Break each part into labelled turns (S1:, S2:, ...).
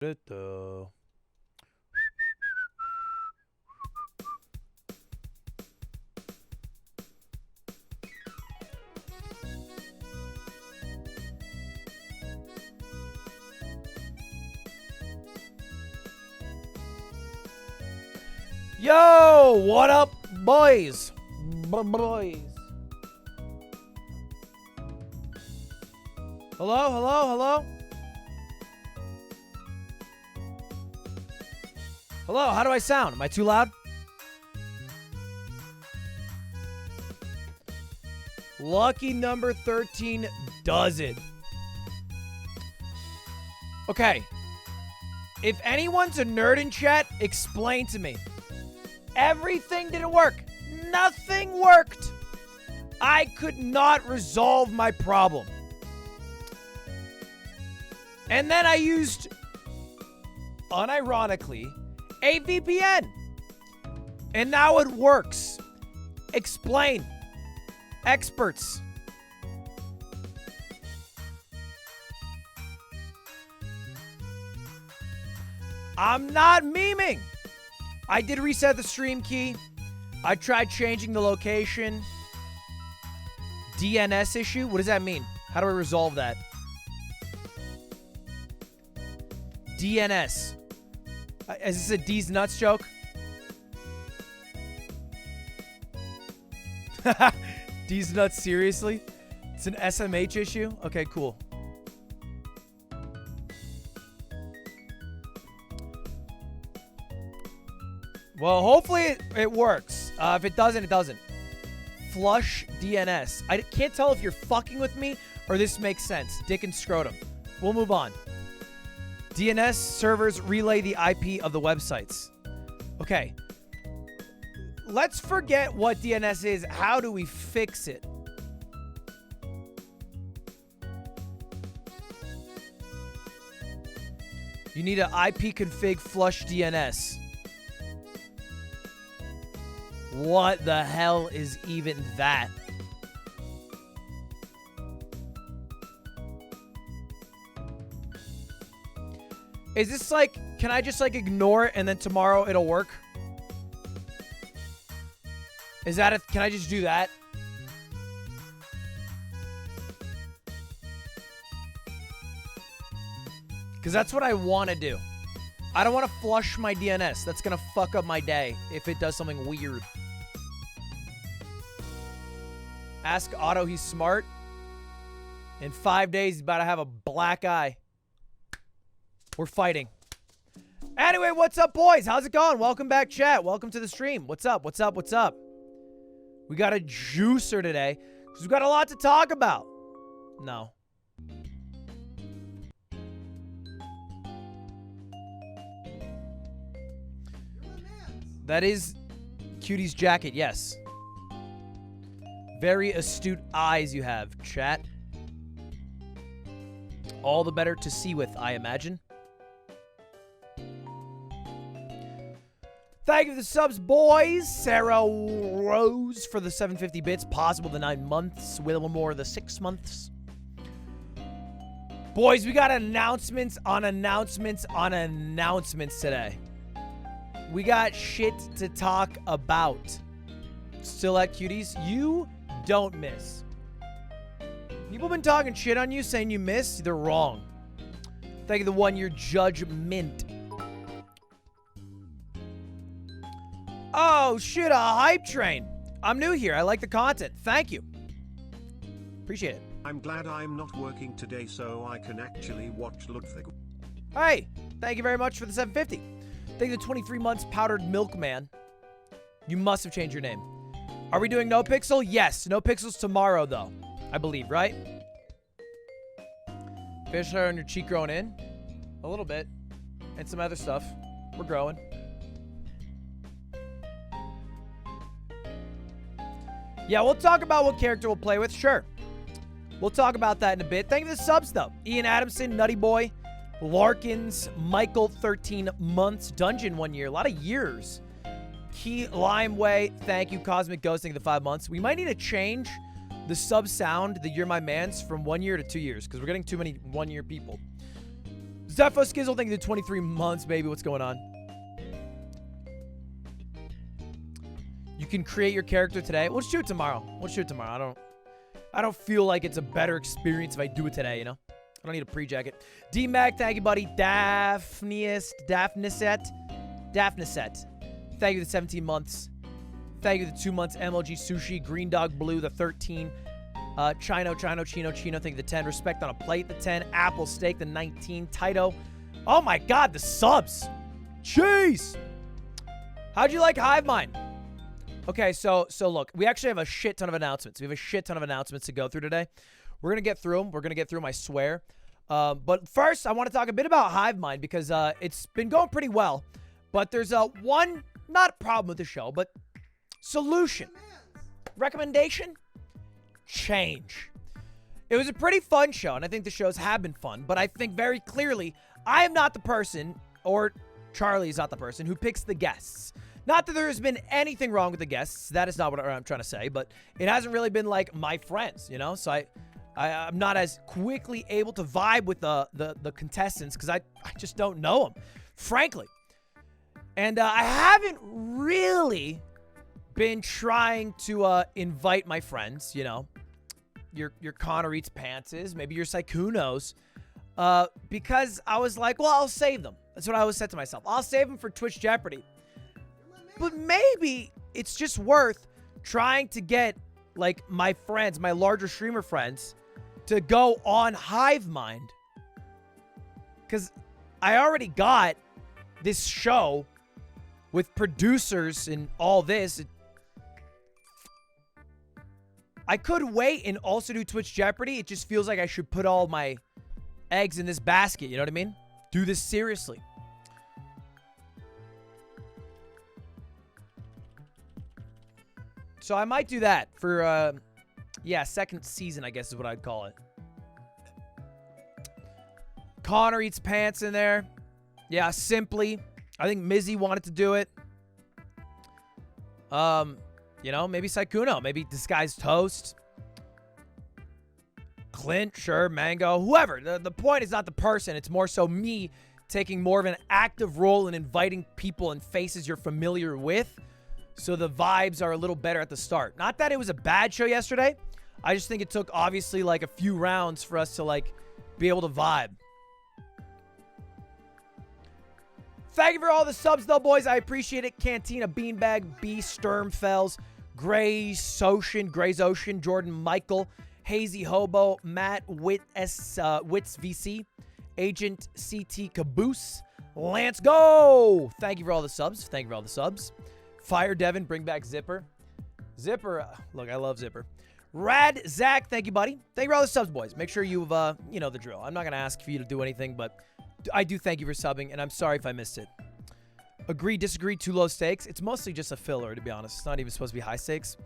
S1: Yo, what up, boys? Boys. Hello, hello, hello? Hello, how do I sound? Am I too loud? Lucky number 13 does it. Okay. If anyone's a nerd in chat, explain to me. Everything didn't work. Nothing worked. I could not resolve my problem. And then I used, unironically, a VPN. And now it works. Explain. Experts. I'm not memeing. I did reset the stream key. I tried changing the location. DNS issue? What does that mean? How do I resolve that? DNS. Is this a D's nuts joke? D's nuts, seriously? It's an SMH issue? Okay, cool. Well, hopefully it works. If it doesn't, it doesn't. Flush DNS. I can't tell if you're fucking with me or this makes sense. Dick and scrotum. We'll move on. DNS servers relay the IP of the websites. Okay. Let's forget what DNS is. How do we fix it? You need an IP config flush DNS. What the hell is even that? Is this like, can I just like ignore it and then tomorrow it'll work? Is that a, can I just do that? Because that's what I want to do. I don't want to flush my DNS. That's going to fuck up my day if it does something weird. Ask Otto, he's smart. In 5 days, he's about to have a black eye. We're fighting. Anyway, what's up, boys? How's it going? Welcome back, chat. Welcome to the stream. What's up? What's up? What's up? We got a juicer today because we've got a lot to talk about. No. That is Cutie's jacket, yes. Very astute eyes you have, chat. All the better to see with, I imagine. Thank you for the subs, boys. Sarah Rose for the 750 bits. Possible the 9 months. Willamore the 6 months. Boys, we got announcements on announcements on announcements today. We got shit to talk about. Still at Cuties, you don't miss. People been talking shit on you, saying you miss. They're wrong. Thank you for the 1-year judgment. Oh, shit, a hype train. I'm new here. I like the content. Thank you. Appreciate it.
S2: I'm glad I'm not working today so I can actually watch Ludwig.
S1: Hey, thank you very much for the 750. Thank you to 23 months powdered milkman. You must have changed your name. Are we doing no pixel? Yes. No pixels tomorrow, though. I believe, right? Fish hair on your cheek growing in. A little bit. And some other stuff. We're growing. Yeah, we'll talk about what character we'll play with. Sure. We'll talk about that in a bit. Thank you for the subs, though. Ian Adamson, Nutty Boy, Larkins, Michael, 13 months, Dungeon 1 year. A lot of years. Key Limeway, thank you. Cosmic Ghost, thank you for the 5 months. We might need to change the sub sound, the You're My Mans, from 1 year to 2 years, because we're getting too many 1 year people. Steffo Skizzle, thank you for 23 months, baby. What's going on? You can create your character today. We'll shoot tomorrow. We'll shoot tomorrow. I don't feel like it's a better experience if I do it today, you know? I don't need a pre-jacket. D-Mag, thank you, buddy. Daphneset. Thank you for the 17 months. Thank you for the 2 months. MLG Sushi. Green Dog Blue, the 13. Chino, thank you for the 10. Respect on a Plate, the 10. Apple Steak, the 19. Tito. Oh my God, the subs. Jeez. How'd you like Hivemind? Okay, so look, we actually have a shit ton of announcements. We have a shit ton of announcements to go through today. We're going to get through them. We're going to get through them, I swear. But first, I want to talk a bit about Hivemind because it's been going pretty well. But there's one, not problem with the show, but solution. Recommendation? Change. It was a pretty fun show, and I think the shows have been fun, but I think very clearly I am not the person, or Charlie is not the person, who picks the guests. Not that there has been anything wrong with the guests. That is not what I'm trying to say, but it hasn't really been like my friends, you know? So I'm not as quickly able to vibe with the contestants because I just don't know them, frankly. And I haven't really been trying to invite my friends, you know? Your Connor Eats Pantses, maybe your Saikunos, because I was like, well, I'll save them. That's what I always said to myself. I'll save them for Twitch Jeopardy. But maybe it's just worth trying to get, like, my friends, my larger streamer friends, to go on Hivemind. Because I already got this show with producers and all this. I could wait and also do Twitch Jeopardy. It just feels like I should put all my eggs in this basket. You know what I mean? Do this seriously. So I might do that for, yeah, second season, I guess is what I'd call it. Connor Eats Pants in there. Yeah, Simply. I think Mizzy wanted to do it. You know, maybe Saikuno. Maybe Disguised Toast. Clint, sure, Mango, whoever. The point is not the person. It's more so me taking more of an active role in inviting people and faces you're familiar with. So the vibes are a little better at the start. Not that it was a bad show yesterday. I just think it took, obviously, like, a few rounds for us to, like, be able to vibe. Thank you for all the subs, though, boys. I appreciate it. Cantina, Beanbag, B, Sturmfells, Gray's Ocean, Jordan Michael, Hazy Hobo, Matt, Wits VC, Agent CT Caboose, Lance Go. Thank you for all the subs. Thank you for all the subs. Fire Devin, bring back Zipper. Zipper, look, I love Zipper. Rad Zach, thank you, buddy. Thank you for all the subs, boys. Make sure you've, you know the drill. I'm not going to ask for you to do anything, but I do thank you for subbing, and I'm sorry if I missed it. Agree, disagree, too low stakes. It's mostly just a filler, to be honest. It's not even supposed to be high stakes.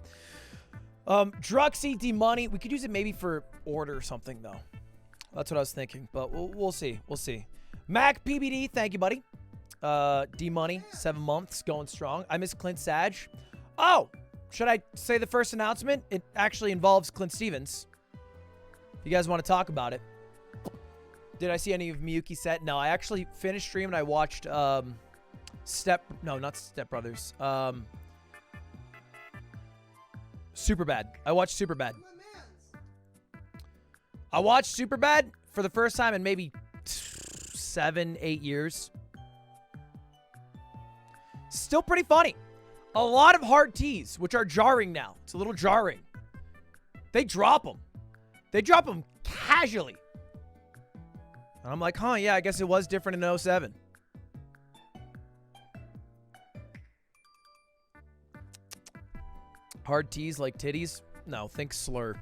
S1: Druxy, D-Money. We could use it maybe for order or something, though. That's what I was thinking, but we'll see. We'll see. Mac PBD, thank you, buddy. D-Money, 7 months, going strong. I miss Clint Sage. Oh, should I say the first announcement? It actually involves Clint Stevens. If you guys want to talk about it. Did I see any of Miyuki set? No, I actually finished stream and I watched no, not Step Brothers. Superbad. I watched Superbad. I watched Superbad for the first time in maybe 7, 8 years. Still pretty funny. A lot of hard T's, which are jarring now. It's a little jarring. They drop them. They drop them casually. And I'm like, huh, yeah, I guess it was different in 07. Hard T's like titties? No, think slur.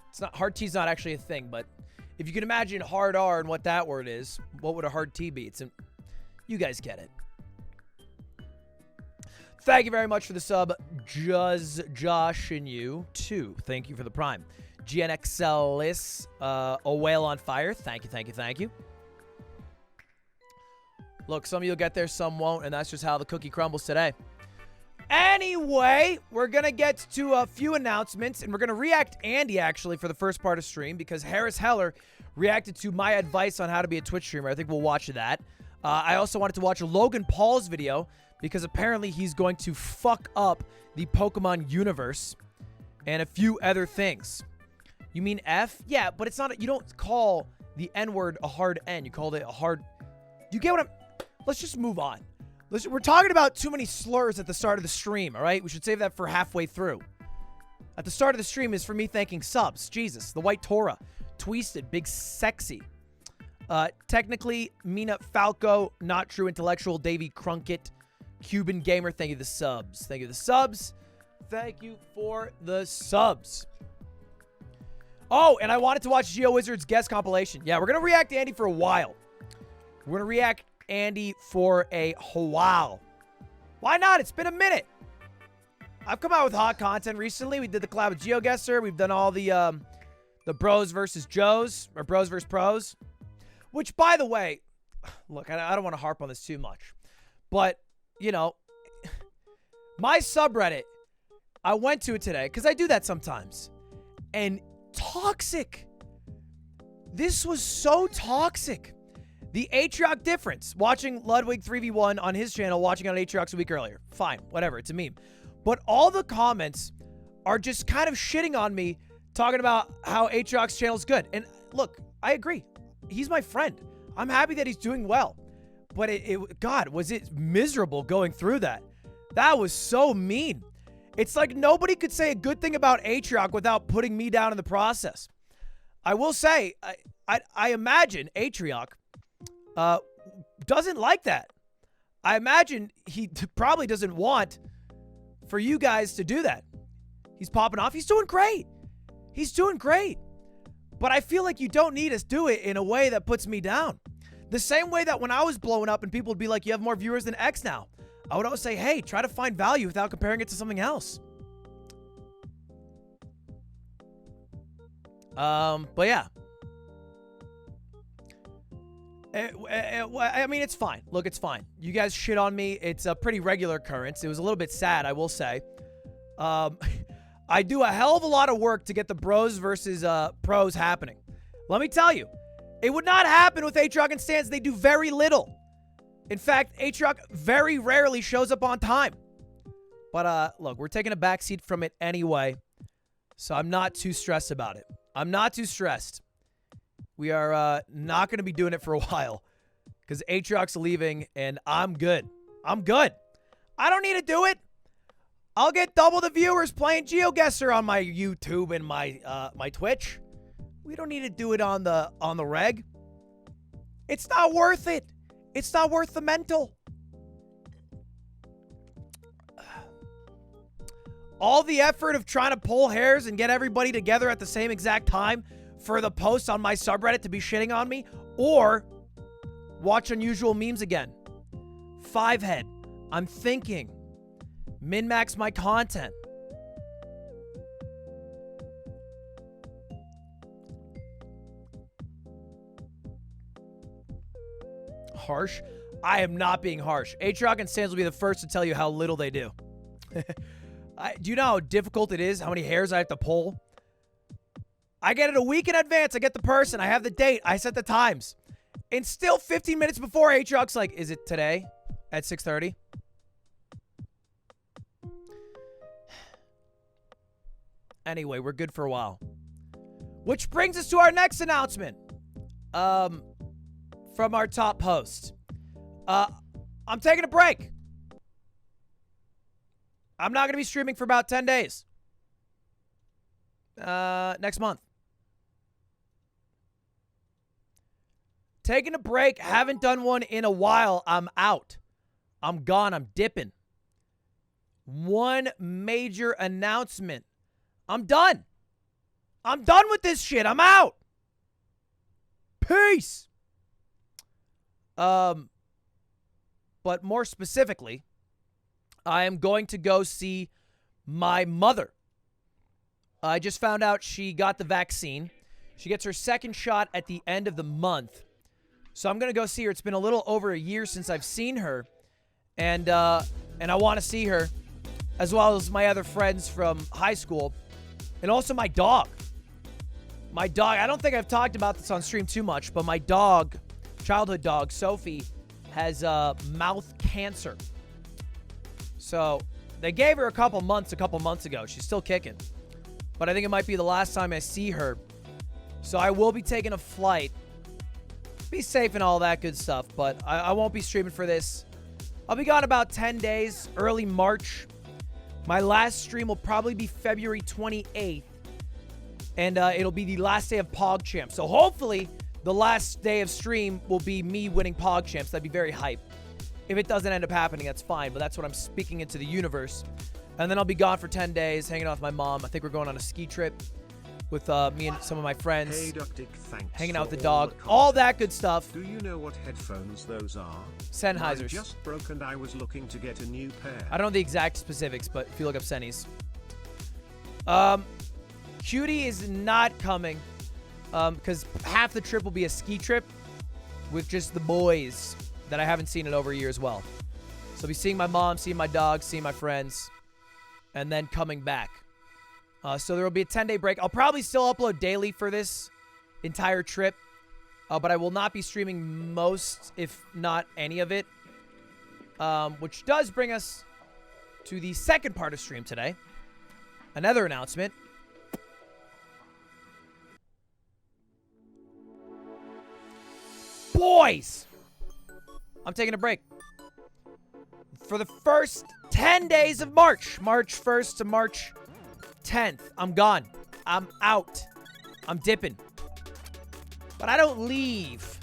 S1: It's not, hard T's not actually a thing, but if you can imagine hard R and what that word is, what would a hard T be? You guys get it. Thank you very much for the sub, Josh and you too. Thank you for the prime. GNXLis, a whale on fire. Thank you, thank you, thank you. Look, some of you'll get there, some won't, and that's just how the cookie crumbles today. Anyway, we're going to get to a few announcements, and we're going to react Andy, actually, for the first part of stream, because Harris Heller reacted to my advice on how to be a Twitch streamer. I think we'll watch that. I also wanted to watch Logan Paul's video, because apparently he's going to fuck up the Pokemon universe and a few other things. You mean F? Yeah, but it's not, you don't call the N-word a hard N. You called it a hard, you get what I'm, let's just move on. We're talking about too many slurs at the start of the stream, all right? We should save that for halfway through. At the start of the stream is for me thanking subs. Jesus, the White Torah, Twisted, Big Sexy. Technically, Mina Falco, Not True Intellectual, Davey Crunkett, Cuban Gamer. Thank you the subs. Thank you the subs. Thank you for the subs. Oh, and I wanted to watch GeoWizard's guest compilation. Yeah, we're going to react to Andy for a while. We're going to react Andy for a while. Why not? It's been a minute. I've come out with hot content recently. We did the collab with GeoGuessr. We've done all the bros versus Joes, or bros versus pros. Which, by the way, look, I don't want to harp on this too much. But, you know, my subreddit, I went to it today, because I do that sometimes. And toxic. This was so toxic. The Atrioc difference. Watching Ludwig 3v1 on his channel, watching on Atrioc a week earlier. Fine, whatever, it's a meme. But all the comments are just kind of shitting on me, talking about how Atrioc's channel is good. And look, I agree. He's my friend. I'm happy that he's doing well. But God, was it miserable going through that. That was so mean. It's like nobody could say a good thing about Atrioc without putting me down in the process. I will say, I imagine Atrioc doesn't like that. I imagine he probably doesn't want for you guys to do that. He's popping off. He's doing great. He's doing great. But I feel like you don't need us do it in a way that puts me down. The same way that when I was blowing up and people would be like, you have more viewers than X now. I would always say, hey, try to find value without comparing it to something else. But yeah. I mean, it's fine. Look, it's fine. You guys shit on me. It's a pretty regular occurrence. It was a little bit sad, I will say. I do a hell of a lot of work to get the bros versus pros happening. Let me tell you, it would not happen with Atrioc and Stans. They do very little. In fact, Atrioc very rarely shows up on time. But look, we're taking a backseat from it anyway, so I'm not too stressed about it. I'm not too stressed. We are not going to be doing it for a while because Atrioc's leaving, and I'm good. I'm good. I don't need to do it. I'll get double the viewers playing GeoGuessr on my YouTube and my my Twitch. We don't need to do it on the reg. It's not worth it. It's not worth the mental. All the effort of trying to pull hairs and get everybody together at the same exact time for the posts on my subreddit to be shitting on me, or watch unusual memes again. 5head. I'm thinking. Min-max my content. Harsh? I am not being harsh. Atrioc and Sans will be the first to tell you how little they do. Do you know how difficult it is? How many hairs I have to pull? I get it a week in advance. I get the person. I have the date. I set the times. And still 15 minutes before, Atrioc's like, is it today at 6:30? Anyway, we're good for a while. Which brings us to our next announcement. From our top host. I'm taking a break. I'm not going to be streaming for about 10 days. Next month. Taking a break. Haven't done one in a while. I'm out. I'm gone. I'm dipping. One major announcement. I'm done. I'm done with this shit. I'm out. Peace. But more specifically, I am going to go see my mother. I just found out she got the vaccine. She gets her second shot at the end of the month. So I'm going to go see her. It's been a little over a year since I've seen her. And I want to see her. as well as my other friends from high school, and also my dog. My dog, I don't think I've talked about this on stream too much, but my dog, childhood dog, Sophie, has mouth cancer. So they gave her a couple months ago. She's still kicking. But I think it might be the last time I see her. So I will be taking a flight. Be safe and all that good stuff, but I won't be streaming for this. I'll be gone about 10 days, early March. My last stream will probably be February 28th. And it'll be the last day of PogChamp. So hopefully, the last day of stream will be me winning PogChamps. That'd be very hype. If it doesn't end up happening, that's fine. But that's what I'm speaking into the universe. And then I'll be gone for 10 days, hanging out with my mom. I think we're going on a ski trip with me and some of my friends.
S2: Hey, Ductic, thanks
S1: hanging out with the
S2: all
S1: dog. All that good stuff.
S2: Do you know what headphones those are?
S1: Sennheisers.
S2: Mine just broke and I was looking to get a new pair.
S1: I don't know the exact specifics, but if you look up Sennies. Cutie is not coming because half the trip will be a ski trip with just the boys that I haven't seen in over a year as well. So I'll be seeing my mom, seeing my dog, seeing my friends, and then coming back. So there will be a 10-day break. I'll probably still upload daily for this entire trip, but I will not be streaming most, if not any of it, which does bring us to the second part of stream today. Another announcement. Boys, I'm taking a break. For the first 10 days of March, March 1st to March 10th, I'm gone. I'm out. I'm dipping. But I don't leave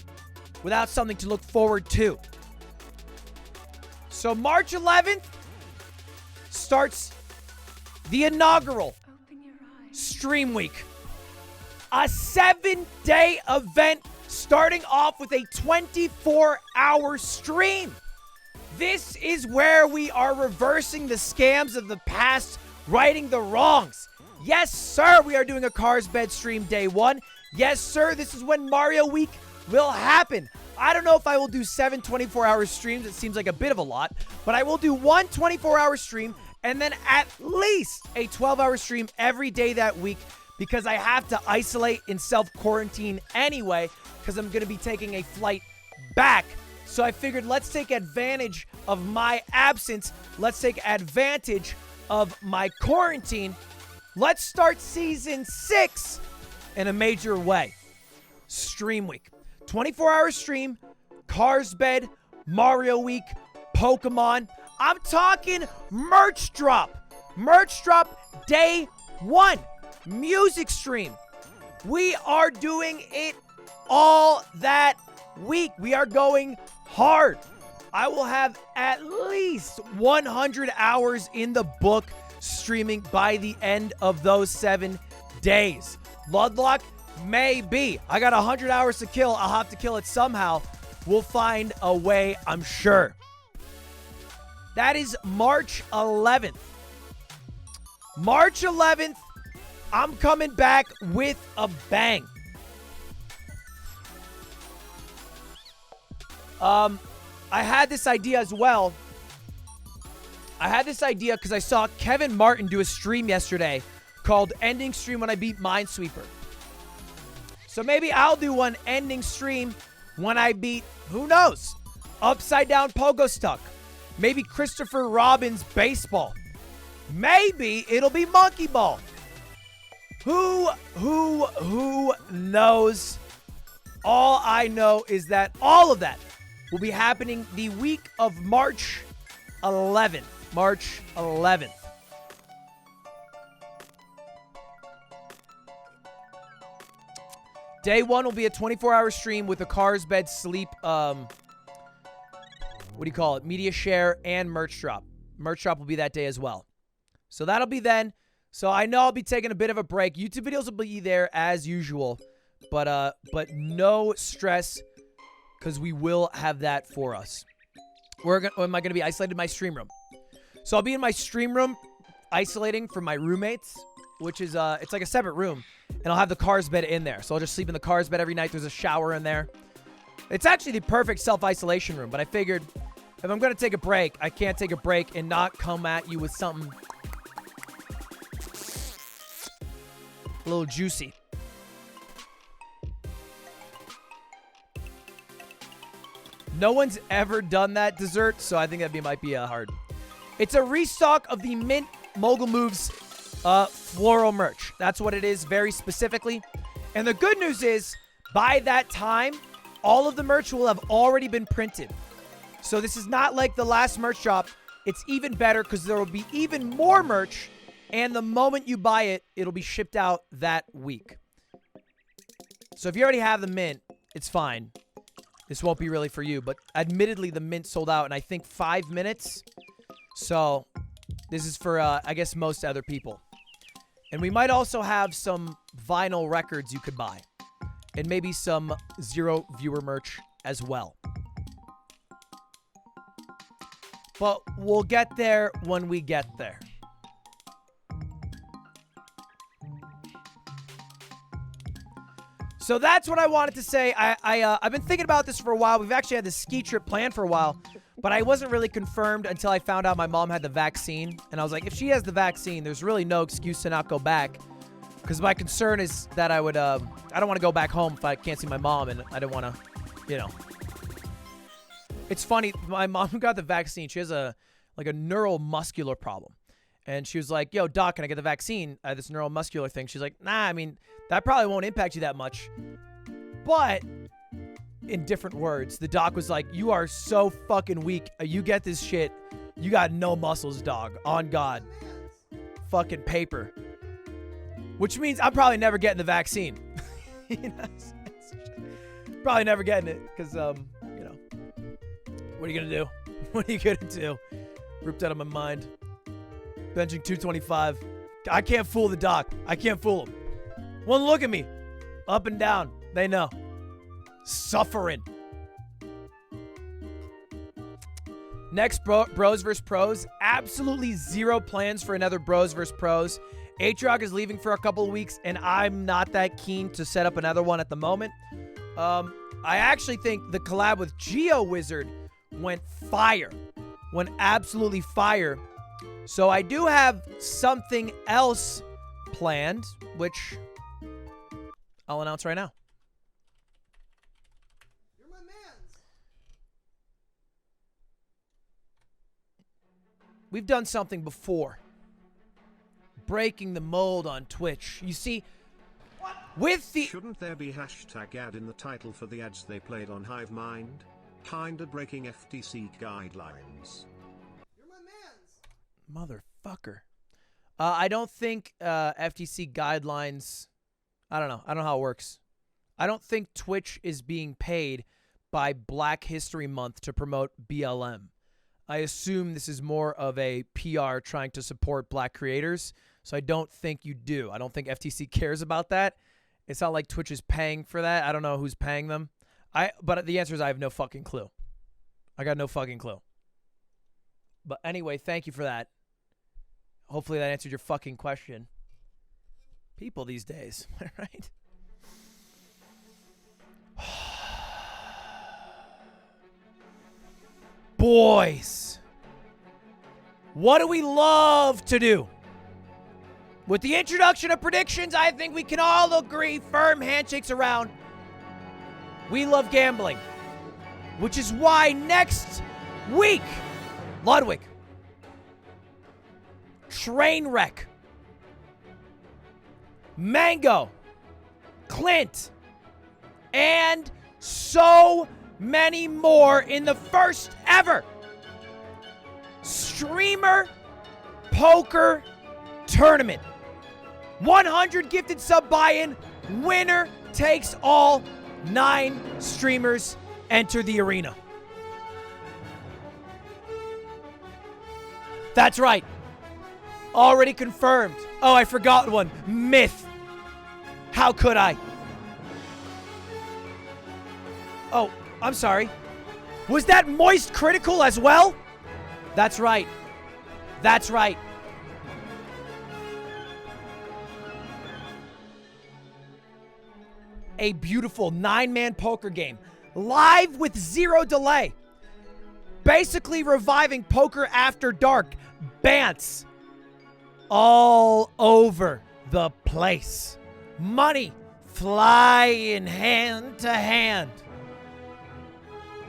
S1: without something to look forward to. So March 11th starts the inaugural Stream Week. A 7-day event starting off with a 24-hour stream. This is where we are reversing the scams of the past, righting the wrongs. Yes, sir, we are doing a Cars Bed stream day one. Yes, sir, this is when Mario Week will happen. I don't know if I will do 7 24-hour streams. It seems like a bit of a lot. But I will do one 24-hour stream and then at least a 12-hour stream every day that week because I have to isolate and self-quarantine anyway because I'm going to be taking a flight back. So I figured let's take advantage of my absence. Let's take advantage of my quarantine. Let's start season 6 in a major way. Stream Week. 24-hour stream, Cars Bed, Mario Week, Pokemon. I'm talking merch drop. Merch drop day 1. Music stream. We are doing it all that week. We are going hard. I will have at least 100 hours in the book streaming by the end of those 7 days. Ludlock, maybe. I got 100 hours to kill. I'll have to kill it somehow. We'll find a way, I'm sure. That is March 11th. March 11th, I'm coming back with a bang. I had this idea as well. I had this idea because I saw Kevin Martin do a stream yesterday called Ending Stream When I Beat Minesweeper. So maybe I'll do one ending stream when I beat, who knows, Upside Down Pogo Stuck. Maybe Christopher Robin's Baseball. Maybe it'll be Monkey Ball. Who knows? All I know is that all of that will be happening the week of March 11th. March 11th. Day 1 will be a 24-hour stream with a Cars Bed Sleep, what do you call it? Media share and merch drop. Merch drop will be that day as well. So that'll be then. So I know I'll be taking a bit of a break. YouTube videos will be there as usual, but no stress because we will have that for us. Am I going to be isolated in my stream room? So I'll be in my stream room isolating from my roommates, which is, it's like a separate room, and I'll have the Cars Bed in there. So I'll just sleep in the Cars Bed every night. There's a shower in there. It's actually the perfect self-isolation room, but I figured if I'm going to take a break, I can't take a break and not come at you with something A little juicy. No one's ever done that dessert, so I think might be hard. It's a restock of the Mint Mogul Moves floral merch. That's what it is, very specifically. And the good news is, by that time, all of the merch will have already been printed. So this is not like the last merch drop. It's even better because there will be even more merch. And the moment you buy it, it'll be shipped out that week. So if you already have the Mint, it's fine. This won't be really for you. But admittedly, the Mint sold out in, I think, 5 minutes. So this is for, I guess, most other people. And we might also have some vinyl records you could buy. And maybe some zero viewer merch as well. But we'll get there when we get there. So that's what I wanted to say. I've been thinking about this for a while. We've actually had this ski trip planned for a while. But I wasn't really confirmed until I found out my mom had the vaccine. And I was like, if she has the vaccine, there's really no excuse to not go back. Because my concern is that I would, I don't want to go back home if I can't see my mom. And I don't want to, you know. It's funny. My mom got the vaccine. She has a neuromuscular problem. And she was like, yo, doc, can I get the vaccine? This neuromuscular thing. She's like, nah, I mean, that probably won't impact you that much. But in different words, the doc was like, you are so fucking weak. You get this shit. You got no muscles, dog. On God. Fucking paper. Which means I'm probably never getting the vaccine. You know, probably never getting it. Because, you know, what are you going to do? What are you going to do? Ripped out of my mind. Benching 225. I can't fool the doc. I can't fool him. One look at me. Up and down. They know. Suffering. Next, Bros vs. Pros. Absolutely zero plans for another Bros vs. Pros. Aatrox is leaving for a couple of weeks, and I'm not that keen to set up another one at the moment. I actually think the collab with Geo Wizard went fire. Went absolutely fire. So I do have something else planned, which I'll announce right now.
S3: You're my mans.
S1: We've done something before. Breaking the mold on Twitch. You see, with the...
S2: Shouldn't there be hashtag ad in the title for the ads they played on Hive Mind? Kinda breaking FTC guidelines.
S3: You're my mans.
S1: Motherfucker. I don't think FTC guidelines... I don't know. I don't know how it works. I don't think Twitch is being paid by Black History Month to promote BLM. I assume this is more of a PR trying to support black creators. So I don't think you do. I don't think FTC cares about that. It's not like Twitch is paying for that. I don't know who's paying them. But the answer is I have no fucking clue. I got no fucking clue. But anyway, thank you for that. Hopefully that answered your fucking question. People these days, right? Boys. What do we love to do? With the introduction of predictions, I think we can all agree, firm handshakes around, we love gambling. Which is why next week, Ludwig, Trainwreck, Mango, Clint, and so many more in the first ever streamer poker tournament. 100 gifted sub buy-in, winner takes all. 9 streamers enter the arena. That's right. Already confirmed. Oh, I forgot one. Myth. How could I? Oh, I'm sorry. Was that Moist Critical as well? That's right. That's right. A beautiful 9-man poker game. Live with 0 delay. Basically reviving poker after dark. Bants. All over the place. Money flying hand to hand.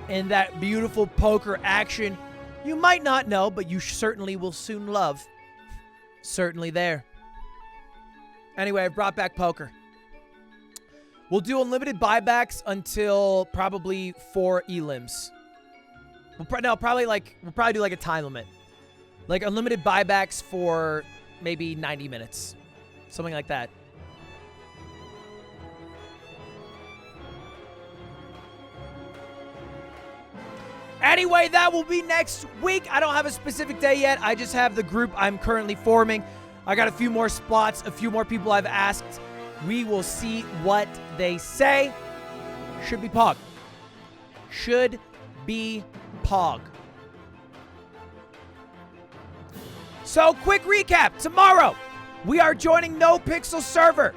S1: And that beautiful poker action you might not know, but you certainly will soon love. Certainly there. Anyway, I brought back poker. We'll do unlimited buybacks until probably 4 elims. We'll probably do like a time limit. Like unlimited buybacks for maybe 90 minutes. Something like that. Anyway, that will be next week. I don't have a specific day yet. I just have the group I'm currently forming. I got a few more spots, a few more people I've asked. We will see what they say. Should be Pog. Should be Pog. So, quick recap. Tomorrow, we are joining No Pixel server.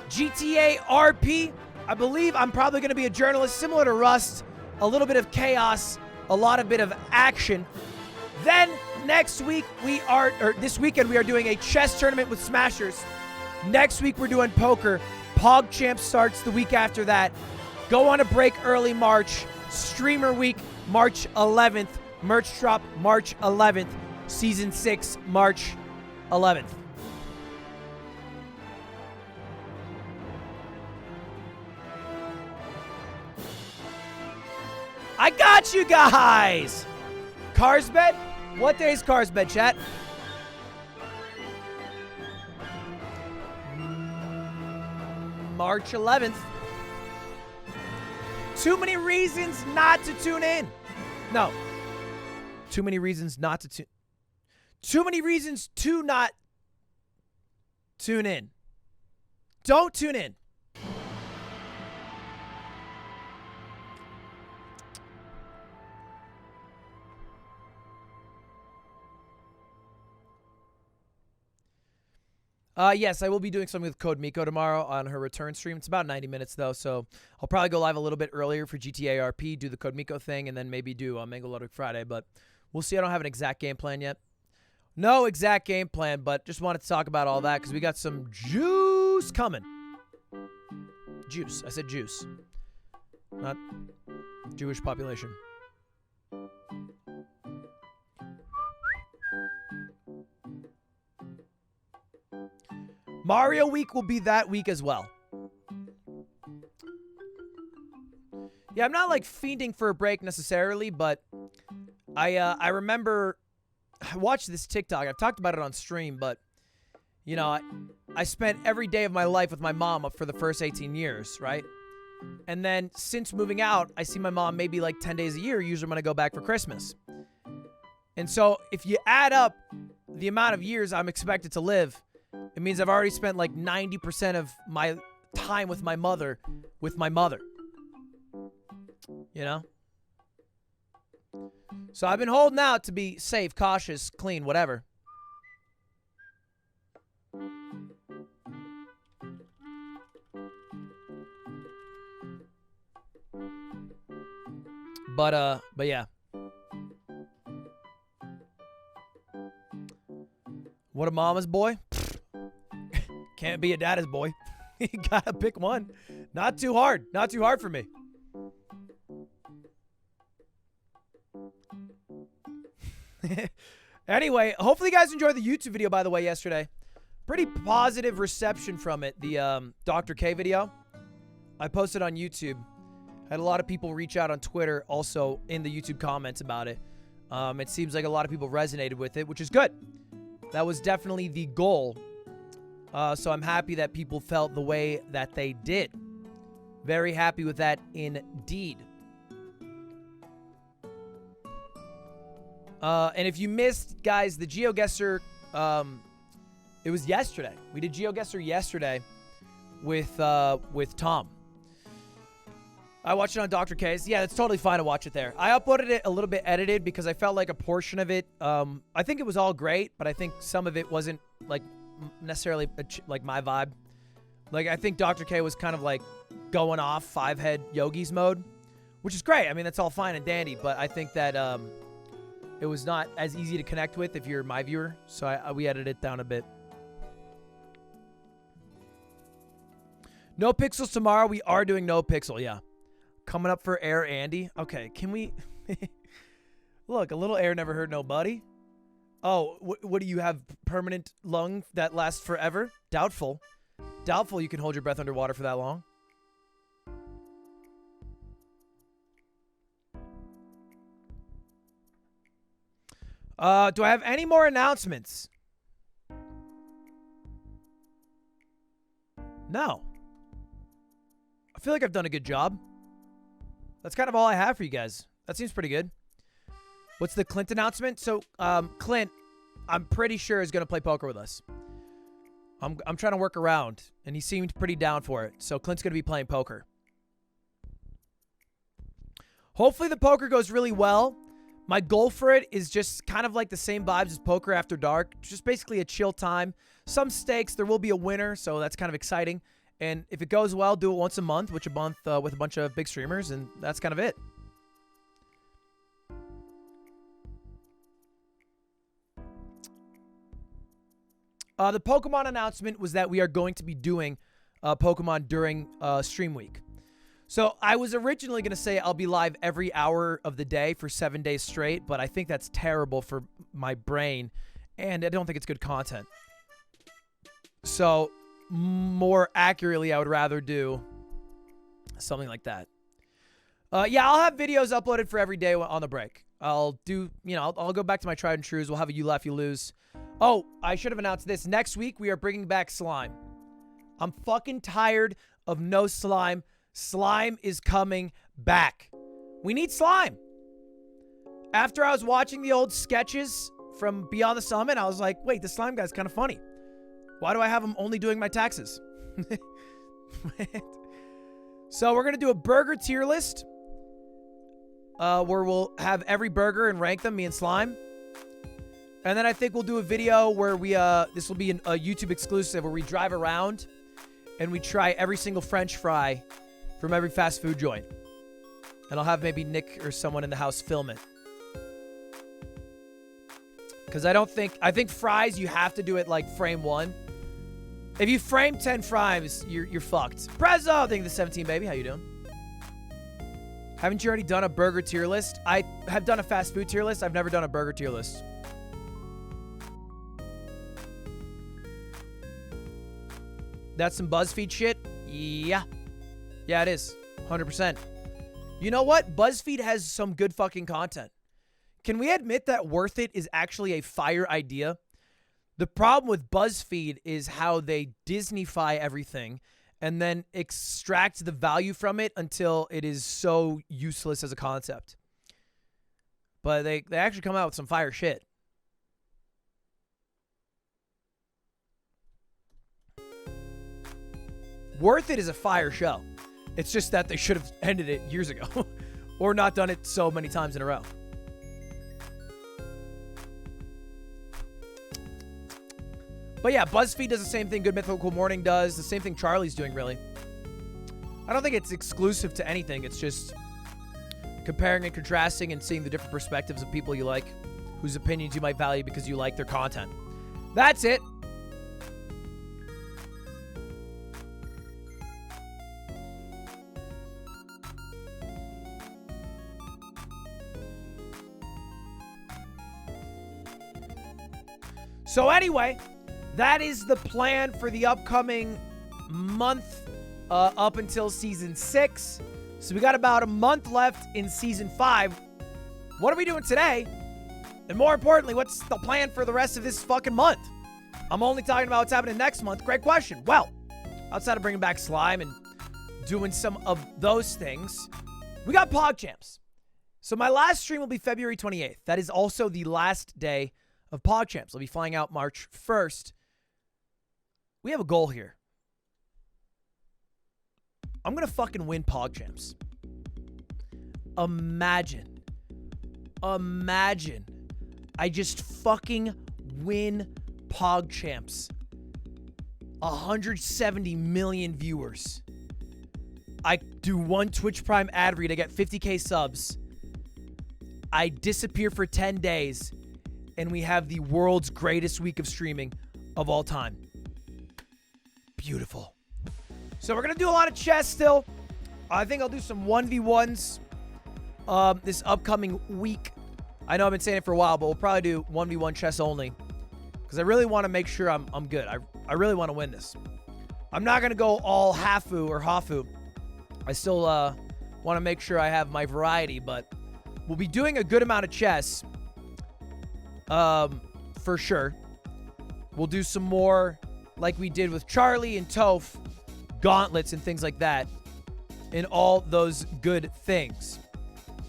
S1: GTA RP. I believe I'm probably going to be a journalist similar to Rust. A little bit of chaos. A lot of bit of action. Then next week this weekend we are doing a chess tournament with Smashers. Next week we're doing poker. PogChamp starts the week after that. Go on a break early March. Streamer week March 11th. Merch drop March 11th. Season 6 March 11th. I got you guys! Carsbed? What day is Carsbed, chat? March 11th. Too many reasons not to tune in. No. Too many reasons not to tune. Too many reasons to not tune in. Don't tune in. Yes, I will be doing something with Code Miko tomorrow on her return stream. It's about 90 minutes, though, so I'll probably go live a little bit earlier for GTA RP, do the Code Miko thing, and then maybe do Mango Ludwig Friday, but we'll see. I don't have an exact game plan yet. No exact game plan, but just wanted to talk about all that because we got some juice coming. Juice. I said juice. Not Jewish population. Mario Week will be that week as well. Yeah, I'm not like fiending for a break necessarily, but I remember I watched this TikTok. I've talked about it on stream, but you know, I spent every day of my life with my mom up for the first 18 years, right? And then since moving out, I see my mom maybe like 10 days a year, usually when I go back for Christmas. And so if you add up the amount of years I'm expected to live, it means I've already spent like 90% of my time with my mother. You know? So I've been holding out to be safe, cautious, clean, whatever. But yeah. What a mama's boy? Can't be a daddy's boy. You gotta pick one. Not too hard. Not too hard for me. Anyway, hopefully you guys enjoyed the YouTube video, by the way, yesterday. Pretty positive reception from it. The Dr. K video. I posted on YouTube. Had a lot of people reach out on Twitter also in the YouTube comments about it. It seems like a lot of people resonated with it, which is good. That was definitely the goal. So I'm happy that people felt the way that they did. Very happy with that indeed. And if you missed, guys, the GeoGuessr, it was yesterday. We did GeoGuessr yesterday with Tom. I watched it on Dr. K's. Yeah, it's totally fine to watch it there. I uploaded it a little bit edited because I felt like a portion of it, I think it was all great, but I think some of it wasn't like necessarily like my vibe. Like I think Dr. K was kind of like going off 5-head yogis mode, which is great. I mean, that's all fine and dandy, but I think that it was not as easy to connect with if you're my viewer, so we edited it down a bit. No pixels tomorrow. We are doing no pixel. Yeah. Coming up for Air Andy. Okay. Can we... Look, a little air never hurt nobody. Oh, what do you have? Permanent lung that lasts forever? Doubtful. Doubtful you can hold your breath underwater for that long. Do I have any more announcements? No. I feel like I've done a good job. That's kind of all I have for you guys. That seems pretty good. What's the Clint announcement? So, Clint, I'm pretty sure is going to play poker with us. I'm trying to work around, and he seemed pretty down for it. So, Clint's going to be playing poker. Hopefully, the poker goes really well. My goal for it is just kind of like the same vibes as Poker After Dark. Just basically a chill time. Some stakes. There will be a winner, so that's kind of exciting. And if it goes well, do it once a month, with a bunch of big streamers, and that's kind of it. The Pokemon announcement was that we are going to be doing Pokemon during stream week. So I was originally going to say I'll be live every hour of the day for 7 days straight, but I think that's terrible for my brain, and I don't think it's good content. So more accurately, I would rather do something like that. Yeah, I'll have videos uploaded for every day on the break. I'll do, I'll go back to my tried and trues. We'll have a You Laugh, You Lose. Oh, I should have announced this. Next week, we are bringing back slime. I'm fucking tired of no slime. Slime is coming back. We need slime. After I was watching the old sketches from Beyond the Summit, I was like, wait, the slime guy's kind of funny. Why do I have him only doing my taxes? So we're going to do a burger tier list where we'll have every burger and rank them, me and Slime. And then I think we'll do a video where we, this will be a YouTube exclusive where we drive around and we try every single French fry from every fast food joint. And I'll have maybe Nick or someone in the house film it. Because I think fries, you have to do it like frame 1. If you frame 10 fries, you're fucked. Prezzo, thank you the 17, baby. How you doing? Haven't you already done a burger tier list? I have done a fast food tier list. I've never done a burger tier list. That's some BuzzFeed shit? Yeah. Yeah, it is. 100%. You know what? BuzzFeed has some good fucking content. Can we admit that Worth It is actually a fire idea? The problem with BuzzFeed is how they Disneyfy everything and then extract the value from it until it is so useless as a concept. But they actually come out with some fire shit. Worth It is a fire show. It's just that they should have ended it years ago or not done it so many times in a row. But yeah, BuzzFeed does the same thing Good Mythical Morning does. The same thing Charlie's doing, really. I don't think it's exclusive to anything. It's just comparing and contrasting and seeing the different perspectives of people you like, whose opinions you might value because you like their content. That's it. So anyway, that is the plan for the upcoming month up until Season 6. So we got about a month left in Season 5. What are we doing today? And more importantly, what's the plan for the rest of this fucking month? I'm only talking about what's happening next month. Great question. Well, outside of bringing back Slime and doing some of those things, we got PogChamps. So my last stream will be February 28th. That is also the last day of PogChamps. I'll be flying out March 1st. We have a goal here. I'm going to fucking win PogChamps. Imagine I just fucking win PogChamps. 170 million viewers. I do one Twitch Prime ad read. I get 50k subs. I disappear for 10 days. And we have the world's greatest week of streaming of all time. Beautiful. So we're going to do a lot of chess still. I think I'll do some 1v1s this upcoming week. I know I've been saying it for a while, but we'll probably do 1v1 chess only. Because I really want to make sure I'm good. I really want to win this. I'm not going to go all hafu or hafu. I still want to make sure I have my variety, but we'll be doing a good amount of chess. For sure. We'll do some more like we did with Charlie and Toph, gauntlets and things like that, and all those good things.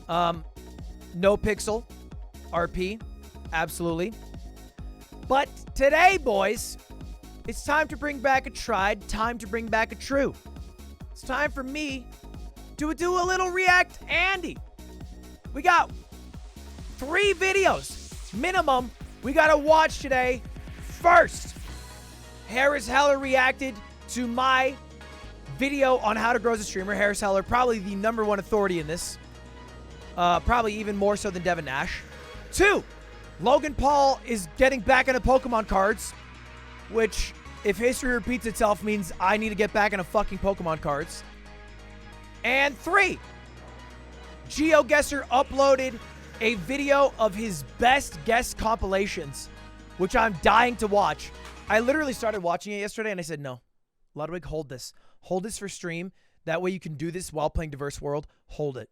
S1: No pixel, RP, absolutely. But today, boys, it's time to bring back a tried, time to bring back a true. It's time for me to do a little React Andy. We got 3 videos minimum we gotta watch today. First, Harris Heller reacted to my video on how to grow as a streamer. Harris Heller, probably the #1 authority in this. Probably even more so than Devin Nash. 2, Logan Paul is getting back into Pokemon cards, which, if history repeats itself, means I need to get back into fucking Pokemon cards. And 3, GeoGuessr uploaded a video of his best guess compilations, which I'm dying to watch. I literally started watching it yesterday, and I said, no, Ludwig, hold this. Hold this for stream. That way you can do this while playing Diverse World. Hold it.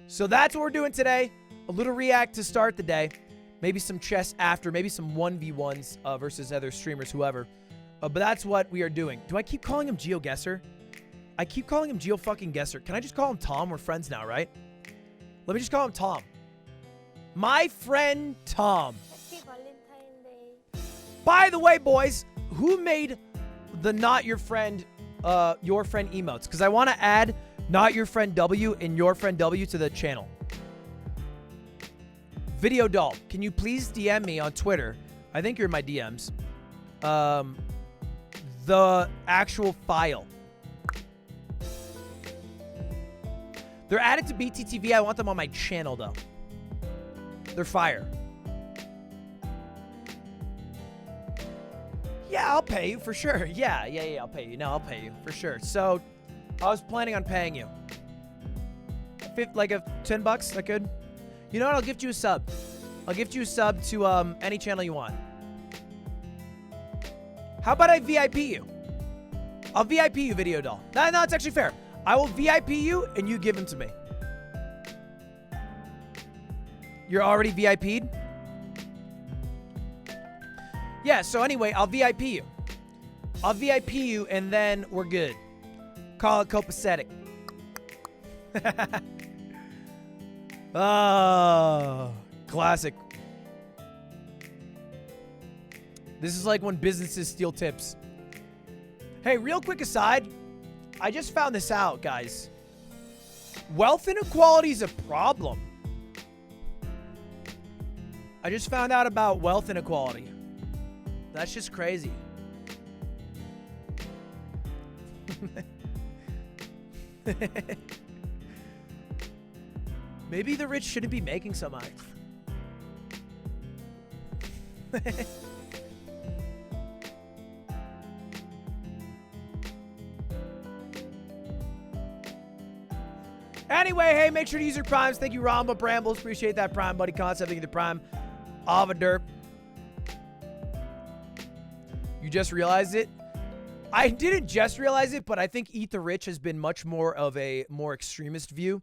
S1: So that's what we're doing today. A little React to start the day. Maybe some chess after. Maybe some 1v1s versus other streamers, whoever. But that's what we are doing. Do I keep calling him GeoGuessr? I keep calling him Geo-fucking-Guesser. Can I just call him Tom? We're friends now, right? Let me just call him Tom. My friend Tom.
S4: Happy Valentine's Day.
S1: By the way, boys, who made the Not Your Friend emotes? Because I want to add Not Your Friend W and Your Friend W to the channel. Video Doll, can you please DM me on Twitter? I think you're in my DMs. The actual file. They're added to BTTV. I want them on my channel, though. They're fire. Yeah, I'll pay you for sure. Yeah, I'll pay you. No, I'll pay you for sure. So, I was planning on paying you. Like a $10, that good? You know what? I'll gift you a sub. I'll gift you a sub to any channel you want. How about I VIP you? I'll VIP you, Video Doll. No, it's actually fair. I will VIP you, and you give him to me. You're already VIP'd? Yeah, so anyway, I'll VIP you. I'll VIP you, and then we're good. Call it copacetic. Oh, classic. This is like when businesses steal tips. Hey, real quick aside. I just found this out, guys. Wealth inequality is a problem. I just found out about wealth inequality. That's just crazy. Maybe the rich shouldn't be making so much. Anyway, hey, make sure to use your primes. Thank you, Ramba Brambles. Appreciate that prime, buddy. Concept. Thank you, the prime. Avaderp. You just realized it? I didn't just realize it, but I think Eat the Rich has been much more of a more extremist view.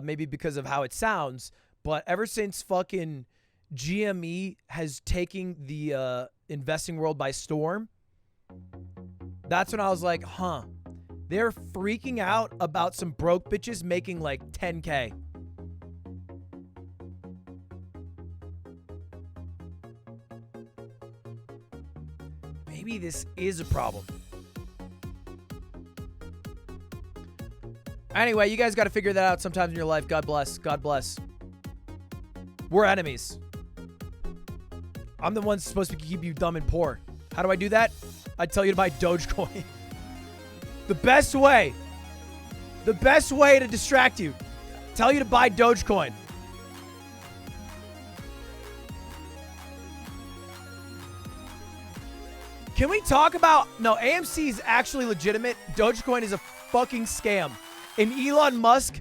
S1: Maybe because of how it sounds. But ever since fucking GME has taken the investing world by storm, that's when I was like, huh. They're freaking out about some broke bitches making like 10K. Maybe this is a problem. Anyway, you guys got to figure that out sometimes in your life. God bless. God bless. We're enemies. I'm the one supposed to keep you dumb and poor. How do I do that? I tell you to buy Dogecoin. The best way to distract you. Tell you to buy Dogecoin. Can we talk about... No, AMC is actually legitimate. Dogecoin is a fucking scam. And Elon Musk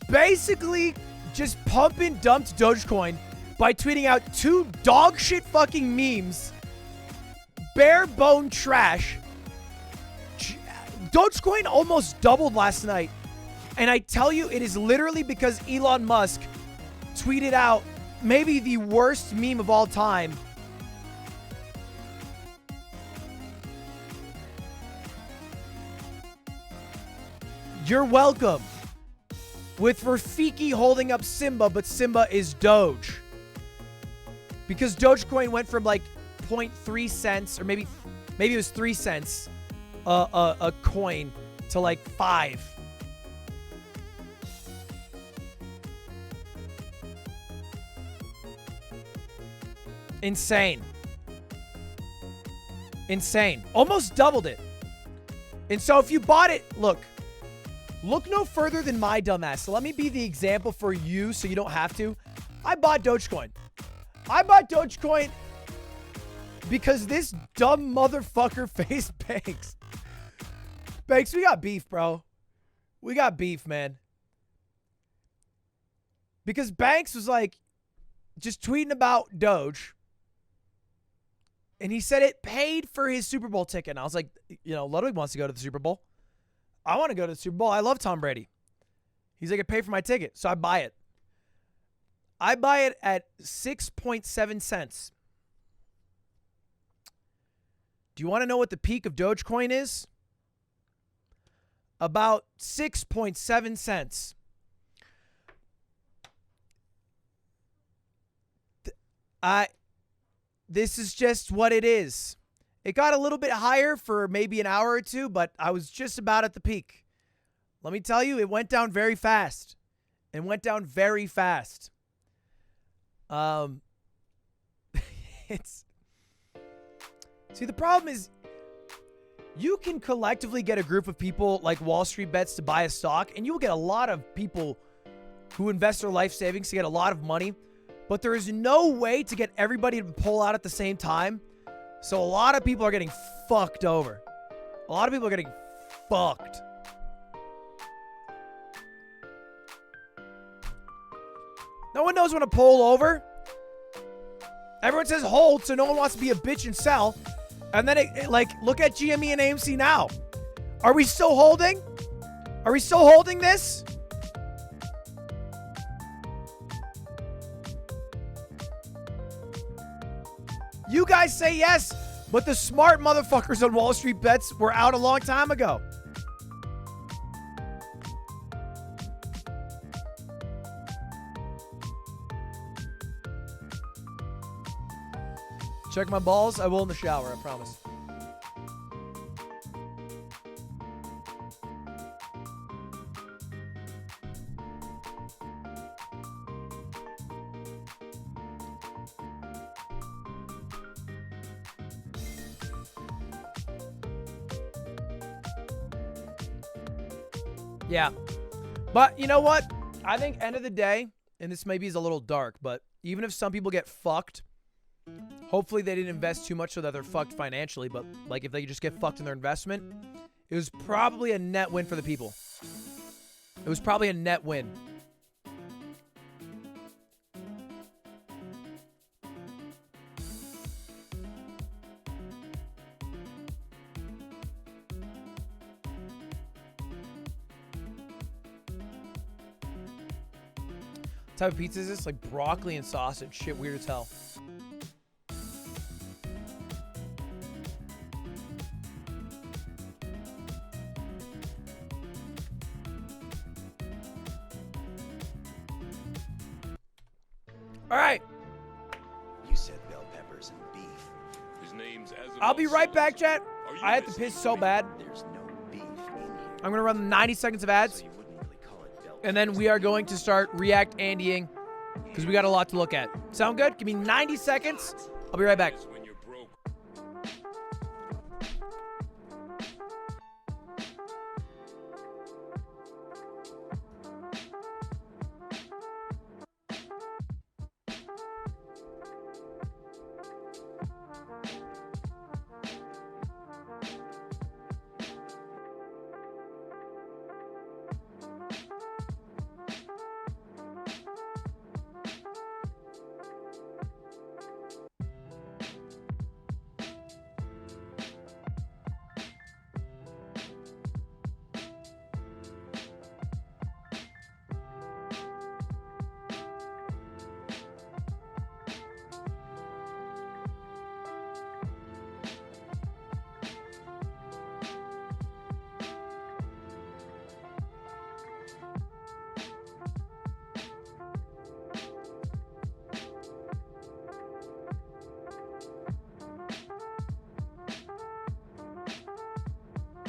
S1: basically just pump and dumped Dogecoin by tweeting out 2 dog shit fucking memes. Bare bone trash. Dogecoin almost doubled last night. And I tell you, it is literally because Elon Musk tweeted out maybe the worst meme of all time. You're welcome. With Rafiki holding up Simba, but Simba is Doge. Because Dogecoin went from like 0.3 cents, or maybe it was 3 cents a coin to like 5. Insane. Insane. Almost doubled it. And so if you bought it, look no further than my dumbass. So let me be the example for you so you don't have to. I bought Dogecoin. I bought Dogecoin because this dumb motherfucker faced Banks. Banks, we got beef, bro. We got beef, man. Because Banks was like just tweeting about Doge. And he said it paid for his Super Bowl ticket. And I was like, you know, Ludwig wants to go to the Super Bowl. I want to go to the Super Bowl. I love Tom Brady. He's like, it paid for my ticket. So I buy it. I buy it at 6.7 cents. Do you want to know what the peak of Dogecoin is? About 6.7 cents. This is just what it is. It got a little bit higher for maybe an hour or two, but I was just about at the peak. Let me tell you, it went down very fast. It went down very fast. See, the problem is you can collectively get a group of people like Wall Street Bets to buy a stock, and you will get a lot of people who invest their life savings to get a lot of money, but there is no way to get everybody to pull out at the same time. So a lot of people are getting fucked over. A lot of people are getting fucked. No one knows when to pull over. Everyone says hold, so no one wants to be a bitch and sell. And then like, look at GME and AMC now. Are we still holding? Are we still holding this? You guys say yes, but the smart motherfuckers on Wall Street Bets were out a long time ago. Check my balls. I will in the shower, I promise. Yeah. But you know what? I think end of the day, and this maybe is a little dark, but even if some people get fucked, hopefully they didn't invest too much so that they're fucked financially, but like if they just get fucked in their investment, it was probably a net win for the people. It was probably a net win. What type of pizza is this? Like broccoli and sausage. Shit, weird as hell. All right.
S5: You said bell peppers and beef.
S6: His name's
S1: I'll be right back, chat. I had to piss so bad.
S5: There's no beef in here.
S1: I'm going to run 90 seconds of ads,
S5: So you wouldn't really call it bell
S1: and then we are going to start React Andying because we got a lot to look at. Sound good? Give me 90 seconds. I'll be right back.
S6: when you're broke.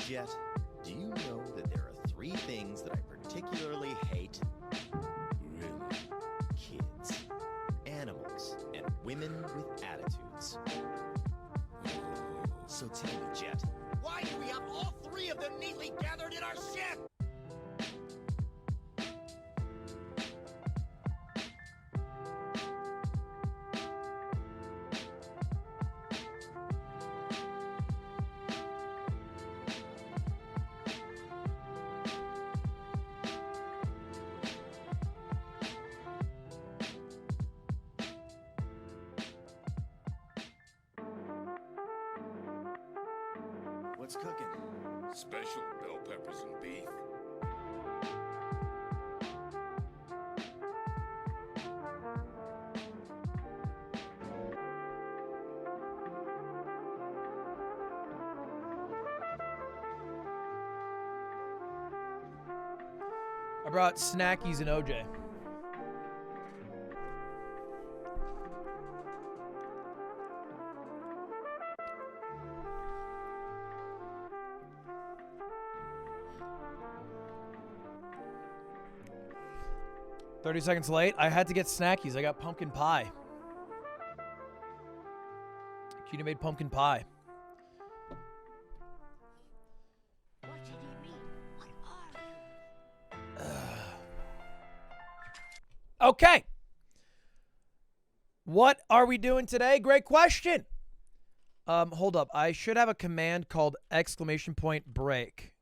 S5: Jet, do you know that there are 3 things that I particularly hate? Really? Kids, animals, and women with attitudes. So tell me, Jet, why do we have all 3 of them neatly gathered in our ship? What's cooking?
S6: Special bell peppers and beef.
S1: I brought snackies and OJ. "30 seconds late. I had to get snackies. I got pumpkin pie. Cutie made pumpkin pie. Okay. What are we doing today? Great question. Hold up. I should have a command called !break.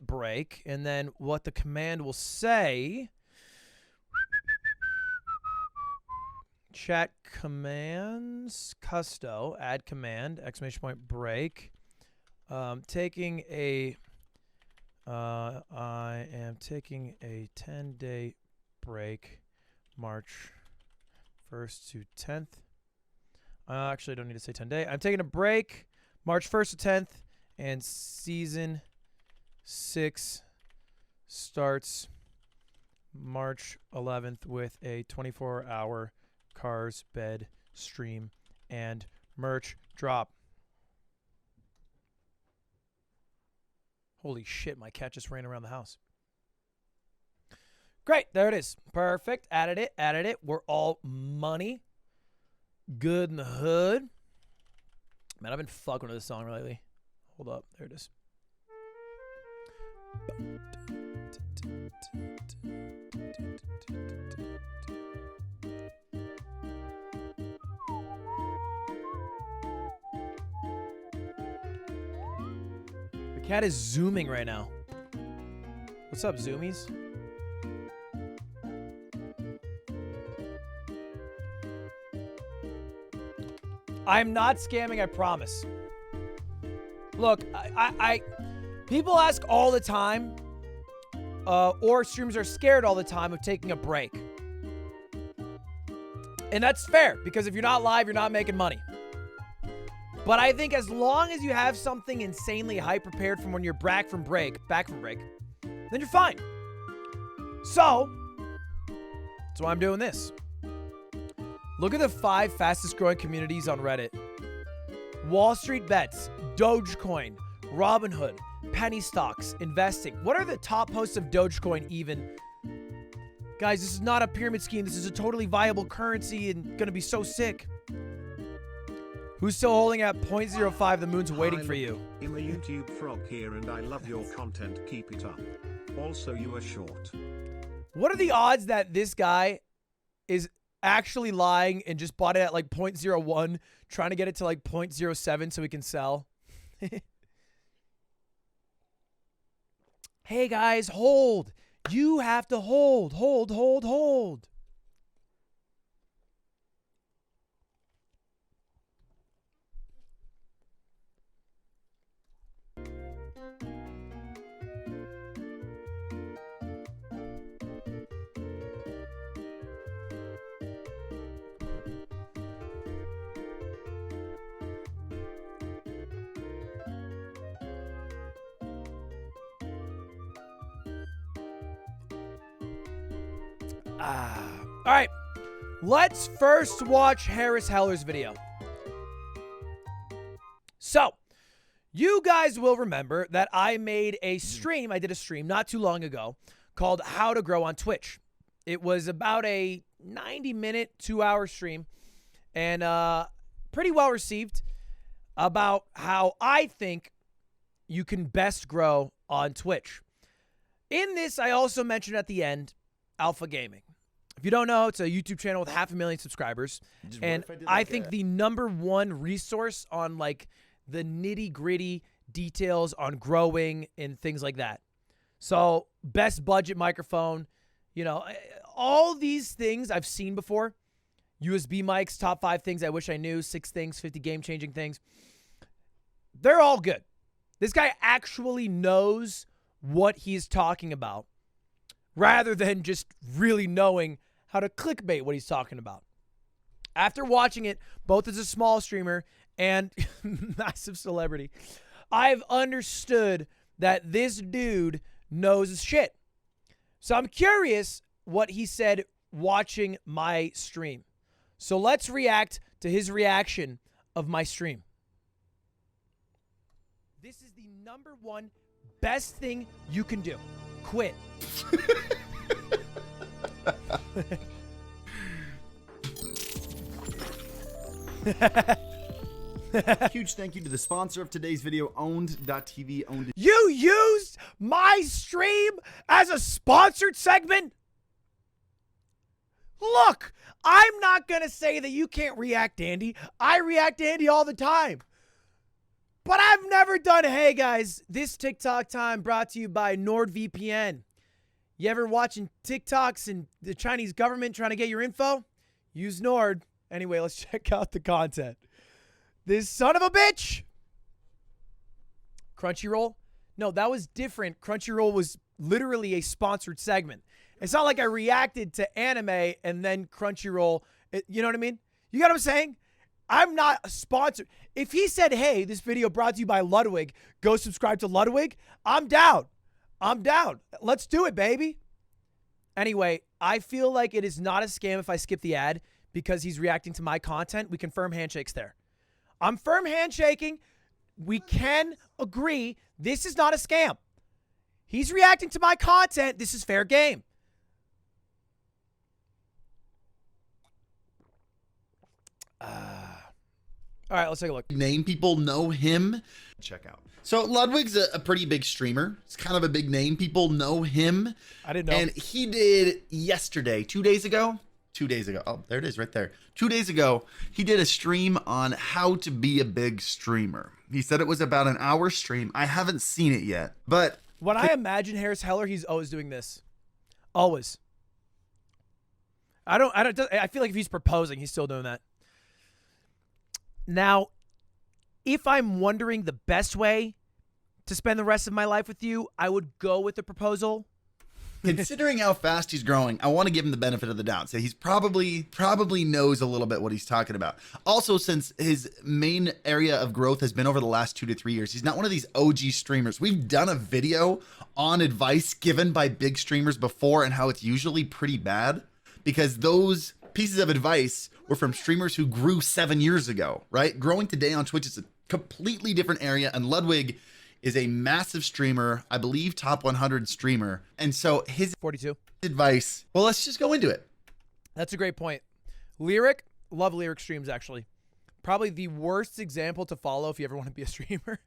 S1: !break. And then what the command will say. Chat commands. Custo. Add command. !break. Taking a... I am taking a 10-day break, March 1st to 10th. Actually, I don't need to say 10-day. I'm taking a break, March 1st to 10th, and season 6 starts March 11th with a 24-hour Cars Bed stream and merch drop. Holy shit, my cat just ran around the house. Great, there it is. Perfect. Added it. We're all money. Good in the hood. Man, I've been fucking with this song lately. Hold up, there it is. The cat is zooming right now. What's up, zoomies? I'm not scamming, I promise. Look, people ask all the time, or streamers are scared all the time of taking a break. And that's fair, because if you're not live, you're not making money. But I think as long as you have something insanely hype prepared from when you're back from break, then you're fine. So, that's why I'm doing this. Look at the 5 fastest growing communities on Reddit. Wall Street Bets, Dogecoin, Robinhood, penny stocks, investing. What are the top posts of Dogecoin even? Guys, this is not a pyramid scheme. This is a totally viable currency and gonna be so sick. Who's still holding at 0.05? The moon's waiting for you.
S2: I'm a YouTube frog here and I love your content. Keep it up. Also, you are short.
S1: What are the odds that this guy is actually lying and just bought it at like 0.01, trying to get it to like 0.07 so he can sell? Hey guys, hold. You have to hold. Hold. All right, let's first watch Harris Heller's video. You guys will remember that I made a stream. I did a stream not too long ago called How to Grow on Twitch. It was about a 90-minute, 2-hour stream, and pretty well received about how I think you can best grow on Twitch. In this, I also mentioned at the end Alpha Gaming. If you don't know, it's a YouTube channel with 500,000 subscribers, and I think the #1 resource on like the nitty-gritty details on growing and things like that. So, best budget microphone, you know, all these things I've seen before. USB mics, top 5 things I wish I knew, 6 things, 50 game-changing things. They're all good. This guy actually knows what he's talking about rather than just really knowing how to clickbait what he's talking about. After watching it, both as a small streamer and massive celebrity, I've understood that this dude knows his shit. So I'm curious what he said watching my stream. So let's react to his reaction of my stream. This is the #1 best thing you can do. Quit.
S7: Huge thank you to the sponsor of today's video, Owned.tv. Owned.
S1: You used my stream as a sponsored segment? Look, I'm not going to say that you can't react to Andy. I react to Andy all the time. But I've never done, hey guys, this TikTok time brought to you by NordVPN. You ever watching TikToks and the Chinese government trying to get your info? Use Nord. Anyway, let's check out the content. This son of a bitch. Crunchyroll? No, that was different. Crunchyroll was literally a sponsored segment. It's not like I reacted to anime and then Crunchyroll. You know what I mean? You get what I'm saying? I'm not a sponsor. If he said, hey, this video brought to you by Ludwig, go subscribe to Ludwig, I'm down. I'm down. Let's do it, baby. Anyway, I feel like it is not a scam if I skip the ad because he's reacting to my content. We confirm handshakes there. I'm firm handshaking. We can agree this is not a scam. He's reacting to my content. This is fair game. All right, let's take a look.
S7: Name people know him. Check out. So Ludwig's a pretty big streamer. It's kind of a big name. People know him.
S1: I didn't know.
S7: And he did yesterday, 2 days ago. 2 days ago. Oh, there it is right there. 2 days ago, he did a stream on how to be a big streamer. He said it was about an hour stream. I haven't seen it yet, but
S1: when I imagine Harris Heller, he's always doing this. Always. I feel like if he's proposing, he's still doing that. Now, if I'm wondering the best way to spend the rest of my life with you, I would go with the proposal.
S7: considering how fast he's growing, I want to give him the benefit of the doubt. So he's probably knows a little bit what he's talking about. Also, since his main area of growth has been over the last 2 to 3 years, he's not one of these OG streamers. We've done a video on advice given by big streamers before and how it's usually pretty bad because those pieces of advice were from streamers who grew 7 years ago, right? Growing today on Twitch is a completely different area, and Ludwig is a massive streamer, I believe top 100 streamer. And so his
S1: 42
S7: advice, well, let's just go into it.
S1: That's a great point. Lyric, love Lyric streams actually. Probably the worst example to follow if you ever want to be a streamer.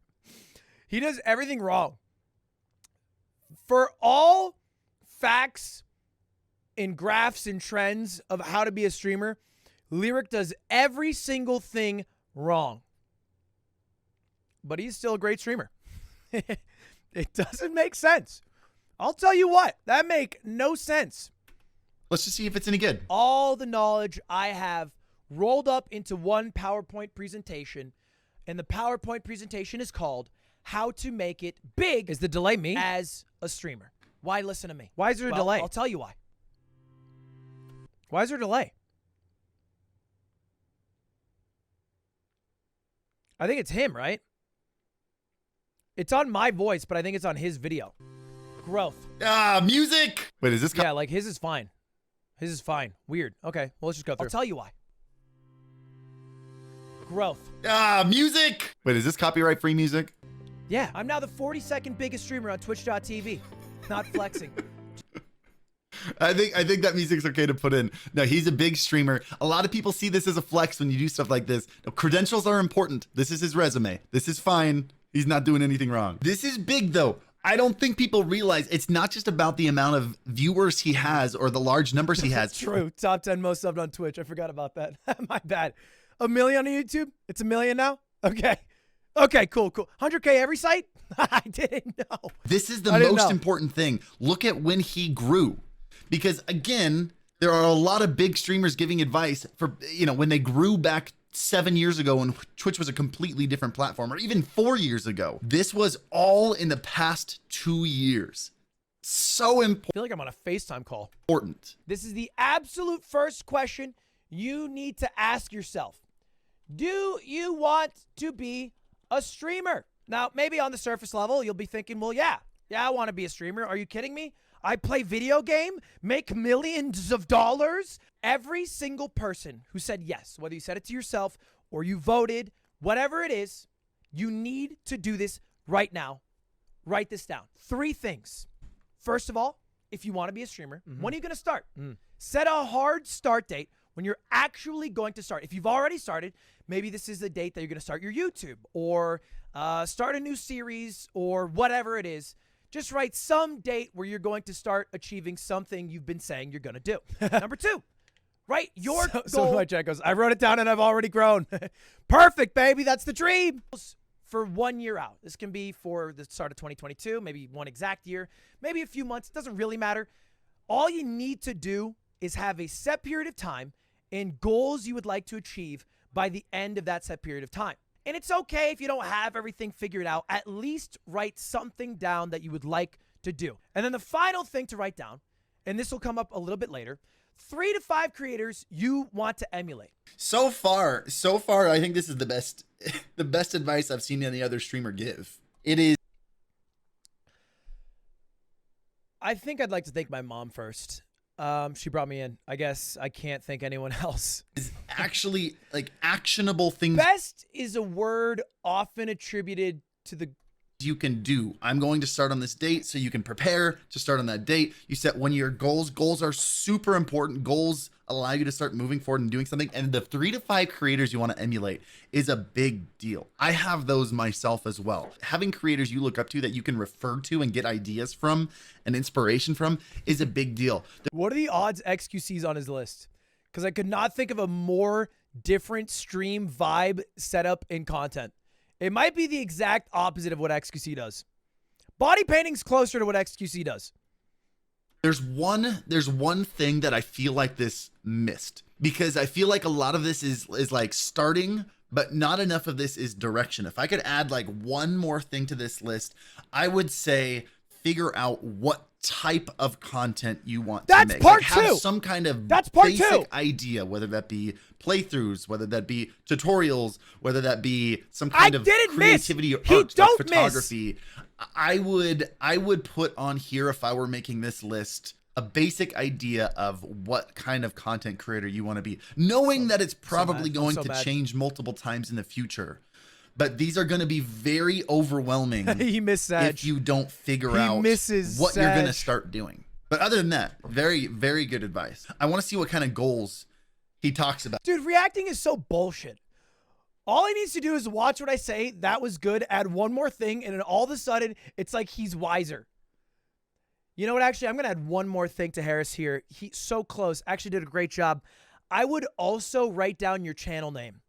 S1: He does everything wrong. For all facts and graphs and trends of how to be a streamer, Lyric does every single thing wrong. But he's still a great streamer. It doesn't make sense. I'll tell you what, that make no sense.
S7: Let's just see if it's any good.
S1: All the knowledge I have rolled up into one PowerPoint presentation, and the PowerPoint presentation is called How to Make It Big. Is the delay me as a streamer? Why listen to me? Why is there a delay? I'll tell you why. Why is there a delay? I think it's him, right? It's on my voice, but I think it's on his video. Growth.
S7: Ah, music. Wait, is this?
S1: Yeah, like his is fine. His is fine. Weird. Okay, well, let's just go through. I'll tell you why. Growth.
S7: Ah, music. Wait, is this copyright free music?
S1: Yeah, I'm now the 42nd biggest streamer on Twitch.tv. Not flexing.
S7: I think that music's okay to put in. No, he's a big streamer. A lot of people see this as a flex when you do stuff like this. No, credentials are important. This is his resume. This is fine. He's not doing anything wrong. This is big though. I don't think people realize it's not just about the amount of viewers he has or the large numbers he has.
S1: True. Top 10 most subbed on Twitch. I forgot about that. My bad. 1 million on YouTube? It's 1 million now? Okay. Okay, cool. 100K every site? I didn't know.
S7: This is the most important thing. Look at when he grew. Because again, there are a lot of big streamers giving advice for, when they grew back 7 years ago when Twitch was a completely different platform, or even 4 years ago. This was all in the past 2 years. So important.
S1: I feel like I'm on a FaceTime call. This is the absolute first question you need to ask yourself. Do you want to be a streamer? Now, maybe on the surface level, you'll be thinking, well, yeah, I want to be a streamer. Are you kidding me? I play video game, make millions of dollars. Every single person who said yes, whether you said it to yourself or you voted, whatever it is, you need to do this right now. Write this down. 3 things. First of all, if you want to be a streamer, when are you going to start? Set a hard start date when you're actually going to start. If you've already started, maybe this is the date that you're going to start your YouTube or start a new series or whatever it is. Just write some date where you're going to start achieving something you've been saying you're going to do. Number 2, write your goal. So my chat goes, I wrote it down and I've already grown. Perfect, baby. That's the dream. For 1 year out. This can be for the start of 2022, maybe one exact year, maybe a few months. It doesn't really matter. All you need to do is have a set period of time and goals you would like to achieve by the end of that set period of time. And it's okay if you don't have everything figured out. At least write something down that you would like to do. And then the final thing to write down, and this will come up a little bit later, 3 to 5 creators you want to emulate.
S7: So far, I think this is the best advice I've seen any other streamer give. It is.
S1: I think I'd like to thank my mom first. She brought me in. I guess I can't thank anyone else.
S7: Is actually like actionable things.
S1: Best is a word often attributed to the
S7: you can do. I'm going to start on this date so you can prepare to start on that date. You set 1 year goals. Goals are super important. Goals allow you to start moving forward and doing something. And the 3 to 5 creators you want to emulate is a big deal. I have those myself as well. Having creators you look up to that you can refer to and get ideas from and inspiration from is a big deal.
S1: What are the odds XQC's on his list? Because I could not think of a more different stream vibe, setup, and content. It might be the exact opposite of what XQC does. Body painting's closer to what XQC does.
S7: There's one thing that I feel like this missed, because I feel like a lot of this is like starting, but not enough of this is direction. If I could add like one more thing to this list, I would say figure out what type of content you want to make.
S1: That's part
S7: have
S1: 2.
S7: Some kind of
S1: That's part
S7: basic
S1: 2.
S7: idea, whether that be playthroughs, whether that be tutorials, whether that be some kind of creativity or art, like photography. I would put on here, if I were making this list, a basic idea of what kind of content creator you want to be, knowing that it's probably going to change multiple times in the future. But these are going to be very overwhelming if you don't figure out what you're going to start doing. But other than that, very, very good advice. I want to see what kind of goals he talks about.
S1: Dude, reacting is so bullshit. All he needs to do is watch what I say. That was good. Add one more thing. And then all of a sudden, it's like he's wiser. You know what? Actually, I'm going to add one more thing to Harris here. He's so close. Actually did a great job. I would also write down your channel name,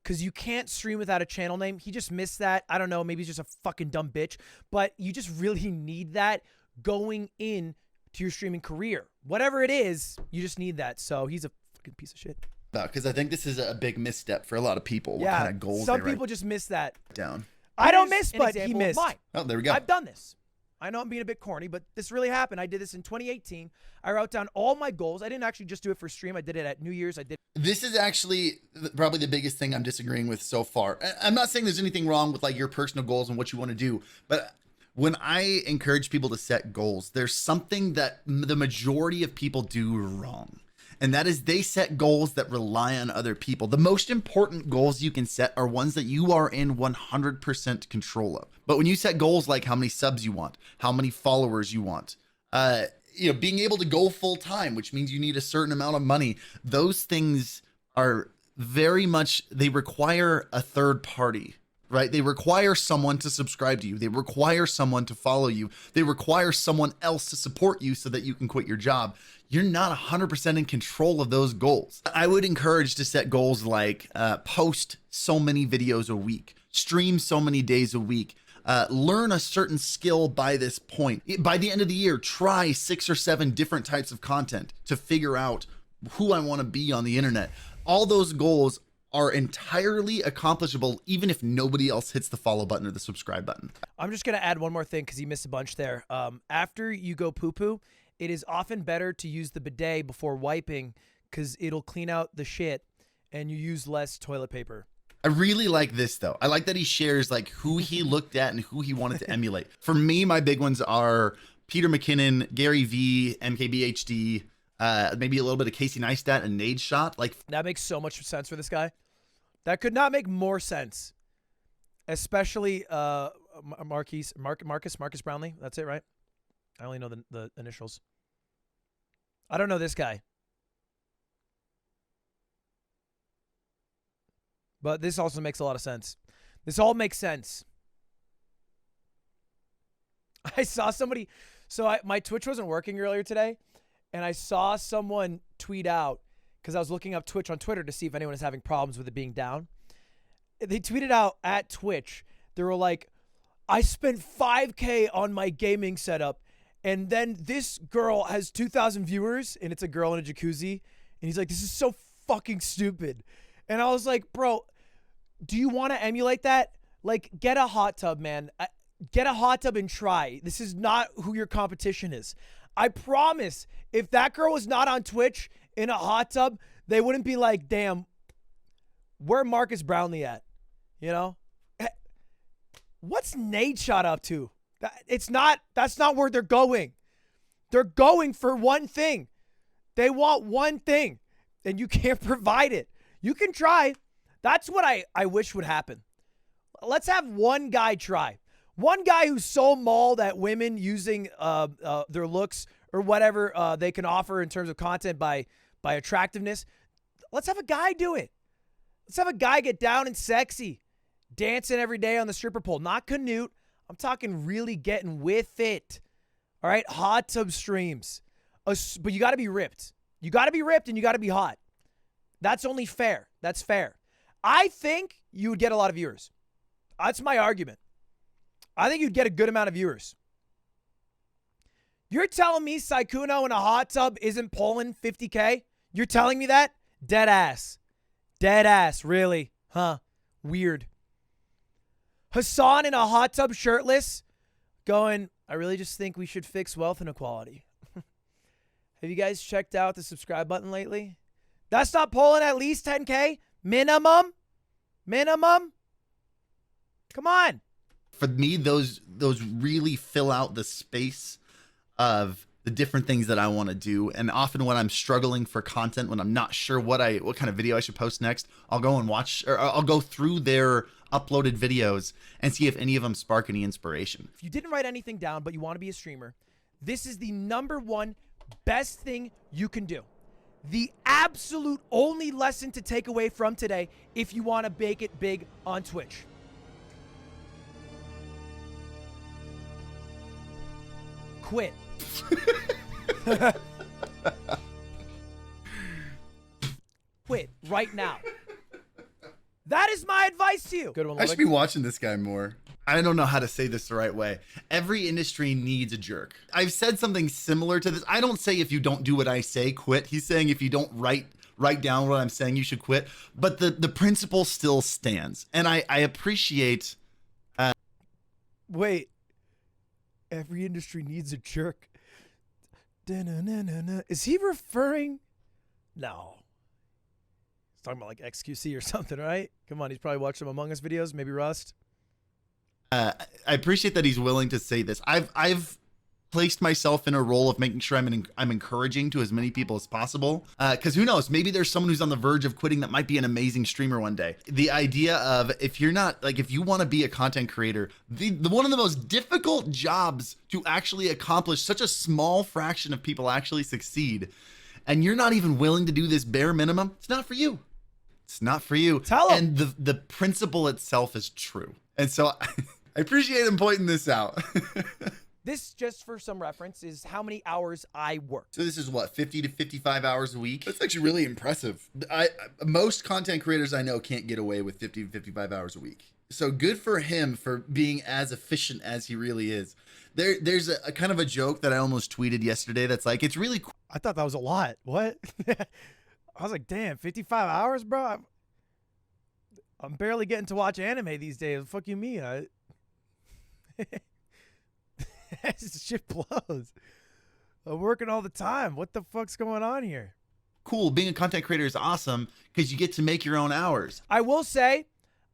S1: because you can't stream without a channel name. He just missed that. I don't know. Maybe he's just a fucking dumb bitch. But you just really need that going in to your streaming career. Whatever it is, you just need that. So he's a fucking piece of shit.
S7: Because I think this is a big misstep for a lot of people.
S1: Yeah,
S7: what kind of goals
S1: some people just miss that.
S7: Down.
S1: I don't miss, but he missed.
S7: Oh, there we go.
S1: I've done this. I know I'm being a bit corny, but this really happened. I did this in 2018. I wrote down all my goals. I didn't actually just do it for stream. I did it at New Year's.
S7: This is actually probably the biggest thing I'm disagreeing with so far. I'm not saying there's anything wrong with like your personal goals and what you want to do, but when I encourage people to set goals, there's something that the majority of people do wrong. and that is they set goals that rely on other people. The most important goals you can set are ones that you are in 100% control of. But when you set goals like how many subs you want, how many followers you want, being able to go full time, which means you need a certain amount of money, those things are very much, they require a third party, right? They require someone to subscribe to you. They require someone to follow you. They require someone else to support you so that you can quit your job. You're not 100% in control of those goals. I would encourage to set goals like post so many videos a week, stream so many days a week, learn a certain skill by this point. By the end of the year, try 6 or 7 different types of content to figure out who I want to be on the internet. All those goals are entirely accomplishable even if nobody else hits the follow button or the subscribe button.
S1: I'm just going to add one more thing because you missed a bunch there. After you go poo-poo, it is often better to use the bidet before wiping because it'll clean out the shit and you use less toilet paper.
S7: I really like this though. I like that he shares like who he looked at and who he wanted to emulate. For me, my big ones are Peter McKinnon, Gary V, MKBHD, maybe a little bit of Casey Neistat and Nade Shot. Like
S1: that makes so much sense for this guy. That could not make more sense. Especially Marcus Brownlee. That's it, right? I only know the initials. I don't know this guy. But this also makes a lot of sense. This all makes sense. I saw somebody, my Twitch wasn't working earlier today, and I saw someone tweet out, because I was looking up Twitch on Twitter to see if anyone is having problems with it being down. They tweeted out at Twitch, they were like, I spent $5K on my gaming setup, and then this girl has 2,000 viewers, and it's a girl in a jacuzzi, and he's like, this is so fucking stupid. And I was like, bro, do you want to emulate that? Like, get a hot tub, man. Get a hot tub and try. This is not who your competition is. I promise, if that girl was not on Twitch in a hot tub, they wouldn't be like, damn, where Marcus Brownlee at? You know? What's Nade Shot up to? That's not where they're going. They're going for one thing. They want one thing, and you can't provide it. You can try. That's what I wish would happen. Let's have one guy try. One guy who's so mauled at women using their looks or whatever they can offer in terms of content by attractiveness. Let's have a guy do it. Let's have a guy get down and sexy, dancing every day on the stripper pole. Not Canute. I'm talking really getting with it. All right? Hot tub streams. But you got to be ripped. You got to be ripped and you got to be hot. That's only fair. That's fair. I think you would get a lot of viewers. That's my argument. I think you'd get a good amount of viewers. You're telling me Saikuno in a hot tub isn't pulling 50K? You're telling me that? Dead ass. Dead ass, really? Huh. Weird. Hassan in a hot tub shirtless going, I really just think we should fix wealth inequality. Have you guys checked out the subscribe button lately? That's not pulling at least 10K? Minimum? Minimum? Come on.
S7: For me, those really fill out the space of the different things that I want to do. And often when I'm struggling for content, when I'm not sure what kind of video I should post next, I'll go and watch, or I'll go through their uploaded videos and see if any of them spark any inspiration.
S1: If you didn't write anything down, but you want to be a streamer, this is the #1 best thing you can do. The absolute only lesson to take away from today if you want to make it big on Twitch. Quit. Quit right now. That is my advice to you. Good one,
S7: I should be watching this guy more. I don't know how to say this the right way. Every industry needs a jerk. I've said something similar to this. I don't say if you don't do what I say, quit. He's saying if you don't write down what I'm saying, you should quit. But the principle still stands. And I appreciate...
S1: Wait. Every industry needs a jerk. Da-na-na-na-na. Is he referring? No. He's talking about like XQC or something, right? Come on, he's probably watched some Among Us videos, maybe Rust.
S7: I appreciate that he's willing to say this. I've placed myself in a role of making sure I'm encouraging to as many people as possible. Because who knows, maybe there's someone who's on the verge of quitting that might be an amazing streamer one day. The idea of if you want to be a content creator, the one of the most difficult jobs to actually accomplish, such a small fraction of people actually succeed, and you're not even willing to do this bare minimum, it's not for you. It's not for you.
S1: Tell 'em.
S7: And the principle itself is true. And so I appreciate him pointing this out.
S1: This, just for some reference, is how many hours I work.
S7: So this is what, 50 to 55 hours a week? That's actually really impressive. Most content creators I know can't get away with 50 to 55 hours a week. So good for him for being as efficient as he really is. There's a kind of a joke that I almost tweeted yesterday that's like, it's really cool.
S1: I thought that was a lot. What? I was like, damn, 55 hours, bro? I'm barely getting to watch anime these days. What the fuck you mean? This shit blows. I'm working all the time. What the fuck's going on here?
S7: Cool. Being a content creator is awesome because you get to make your own hours.
S1: I will say,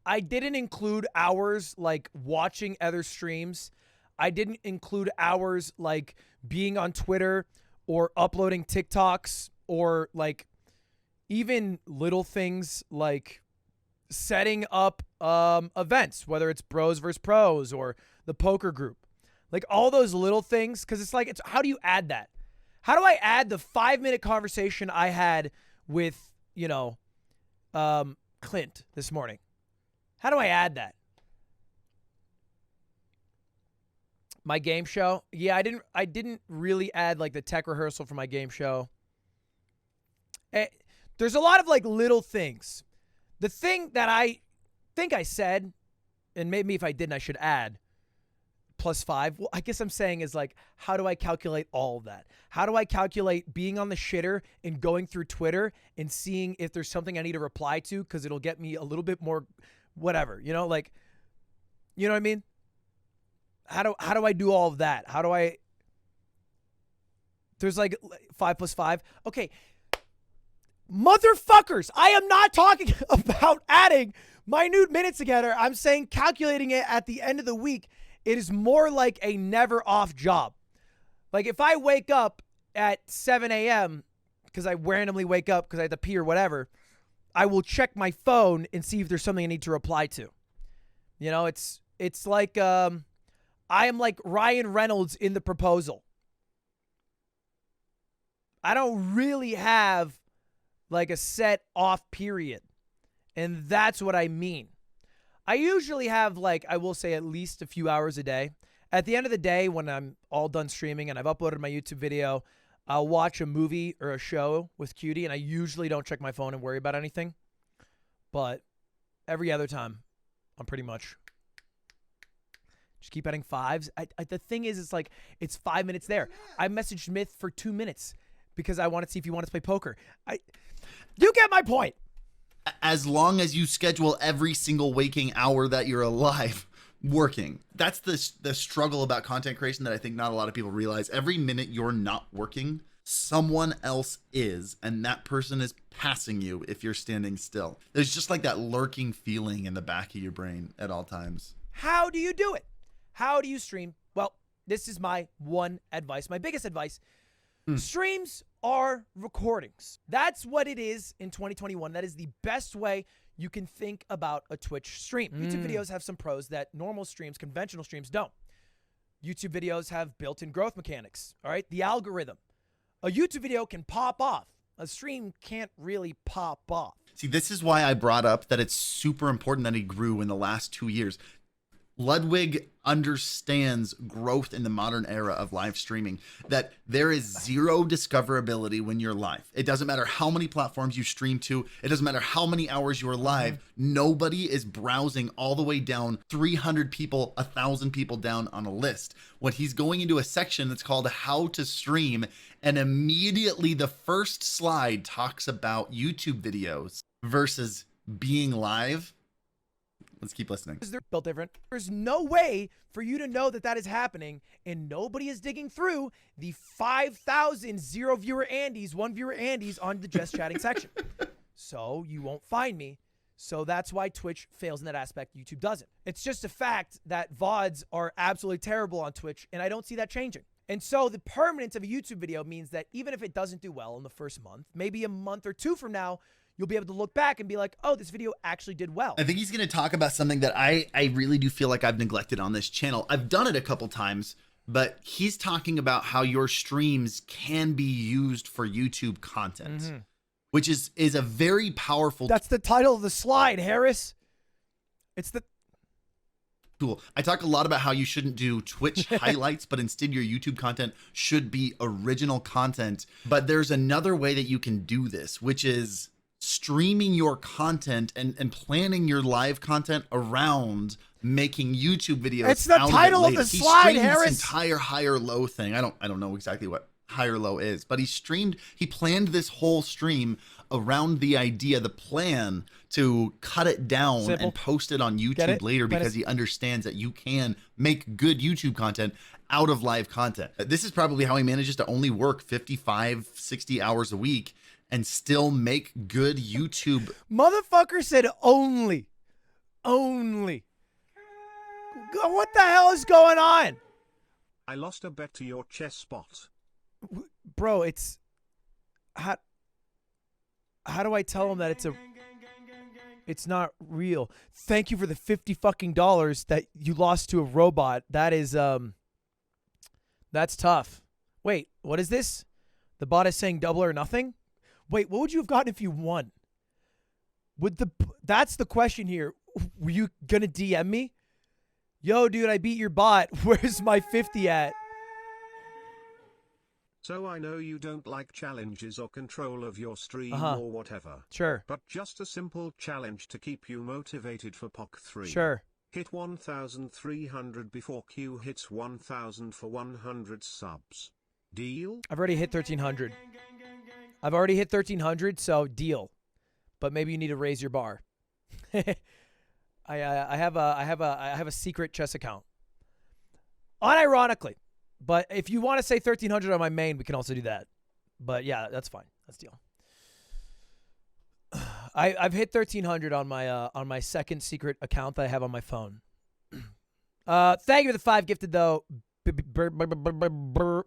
S1: I didn't include hours like watching other streams. I didn't include hours like being on Twitter or uploading TikToks or like even little things like setting up events, whether it's bros versus pros or the poker group. Like all those little things, because it's like, how do you add that? How do I add the 5-minute conversation I had with, Clint this morning? How do I add that? My game show? Yeah, I didn't really add like the tech rehearsal for my game show. There's a lot of like little things. The thing that I think I said, and maybe if I didn't, I should add, +5. Well, I guess I'm saying is like, how do I calculate all of that? How do I calculate being on the shitter and going through Twitter and seeing if there's something I need to reply to because it'll get me a little bit more whatever, you know what I mean? How do I do all of that? How do I, there's like 5 + 5. Okay. Motherfuckers, I am not talking about adding minute minutes together. I'm saying calculating it at the end of the week. It is more like a never off job. Like if I wake up at 7 a.m. because I randomly wake up because I have to pee or whatever, I will check my phone and see if there's something I need to reply to. It's like I am like Ryan Reynolds in The Proposal. I don't really have like a set off period. And that's what I mean. I usually have like, I will say at least a few hours a day. At the end of the day, when I'm all done streaming and I've uploaded my YouTube video, I'll watch a movie or a show with Cutie, and I usually don't check my phone and worry about anything. But every other time, I'm pretty much just keep adding 5s. The thing is, it's like, it's 5 minutes there. I messaged Myth for 2 minutes because I wanted to see if he wanted to play poker. You get my point.
S7: As long as you schedule every single waking hour that you're alive working. That's the struggle about content creation that I think not a lot of people realize. Every minute you're not working, someone else is, and that person is passing you if you're standing still. There's just like that lurking feeling in the back of your brain at all times.
S1: How do you do it? How do you stream? Well, this is my one advice, my biggest advice. Streams are recordings. That's what it is in 2021. That is the best way you can think about a Twitch stream. YouTube videos have some pros that normal streams, conventional streams don't. YouTube videos have built-in growth mechanics, all right? The algorithm. A YouTube video can pop off. A stream can't really pop off.
S7: See, this is why I brought up that it's super important that he grew in the last 2 years. Ludwig understands growth in the modern era of live streaming, that there is zero discoverability when you're live. It doesn't matter how many platforms you stream to. It doesn't matter how many hours you're live. Nobody is browsing all the way down 300 people, 1,000 people down on a list. When he's going into a section that's called how to stream, and immediately the first slide talks about YouTube videos versus being live. Let's keep listening.
S1: They're built different. There's no way for you to know that that is happening, and nobody is digging through the 5,000 0 viewer Andys, 1 viewer Andys on the just chatting section. So you won't find me. So that's why Twitch fails in that aspect. YouTube doesn't. It's just a fact that VODs are absolutely terrible on Twitch, and I don't see that changing. And so the permanence of a YouTube video means that even if it doesn't do well in the first month, maybe a month or two from now, you'll be able to look back and be like, oh, this video actually did well.
S7: I think he's going to talk about something that I really do feel like I've neglected on this channel. I've done it a couple times, but he's talking about how your streams can be used for YouTube content, which is a very powerful
S1: That's the title of the slide, Harris. It's the
S7: tool. I talk a lot about how you shouldn't do Twitch highlights, but instead your YouTube content should be original content. But there's another way that you can do this, which is streaming your content and planning your live content around making YouTube videos.
S1: It's the title of the slide, Harris.
S7: This entire higher low thing. I don't know exactly what higher low is, but he planned this whole stream around the idea, the plan to cut it down and post it on YouTube later, because he understands that you can make good YouTube content out of live content. This is probably how he manages to only work 55, 60 hours a week and still make good YouTube.
S1: Motherfucker said only. What the hell is going on?
S2: I lost a bet to your chess spot.
S1: Bro, it's how do I tell him that it's not real? Thank you for the $50 fucking that you lost to a robot. That is that's tough. Wait, what is this? The bot is saying double or nothing? Wait, what would you have gotten if you won? That's the question here. Were you gonna DM me? Yo, dude, I beat your bot. Where's my 50 at?
S2: So I know you don't like challenges or control of your stream or whatever.
S1: Sure.
S2: But just a simple challenge to keep you motivated for POC 3.
S1: Sure.
S2: Hit 1,300 before Q hits 1,000 for 100 subs. Deal?
S1: I've already hit 1,300. I've already hit 1,300, so deal. But maybe you need to raise your bar. I have a secret chess account. Unironically. But if you want to say 1,300 on my main, we can also do that. But yeah, that's fine. That's deal. I've hit 1,300 on my second secret account that I have on my phone. Thank you for the 5 gifted though,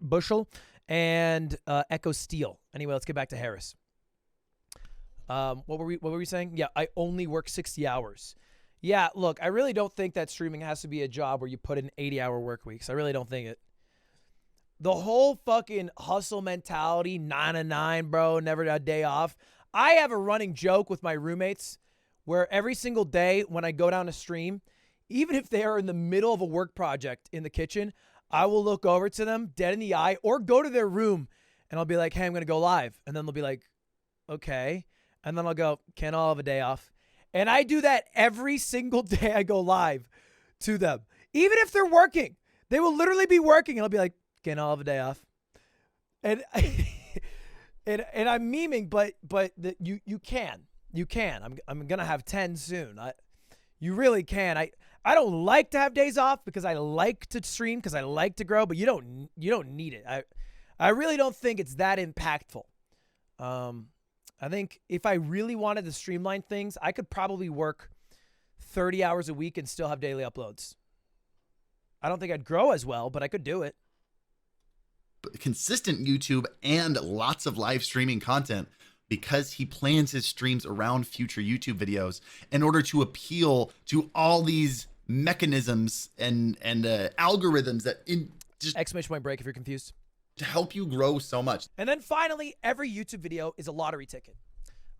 S1: Bushel and Echo Steel. Anyway, let's get back to Harris. What were we saying? Yeah, I only work 60 hours. Yeah, look, I really don't think that streaming has to be a job where you put in 80-hour work weeks. I really don't think it. The whole fucking hustle mentality, 9 to 9, bro, never a day off. I have a running joke with my roommates where every single day when I go down to stream, even if they are in the middle of a work project in the kitchen, I will look over to them dead in the eye or go to their room and I'll be like, hey, I'm going to go live. And then they'll be like, okay. And then I'll go, can I have a day off? And I do that every single day I go live to them. Even if they're working, they will literally be working and I'll be like, can I have a day off? And and I'm memeing, but you can. I'm gonna have 10 soon. You really can. I don't like to have days off because I like to stream, because I like to grow, but you don't need it. I really don't think it's that impactful. I think if I really wanted to streamline things, I could probably work 30 hours a week and still have daily uploads. I don't think I'd grow as well, but I could do it.
S7: Consistent YouTube and lots of live streaming content, because he plans his streams around future YouTube videos in order to appeal to all these mechanisms and algorithms that just
S1: exclamation point break if you're confused,
S7: to help you grow so much.
S1: And then finally, every YouTube video is a lottery ticket.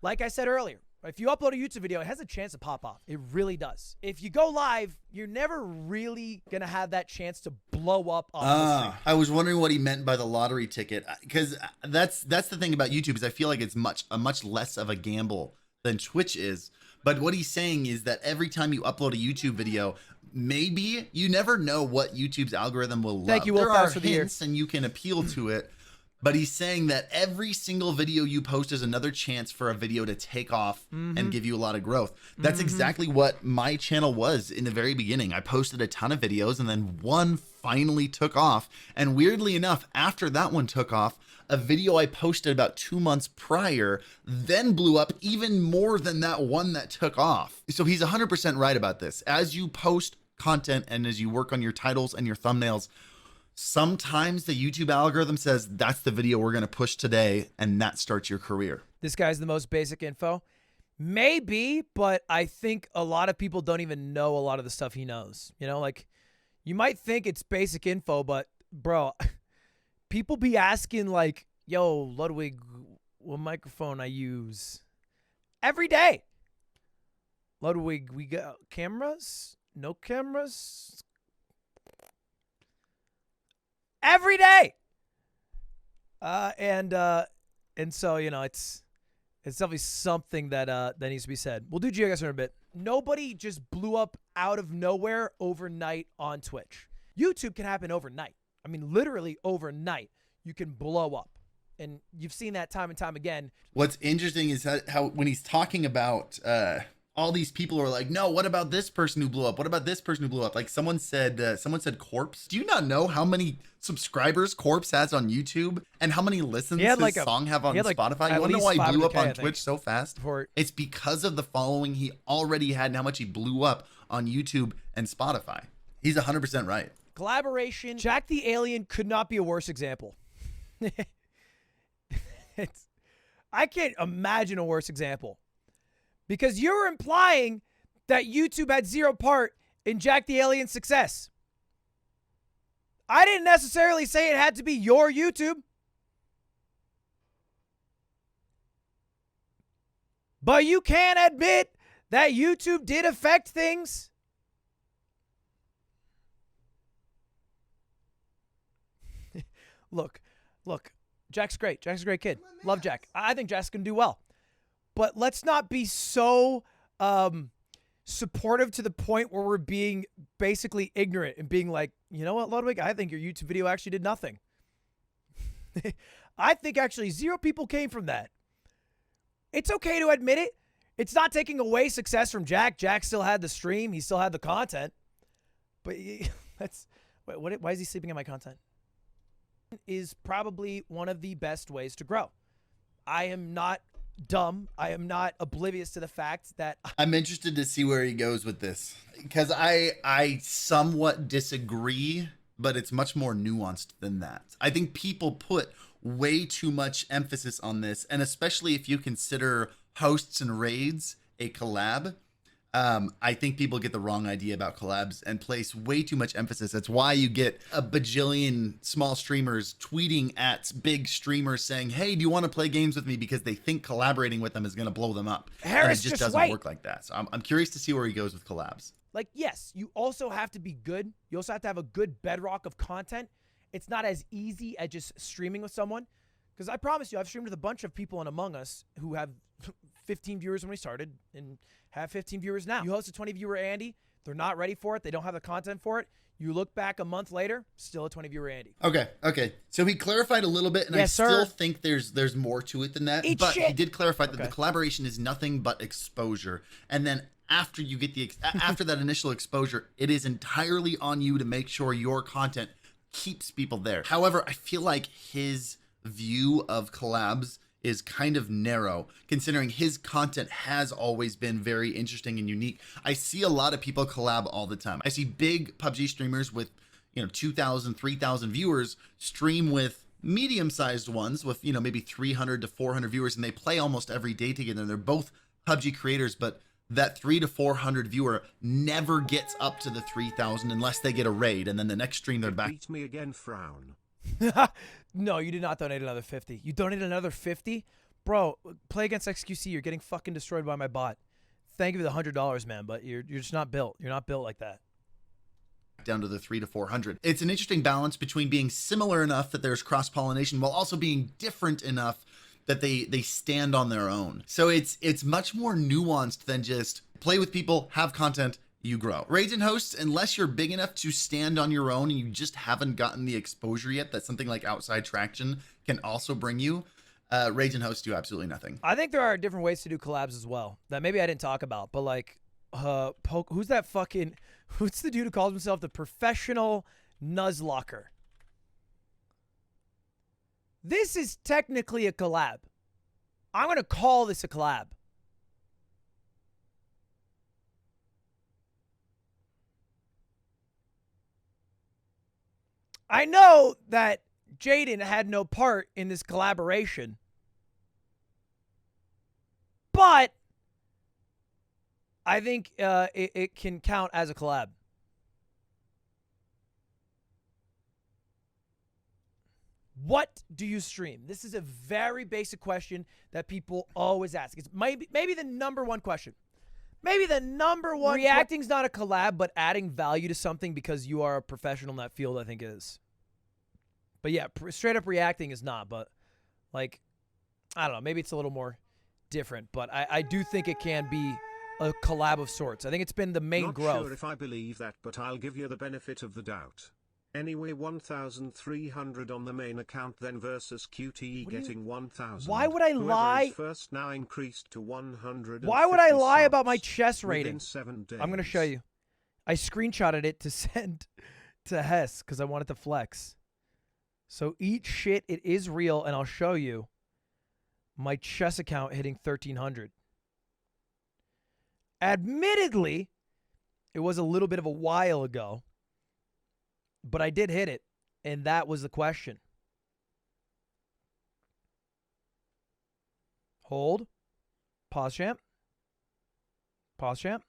S1: Like I said earlier, if you upload a YouTube video, it has a chance to pop off. It really does. If you go live, you're never really going to have that chance to blow up off the stream.
S7: I was wondering what he meant by the lottery ticket, because that's the thing about YouTube, is I feel like it's much less of a gamble than Twitch is. But what he's saying is that every time you upload a YouTube video, maybe you never know what YouTube's algorithm will love.
S1: Thank you, Will,
S7: there are
S1: for the year.
S7: hints and you can appeal to it. But he's saying that every single video you post is another chance for a video to take off and give you a lot of growth. That's exactly what my channel was in the very beginning. I posted a ton of videos and then one finally took off. And weirdly enough, after that one took off, a video I posted about 2 months prior then blew up even more than that one that took off. So he's 100% right about this. As you post content and as you work on your titles and your thumbnails, sometimes the YouTube algorithm says that's the video we're going to push today, and that starts your career.
S1: This guy's the most basic info. Maybe, but I think a lot of people don't even know a lot of the stuff he knows. You know, like, you might think it's basic info, but, bro, people be asking, like, yo, Ludwig, what microphone I use? Every day. Ludwig, we got cameras? No cameras? Every day. And so, you know, it's definitely something that that needs to be said. We'll do GeoGuessr in a bit. Nobody just blew up out of nowhere overnight on Twitch. YouTube can happen overnight. I mean, literally overnight, you can blow up. And you've seen that time and time again.
S7: What's interesting is how when he's talking about all these people are like, no, what about this person who blew up? What about this person who blew up? Like someone said Corpse. Do you not know how many subscribers Corpse has on YouTube and how many listens his song have on Spotify? You want to know why he blew up on Twitch so fast? It's because of the following he already had and how much he blew up on YouTube and Spotify. He's 100% right.
S1: Collaboration. Jack the Alien could not be a worse example. I can't imagine a worse example. Because you're implying that YouTube had zero part in Jack the Alien's success. I didn't necessarily say it had to be your YouTube. But you can admit that YouTube did affect things. Look, Jack's great. Jack's a great kid. Love Jack. I think Jack's going to do well. But let's not be so supportive to the point where we're being basically ignorant and being like, you know what, Ludwig? I think your YouTube video actually did nothing. I think actually 0 people came from that. It's okay to admit it. It's not taking away success from Jack. Jack still had the stream. He still had the content. But why is he sleeping in my content? Is probably one of the best ways to grow. I am not dumb. I am not oblivious to the fact that
S7: I'm interested to see where he goes with this because I somewhat disagree, but it's much more nuanced than that. I think people put way too much emphasis on this, and especially if you consider hosts and raids a collab. I think people get the wrong idea about collabs and place way too much emphasis. That's why you get a bajillion small streamers tweeting at big streamers saying, hey, do you want to play games with me? Because they think collaborating with them is going to blow them up.
S1: Harris,
S7: and it just doesn't work like that. So I'm curious to see where he goes with collabs.
S1: Like, yes, you also have to be good. You also have to have a good bedrock of content. It's not as easy as just streaming with someone. Because I promise you, I've streamed with a bunch of people in Among Us who have 15 viewers when we started and have 15 viewers now. You host a 20 viewer Andy. They're not ready for it. They don't have the content for it. You look back a month later, still a 20 viewer Andy.
S7: Okay. So he clarified a little bit, and
S1: yes,
S7: I still think there's more to it than that. But he did clarify that the collaboration is nothing but exposure. And then after you get after that initial exposure, it is entirely on you to make sure your content keeps people there. However, I feel like his view of collabs is kind of narrow, considering his content has always been very interesting and unique. I see a lot of people collab all the time. I see big PUBG streamers with, 2,000, 3,000 viewers stream with medium-sized ones with, maybe 300 to 400 viewers, and they play almost every day together. They're both PUBG creators, but that 300 to 400 viewer never gets up to the 3,000 unless they get a raid, and then the next stream they're back.
S2: Beat me again, frown.
S1: No, you did not donate another 50. You donated another 50? Bro, play against XQC. You're getting fucking destroyed by my bot. Thank you for the $100, man, but you're just not built. You're not built like that.
S7: Down to the 300 to 400. It's an interesting balance between being similar enough that there's cross-pollination while also being different enough that they stand on their own. So it's much more nuanced than just play with people, have content, you grow. Raids and hosts, unless you're big enough to stand on your own and you just haven't gotten the exposure yet that something like Outside Traction can also bring you, raids and hosts do absolutely nothing.
S1: I think there are different ways to do collabs as well that maybe I didn't talk about, but like, who's the dude who calls himself the professional Nuzlocker? This is technically a collab. I'm going to call this a collab. I know that Jaden had no part in this collaboration, but I think it can count as a collab. What do you stream? This is a very basic question that people always ask. It's maybe the number one question. Maybe the number one. Reacting's not a collab, but adding value to something because you are a professional in that field, I think is. But yeah, straight up reacting is not. But like, I don't know. Maybe it's a little more different. But I do think it can be a collab of sorts. I think it's been the main
S2: Not
S1: growth.
S2: sure if I believe that, but I'll give you the benefit of the doubt. Anyway, 1,300 on the main account then versus QTE getting 1,000.
S1: Why would I
S2: Whoever
S1: lie?
S2: is first now increased to 100.
S1: Why would I lie
S2: subs
S1: about my chess rating?
S2: within 7 days.
S1: I'm going to show you. I screenshotted it to send to Hess because I wanted to flex. So eat shit, it is real, and I'll show you my chess account hitting 1,300. Admittedly, it was a little bit of a while ago. But I did hit it, and that was the question. Hold. Pause, champ. Pause, champ.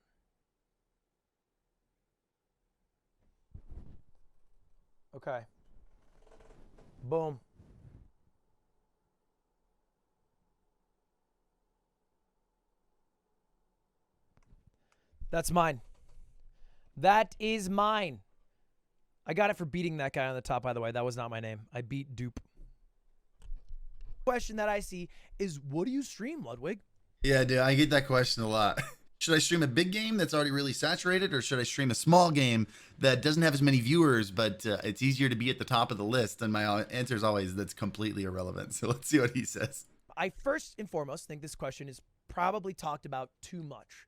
S1: Okay. Boom. That's mine. That is mine. I got it for beating that guy on the top, by the way. That was not my name. I beat Dupe. Question that I see is, what do you stream, Ludwig?
S7: Yeah, dude, I get that question a lot. Should I stream a big game that's already really saturated, or should I stream a small game that doesn't have as many viewers, but it's easier to be at the top of the list? And my answer is always that's completely irrelevant. So let's see what he says.
S1: I first and foremost think this question is probably talked about too much.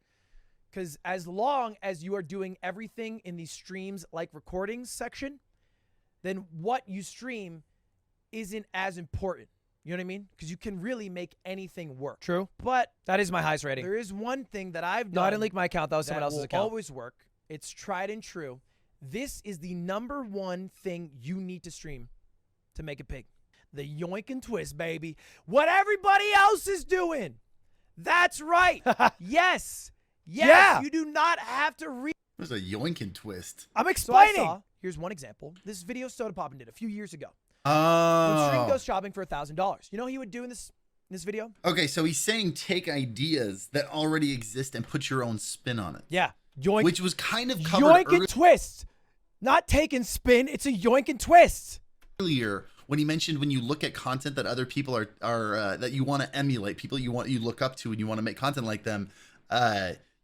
S1: Because as long as you are doing everything in these streams like recordings section, then what you stream isn't as important. You know what I mean? Because you can really make anything work. True. But that is my highest rating. There is one thing that I've done. No, I didn't leak my account. That was someone else's account. Always work. It's tried and true. This is the number one thing you need to stream to make it big. The yoink and twist, baby. What everybody else is doing. That's right. Yes. Yes, yeah. You do not have to read.
S7: There's a yoink and twist.
S1: I'm explaining. Here's one example. This video Soda Poppin did a few years ago. When Stream goes shopping for $1,000. You know what he would do in this video?
S7: Okay, so he's saying take ideas that already exist and put your own spin on it.
S1: Yeah. Yoink.
S7: Which was kind of covered
S1: yoink and twist. Not take and spin. It's a yoink and twist.
S7: Earlier, when he mentioned when you look at content that other people are that you want to emulate, people you look up to and you want to make content like them,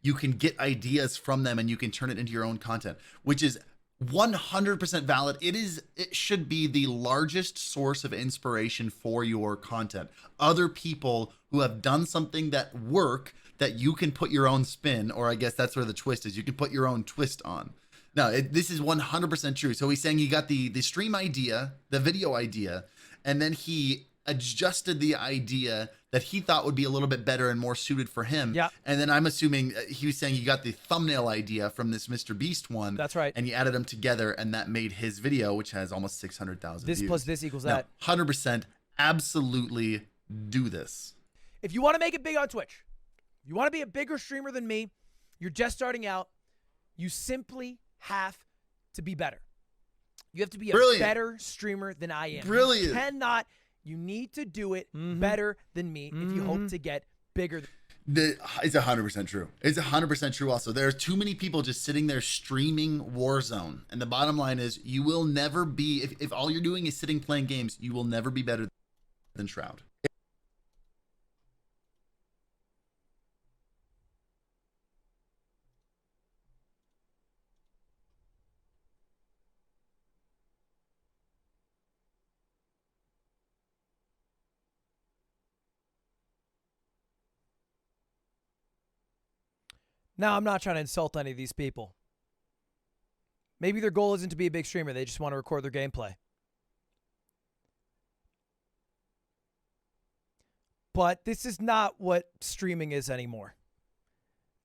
S7: you can get ideas from them and you can turn it into your own content, which is 100% valid. It should be the largest source of inspiration for your content. Other people who have done something that work that you can put your own spin, or I guess that's where the twist is. You can put your own twist on. Now, this is 100% true. So he's saying he got the stream idea, the video idea, and then he adjusted the idea that he thought would be a little bit better and more suited for him.
S1: Yeah.
S7: And then I'm assuming he was saying he got the thumbnail idea from this Mr. Beast one.
S1: That's right.
S7: And he added them together, and that made his video, which has almost 600,000 views.
S1: This plus this equals that.
S7: 100%. Absolutely do this.
S1: If you want to make it big on Twitch, you want to be a bigger streamer than me, you're just starting out, you simply have to be better. You have to be a better streamer than I am.
S7: Brilliant.
S1: You cannot. You need to do it better than me if you hope to get bigger.
S7: It's 100% true. It's 100% true also. There are too many people just sitting there streaming Warzone. And the bottom line is you will never be, if all you're doing is sitting playing games, you will never be better than Shroud.
S1: Now, I'm not trying to insult any of these people. Maybe their goal isn't to be a big streamer. They just want to record their gameplay. But this is not what streaming is anymore.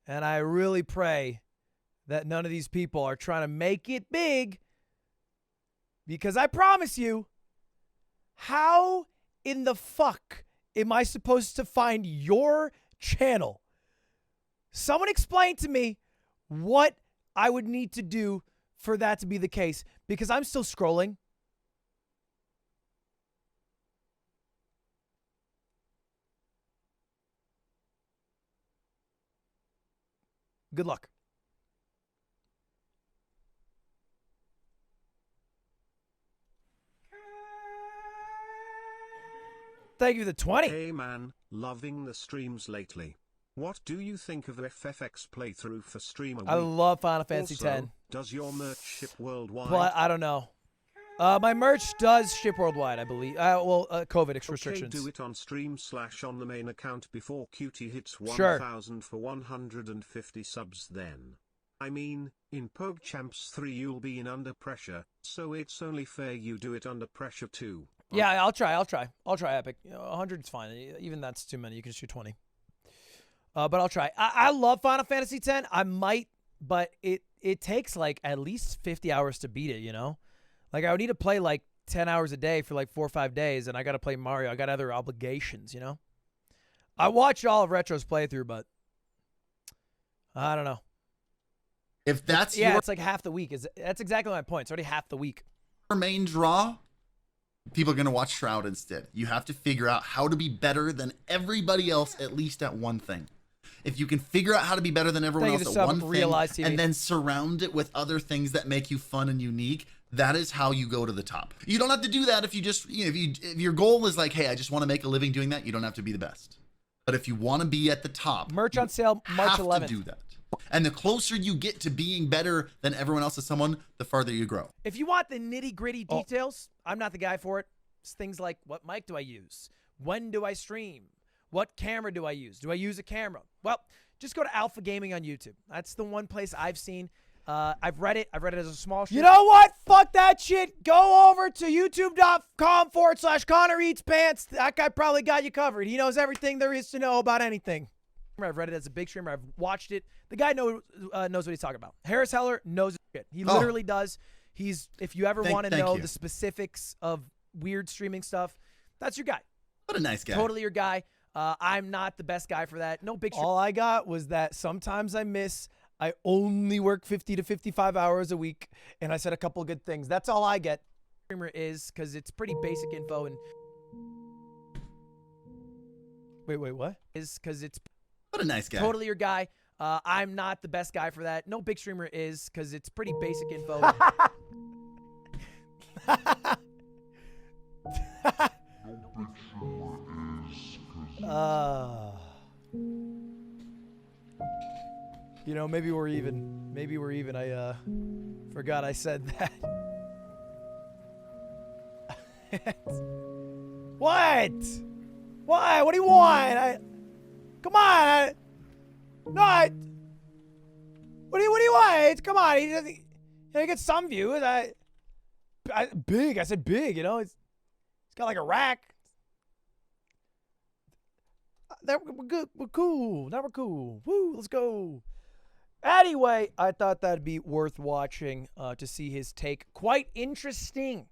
S1: And I really pray that none of these people are trying to make it big Because I promise you, how in the fuck am I supposed to find your channel? Someone explain to me what I would need to do for that to be the case, because I'm still scrolling. Good luck. Thank you for the 20.
S2: Hey man, loving the streams lately. What do you think of FFX playthrough for streamer
S1: I
S2: week?
S1: love Final Fantasy
S2: Also,
S1: X.
S2: does your merch ship worldwide?
S1: But I don't know. My merch does ship worldwide, I believe. COVID restrictions.
S2: Okay, do it on stream / on the main account before QT hits
S1: Sure.
S2: 1,000 for 150 subs then. I mean, in PogChamps 3 you'll be in under pressure, so it's only fair you do it under pressure too.
S1: Yeah, I'll try, Epic. 100 is fine. Even that's too many. You can just do 20. But I'll try. I love Final Fantasy X. I might, but it takes like at least 50 hours to beat it, you know? Like I would need to play like 10 hours a day for like 4 or 5 days, and I got to play Mario. I got other obligations, you know? I watched all of Retro's playthrough, but I don't know.
S7: If that's
S1: It's like half the week. That's exactly my point. It's already half the week.
S7: your main draw, people are going to watch Shroud instead. You have to figure out how to be better than everybody else, at least at one thing. If you can figure out how to be better than everyone
S1: Thank you
S7: else
S1: to
S7: at
S1: sub,
S7: one
S1: Realize
S7: thing,
S1: TV.
S7: and then surround it with other things that make you fun and unique, that is how you go to the top. You don't have to do that if you just, if your goal is like, hey, I just want to make a living doing that, you don't have to be the best. But if you want to be at the top,
S1: Merch on sale March
S7: have
S1: 11th.
S7: to do that. And the closer you get to being better than everyone else as someone, the farther you grow.
S1: If you want the nitty-gritty details, I'm not the guy for it. It's things like, what mic do I use? When do I stream? What camera do I use? Do I use a camera? Well, just go to Alpha Gaming on YouTube. That's the one place I've seen. I've read it. I've read it as a small shit. You know what? Fuck that shit. Go over to youtube.com/Connor Eats Pants. That guy probably got you covered. He knows everything there is to know about anything. I've read it as a big streamer. I've watched it. The guy knows what he's talking about. Harris Heller knows his shit. He literally does. If you ever want to know the specifics of weird streaming stuff, that's your guy.
S7: What a nice guy.
S1: Totally your guy. I'm not the best guy for that. No big. All I got was that sometimes I miss. I only work 50 to 55 hours a week, and I said a couple of good things. That's all I get. Streamer is because it's pretty basic info and. Wait, what? Is because it's.
S7: What a nice guy.
S1: Totally your guy. I'm not the best guy for that. No big streamer is because it's pretty basic info. You know, maybe we're even. Maybe we're even. I forgot I said that. What? Why? What do you want? Come on. What do you want? Come on. He gets some views. Big. I said big. You know, it's got like a rack. We're good. We're cool. Now we're cool. Woo, let's go. Anyway, I thought that'd be worth watching to see his take. Quite interesting.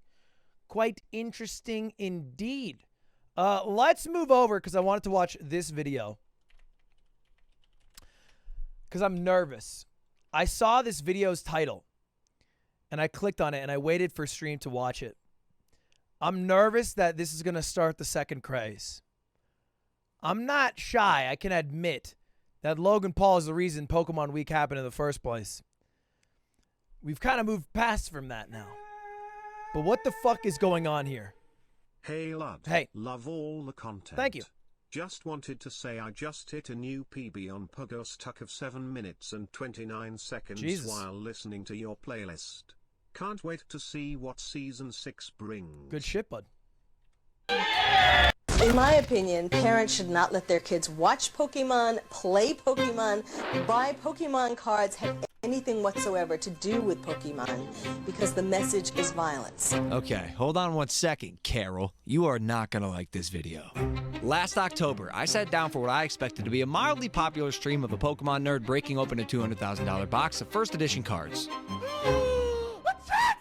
S1: Quite interesting indeed. Let's move over because I wanted to watch this video. Because I'm nervous. I saw this video's title. And I clicked on it and I waited for stream to watch it. I'm nervous that this is going to start the second craze. I'm not shy. I can admit that Logan Paul is the reason Pokemon Week happened in the first place. We've kind of moved past from that now. But what the fuck is going on here?
S2: Hey Lud.
S1: Hey.
S2: Love all the content.
S1: Thank you.
S2: Just wanted to say I just hit a new PB on Pogo's Tuck of 7 minutes and 29 seconds while listening to your playlist. Can't wait to see what Season 6 brings.
S1: Good shit, bud.
S8: In my opinion, parents should not let their kids watch Pokemon, play Pokemon, buy Pokemon cards, have anything whatsoever to do with Pokemon, because the message is violence.
S9: Okay, hold on 1 second, Carol. You are not gonna like this video. Last October, I sat down for what I expected to be a mildly popular stream of a Pokemon nerd breaking open a $200,000 box of first edition cards.
S1: What's that?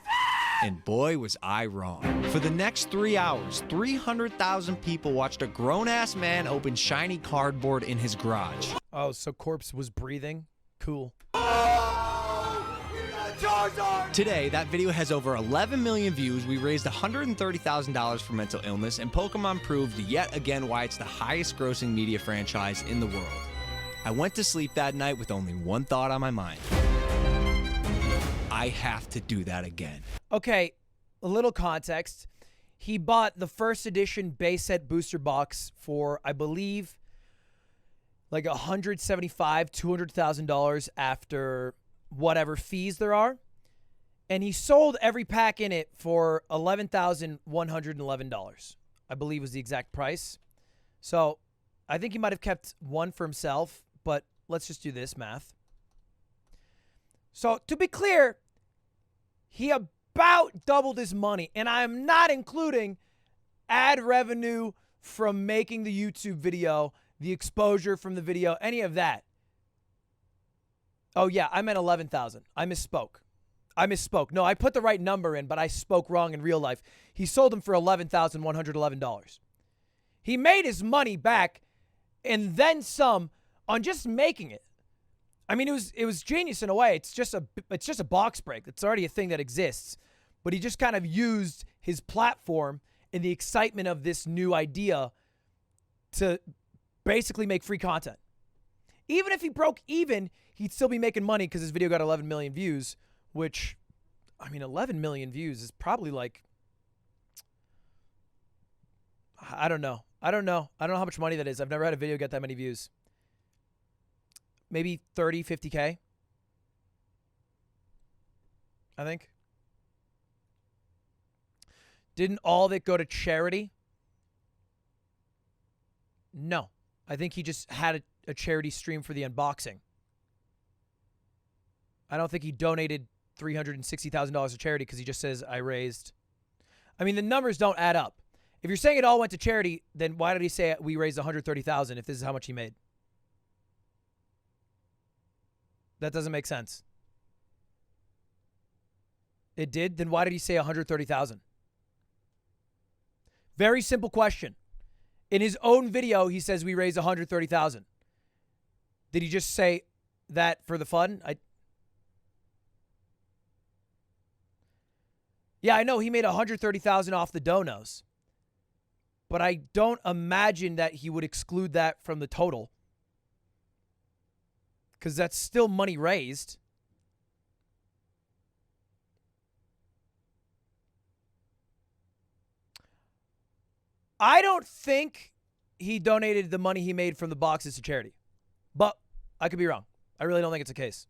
S9: And boy, was I wrong. For the next 3 hours, 300,000 people watched a grown-ass man open shiny cardboard in his garage.
S1: Oh, so Corpse was breathing? Cool.
S9: Today, that video has over 11 million views. We raised $130,000 for mental illness, and Pokemon proved yet again why it's the highest grossing media franchise in the world. I went to sleep that night with only one thought on my mind. I have to do that again.
S1: Okay, a little context. He bought the first edition base set booster box for, I believe, like $175,000, $200,000 after whatever fees there are. And he sold every pack in it for $11,111, I believe was the exact price. So I think he might have kept one for himself, but let's just do this math. So to be clear, he about doubled his money, and I'm not including ad revenue from making the YouTube video, the exposure from the video, any of that. Oh yeah, I meant 11,000. I misspoke. No, I put the right number in, but I spoke wrong in real life. He sold them for $11,111. He made his money back and then some on just making it. I mean, it was genius in a way. It's just a box break. It's already a thing that exists. But he just kind of used his platform and the excitement of this new idea to basically make free content. Even if he broke even, he'd still be making money because his video got 11 million views, which, I mean, 11 million views is probably like, I don't know. I don't know how much money that is. I've never had a video get that many views. Maybe 30, 50K. I think. Didn't all of it go to charity? No. I think he just had a charity stream for the unboxing. I don't think he donated $360,000 to charity because he just says, I raised. I mean, the numbers don't add up. If you're saying it all went to charity, then why did he say we raised $130,000 if this is how much he made? That doesn't make sense. It did? Then why did he say $130,000? Very simple question. In his own video, he says we raised $130,000. Did he just say that for the fun? Yeah, I know he made $130,000 off the donos. But I don't imagine that he would exclude that from the total. Because that's still money raised. I don't think he donated the money he made from the boxes to charity. But I could be wrong. I really don't think it's the case.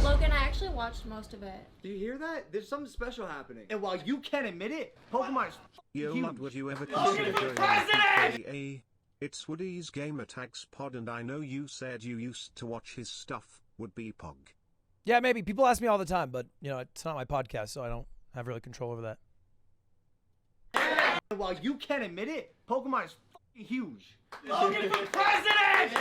S4: Logan, I actually watched most of it.
S10: Do you hear that? There's something special happening. And while you can't admit it, Pokemon is
S2: Yo,
S10: huge.
S2: lad, would you ever consider joining PKA? It's Woody's Gamer Tags Pod, and I know you said you used to watch his stuff. Would be Pog.
S1: Yeah, maybe. People ask me all the time, but, you know, it's not my podcast, so I don't have really control over that.
S10: And while you can't admit it, Pokemon is huge.
S3: Logan for president!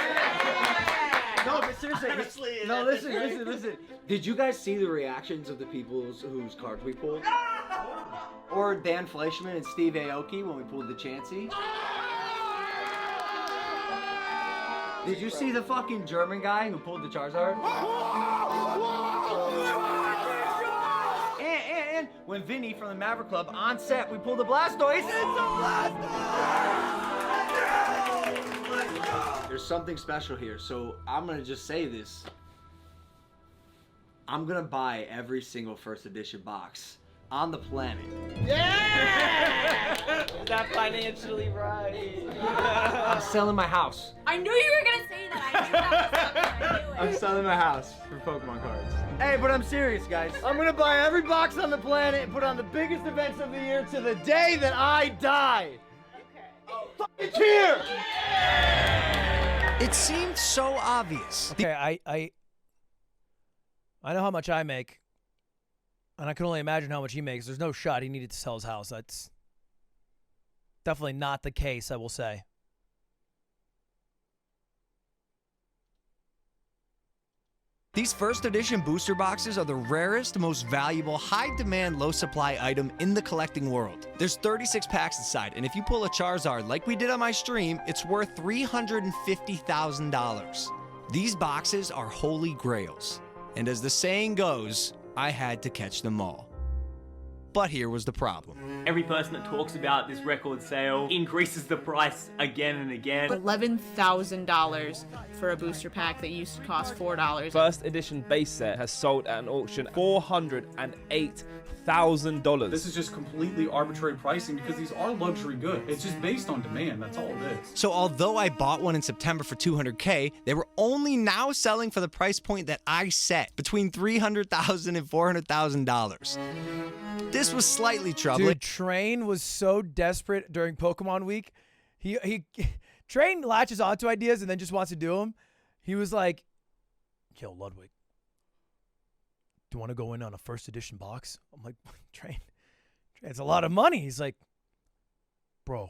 S10: No, but seriously.
S3: Honestly,
S10: no, listen. Did you guys see the reactions of the people whose cards we pulled? Or Dan Fleischman and Steve Aoki when we pulled the Chansey? Did you see the fucking German guy who pulled the Charizard? And when Vinny from the Maverick Club on set, we pulled the Blastoise. It's a Blastoise! There's something special here, so I'm gonna just say this. I'm gonna buy every single first edition box on the planet.
S3: Yeah! Is that financially right?
S10: I'm selling my house.
S4: I knew you were gonna say that. I knew that was coming. I knew it.
S10: I'm selling my house for Pokemon cards. Hey, but I'm serious, guys. I'm gonna buy every box on the planet and put on the biggest events of the year to the day that I die. Okay. It's here!
S9: It seemed so obvious.
S1: Okay, I know how much I make. And I can only imagine how much he makes. There's no shot he needed to sell his house. That's definitely not the case, I will say.
S9: These first edition booster boxes are the rarest, most valuable, high demand, low supply item in the collecting world. There's 36 packs inside, and if you pull a Charizard like we did on my stream, it's worth $350,000. These boxes are holy grails. And as the saying goes, I had to catch them all. But here was the problem.
S3: Every person that talks about this record sale increases the price again and again.
S11: $11,000 for a booster pack that used to cost $4.
S12: First edition base set has sold at an auction $408,000.
S13: This is just completely arbitrary pricing because these are luxury goods. It's just based on demand, that's all it is.
S9: So although I bought one in September for $200K, they were only now selling for the price point that I set, between $300,000 and $400,000. This was slightly troubling.
S1: Dude, Train was so desperate during Pokemon Week. He Train latches onto ideas and then just wants to do them. He was like, yo, Ludwig, do you want to go in on a first edition box? I'm like, Train, it's a lot of money. He's like, bro.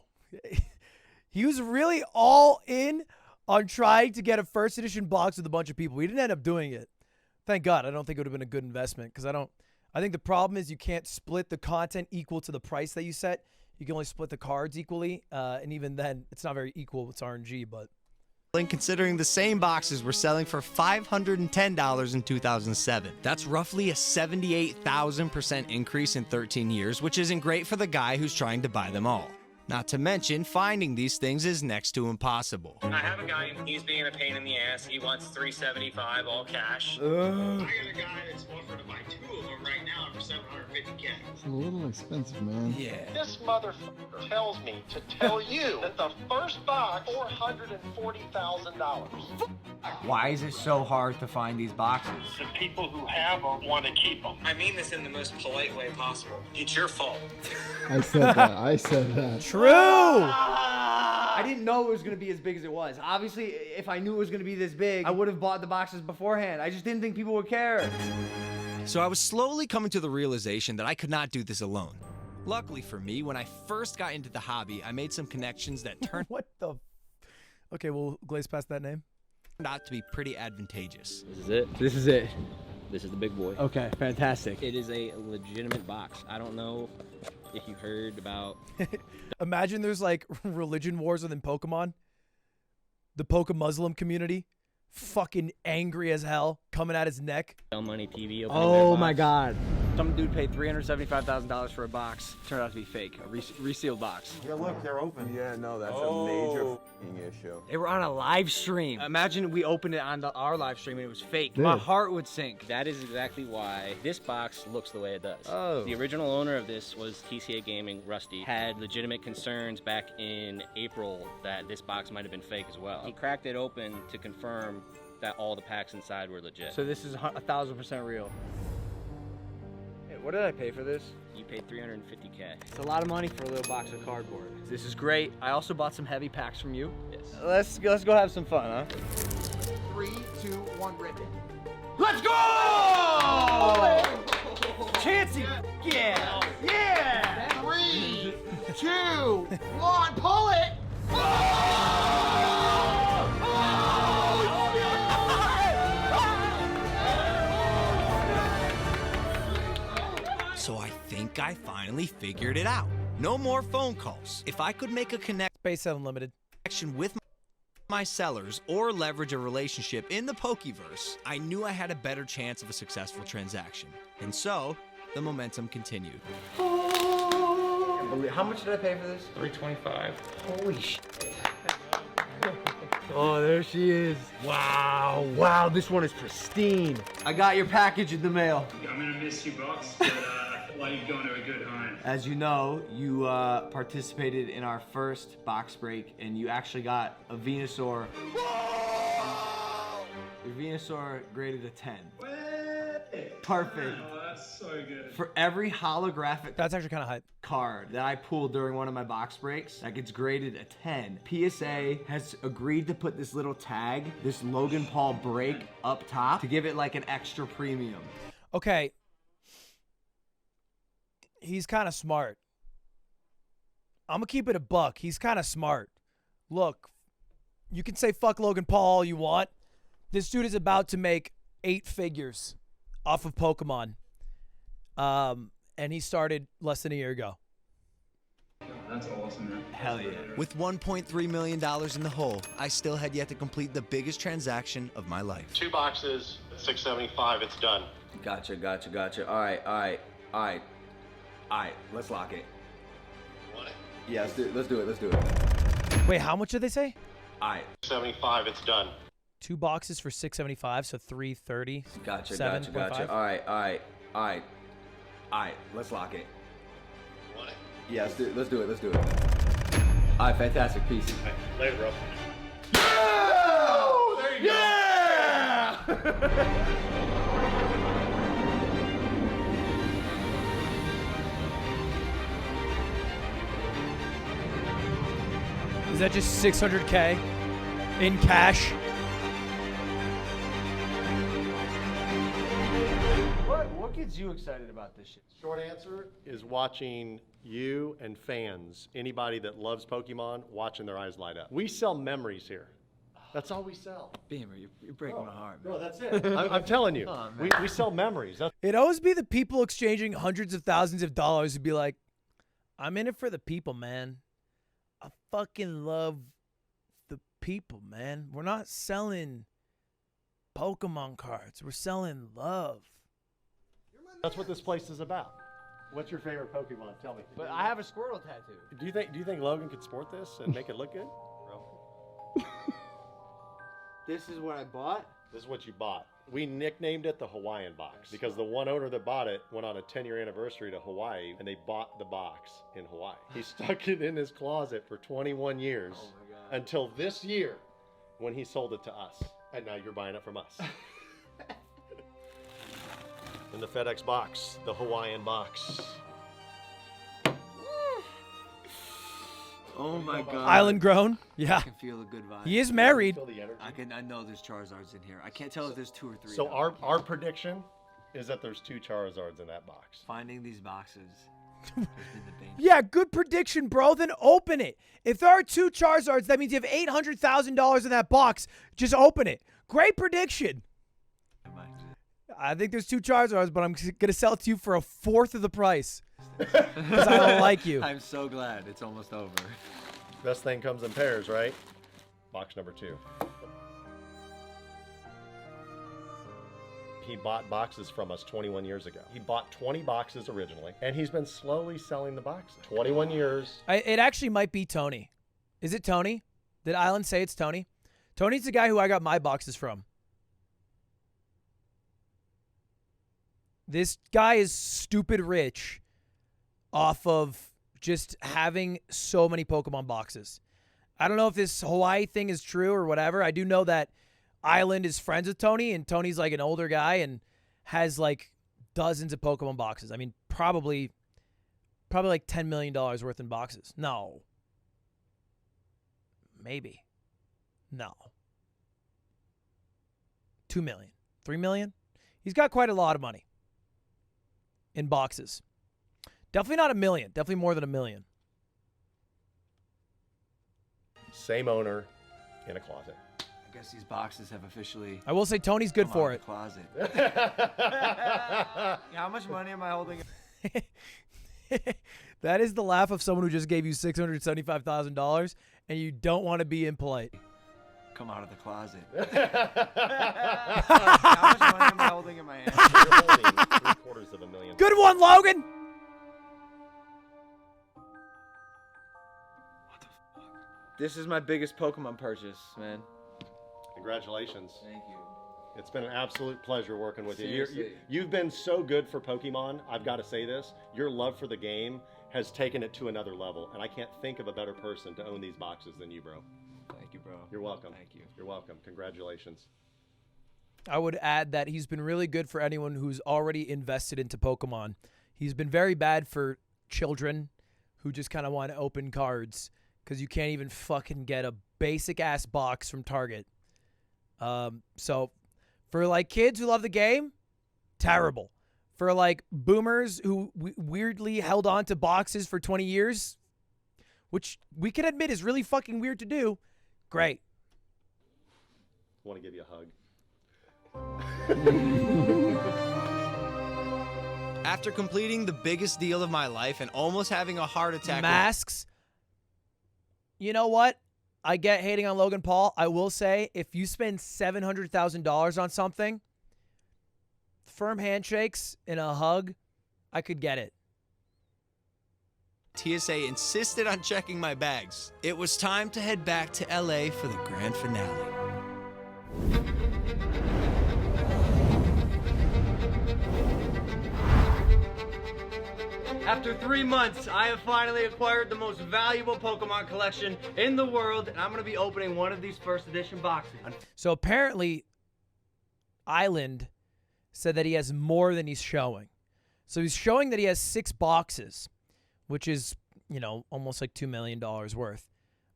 S1: He was really all in on trying to get a first edition box with a bunch of people. He didn't end up doing it. Thank God. I don't think it would have been a good investment because I think the problem is you can't split the content equal to the price that you set. You can only split the cards equally, and even then, it's not very equal. It's RNG, but...
S9: Considering the same boxes were selling for $510 in 2007. That's roughly a 78,000% increase in 13 years, which isn't great for the guy who's trying to buy them all. Not to mention, finding these things is next to impossible.
S14: I have a guy, he's being a pain in the ass. He wants $375 all cash. I got a guy that's offered to buy 2 of them right now for $750K.
S15: It's a little expensive, man.
S9: Yeah.
S16: This motherfucker tells me to tell you that the first box, $440,000.
S9: Why is it so hard to find these boxes?
S16: The people who have them want to keep them.
S14: I mean this in the most polite way possible. It's your fault.
S15: I said that. I said that.
S1: True!
S10: I didn't know it was going to be as big as it was. Obviously, if I knew it was going to be this big, I would have bought the boxes beforehand. I just didn't think people would care.
S9: So I was slowly coming to the realization that I could not do this alone. Luckily for me, when I first got into the hobby, I made some connections that turned
S1: what the... Okay, we'll glaze past that name.
S9: Out to be pretty advantageous.
S17: This is it.
S10: This is it.
S17: This is the big boy.
S10: Okay, fantastic.
S17: It is a legitimate box. I don't know if you heard about...
S1: Imagine there's like religion wars within Pokemon. The Pokemuslim community. Fucking angry as hell. Coming at his neck.
S17: Money TV.
S10: Oh my God. Some dude paid $375,000 for a box. Turned out to be fake. A resealed box.
S18: Yeah, look, they're open. Yeah, no, that's a major f***ing issue.
S10: They were on a live stream. Imagine we opened it on our live stream and it was fake.
S15: Yeah.
S10: My heart would sink.
S17: That is exactly why this box looks the way it does.
S10: Oh.
S17: The original owner of this was TCA Gaming, Rusty. Had legitimate concerns back in April that this box might have been fake as well. He cracked it open to confirm that all the packs inside were legit.
S10: So this is 1,000% real. Hey, what did I pay for this?
S17: You paid $350K.
S10: It's a lot of money for a little box of cardboard. This is great. I also bought some heavy packs from you.
S17: Yes.
S10: Let's go have some fun, huh?
S18: 3, 2, 1, rip it.
S10: Let's go! Chancey! Yeah! Yeah!
S18: 3, 2, 1, pull it!
S9: So I think I finally figured it out. No more phone calls. If I could make a
S1: Space Unlimited
S9: connection with my sellers or leverage a relationship in the Pokeverse, I knew I had a better chance of a successful transaction. And so, the momentum continued.
S10: How much did I pay for this?
S14: $325.
S10: Holy shit. Oh, there she is. Wow, wow, this one is pristine. I got your package in the mail.
S19: I'm gonna miss you, box, but while you're going to a good home.
S10: As you know, you participated in our first box break, and you actually got a Venusaur. Your Venusaur graded a 10. Perfect.
S19: Oh, that's so good.
S10: For every holographic
S1: That's actually kind of hype.
S10: card that I pulled during one of my box breaks that gets graded a 10, PSA has agreed to put this little tag, this Logan Paul break up top to give it like an extra premium.
S1: Okay. He's kind of smart. I'm going to keep it a buck. He's kind of smart. Look, you can say fuck Logan Paul all you want. This dude is about to make 8 figures off of Pokemon. And he started less than a year ago.
S19: That's awesome, man.
S9: Hell yeah. With $1.3 million in the hole, I still had yet to complete the biggest transaction of my life.
S16: 2 boxes, $675. It's done.
S10: Gotcha. All right. Let's lock it.
S16: Want it?
S10: Yeah, let's do it.
S1: Wait, how much did they say?
S10: All right.
S16: 75. It's done.
S1: 2 boxes for $675, so $330.
S10: Gotcha. All right. Let's lock it.
S16: Want it?
S10: Yeah, let's do it. All right, fantastic. Peace.
S16: All right, later, bro.
S10: Oh, there you go.
S1: Is that just $600K in cash?
S10: What gets you excited about this shit?
S20: Short answer is watching you and fans, anybody that loves Pokemon, watching their eyes light up. We sell memories here. That's all we sell.
S9: Beamer, you're breaking my heart, man.
S20: No, that's it. I'm telling you,
S9: Oh,
S20: we sell memories.
S1: It'd always be the people exchanging hundreds of thousands of dollars who'd be like, I'm in it for the people, man. I fucking love the people, man. We're not selling Pokemon cards. We're selling love.
S20: That's what this place is about. What's your favorite Pokemon? Tell me.
S10: But I have a Squirtle tattoo.
S20: Do you think Logan could sport this and make it look good?
S10: This is what I bought?
S20: This is what you bought. We nicknamed it the Hawaiian box because the one owner that bought it went on a 10-year anniversary to Hawaii and they bought the box in Hawaii. He stuck it in his closet for 21 years until this year when he sold it to us. And now you're buying it from us. In the FedEx box, the Hawaiian box.
S9: Oh my god.
S1: Island grown? Yeah.
S9: I can feel a good vibe.
S1: He is married.
S20: Feel the energy?
S9: I know there's Charizards in here. I can't tell if there's 2 or 3.
S20: So our prediction is that there's 2 Charizards in that box.
S9: Finding these boxes has been the bane.
S1: Yeah, good prediction, bro. Then open it. If there are 2 Charizards, that means you have $800,000 in that box. Just open it. Great prediction. I think there's 2 Charizards, but I'm going to sell it to you for 1/4 of the price. Because I don't like you.
S9: I'm so glad it's almost over.
S20: Best thing comes in pairs, right? Box number 2. He bought boxes from us 21 years ago. He bought 20 boxes originally, and he's been slowly selling the boxes. 21 years.
S1: It actually might be Tony. Is it Tony? Did Island say it's Tony? Tony's the guy who I got my boxes from. This guy is stupid rich off of just having so many Pokemon boxes. I don't know if this Hawaii thing is true or whatever. I do know that Island is friends with Tony, and Tony's like an older guy and has like dozens of Pokemon boxes. I mean, probably like $10 million worth in boxes. No. Maybe. No. 2 million. 3 million? He's got quite a lot of money in boxes. Definitely not 1 million. Definitely more than 1 million.
S20: Same owner in a closet.
S9: I guess these boxes have officially.
S1: I will say Tony's good for it.
S9: Closet. How much money am I holding?
S1: That is the laugh of someone who just gave you $675,000 and you don't want to be impolite.
S9: Come out of the closet. How much money am I holding in my hand?
S20: You're holding $750,000.
S1: Good one, Logan.
S9: This is my biggest Pokemon purchase, man.
S20: Congratulations.
S9: Thank you.
S20: It's been an absolute pleasure working with you.
S9: Seriously.
S20: You've been so good for Pokemon. I've got to say this. Your love for the game has taken it to another level, and I can't think of a better person to own these boxes than you, bro.
S9: Thank you, bro.
S20: You're welcome.
S9: Thank you.
S20: You're welcome. Congratulations.
S1: I would add that he's been really good for anyone who's already invested into Pokemon. He's been very bad for children who just kind of want to open cards because you can't even fucking get a basic-ass box from Target. So for, like, kids who love the game, terrible. For, like, boomers who weirdly held on to boxes for 20 years, which we can admit is really fucking weird to do, great.
S20: I want to give you a hug.
S9: After completing the biggest deal of my life and almost having a heart attack.
S1: Masks. You know what? I get hating on Logan Paul. I will say, if you spend $700,000 on something, firm handshakes and a hug, I could get it.
S9: TSA insisted on checking my bags. It was time to head back to LA for the grand finale.
S10: After 3 months, I have finally acquired the most valuable Pokemon collection in the world, and I'm going to be opening one of these first edition boxes.
S1: So apparently, Island said that he has more than he's showing. So he's showing that he has 6 boxes, which is, you know, almost like $2 million worth.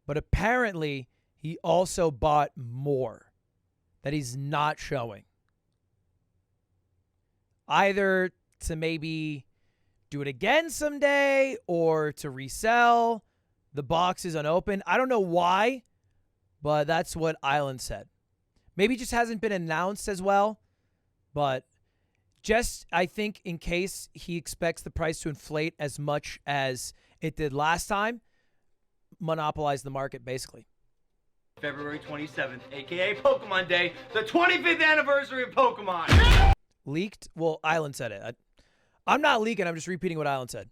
S1: But apparently, he also bought more that he's not showing. Either to maybe do it again someday or to resell the boxes unopened. I don't know why, but that's what Island said. Maybe it just hasn't been announced as well, but just, I think, in case he expects the price to inflate as much as it did last time, monopolize the market, basically.
S10: February 27th, a.k.a. Pokemon Day, the 25th anniversary of Pokemon.
S1: Leaked? Well, Island said it. I'm not leaking. I'm just repeating what Island said.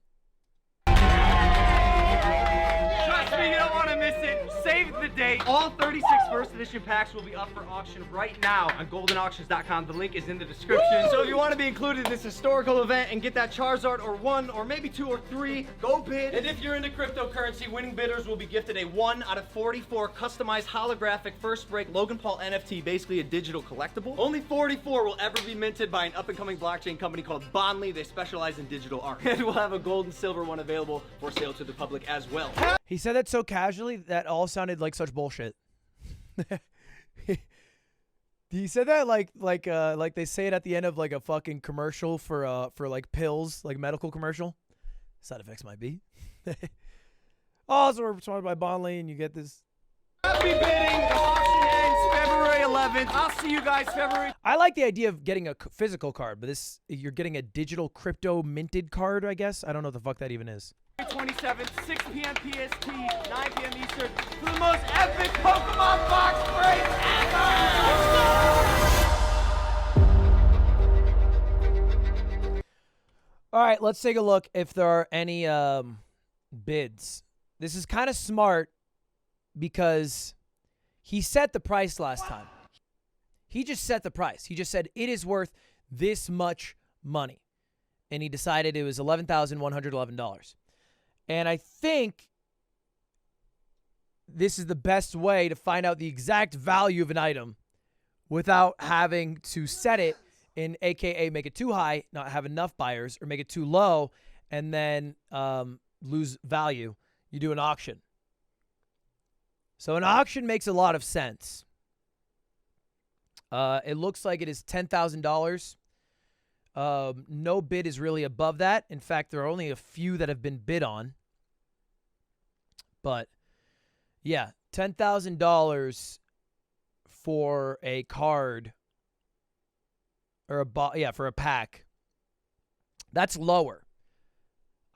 S10: Trust me, you don't want to miss it. Save the date. All 36 first edition packs will be up for auction right now on goldenauctions.com. The link is in the description.
S1: Woo!
S10: So if you want to be included in this historical event and get that Charizard or 1 or maybe 2 or 3, go bid. And if you're into cryptocurrency, winning bidders will be gifted a 1 out of 44 customized holographic first break Logan Paul NFT, basically a digital collectible. Only 44 will ever be minted by an up-and-coming blockchain company called Bondly. They specialize in digital art. And we'll have a gold and silver one available for sale to the public as well.
S1: He said that so casually that all sounded like such bullshit. He said that like they say it at the end of like a fucking commercial for like pills, like medical commercial. Side effects might be. Also, we're sponsored by Bondly, and you get this.
S10: Happy bidding. The auction ends February 11th. I'll see you guys February.
S1: I like the idea of getting a physical card, but you're getting a digital crypto minted card, I guess. I don't know what the fuck that even is.
S10: 27th, 6 p.m. PST, 9 p.m. Eastern, for the most epic Pokemon box break ever!
S1: All right, let's take a look if there are any bids. This is kind of smart because he set the price last time. He just set the price. He just said it is worth this much money. And he decided it was $11,111. And I think this is the best way to find out the exact value of an item without having to set it in, AKA make it too high, not have enough buyers, or make it too low, and then lose value. You do an auction. So an auction makes a lot of sense. It looks like it is $10,000. No bid is really above that. In fact, there are only a few that have been bid on. But, yeah, $10,000 for a card or for a pack. That's lower.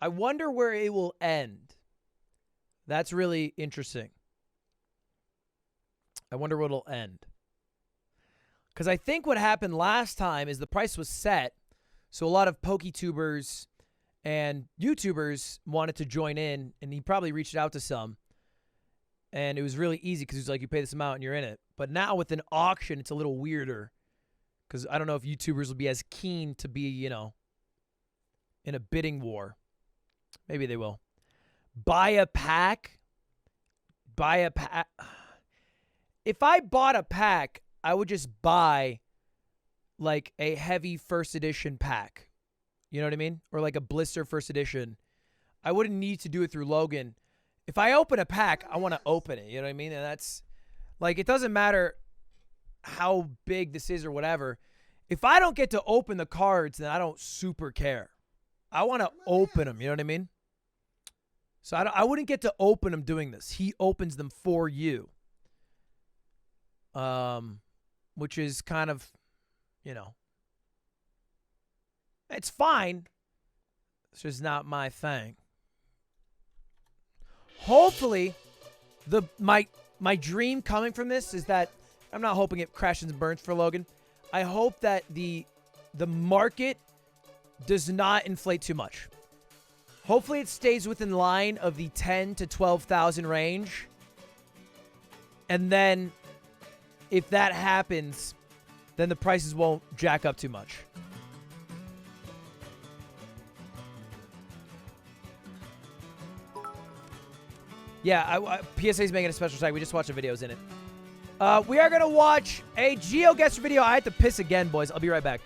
S1: I wonder where it will end. That's really interesting. I wonder what it'll end. Because I think what happened last time is the price was set. So a lot of PokeTubers and YouTubers wanted to join in, and he probably reached out to some. And it was really easy because he was like, you pay this amount and you're in it. But now with an auction, it's a little weirder. Because I don't know if YouTubers will be as keen to be, you know, in a bidding war. Maybe they will. Buy a pack. Buy a pack. If I bought a pack, I would just buy like a heavy first edition pack. You know what I mean? Or like a blister first edition. I wouldn't need to do it through Logan. If I open a pack, I want to open it. You know what I mean? And that's like, it doesn't matter how big this is or whatever. If I don't get to open the cards, then I don't super care. I want to open them. You know what I mean? So I wouldn't get to open them doing this. He opens them for you. Which is kind of you know. It's fine. It's just not my thing. Hopefully, my dream coming from this is that I'm not hoping it crashes and burns for Logan. I hope that the market does not inflate too much. Hopefully, it stays within line of the 10 to 12,000 range. And then, if that happens, then the prices won't jack up too much. Yeah, PSA's making a special tag. We just watched the videos in it. We are going to watch a GeoGuessr video. I had to piss again, boys. I'll be right back.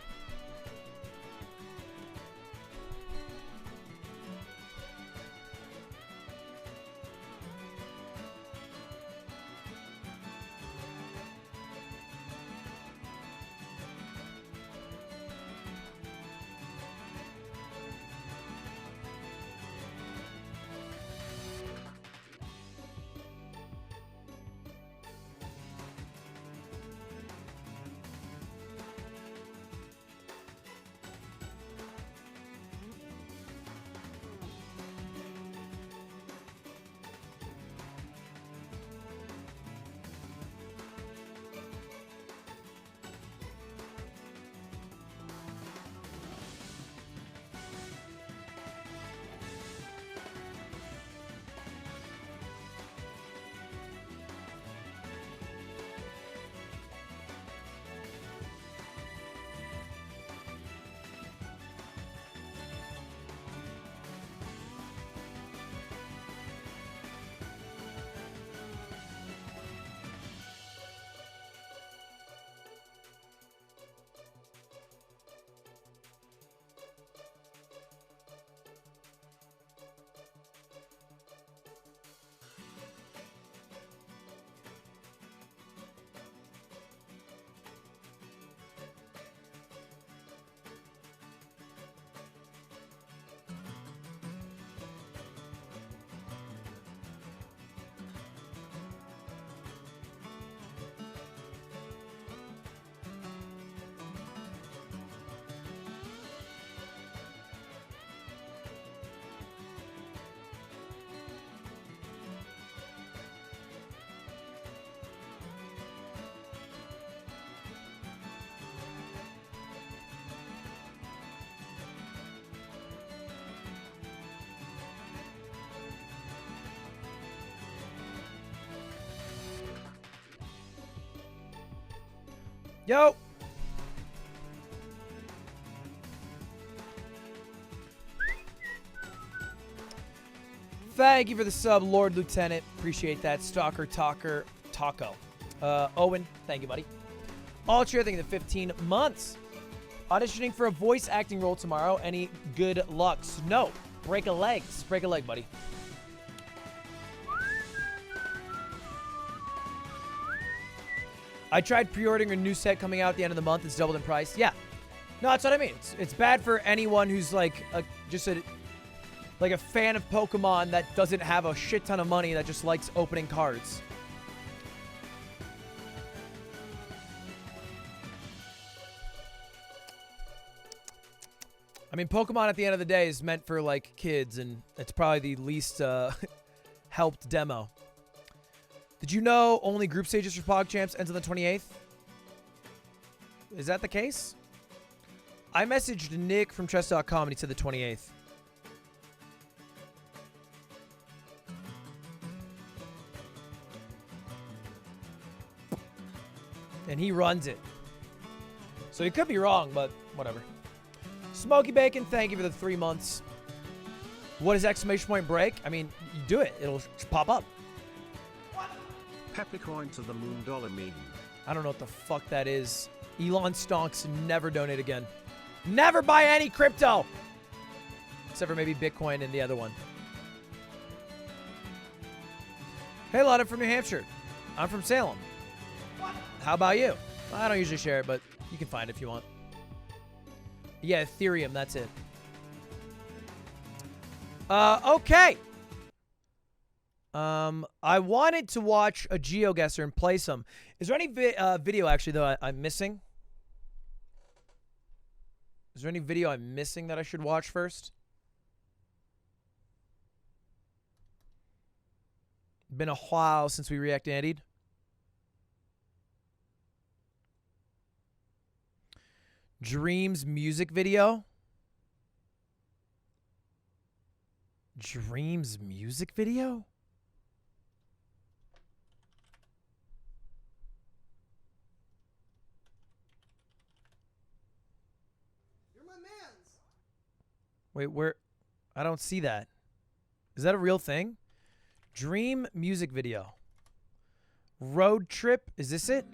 S1: Yo! Thank you for the sub, Lord Lieutenant. Appreciate that. Stalker Talker Taco. Owen, thank you, buddy. Ultra, thank you for the 15 months. Auditioning for a voice acting role tomorrow. Any good lucks? No. Break a leg. Break a leg, buddy. I tried pre-ordering a new set coming out at the end of the month. It's doubled in price. Yeah. No, that's what I mean. It's bad for anyone who's like just a fan of Pokemon that doesn't have a shit ton of money, that just likes opening cards. I mean, Pokemon at the end of the day is meant for like kids, and it's probably the least helped demo. Did you know only group stages for PogChamps ends on the 28th? Is that the case? I messaged Nick from Chess.com and he said the 28th. And he runs it. So he could be wrong, but whatever. Smoky Bacon, thank you for the 3 months. What is exclamation point break? I mean, you do it. It'll pop up.
S2: Peppercoin to the moon dollar meme.
S1: I don't know what the fuck that is. Elon Stonks, never donate again. Never buy any crypto! Except for maybe Bitcoin and the other one. Hey, Lotta from New Hampshire. I'm from Salem. How about you? I don't usually share it, but you can find it if you want. Yeah, Ethereum, that's it. Okay. I wanted to watch a GeoGuessr and play some. Is there any video, actually, though, I'm missing? Is there any video I'm missing that I should watch first? Been a while since we react Andied. Dreams music video. Dreams music video?
S18: You're my mans.
S1: Wait, where? I don't see that. Is that a real thing? Dream music video. Road trip. Is this it?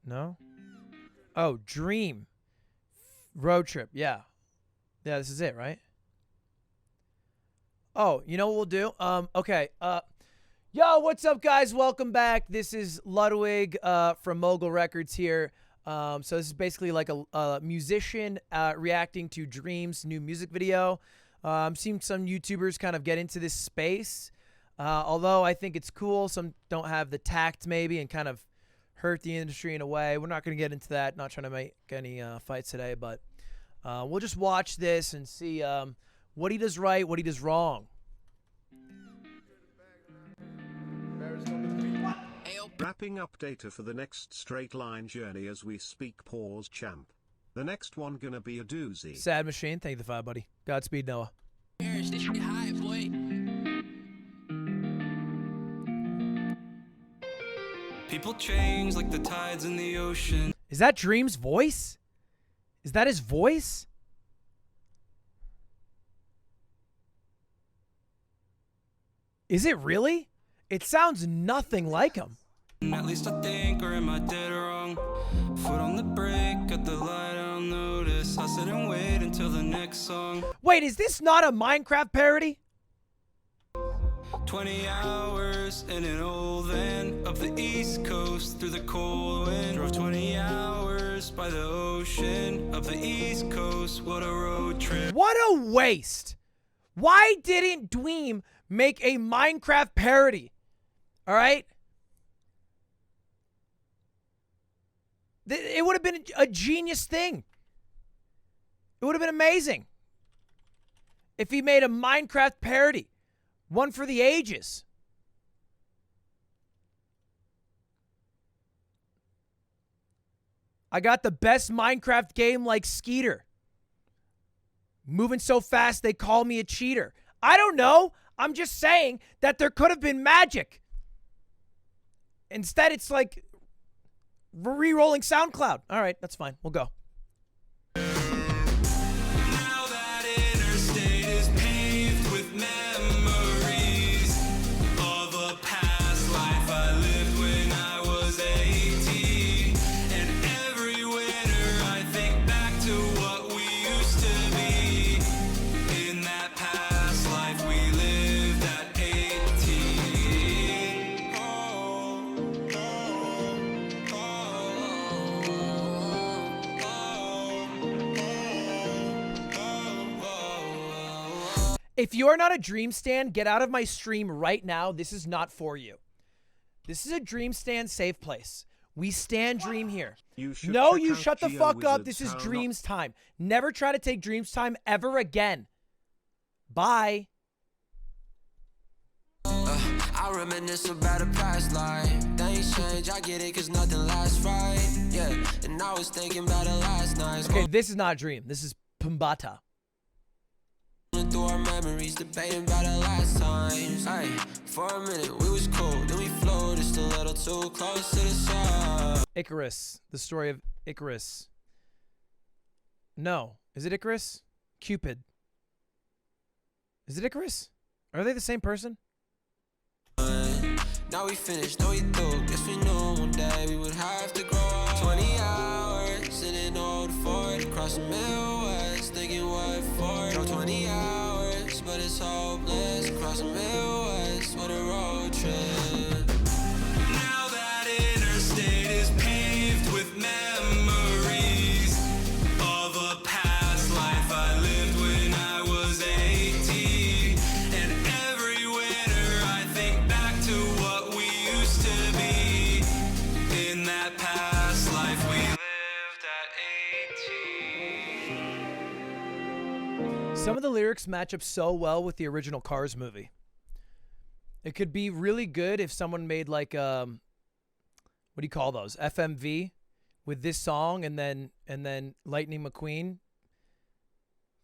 S1: No? Oh, dream. Road trip. Yeah. Yeah, this is it, right? Oh, you know what we'll do? Okay. Yo, what's up, guys? Welcome back. This is Ludwig from Mogul Records here. So this is basically like a musician reacting to Dream's new music video. I'm seeing some YouTubers kind of get into this space. Although I think it's cool, some don't have the tact maybe and kind of hurt the industry in a way. We're not going to get into that. Not trying to make any fights today, but we'll just watch this and see what he does right, what he does wrong.
S2: Wrapping up data for the next straight line journey as we speak. Pause champ. The next one gonna be a doozy.
S1: Sad Machine, thank you for the 5, buddy. Godspeed, Noah.
S21: People change like the tides in the ocean.
S1: Is that Dream's voice? Is that his voice? Is it really? It sounds nothing like him.
S21: At least I think, or am I dead or wrong? Foot on the brake, at the light, I'll notice. I sit and wait until the next song.
S1: Wait, is this not a Minecraft parody?
S21: 20 hours in an old van up the East Coast through the cold wind. Drove 20 hours by the ocean up the East Coast. What a road trip.
S1: What a waste. Why didn't Dweem make a Minecraft parody? All right? It would have been a genius thing. It would have been amazing if he made a Minecraft parody. One for the ages. I got the best Minecraft game like Skeeter. Moving so fast they call me a cheater. I don't know. I'm just saying that there could have been magic. Instead, it's like re-rolling SoundCloud. All right, that's fine. We'll go.
S21: Now that interstate is paved with memories of a past life I lived when I was 18. And every winter I think back to what we used to be. In that past life we lived at 18.
S1: If you're not a Dream stan, get out of my stream right now. This is not for you. This is a Dream stan safe place. We stand Dream here. No, you shut the fuck up. This is Dream's time. Never try to take Dream's time ever again. Bye.
S21: I reminisce about a past life. Things change, I get it, cause nothing lasts right. Yeah, and I was thinking about it last night.
S1: Okay, this is not Dream. This is Pumbata.
S21: Through our memories, debating about the last times. Ay, for a minute, we was cool, then we flowed just a little too close to the sun.
S1: Icarus. The story of Icarus. No. Is it Icarus? Cupid. Is it Icarus? Are they the same person?
S21: Now we finished, now we through. Guess we knew one day we would have to grow up. 20 hours in an old Ford across the Midwest, thinking what for? Drove 20 hours, but it's hopeless. Across the Midwest, what a road trip. Now that interstate is paved with memories of a past life I lived when I was 18. And every winter I think back to what we used to be. In that past life we lived at
S1: Some of the lyrics match up so well with the original Cars movie. It could be really good if someone made like what do you call those? FMV with this song and then Lightning McQueen.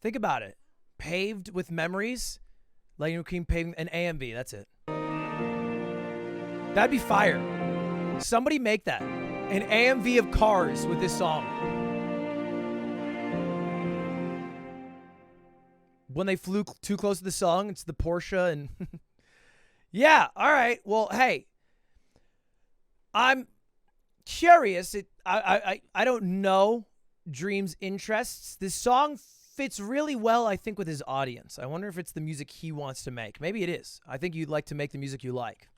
S1: Think about it. Paved with Memories, Lightning McQueen paving an AMV, that's it. That'd be fire. Somebody make that. An AMV of Cars with this song. When they flew too close to the song, it's the Porsche and yeah, all right. Well, hey, I'm curious. I don't know Dream's interests. This song fits really well, I think, with his audience. I wonder if it's the music he wants to make. Maybe it is. I think you'd like to make the music you like.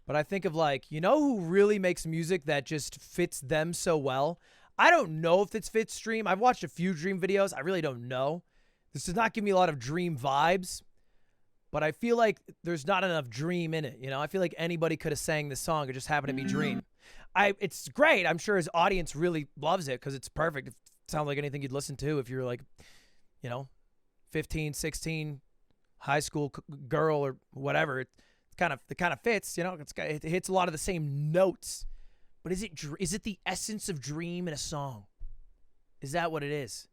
S1: But I think of like, you know who really makes music that just fits them so well? I don't know if it's fits Dream. I've watched a few Dream videos. I really don't know. This does not give me a lot of Dream vibes. But I feel like there's not enough Dream in it. You know, I feel like anybody could have sang this song. It just happened to be Dream. It's great. I'm sure his audience really loves it because it's perfect. It sounds like anything you'd listen to if you're like, you know, 15, 16, high school girl or whatever. It kind of fits. You know, it hits a lot of the same notes. But is it the essence of Dream in a song? Is that what it is?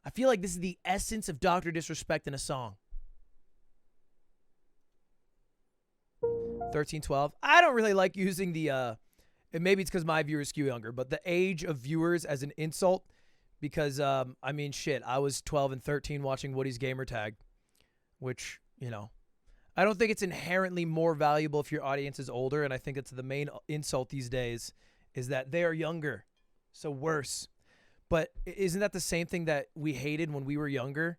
S1: I feel like this is the essence of Dr. Disrespect in a song. 13-12. I don't really like using the, and maybe it's because my viewers skew younger, but the age of viewers as an insult because, I mean, shit, I was 12 and 13 watching Woody's Gamer Tag, which, you know, I don't think it's inherently more valuable if your audience is older, and I think it's the main insult these days is that they are younger, so worse. But isn't that the same thing that we hated when we were younger?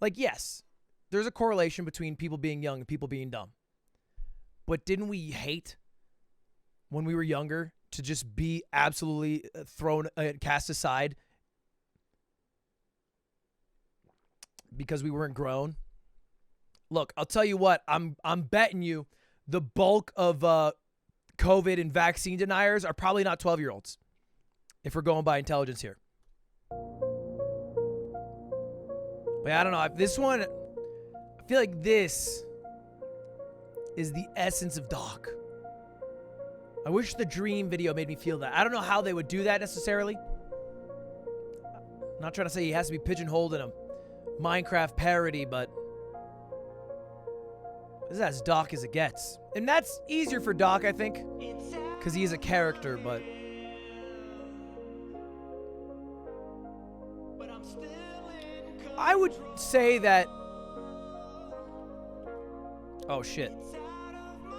S1: Like, yes, there's a correlation between people being young and people being dumb. But didn't we hate when we were younger to just be absolutely cast aside because we weren't grown? Look, I'll tell you what, I'm betting you the bulk of COVID and vaccine deniers are probably not 12-year-olds if we're going by intelligence here. But I don't know. This one, I feel like this is the essence of Doc. I wish the Dream video made me feel that. I don't know how they would do that necessarily. I'm not trying to say he has to be pigeonholed in a Minecraft parody, but this is as Doc as it gets. And that's easier for Doc, I think, because he is a character, but I would say that, oh shit,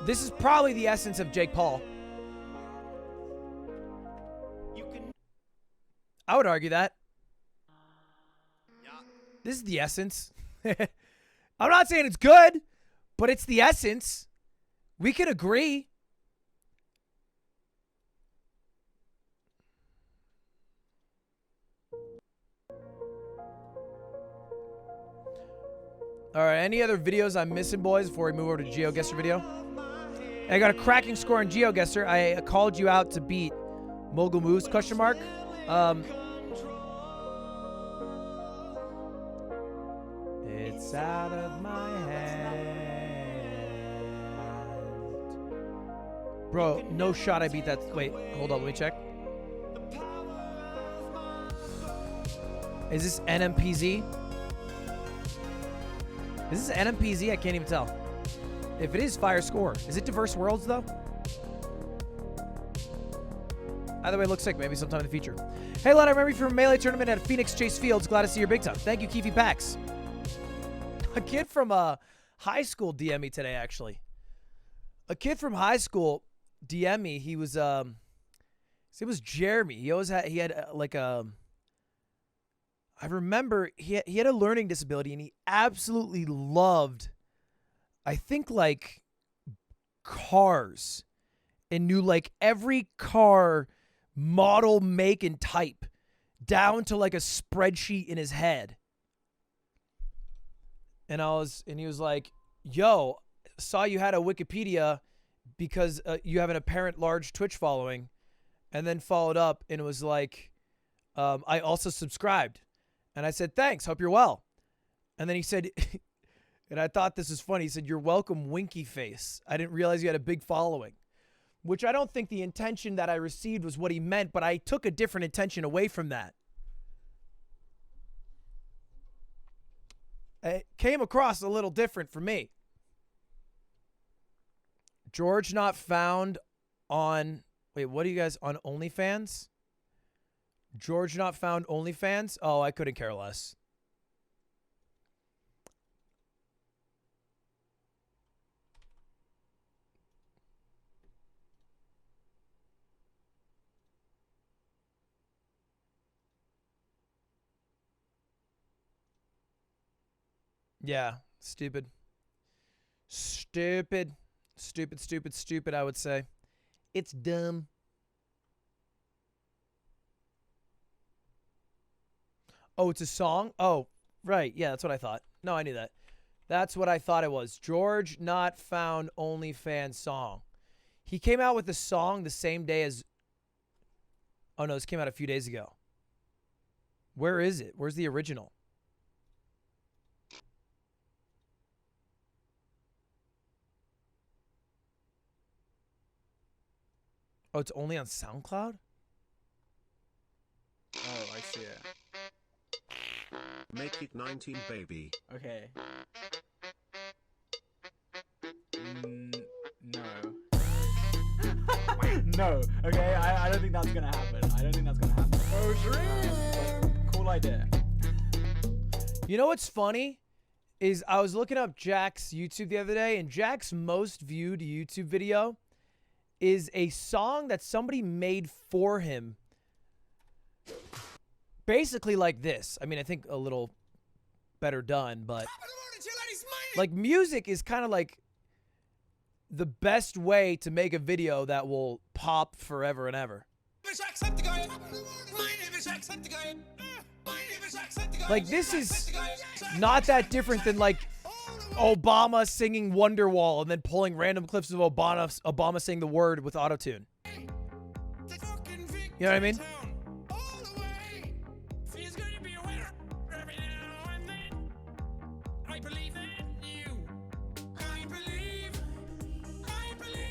S1: this is probably the essence of Jake Paul. I would argue that. This is the essence. I'm not saying it's good, but it's the essence. We can agree. All right, any other videos I'm missing, boys, before we move over to GeoGuessr video? I got a cracking score in GeoGuessr. I called you out to beat Mogul Moves, question mark. It's out of my hand. Bro, no shot I beat that. Wait, hold on, let me check. Is this NMPZ? Is this NMPZ? I can't even tell. If it is, fire score. Is it Diverse Worlds, though? Either way, it looks sick. Maybe sometime in the future. Hey, Lon, I remember you from a Melee tournament at Phoenix Chase Fields. Glad to see your big time. Thank you, Keefy Pax. A kid from high school DM me today, actually. A kid from high school DM me. He was, it was Jeremy. He had like a, I remember he had a learning disability and he absolutely loved, I think, like cars and knew like every car model, make, and type down to like a spreadsheet in his head. And he was like, yo, saw you had a Wikipedia because you have an apparent large Twitch following, and then followed up and it was like, I also subscribed. And I said, thanks. Hope you're well. And then he said, and I thought this was funny. He said, you're welcome, winky face. I didn't realize you had a big following. Which I don't think the intention that I received was what he meant, but I took a different intention away from that. It came across a little different for me. George not found on... Wait, what are you guys... On OnlyFans? George not found OnlyFans? Oh, I couldn't care less. Yeah, stupid. Stupid. Stupid, stupid, stupid, I would say. It's dumb. Oh, it's a song? Oh, right. Yeah, that's what I thought. No, I knew that. That's what I thought it was. George not found OnlyFans song. He came out with a song the same day as... Oh, no, this came out a few days ago. Where is it? Where's the original? Oh, it's only on SoundCloud?
S5: Oh, I see it.
S2: Make it 19, baby.
S5: Okay. No. No. Okay, I don't think that's gonna happen. I don't think that's gonna happen. Oh, dream! Cool idea.
S1: You know what's funny? Is I was looking up Jack's YouTube the other day, and Jack's most viewed YouTube video is a song that somebody made for him. Basically like this. I mean, I think a little better done, but like music is kind of like the best way to make a video that will pop forever and ever. Like this is not that different than like Obama singing Wonderwall and then pulling random clips of Obama saying the word with autotune. You know what I mean?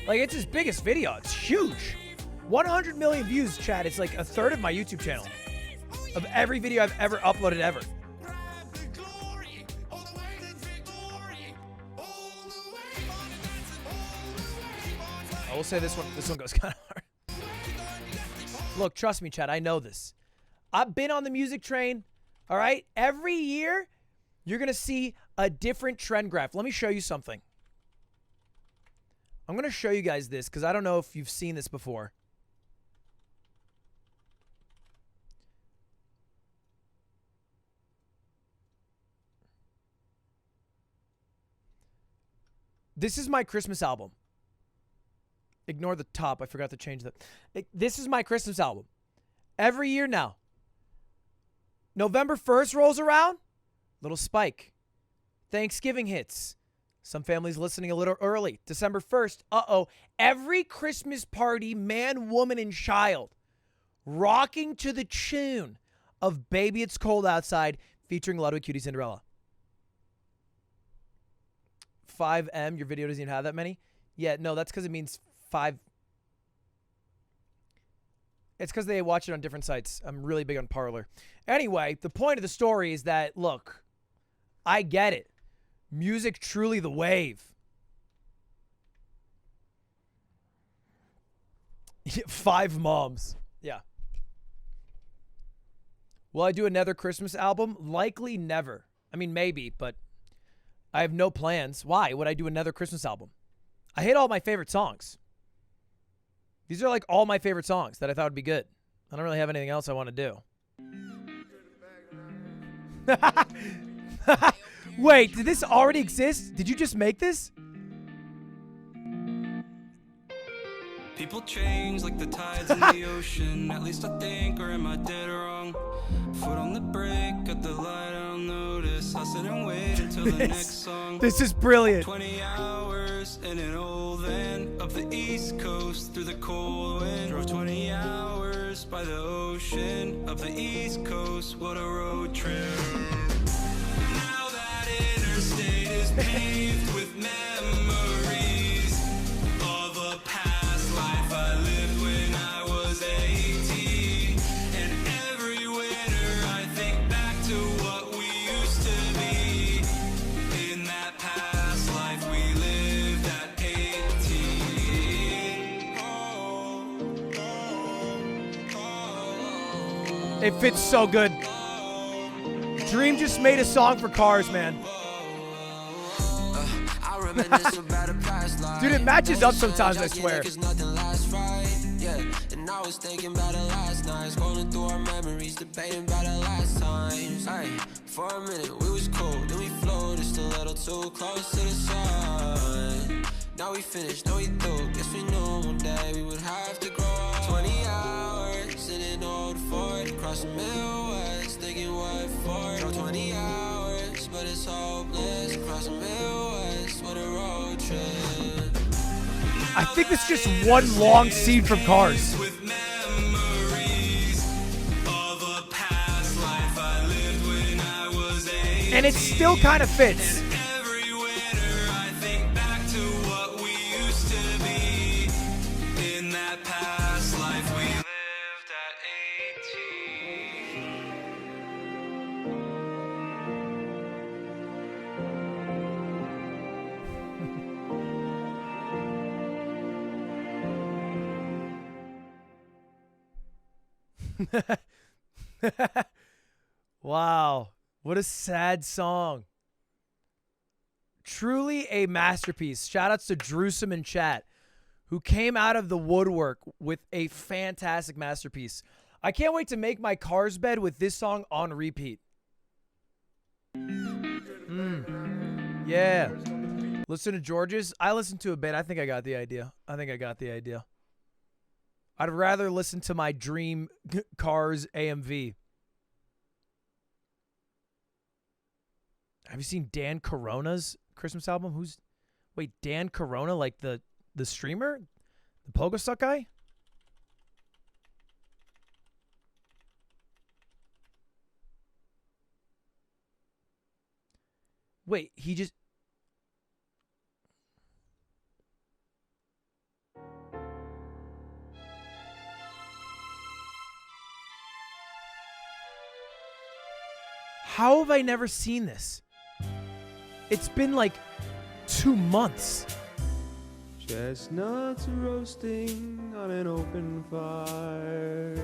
S1: Like, it's his biggest video. It's huge. 100 million views, chat. It's like a third of my YouTube channel. Of every video I've ever uploaded ever. I will say this one goes kind of hard. Look, trust me, chat. I know this. I've been on the music train. All right? Every year, you're going to see a different trend graph. Let me show you something. I'm going to show you guys this because I don't know if you've seen this before. This is my Christmas album. Ignore the top. I forgot to change that. This is my Christmas album. Every year now. November 1st rolls around. Little spike. Thanksgiving hits. Some families listening a little early. December 1st. Uh-oh. Every Christmas party, man, woman, and child rocking to the tune of Baby It's Cold Outside featuring Ludwig Cutie Cinderella. 5M, your video doesn't even have that many? Yeah, no, that's because it means 5. It's because they watch it on different sites. I'm really big on Parler. Anyway, the point of the story is that, look, I get it. Music truly the wave. 5 moms. Yeah. Will I do another Christmas album? Likely never. I mean, maybe, but I have no plans. Why would I do another Christmas album? I hate all my favorite songs. These are like all my favorite songs that I thought would be good. I don't really have anything else I want to do. Wait, did this already exist? Did you just make this?
S21: People change like the tides in the ocean. At least I think, or am I dead wrong? Foot on the brake, at the light, I don't notice. I sit and wait until the next song.
S1: This is brilliant.
S21: 20 hours in an old van up the East Coast through the cold wind. Drove 20 hours just by the ocean. Up the East Coast, what a road trip. Now that interstate is paved with memories of a past life I lived when I was 18. And every winter I think back to what we used to be. In that past life we lived at 18.
S1: It fits so good. Dream just made a song for cars, man. Dude, it matches up sometimes, I swear.
S21: And I was thinking about it last night, scrolling through our memories, debating about it last times. Ay, for a minute we was cool, then we floated just a little too close to the sun. Now we finished, now we through. Guess we knew one day we would have to grow up. 20 hours in an old Ford, across the Midwest, thinking what for? Drove 20 hours, but it's hopeless. Across the Midwest, what a road trip.
S1: I think it's just one long scene from Cars. And it still kind of fits. Wow, what a sad song. Truly a masterpiece. Shoutouts to Drewsome in chat, who came out of the woodwork with a fantastic masterpiece. I can't wait to make my car's bed with this song on repeat. Yeah. Listen to George's. I listened to a bit. I think I got the idea. I'd rather listen to my dream Cars AMV. Have you seen Dan Corona's Christmas album? Wait, Dan Corona, like the streamer? The Pogo Stuck guy? Wait, he just... How have I never seen this? It's been like 2 months.
S12: Chestnuts roasting on an open fire.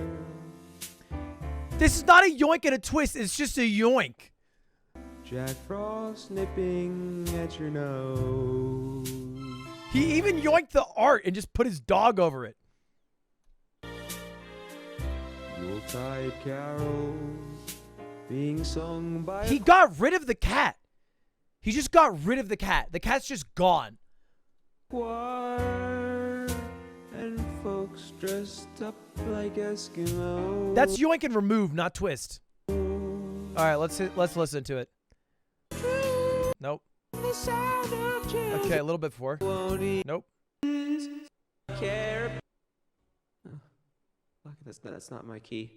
S1: This is not a yoink and a twist. It's just a yoink.
S12: Jack Frost nipping at your nose.
S1: He even yoinked the art and just put his dog over it.
S12: Yuletide carols being sung by...
S1: He got rid of the cat. He just got rid of the cat. The cat's just gone.
S12: Choir and folks dressed up like Eskimos.
S1: That's yoink and remove, not twist. All right, let's listen to it. Nope. Okay, a little bit before. Nope.
S12: That's not my key.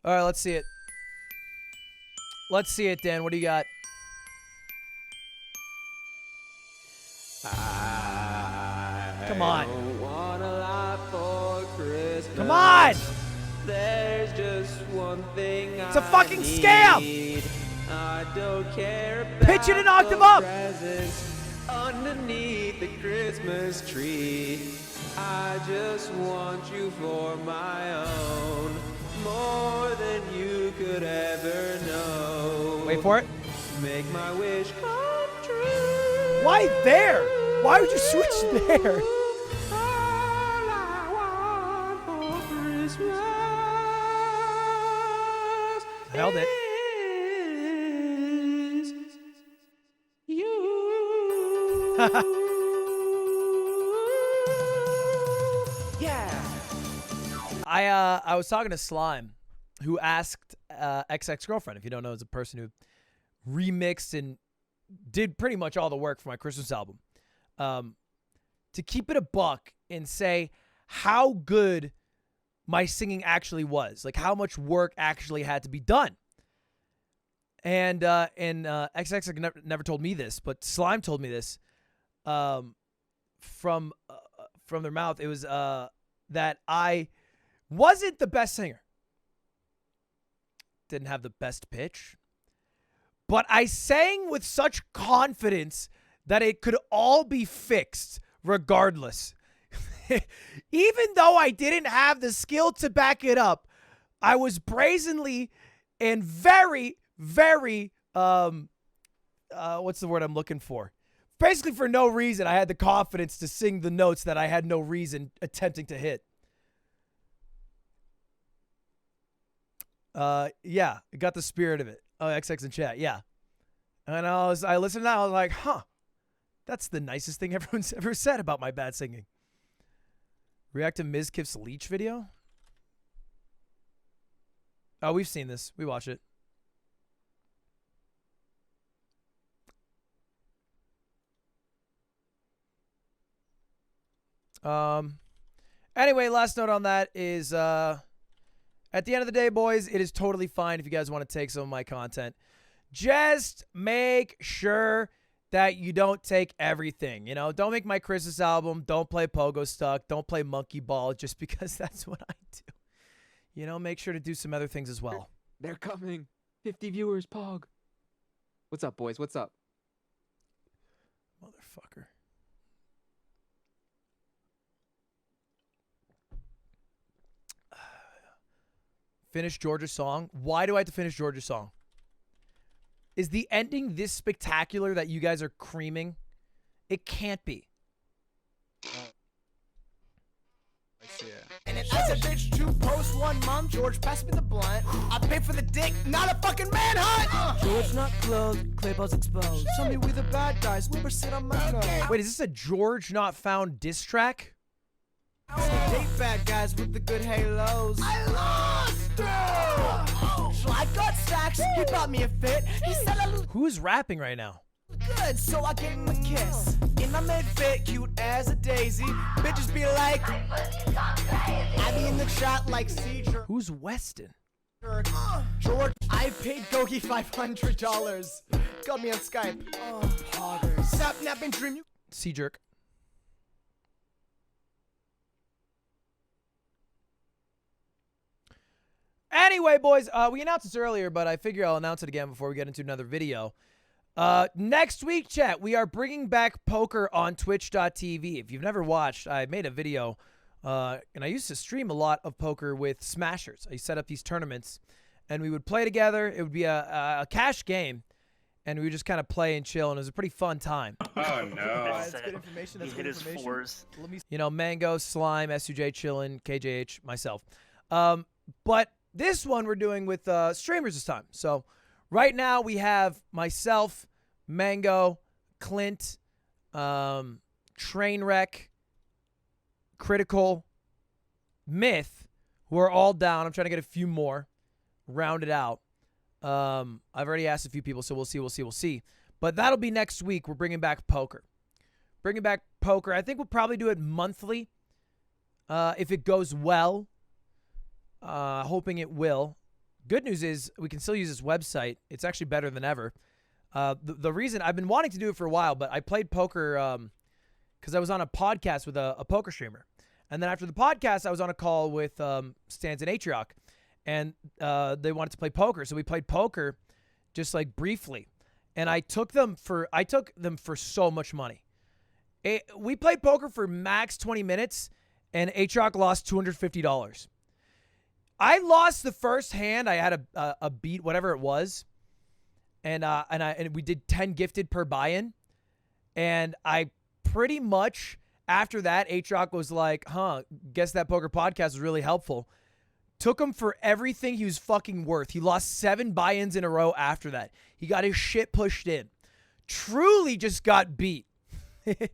S1: All right, let's see it. Let's see it, Dan. What do you got? Come on. Come on!
S12: There's just one thing
S1: it's a fucking scam!
S12: I don't care about
S1: pitch it an octave up!
S12: Underneath the Christmas tree, I just want you for my own, more than you could ever know.
S1: Wait for it.
S12: Make my wish come true.
S1: Why there? Why would you switch there?
S12: All I want for Christmas.
S1: Held it.
S12: Yeah.
S1: I was talking to Slime, who asked XX-Girlfriend, if you don't know, is a person who remixed and did pretty much all the work for my Christmas album, to keep it a buck and say, how good my singing actually was, like how much work actually had to be done. And XX never told me this, but Slime told me this from their mouth. It was that I wasn't the best singer. Didn't have the best pitch. But I sang with such confidence that it could all be fixed regardless. Even though I didn't have the skill to back it up, I was brazenly and very, very, what's the word I'm looking for? Basically for no reason, I had the confidence to sing the notes that I had no reason attempting to hit. Yeah, I got the spirit of it. Oh, XX in chat, yeah. And I listened to that, I was like, huh, that's the nicest thing everyone's ever said about my bad singing. React to Ms. Kiff's Leech video? Oh, we've seen this. We watch it. Anyway, last note on that is, at the end of the day, boys, it is totally fine if you guys want to take some of my content. Just make sure that you don't take everything. You know, don't make my Christmas album. Don't play Pogo Stuck. Don't play Monkey Ball just because that's what I do. You know, make sure to do some other things as well.
S6: They're coming. 50 viewers, Pog. What's up, boys? What's up?
S1: Motherfucker. Finish Georgia's song. Why do I have to finish Georgia's song? Is the ending this spectacular that you guys are creaming? It can't be.
S6: I see it.
S18: And it as a bitch 2 post 1 month. George, pass me the blunt. I pay for the dick, not a fucking manhunt. George not clothed, Clayballs exposed. Tell me we the bad guys. Wilbur sit on my toe.
S1: Wait, is this a George Not Found diss track?
S18: Date bad guys with the good halos. I lost her. So I got stacks. He bought me a fit. He said I look
S1: Who's rapping right now?
S18: good, so I gave him a kiss. In my mid fit, cute as a daisy. Bitches be like, I be in the shot like Seizure.
S1: Who's Weston?
S18: George, I paid Gogi $500. Got me on Skype. Oh, poggers. Sap napping dream you.
S1: Sea Jerk. Anyway, boys, we announced this earlier, but I figure I'll announce it again before we get into another video. Next week, chat, we are bringing back poker on twitch.tv. If you've never watched, I made a video, and I used to stream a lot of poker with Smashers. I set up these tournaments, and we would play together. It would be a cash game, and we would just kind of play and chill, and it was a pretty fun time.
S19: Oh, no.
S1: That's good information. That's good information. You know, Mango, Slime, SUJ, Chillin', KJH, myself. But this one we're doing with streamers this time. So right now we have myself, Mango, Clint, Trainwreck, Critical, Myth, who are all down. I'm trying to get a few more rounded out. I've already asked a few people, so we'll see. But that'll be next week. We're bringing back poker. I think we'll probably do it monthly if it goes well. Hoping it will. Good news is we can still use this website. It's actually better than ever. The reason I've been wanting to do it for a while, but I played poker because I was on a podcast with a poker streamer. And then after the podcast, I was on a call with Stans and Atrioc, and they wanted to play poker. So we played poker just like briefly. And I took them for so much money. We played poker for max 20 minutes, and Atrioc lost $250. I lost the first hand. I had a beat, whatever it was, and we did 10 gifted per buy-in, and I pretty much after that, Atrioc was like, guess that poker podcast was really helpful. Took him for everything he was fucking worth. He lost 7 buy-ins in a row after that. He got his shit pushed in. Truly just got beat. And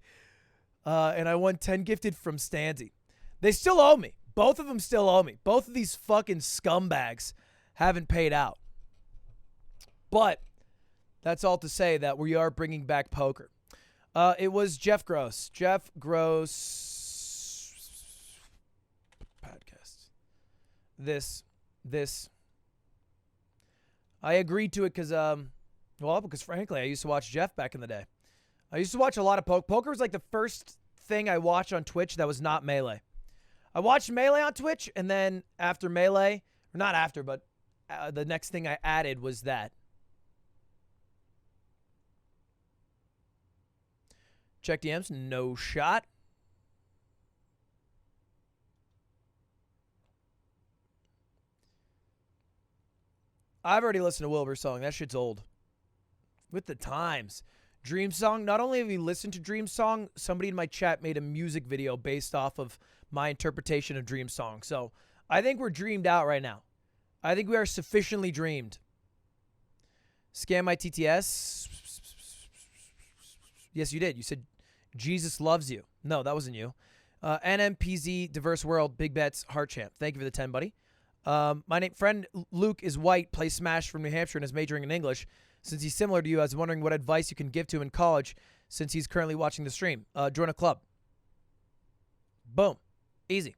S1: I won 10 gifted from Stanzy. They still owe me. Both of them still owe me. Both of these fucking scumbags haven't paid out. But that's all to say that we are bringing back poker. It was Jeff Gross. Jeff Gross this. I agreed to it because, well, because frankly, I used to watch Jeff back in the day. I used to watch a lot of poker. Poker was like the first thing I watched on Twitch that was not Melee. I watched Melee on Twitch, and then after Melee, or not after, but the next thing I added was that. Check DMs, no shot. I've already listened to Wilbur's song. That shit's old. With the times. Dream Song. Not only have we listened to Dream Song, somebody in my chat made a music video based off of my interpretation of Dream Song. So I think we're dreamed out right now. I think we are sufficiently dreamed. Scam my TTS. Yes, you did. You said Jesus loves you. No, that wasn't you. NMPZ, Diverse World, Big Bets, Heart Champ. Thank you for the 10, buddy. My friend Luke is white, plays Smash from New Hampshire, and is majoring in English. Since he's similar to you, I was wondering what advice you can give to him in college since he's currently watching the stream. Join a club. Boom. Easy.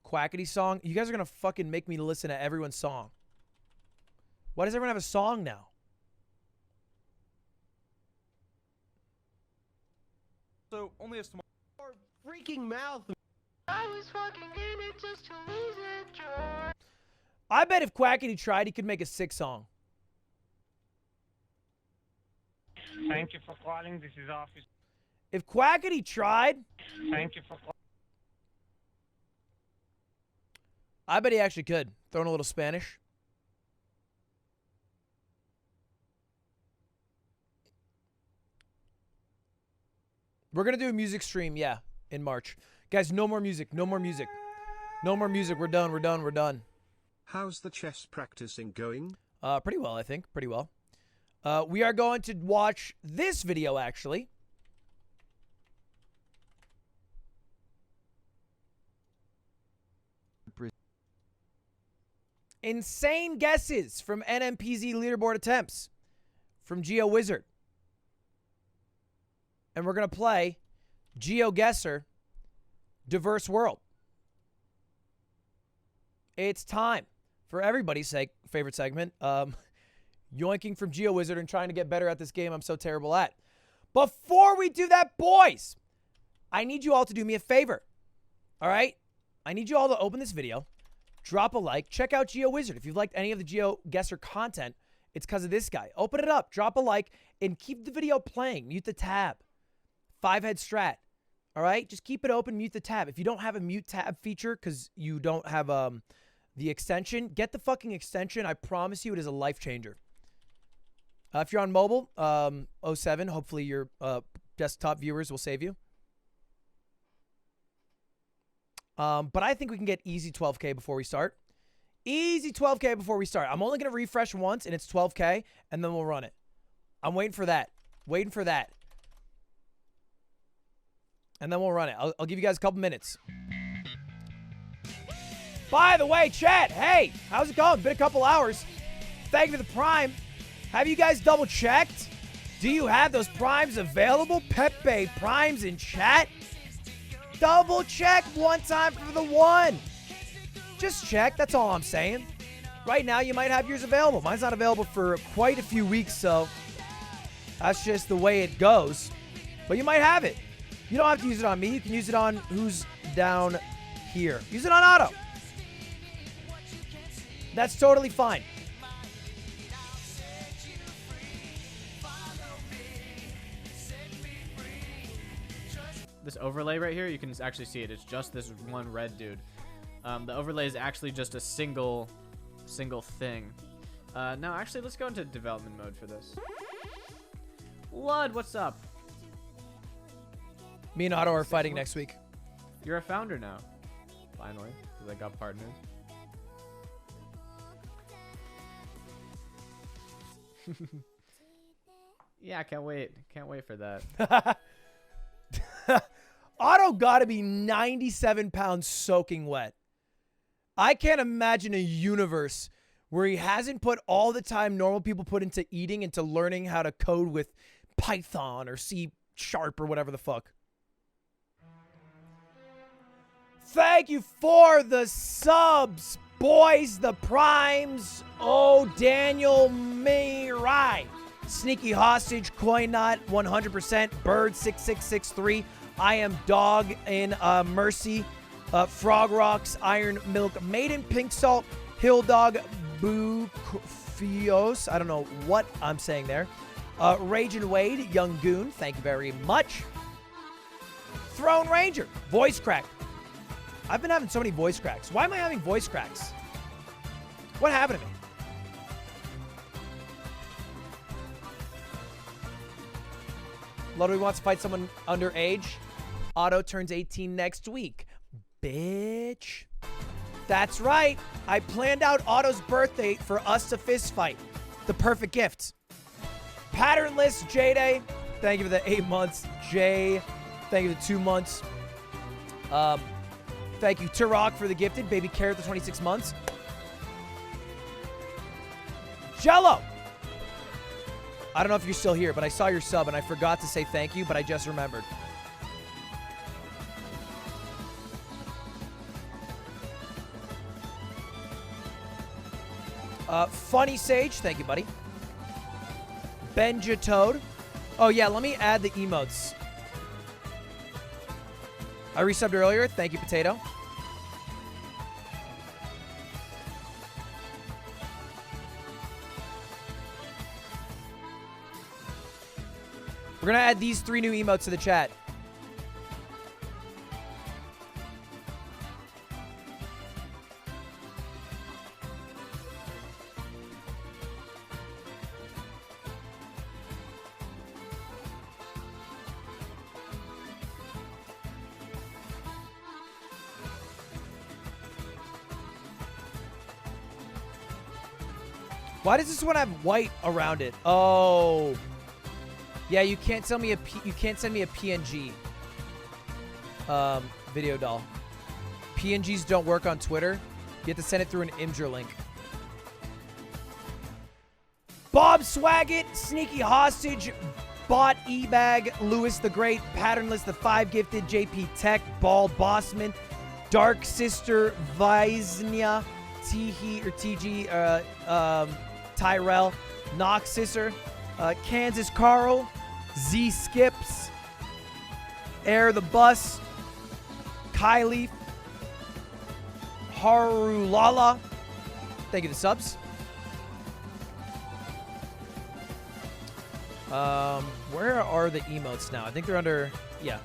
S1: Quackity song. You guys are going to fucking make me listen to everyone's song. Why does everyone have a song now?
S10: So, only a small...
S18: Freaking mouth.
S21: I was fucking in it just to lose it, George.
S1: I bet if Quackity tried, he could make a sick song.
S19: Thank you for calling. This is office.
S1: If Quackity tried,
S19: Thank you for calling.
S1: I bet he actually could. Throwing a little Spanish. We're going to do a music stream, yeah, in March. Guys, no more music. No more music. No more music. We're done. We're done. We're done.
S2: How's the chess practicing going?
S1: Pretty well, I think. Pretty well. We are going to watch this video, actually. Insane guesses from NMPZ leaderboard attempts from Geo Wizard. And we're going to play Geo Guesser Diverse World. It's time for everybody's favorite segment. Yoinking from Geo Wizard and trying to get better at this game I'm so terrible at. Before we do that, boys, I need you all to do me a favor. All right? I need you all to open this video, drop a like, check out Geo Wizard. If you've liked any of the Geo Guesser content, it's because of this guy. Open it up, drop a like, and keep the video playing. Mute the tab. 5-head strat. All right? Just keep it open, mute the tab. If you don't have a mute tab feature because you don't have the extension, get the fucking extension. I promise you it is a life changer. If you're on mobile, 07, hopefully your desktop viewers will save you. But I think we can get easy 12K before we start. Easy 12K before we start. I'm only going to refresh once, and it's 12K, and then we'll run it. I'm waiting for that. Waiting for that. And then we'll run it. I'll give you guys a couple minutes. By the way, chat, hey, how's it going? Been a couple hours. Thank you for the Prime. Have you guys double checked? Do you have those Primes available? Pepe Primes in chat? Double check one time for the one. Just check. That's all I'm saying. Right now, you might have yours available. Mine's not available for quite a few weeks, so that's just the way it goes. But you might have it. You don't have to use it on me. You can use it on who's down here. Use it on Otto. That's totally fine.
S5: This overlay right here, you can actually see it. It's just this one red dude. The overlay is actually just a single thing. Now, actually, let's go into development mode for this. Lud, what's up?
S1: Me and Otto are fighting next week.
S5: You're a founder now. Finally, because I got partnered. Yeah, I can't wait. Can't wait for that.
S1: Otto gotta be 97 pounds soaking wet. I can't imagine a universe where he hasn't put all the time normal people put into eating into learning how to code with Python or C# or whatever the fuck. Thank you for the subs, boys, the primes. Oh, Daniel Mirai. Sneaky Hostage, Coin Knot, 100%. Bird, 6663. I am Dog in Mercy. Frog Rocks, Iron Milk, Maiden, Pink Salt, Hill Dog, Bufios. I don't know what I'm saying there. Rage and Wade, Young Goon, thank you very much. Throne Ranger, voice crack. I've been having so many voice cracks. Why am I having voice cracks? What happened to me? Ludwig wants to fight someone underage. Otto turns 18 next week. Bitch. That's right. I planned out Otto's birthday for us to fist fight. The perfect gift. Patternless J-Day. Thank you for the 8 months. Jay, thank you for the 2 months. Thank you, Turok, for the gifted. Baby Carrot, the 26 months. Jello. I don't know if you're still here, but I saw your sub and I forgot to say thank you, but I just remembered. Funny Sage, thank you, buddy. Benja Toad. Oh, yeah, let me add the emotes. I resubbed earlier. Thank you, Potato. We're going to add these 3 new emotes to the chat. Why does this one have white around it? Oh. Yeah, you can't send me a PNG video doll. PNGs don't work on Twitter. You have to send it through an Imgur link. Bob Swaggett, Sneaky Hostage, Bot Ebag, Lewis the Great, Patternless the 5 gifted, JP Tech, Bald Bossman, Dark Sister Visnia, Teehee or TG, Tyrell, Nox Sister, Kansas Carl, Z Skips, Air the Bus, Kylie, Harulala. Thank you to subs. Where are the emotes now? I think they're under, yeah.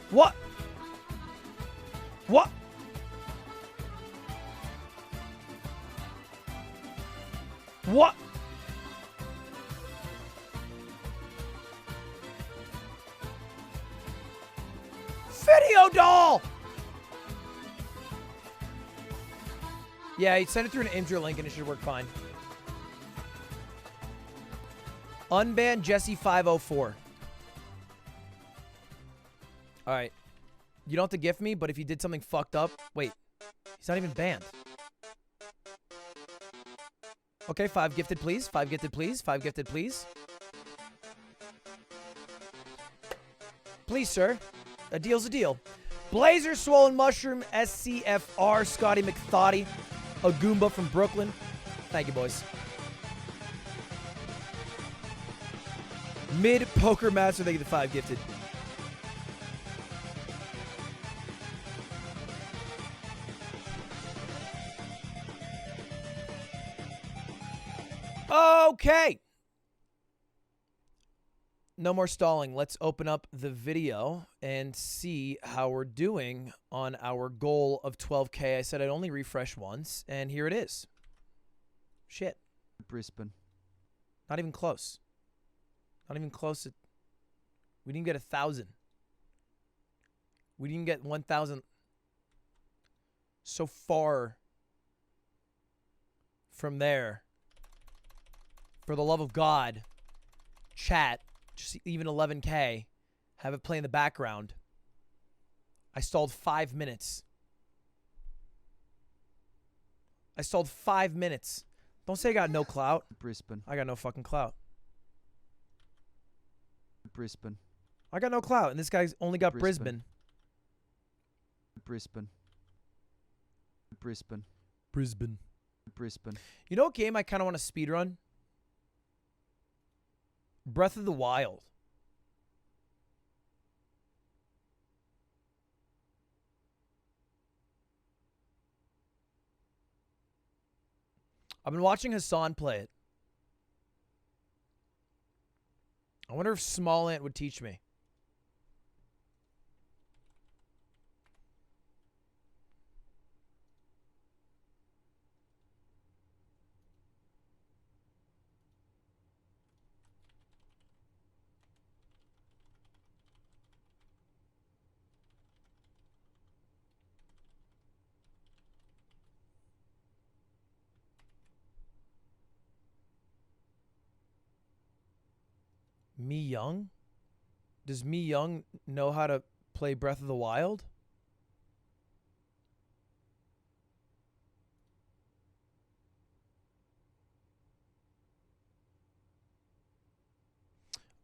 S1: What? What? What? Video doll! Yeah, you send it through an Imgur link and it should work fine. Unban Jesse 504. Alright. You don't have to gift me, but if you did something fucked up... Wait. He's not even banned. Okay, 5 gifted, please. 5 gifted, please. 5 gifted, please. Please, sir. A deal's a deal. Blazer Swollen Mushroom, SCFR, Scotty McThotty, a Goomba from Brooklyn. Thank you, boys. Mid Poker Master, thank you the 5 gifted. Okay. No more stalling. Let's open up the video and see how we're doing on our goal of 12K. I said I'd only refresh once, and here it is. Shit.
S7: Brisbane.
S1: Not even close. Not even close. We didn't get 1,000. We didn't get 1,000. So far from there. For the love of God, chat, just even 11K, have it play in the background. I stalled 5 minutes. I stalled 5 minutes. Don't say I got no clout.
S6: Brisbane.
S1: I got no fucking clout.
S6: Brisbane.
S1: I got no clout, and this guy's only got Brisbane.
S6: Brisbane. Brisbane.
S1: Brisbane.
S6: Brisbane.
S1: You know what game I kind of want to speedrun? Breath of the Wild. I've been watching Hassan play it. I wonder if Small Ant would teach me. Me Young? Does Me Young know how to play Breath of the Wild?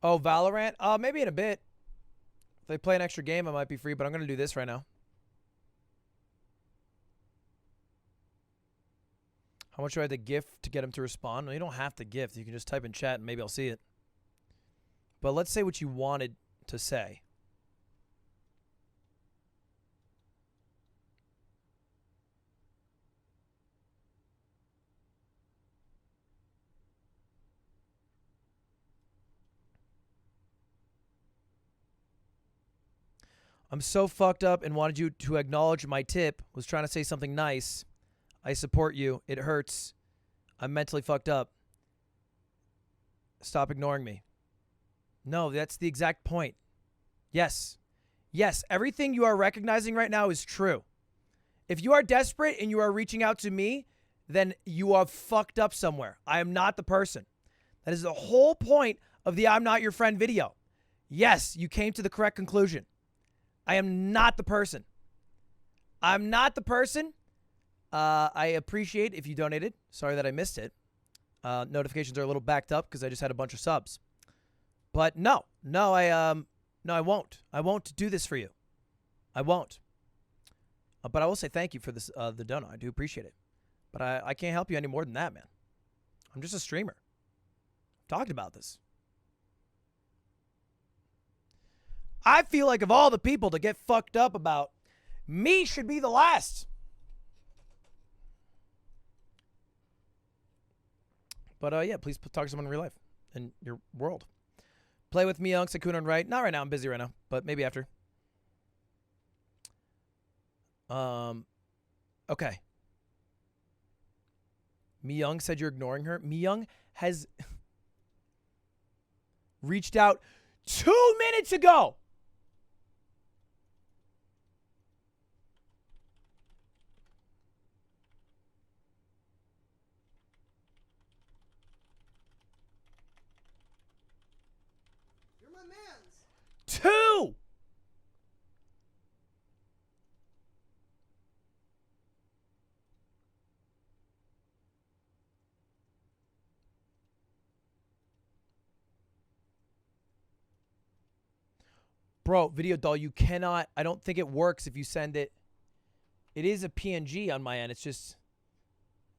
S1: Oh, Valorant? Maybe in a bit. If they play an extra game, I might be free, but I'm going to do this right now. How much do I have to gift to get him to respond? Well, you don't have to gift. You can just type in chat and maybe I'll see it. But let's say what you wanted to say. I'm so fucked up and wanted you to acknowledge my tip. Was trying to say something nice. I support you. It hurts. I'm mentally fucked up. Stop ignoring me. No, that's the exact point. Yes. Yes, everything you are recognizing right now is true. If you are desperate and you are reaching out to me, then you are fucked up somewhere. I am not the person. That is the whole point of the I'm Not Your Friend video. Yes, you came to the correct conclusion. I am not the person. I'm not the person. I appreciate if you donated. Sorry that I missed it. Notifications are a little backed up because I just had a bunch of subs. But no, I won't. I won't do this for you. I won't. But I will say thank you for this, the donut. I do appreciate it. But I can't help you any more than that, man. I'm just a streamer. I've talked about this. I feel like of all the people to get fucked up about, me should be the last. But yeah, please talk to someone in real life in your world. Play with me, Young, Sakuna, and Right. Not right now. I'm busy right now, but maybe after. Okay. Mi Young said you're ignoring her. Mi Young has reached out 2 minutes ago.
S18: You're my mans.
S1: 2. Bro, Video Doll, you cannot, I don't think it works if you send it. It is a PNG on my end. It's just,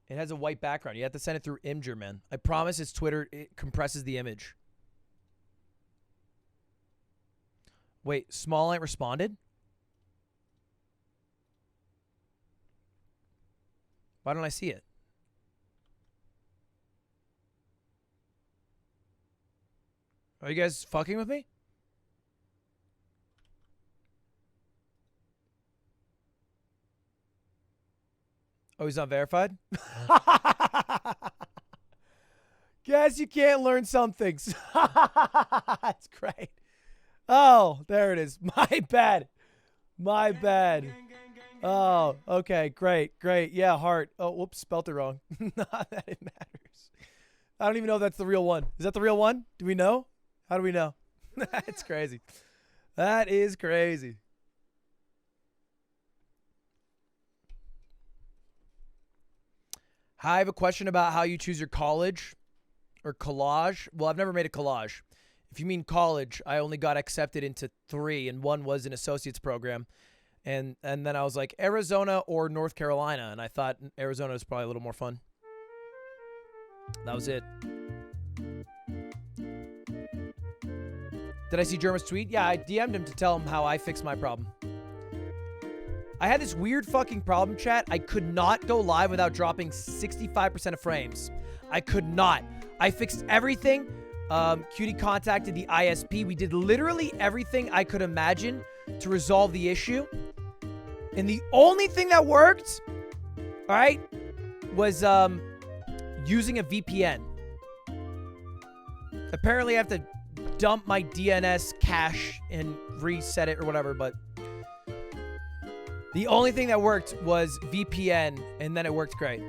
S1: it has a white background. You have to send it through Imgur, man. I promise it's Twitter. It compresses the image. Wait, Small Ant responded? Why don't I see it? Are you guys fucking with me? Oh, he's not verified? Guess you can't learn some things. That's great. Oh, there it is. My bad. My bad. Oh, okay. Great. Great. Yeah, heart. Oh, whoops. Spelt it wrong. Not that it matters. I don't even know if that's the real one. Is that the real one? Do we know? How do we know? That's crazy. That is crazy. Hi, I have a question about how you choose your college or collage. Well, I've never made a collage. If you mean college, I only got accepted into 3, and 1 was an associate's program. And then I was like, Arizona or North Carolina, and I thought Arizona was probably a little more fun. That was it. Did I see Jerma's tweet? Yeah, I DM'd him to tell him how I fixed my problem. I had this weird fucking problem, chat. I could not go live without dropping 65% of frames. I could not. I fixed everything. Cutie contacted the ISP. We did literally everything I could imagine to resolve the issue. And the only thing that worked, all right, was using a VPN. Apparently, I have to dump my DNS cache and reset it or whatever, but the only thing that worked was VPN, and then it worked great.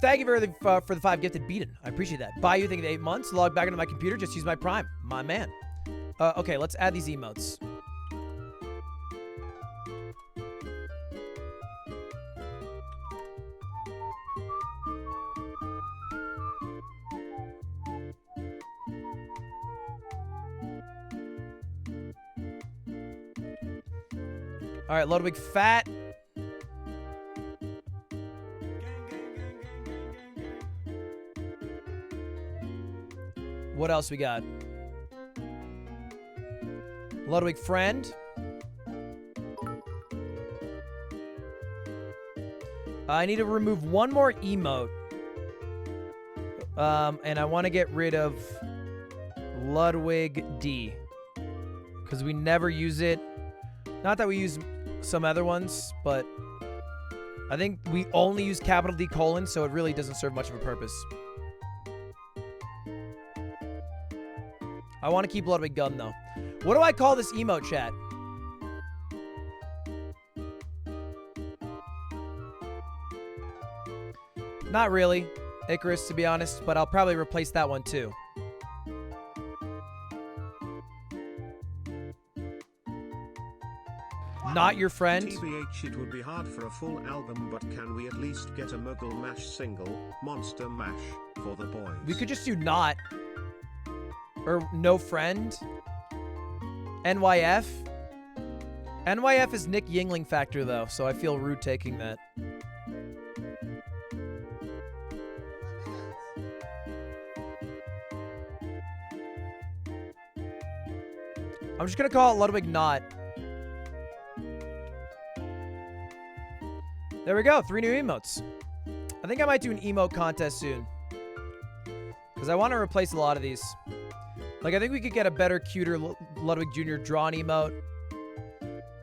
S1: Thank you for the 5 gifted beaten. I appreciate that. Buy you, thank you, 8 months. Log back into my computer. Just use my Prime. My man. Okay, let's add these emotes. All right, Ludwig fat. What else we got? Ludwig friend. I need to remove 1 more emote. And I want to get rid of Ludwig D. Because we never use it. Not that we use some other ones, but I think we only use capital D colon, so it really doesn't serve much of a purpose. I want to keep Ludwig Gun, though. What do I call this emote, chat? Not really, Icarus, to be honest, but I'll probably replace that one, too. Not your friend.
S2: TBH, it would be hard for a full album, but can we at least get a Muggle Mash single, Monster Mash, for the boys?
S1: We could just do not. Or no friend. NYF. NYF is Nick Yingling factor, though, so I feel rude taking that. I'm just going to call it Ludwig Not. There we go. 3 new emotes. I think I might do an emote contest soon. Because I want to replace a lot of these. Like, I think we could get a better, cuter Ludwig Jr. drawn emote.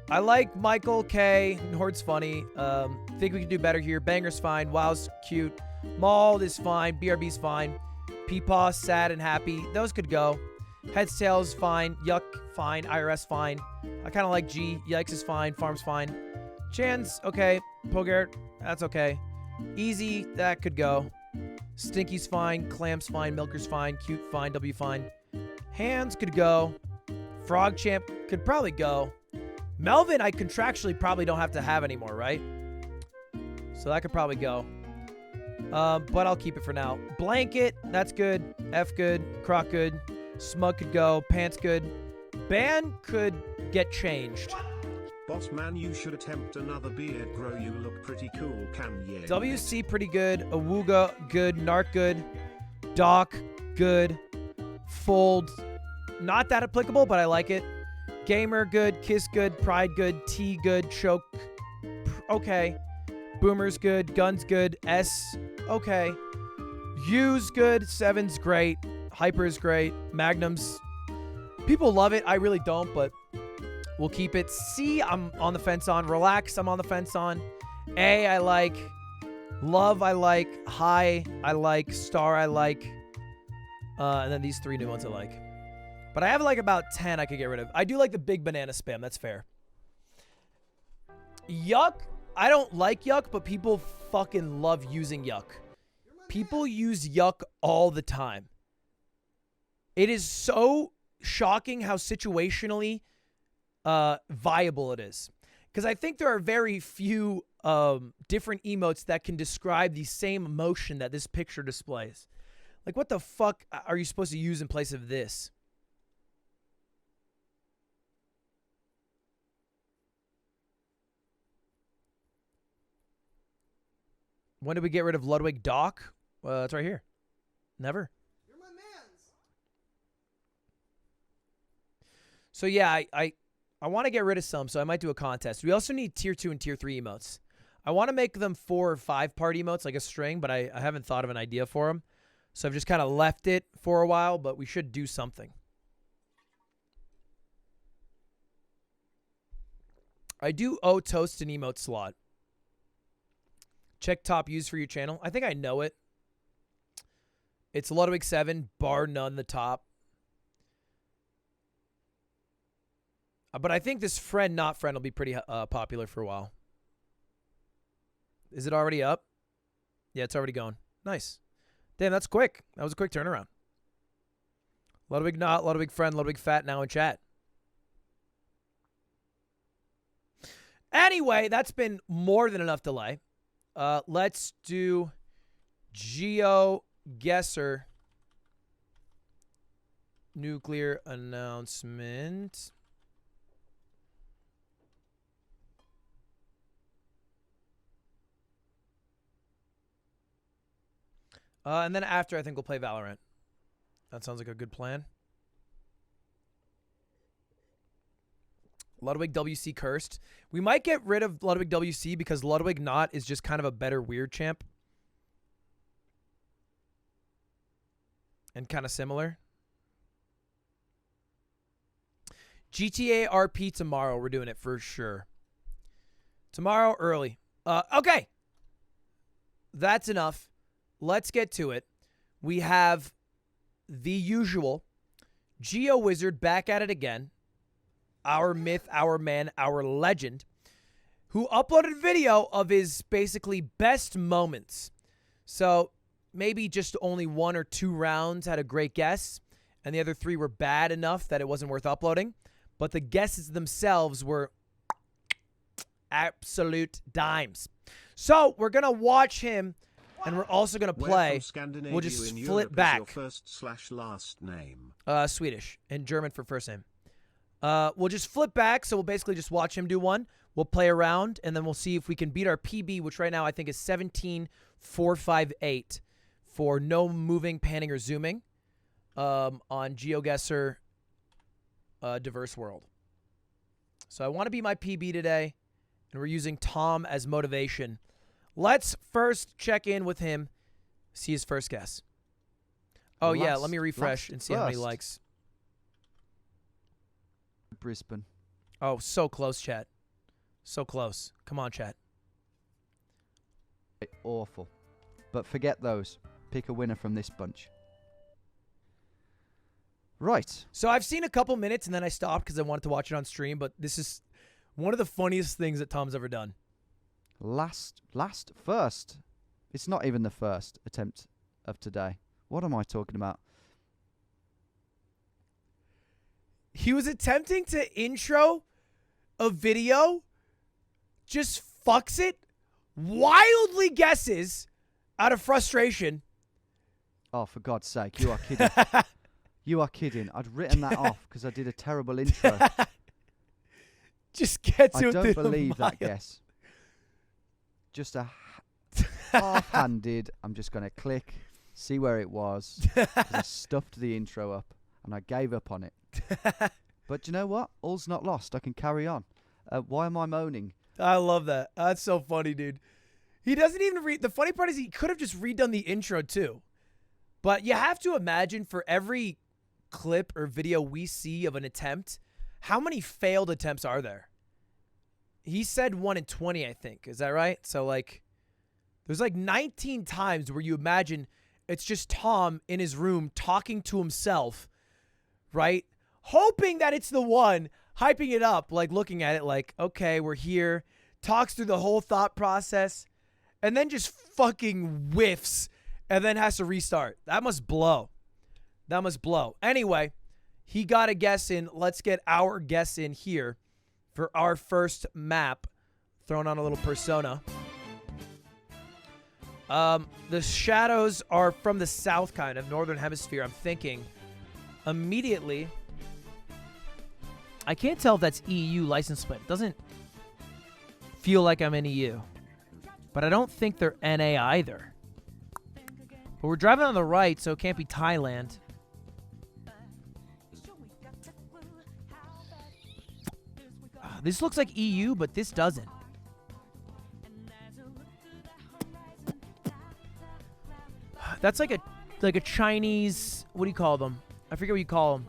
S1: I like Michael K. Nord's funny. Think we could do better here. Banger's fine. Wow's cute. Mauled is fine. BRB's fine. Peepaw, sad and happy. Those could go. Heads, tails, fine. Yuck, fine. IRS, fine. I kind of like G. Yikes is fine. Farm's fine. Chan's okay. Pogert, that's okay. Easy, that could go. Stinky's fine. Clam's fine. Milker's fine. Cute, fine. W, fine. Hands could go. Frog Champ could probably go. Melvin, I contractually probably don't have to have anymore, right? So that could probably go. But I'll keep it for now. Blanket, that's good. F good. Croc good. Smug could go. Pants good. Ban could get changed.
S2: Boss man, you should attempt another beard grow. You look pretty cool, Kanye.
S1: WC pretty good. Awuga good. Narc good. Doc good. Fold not that applicable, but I like it. Gamer good. Kiss good. Pride good. T good. Choke okay. Boomer's good. Guns good. S okay. U's good. Seven's great. Hyper's great. Magnum's people love it. I really don't, but we'll keep it. C, I'm on the fence on. Relax, I'm on the fence on. A, I like. Love, I like. High, I like. Star, I like. And then these 3 new ones I like. But I have like about 10 I could get rid of. I do like the big banana spam. That's fair. Yuck. I don't like yuck, but people fucking love using yuck. People use yuck all the time. It is so shocking how situationally viable it is. Because I think there are very few different emotes that can describe the same emotion that this picture displays. Like, what the fuck are you supposed to use in place of this? When did we get rid of Ludwig Doc? It's right here. Never. You're my mans. So yeah, I want to get rid of some, so I might do a contest. We also need tier 2 and tier 3 emotes. I want to make them 4 or 5 part emotes, like a string, but I haven't thought of an idea for them. So I've just kind of left it for a while, but we should do something. I do owe Toast an emote slot. Check top used for your channel. I think I know it. It's Ludwig 7, bar none, the top. But I think this friend, not friend, will be pretty popular for a while. Is it already up? Yeah, it's already going. Nice. Damn, that's quick. That was a quick turnaround. Ludwig not, Ludwig friend, Ludwig fat now in chat. Anyway, that's been more than enough delay. Let's do GeoGuessr nuclear announcement. And then after, I think we'll play Valorant. That sounds like a good plan. Ludwig WC cursed. We might get rid of Ludwig WC because Ludwig not is just kind of a better weird champ. And kind of similar. GTA RP tomorrow. We're doing it for sure. Tomorrow early. Okay. That's enough. Let's get to it. We have the usual Geo Wizard back at it again. Our myth, our man, our legend, who uploaded video of his basically best moments. So maybe just only 1 or 2 rounds had a great guess, and the other 3 were bad enough that it wasn't worth uploading. But the guesses themselves were absolute dimes. So we're going to watch him. And we're also going to play. We'll just flip back.
S2: Your first/last name.
S1: Swedish and German for first name. We'll just flip back. So we'll basically just watch him do one. We'll play around, and then we'll see if we can beat our PB, which right now I think is 17,458 for no moving, panning, or zooming on GeoGuessr Diverse World. So I want to beat my PB today, and we're using Tom as motivation. Let's first check in with him, see his first guess. Oh, yeah, let me refresh and see how many likes.
S7: Brisbane.
S1: Oh, so close, chat. So close. Come on, chat.
S7: Awful. But forget those. Pick a winner from this bunch. Right.
S1: So I've seen a couple minutes, and then I stopped because I wanted to watch it on stream, but this is one of the funniest things that Tom's ever done.
S7: First. It's not even the first attempt of today. What am I talking about?
S1: He was attempting to intro a video, just fucks it, wildly guesses out of frustration.
S7: Oh, for God's sake, you are kidding. You are kidding. I'd written that off because I did a terrible intro.
S1: Just get to it.
S7: I don't believe that guess. Just a half-handed, I'm just going to click, see where it was. I stuffed the intro up, and I gave up on it. But you know what? All's not lost. I can carry on. Why am I moaning?
S1: I love that. That's so funny, dude. He doesn't even read. The funny part is he could have just redone the intro, too. But you have to imagine for every clip or video we see of an attempt, how many failed attempts are there? He said 1 in 20, I think. Is that right? So, like, there's like 19 times where you imagine it's just Tom in his room talking to himself, right? Hoping that it's the one, hyping it up, like looking at it like, okay, we're here. Talks through the whole thought process, and then just fucking whiffs and then has to restart. That must blow. That must blow. Anyway, he got a guess in. Let's get our guess in here for our first map. Throwing on a little persona. The shadows are from the south, kind of northern hemisphere. I'm thinking immediately. I can't tell if that's EU license plate. It doesn't feel like I'm in EU, but I don't think they're NA either. But we're driving on the right, so it can't be Thailand. This looks like EU, but this doesn't. That's like a Chinese, what do you call them? I forget what you call them.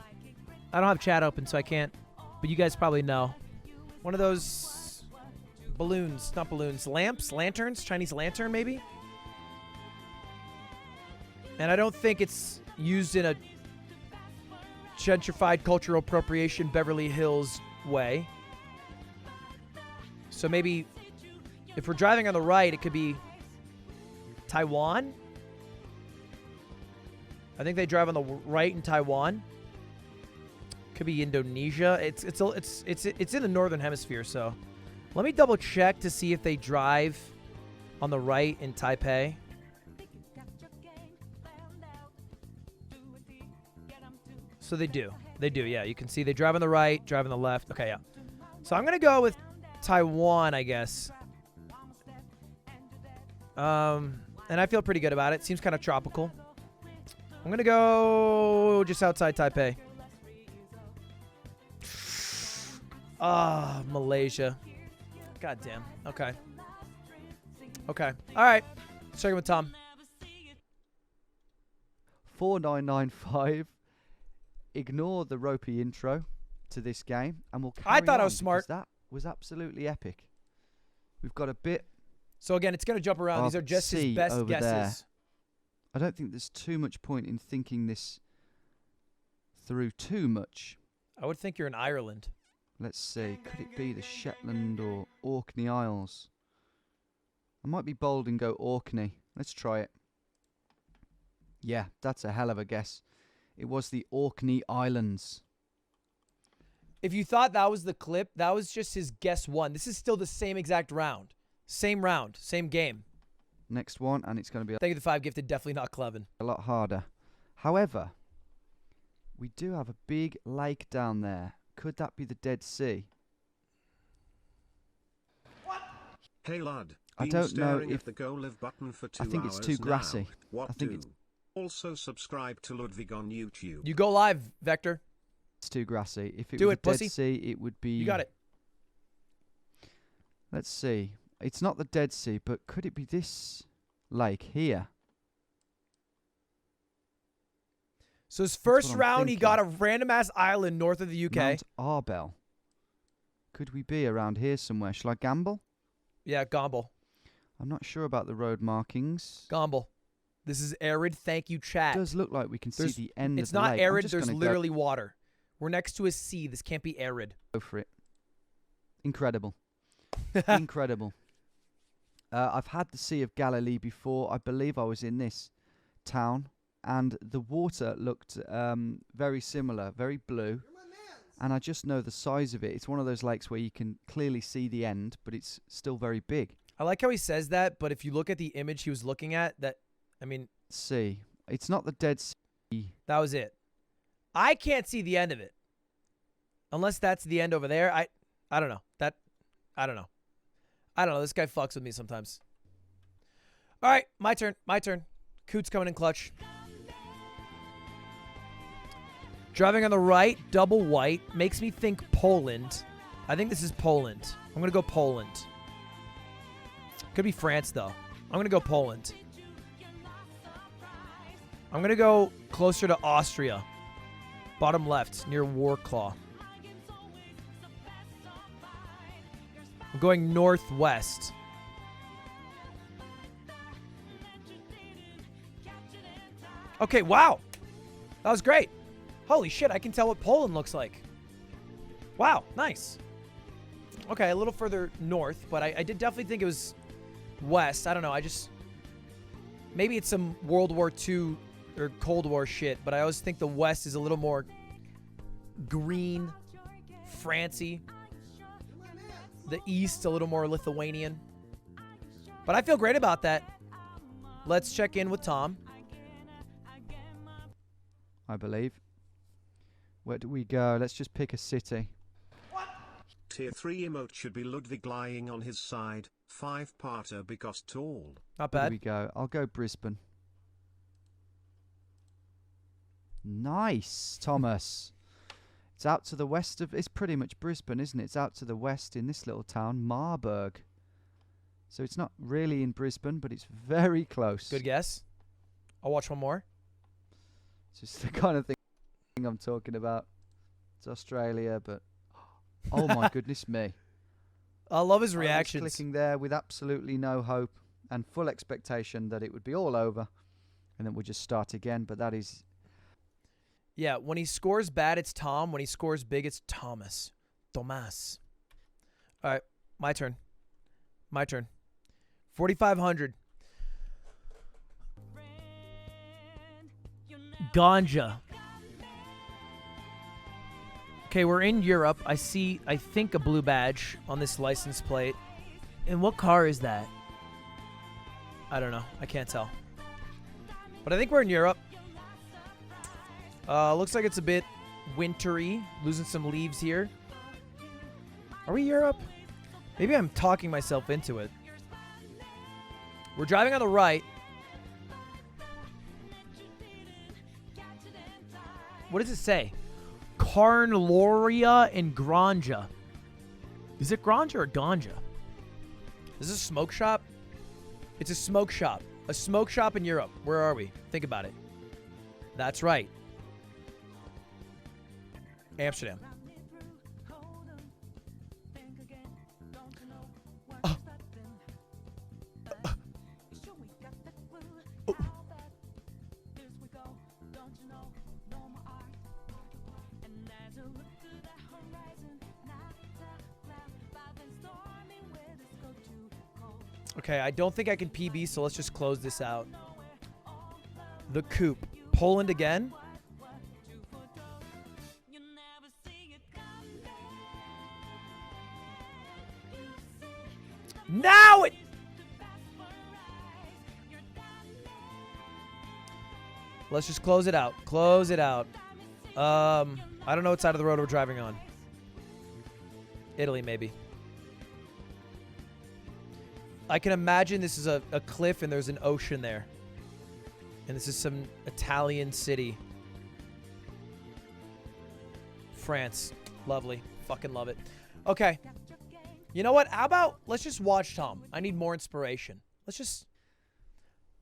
S1: I don't have chat open, so I can't. But you guys probably know. One of those balloons, not balloons, lamps, lanterns, Chinese lantern maybe? And I don't think it's used in a gentrified cultural appropriation Beverly Hills way. So maybe if we're driving on the right, it could be Taiwan. I think they drive on the right in Taiwan. Could be Indonesia. It's in the northern hemisphere, so let me double check to see if they drive on the right in Taipei. So they do. They do, yeah. You can see they drive on the right, drive on the left. Okay, yeah. So I'm going to go with Taiwan, I guess. And I feel pretty good about it. Seems kind of tropical. I'm going to go just outside Taipei. Ah, Malaysia. Goddamn. Okay. Okay. All right. Let's check in with Tom.
S7: 4995. Ignore the ropey intro to this game, and we'll carry
S1: I thought
S7: on
S1: I was smart.
S7: That was absolutely epic. We've got a bit.
S1: So again, it's going to jump around. These are just his best guesses.
S7: There. I don't think there's too much point in thinking this through too much.
S1: I would think you're in Ireland.
S7: Let's see. Could it be the Shetland or Orkney Isles? I might be bold and go Orkney. Let's try it. Yeah, that's a hell of a guess. It was the Orkney Islands.
S1: If you thought that was the clip, that was just his guess one. This is still the same exact round. Same round. Same game.
S7: Next one, and it's going to be...
S1: Thank you, the 5 gifted. Definitely not Clevin.
S7: A lot harder. However, we do have a big lake down there. Could that be the Dead Sea?
S2: Hey lad,
S7: I don't know if
S2: the go live button for 2
S7: I think it's too grassy.
S2: What
S7: I think it's
S2: also subscribe to Ludwig on YouTube.
S1: You go live, Vector.
S7: It's too grassy. If it
S1: Do
S7: was
S1: it,
S7: the
S1: pussy.
S7: Dead Sea, it would be...
S1: You got it.
S7: Let's see. It's not the Dead Sea, but could it be this lake here?
S1: So his first round, he got a random-ass island north of the UK.
S7: Mount Arbel. Could we be around here somewhere? Shall I gamble?
S1: Yeah, gamble.
S7: I'm not sure about the road markings.
S1: Gamble. This is arid. Thank you, chat.
S7: It does look like we can see the end
S1: It's
S7: of the
S1: not
S7: lake.
S1: arid. There's literally water. We're next to a sea. This can't be arid.
S7: Go for it. Incredible. Incredible. I've had the Sea of Galilee before. I believe I was in this town, and the water looked very similar, very blue. And I just know the size of it. It's one of those lakes where you can clearly see the end, but it's still very big.
S1: I like how he says that, but if you look at the image he was looking at,
S7: See, it's not the Dead Sea.
S1: That was it. I can't see the end of it. Unless that's the end over there. I don't know. I don't know. I don't know. This guy fucks with me sometimes. All right, my turn. My turn. Coots coming in clutch. Driving on the right, double white, makes me think Poland. I think this is Poland. I'm going to go Poland. Could be France, though. I'm going to go Poland. I'm going to go closer to Austria. Bottom left, near Warclaw. I'm going northwest. Okay, wow. That was great. Holy shit, I can tell what Poland looks like. Wow, nice. Okay, a little further north, but I did definitely think it was west. I don't know, maybe it's some World War II or Cold War shit, but I always think the west is a little more green, Francy. The east, a little more Lithuanian. But I feel great about that. let's check in with Tom.
S7: I believe. Where do we go? Let's just pick a city.
S2: Tier 3 emote should be Ludwig lying on his side. 5-parter because tall.
S1: Not
S7: Where
S1: bad.
S7: do we go? I'll go Brisbane. Nice, Thomas. It's out to the west of... It's pretty much Brisbane, isn't it? It's out to the west in this little town, Marburg. So it's not really in Brisbane, but it's very close.
S1: Good guess. I'll watch one more.
S7: It's just the kind of thing I'm talking about. It's Australia, but... Oh my goodness me.
S1: I love his
S7: I was
S1: reactions.
S7: clicking there with absolutely no hope and full expectation that it would be all over and then we'll just start again, but that is...
S1: Yeah, when he scores bad, it's Tom. When he scores big, it's Thomas. Tomas. All right, my turn. My turn. 4,500. Ganja. Okay, we're in Europe. I see, I think, a blue badge on this license plate. And what car is that? I don't know. I can't tell. But I think we're in Europe. Looks like it's a bit wintry. Losing some leaves here. Are we Europe? Maybe I'm talking myself into it. We're driving on the right. What does it say? Carnloria and Granja. Is it Granja or Ganja? Is this a smoke shop? It's a smoke shop. A smoke shop in Europe. Where are we? Think about it. That's right. Amsterdam. Okay, I don't think I can PB, so let's just close this out. The Coupe. Poland again. Now it... Let's just close it out. Close it out. I don't know what side of the road we're driving on. Italy, maybe. I can imagine this is a cliff and there's an ocean there. And this is some Italian city. France. Lovely. Fucking love it. Okay. You know what? How about let's just watch Tom. I need more inspiration. Let's just...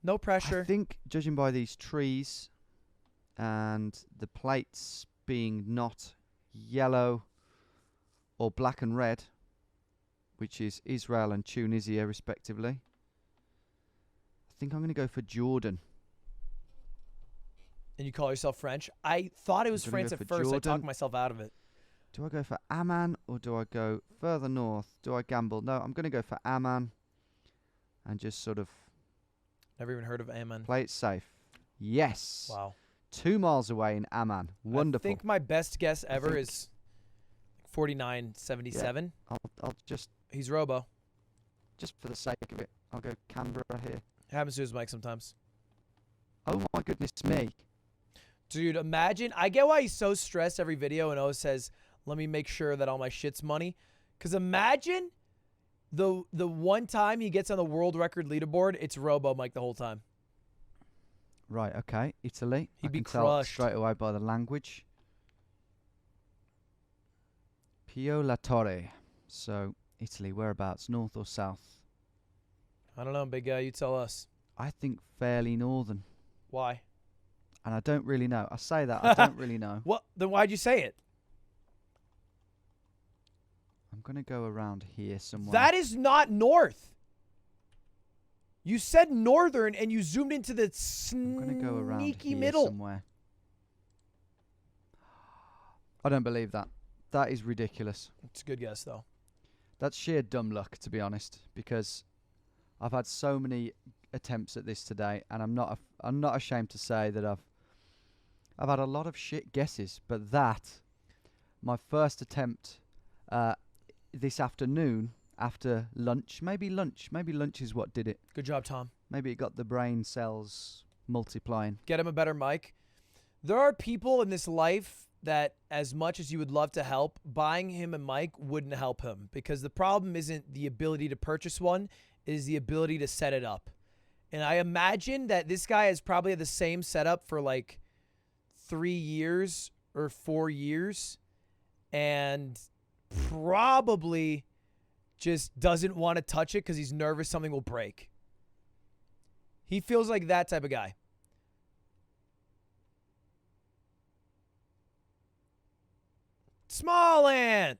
S1: No pressure.
S7: I think, judging by these trees and the plates being not yellow or black and red, which is Israel and Tunisia, respectively, I think I'm going to go for Jordan.
S1: And you call yourself French? I thought it was France at first. I talked myself out of it.
S7: Do I go for Amman or do I go further north? Do I gamble? No, I'm going to go for Amman and just sort of...
S1: Never even heard of Amman.
S7: Play it safe. Yes.
S1: Wow.
S7: 2 miles away in Amman. Wonderful.
S1: I think my best guess ever is 49.77.
S7: Yeah, I'll just...
S1: He's Robo.
S7: Just for the sake of it, I'll go Canberra here.
S1: Happens to his mic sometimes.
S7: Oh my goodness me.
S1: Dude, imagine. I get why he's so stressed every video and always says, let me make sure that all my shit's money. Because imagine the one time he gets on the world record leaderboard, it's Robo mic the whole time.
S7: Right, okay. Italy.
S1: He'd be
S7: I can tell
S1: crushed.
S7: straight away by the language. Pio La Torre. So, Italy, whereabouts? North or south?
S1: I don't know, big guy. You tell us.
S7: I think fairly northern.
S1: Why?
S7: And I don't really know. I say that, I don't really know.
S1: What? Then why'd you say it?
S7: I'm going to go around here somewhere.
S1: That is not north. You said northern and you zoomed into the
S7: I'm going to go around
S1: sneaky
S7: here
S1: middle.
S7: somewhere. I don't believe that. That is ridiculous.
S1: It's a good guess, though.
S7: That's sheer dumb luck, to be honest, because I've had so many attempts at this today, and I'm not ashamed to say that I've had a lot of shit guesses, but that, my first attempt this afternoon, after lunch. Maybe lunch. Maybe lunch is what did it.
S1: Good job, Tom.
S7: Maybe it got the brain cells multiplying.
S1: Get him a better mic. There are people in this life that, as much as you would love to help, buying him a mic wouldn't help him, because the problem isn't the ability to purchase one, it is the ability to set it up. And I imagine that this guy has probably had the same setup for like 3 years or 4 years, and probably just doesn't want to touch it because he's nervous something will break. He feels like that type of guy. Small ant.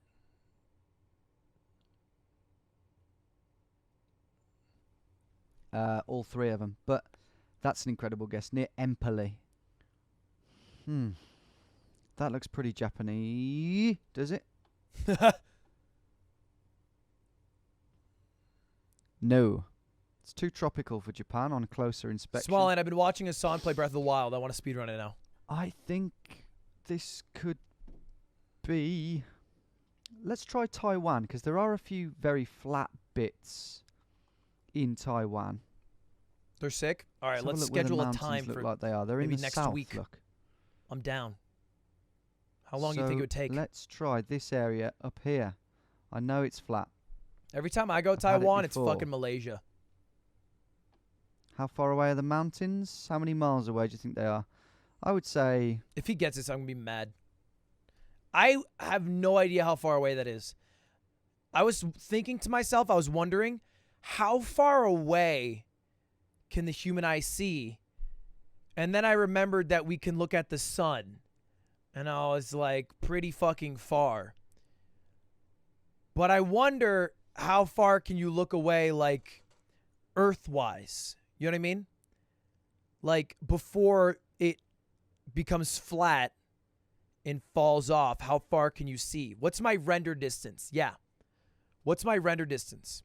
S7: All 3 of them. But that's an incredible guess. Near Empoli. That looks pretty Japanese, does it? No. It's too tropical for Japan on closer inspection.
S1: Small ant, I've been watching Hassan play Breath of the Wild. I want to speedrun it now.
S7: I think this could be... Let's try Taiwan, because there are a few very flat bits in Taiwan.
S1: They're sick? All right, let's schedule a time for
S7: like they are. They're
S1: maybe
S7: in the
S1: next
S7: south,
S1: week.
S7: Look.
S1: I'm down. How long do you think it would take?
S7: Let's try this area up here. I know it's flat.
S1: Every time I go Taiwan, it's fucking Malaysia.
S7: How far away are the mountains? How many miles away do you think they are? I would say...
S1: If he gets this, I'm going to be mad. I have no idea how far away that is. I was thinking to myself, I was wondering, how far away can the human eye see? And then I remembered that we can look at the sun. And I was like, pretty fucking far. But I wonder, how far can you look away, like, Earth-wise? You know what I mean? Like, before it becomes flat and falls off, how far can you see? What's my render distance? Yeah. What's my render distance?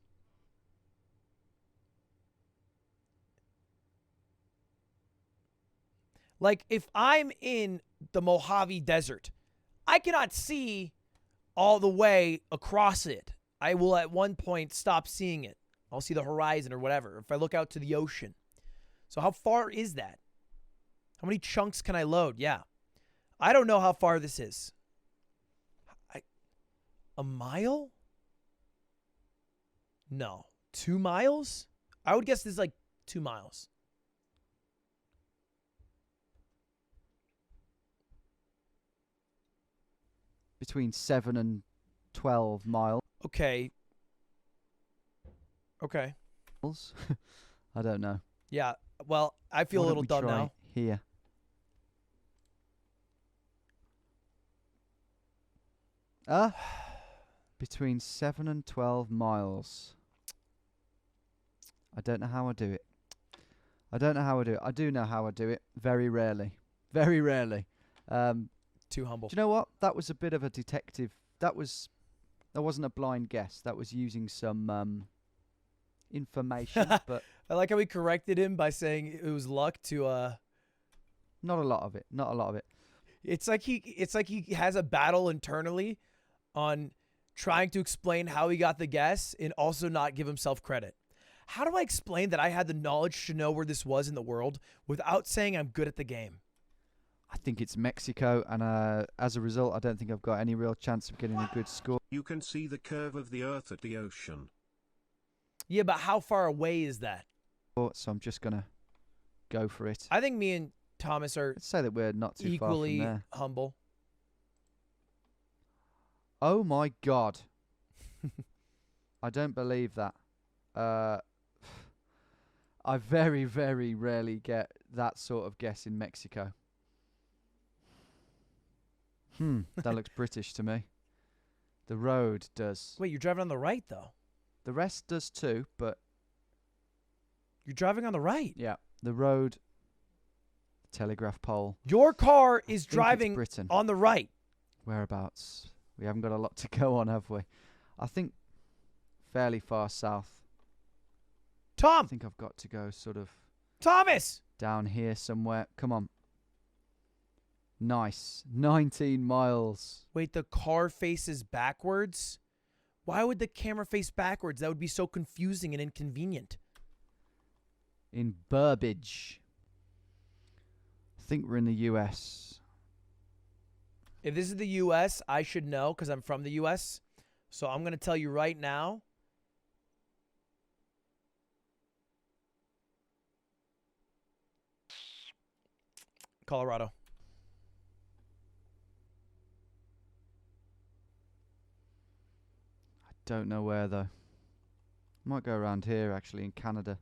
S1: Like, if I'm in the Mojave Desert, I cannot see all the way across it. I will at one point stop seeing it. I'll see the horizon or whatever if I look out to the ocean. So how far is that? How many chunks can I load? Yeah. I don't know how far this is. A mile? No. 2 miles? I would guess this is like 2 miles.
S7: Between 7 and 12 miles.
S1: Okay. Okay.
S7: I don't know.
S1: Yeah. Well, I feel a little dumb now.
S7: Here. Between 7 and 12 miles. I don't know how I do it. I don't know how I do it. I do know how I do it. Very rarely. Very rarely.
S1: Too humble.
S7: Do you know what? That was a bit of a detective. That wasn't a blind guess. That was using some information. But
S1: I like how we corrected him by saying it was luck to
S7: not a lot of it. Not a lot of it.
S1: It's like he has a battle internally on trying to explain how he got the guess and also not give himself credit. How do I explain that I had the knowledge to know where this was in the world without saying I'm good at the game?
S7: I think it's Mexico, and as a result, I don't think I've got any real chance of getting a good score.
S2: You can see the curve of the Earth at the ocean.
S1: Yeah, but how far away is that?
S7: So I'm just going to go for it.
S1: I think me and Thomas are
S7: Let's say that we're not too
S1: equally
S7: far from there.
S1: humble.
S7: Oh my God. I don't believe that. I very, very rarely get that sort of guess in Mexico. That looks British to me. The road does.
S1: Wait, you're driving on the right, though.
S7: The rest does too, but...
S1: You're driving on the right.
S7: Yeah, the road, telegraph pole.
S1: Your car is driving
S7: Britain.
S1: on the right.
S7: Whereabouts? We haven't got a lot to go on, have we? I think fairly far south.
S1: Tom!
S7: I think I've got to go sort of...
S1: Thomas!
S7: Down here somewhere. Come on. Nice. 19 miles.
S1: Wait, the car faces backwards? Why would the camera face backwards? That would be so confusing and inconvenient.
S7: In Burbage. I think we're in the US.
S1: If this is the US, I should know because I'm from the US. So I'm going to tell you right now. Colorado.
S7: I don't know where though. Might go around here actually in Canada.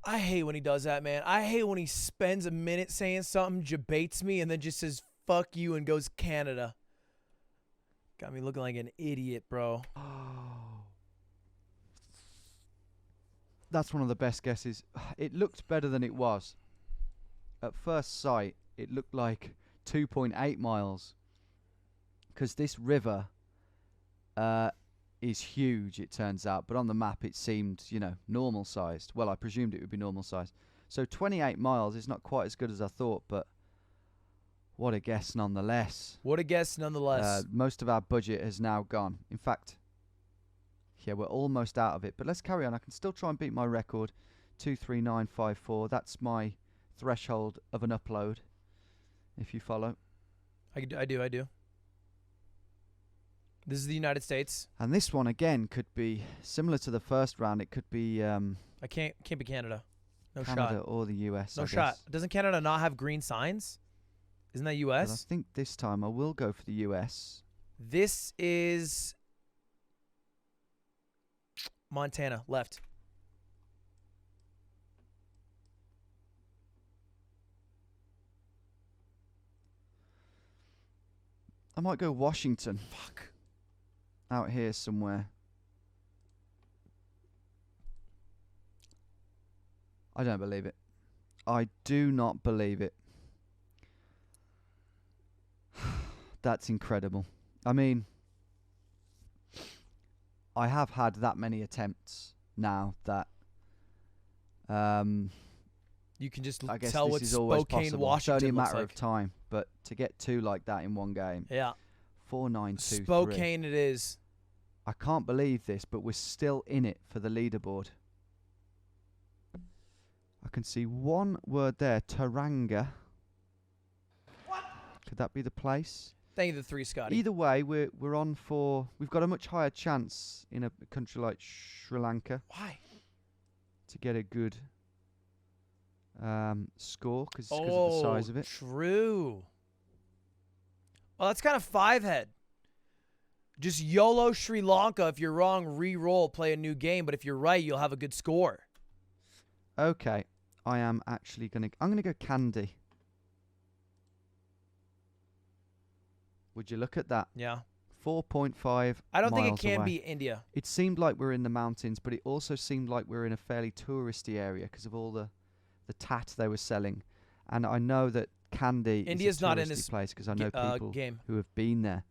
S1: I hate when he does that, man. I hate when he spends a minute saying something, debates me, and then just says, fuck you, and goes Canada. Got me looking like an idiot, bro.
S7: That's one of the best guesses. It looked better than it was. At first sight, it looked like 2.8 miles. Because this river is huge, it turns out. But on the map, it seemed, you know, normal sized. Well, I presumed it would be normal sized. So 28 miles is not quite as good as I thought, but what a guess nonetheless.
S1: What a guess nonetheless.
S7: Most of our budget has now gone. In fact, yeah, we're almost out of it. But let's carry on. I can still try and beat my record. 23954. That's my threshold of an upload, if you follow.
S1: I do. This is the United States.
S7: And this one again could be similar to the first round. It could be
S1: I can't be Canada. No
S7: Canada
S1: shot.
S7: or the US.
S1: No
S7: I
S1: shot.
S7: guess.
S1: Doesn't Canada not have green signs? Isn't that US?
S7: But I think this time I will go for the US.
S1: This is Montana, left.
S7: I might go Washington. Fuck. Out here somewhere. I don't believe it. I do not believe it. That's incredible. I mean, I have had that many attempts now that
S1: you can just
S7: I guess
S1: tell
S7: this
S1: what
S7: is always
S1: Spokane,
S7: possible.
S1: Washington
S7: It's only a
S1: looks
S7: matter
S1: like.
S7: of time, but to get two like that in one game.
S1: Yeah.
S7: 4-9-2-3.
S1: Spokane it is.
S7: I can't believe this, but we're still in it for the leaderboard. I can see one word there, Taranga. What? Could that be the place?
S1: Thank you, the 3, Scotty.
S7: Either way, we're on for. We've got a much higher chance in a country like Sri Lanka.
S1: Why?
S7: To get a good score because of the size of it.
S1: True. Well, that's kind of 5-head. Just YOLO Sri Lanka. If you're wrong, re-roll, play a new game. But if you're right, you'll have a good score.
S7: Okay, I am actually gonna. I'm gonna go Candy. Would you look at that?
S1: Yeah.
S7: 4.5.
S1: I don't think it
S7: miles
S1: can
S7: away.
S1: be India.
S7: It seemed like we're in the mountains, but it also seemed like we're in a fairly touristy area because of all the tat they were selling. And I know that Candy
S1: India's
S7: is a
S1: not in
S7: touristy
S1: this
S7: place because I know people
S1: game.
S7: who have been there.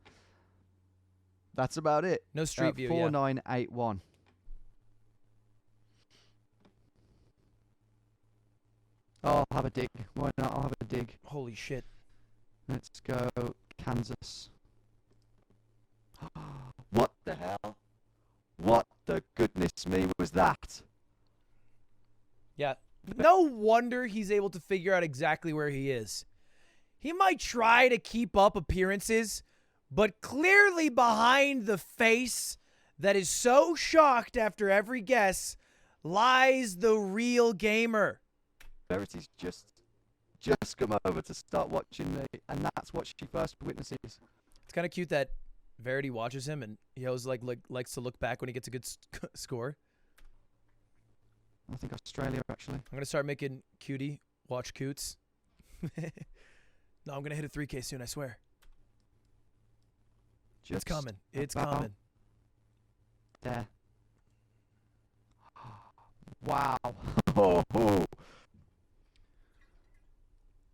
S7: That's about it.
S1: No Street View.
S7: 4981. I'll have a dig. Why not? I'll have a dig.
S1: Holy shit.
S7: Let's go Kansas. What the hell? What the goodness me was that?
S1: Yeah. No wonder he's able to figure out exactly where he is. He might try to keep up appearances, but clearly behind the face that is so shocked after every guess lies the real gamer.
S7: Verity's just come over to start watching me, and that's what she first witnesses.
S1: It's kind of cute that Verity watches him, and he always likes to look back when he gets a good score.
S7: I think Australia, actually.
S1: I'm going to start making Cutie watch Coots. No, I'm going to hit a 3K soon, I swear. It's coming. It's coming.
S7: There. Wow. Oh.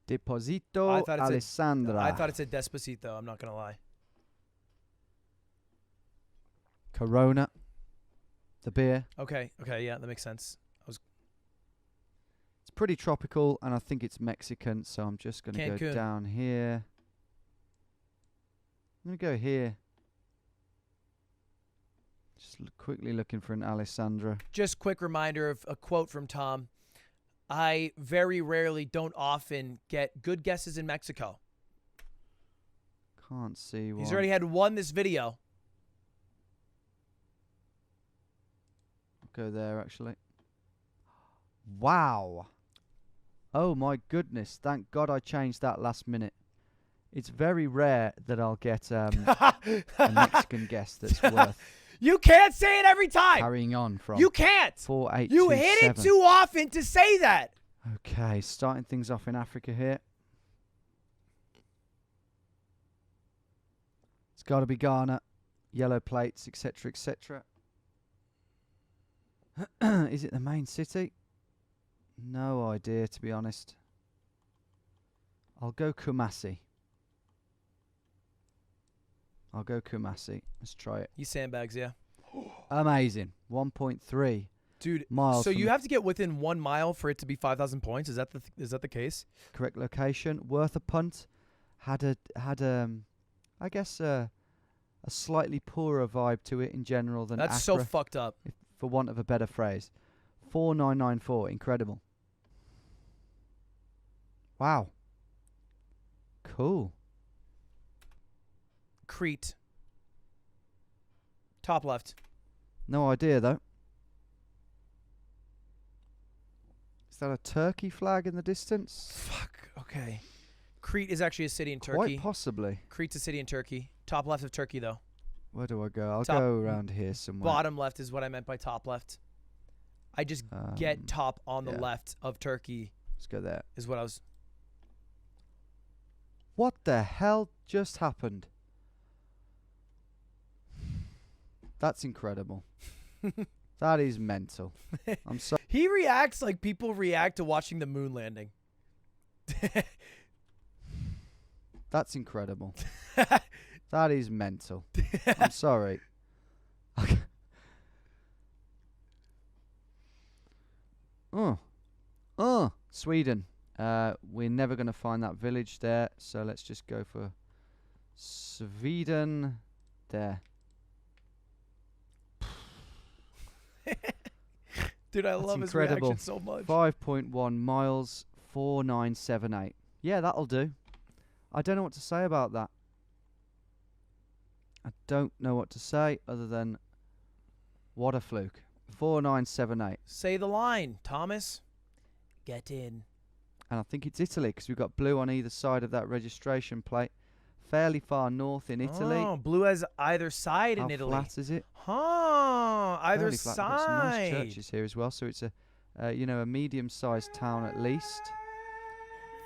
S7: Deposito Alessandra.
S1: I thought it said Despacito. I'm not going to lie.
S7: Corona. The beer.
S1: Okay. Yeah, that makes sense.
S7: It's pretty tropical, and I think it's Mexican, so I'm just going to go
S1: Cancun.
S7: down here. I'm going to go here. Just quickly looking for an Alessandra.
S1: Just quick reminder of a quote from Tom. I very rarely, don't often get good guesses in Mexico.
S7: Can't see one.
S1: He's already had one this video.
S7: I'll go there, actually. Wow. Oh, my goodness. Thank God I changed that last minute. It's very rare that I'll get a Mexican guest that's worth...
S1: You can't say it every time.
S7: Carrying on from...
S1: You can't.
S7: 4827.
S1: You hit it too often to say that.
S7: Okay, starting things off in Africa here. It's got to be Ghana. Yellow plates, etc., etc. Is it the main city? No idea, to be honest. I'll go Kumasi. Let's try it.
S1: He sandbags, yeah.
S7: Amazing. 1.3
S1: Dude,
S7: miles.
S1: so you have to get within 1 mile for it to be 5,000 points. Is that the case?
S7: Correct location. Worth a punt. Had I guess a slightly poorer vibe to it in general than
S1: That's
S7: Accra,
S1: so fucked up.
S7: for want of a better phrase. 4994. Incredible. Wow. Cool.
S1: Crete. Top left.
S7: No idea, though. Is that a Turkey flag in the distance?
S1: Fuck. Okay. Crete is actually a city in Turkey.
S7: Quite possibly.
S1: Crete's a city in Turkey. Top left of Turkey, though.
S7: Where do I go? I'll
S1: Top-
S7: go around here somewhere.
S1: Bottom left is what I meant by top left. I just get top on the
S7: yeah.
S1: left of Turkey.
S7: Let's go there.
S1: Is what I was...
S7: What the hell just happened? That's incredible. That is mental. I'm sorry.
S1: He reacts like people react to watching the moon landing.
S7: That's incredible. That is mental. I'm sorry. Sweden. We're never going to find that village there, so let's just go for Sweden. There.
S1: Dude, I
S7: That's
S1: love his
S7: incredible.
S1: reaction so much.
S7: 5.1 miles, 4978. Yeah, that'll do. I don't know what to say about that. I don't know what to say other than what a fluke. 4978.
S1: Say the line, Thomas. Get in.
S7: And I think it's Italy because we've got blue on either side of that registration plate. Fairly far north in Italy.
S1: Oh, blue has either side
S7: How
S1: in Italy.
S7: flat is it?
S1: Huh, either
S7: Fairly flat. We've got some nice
S1: side.
S7: churches here as well, so it's a a medium-sized town at least.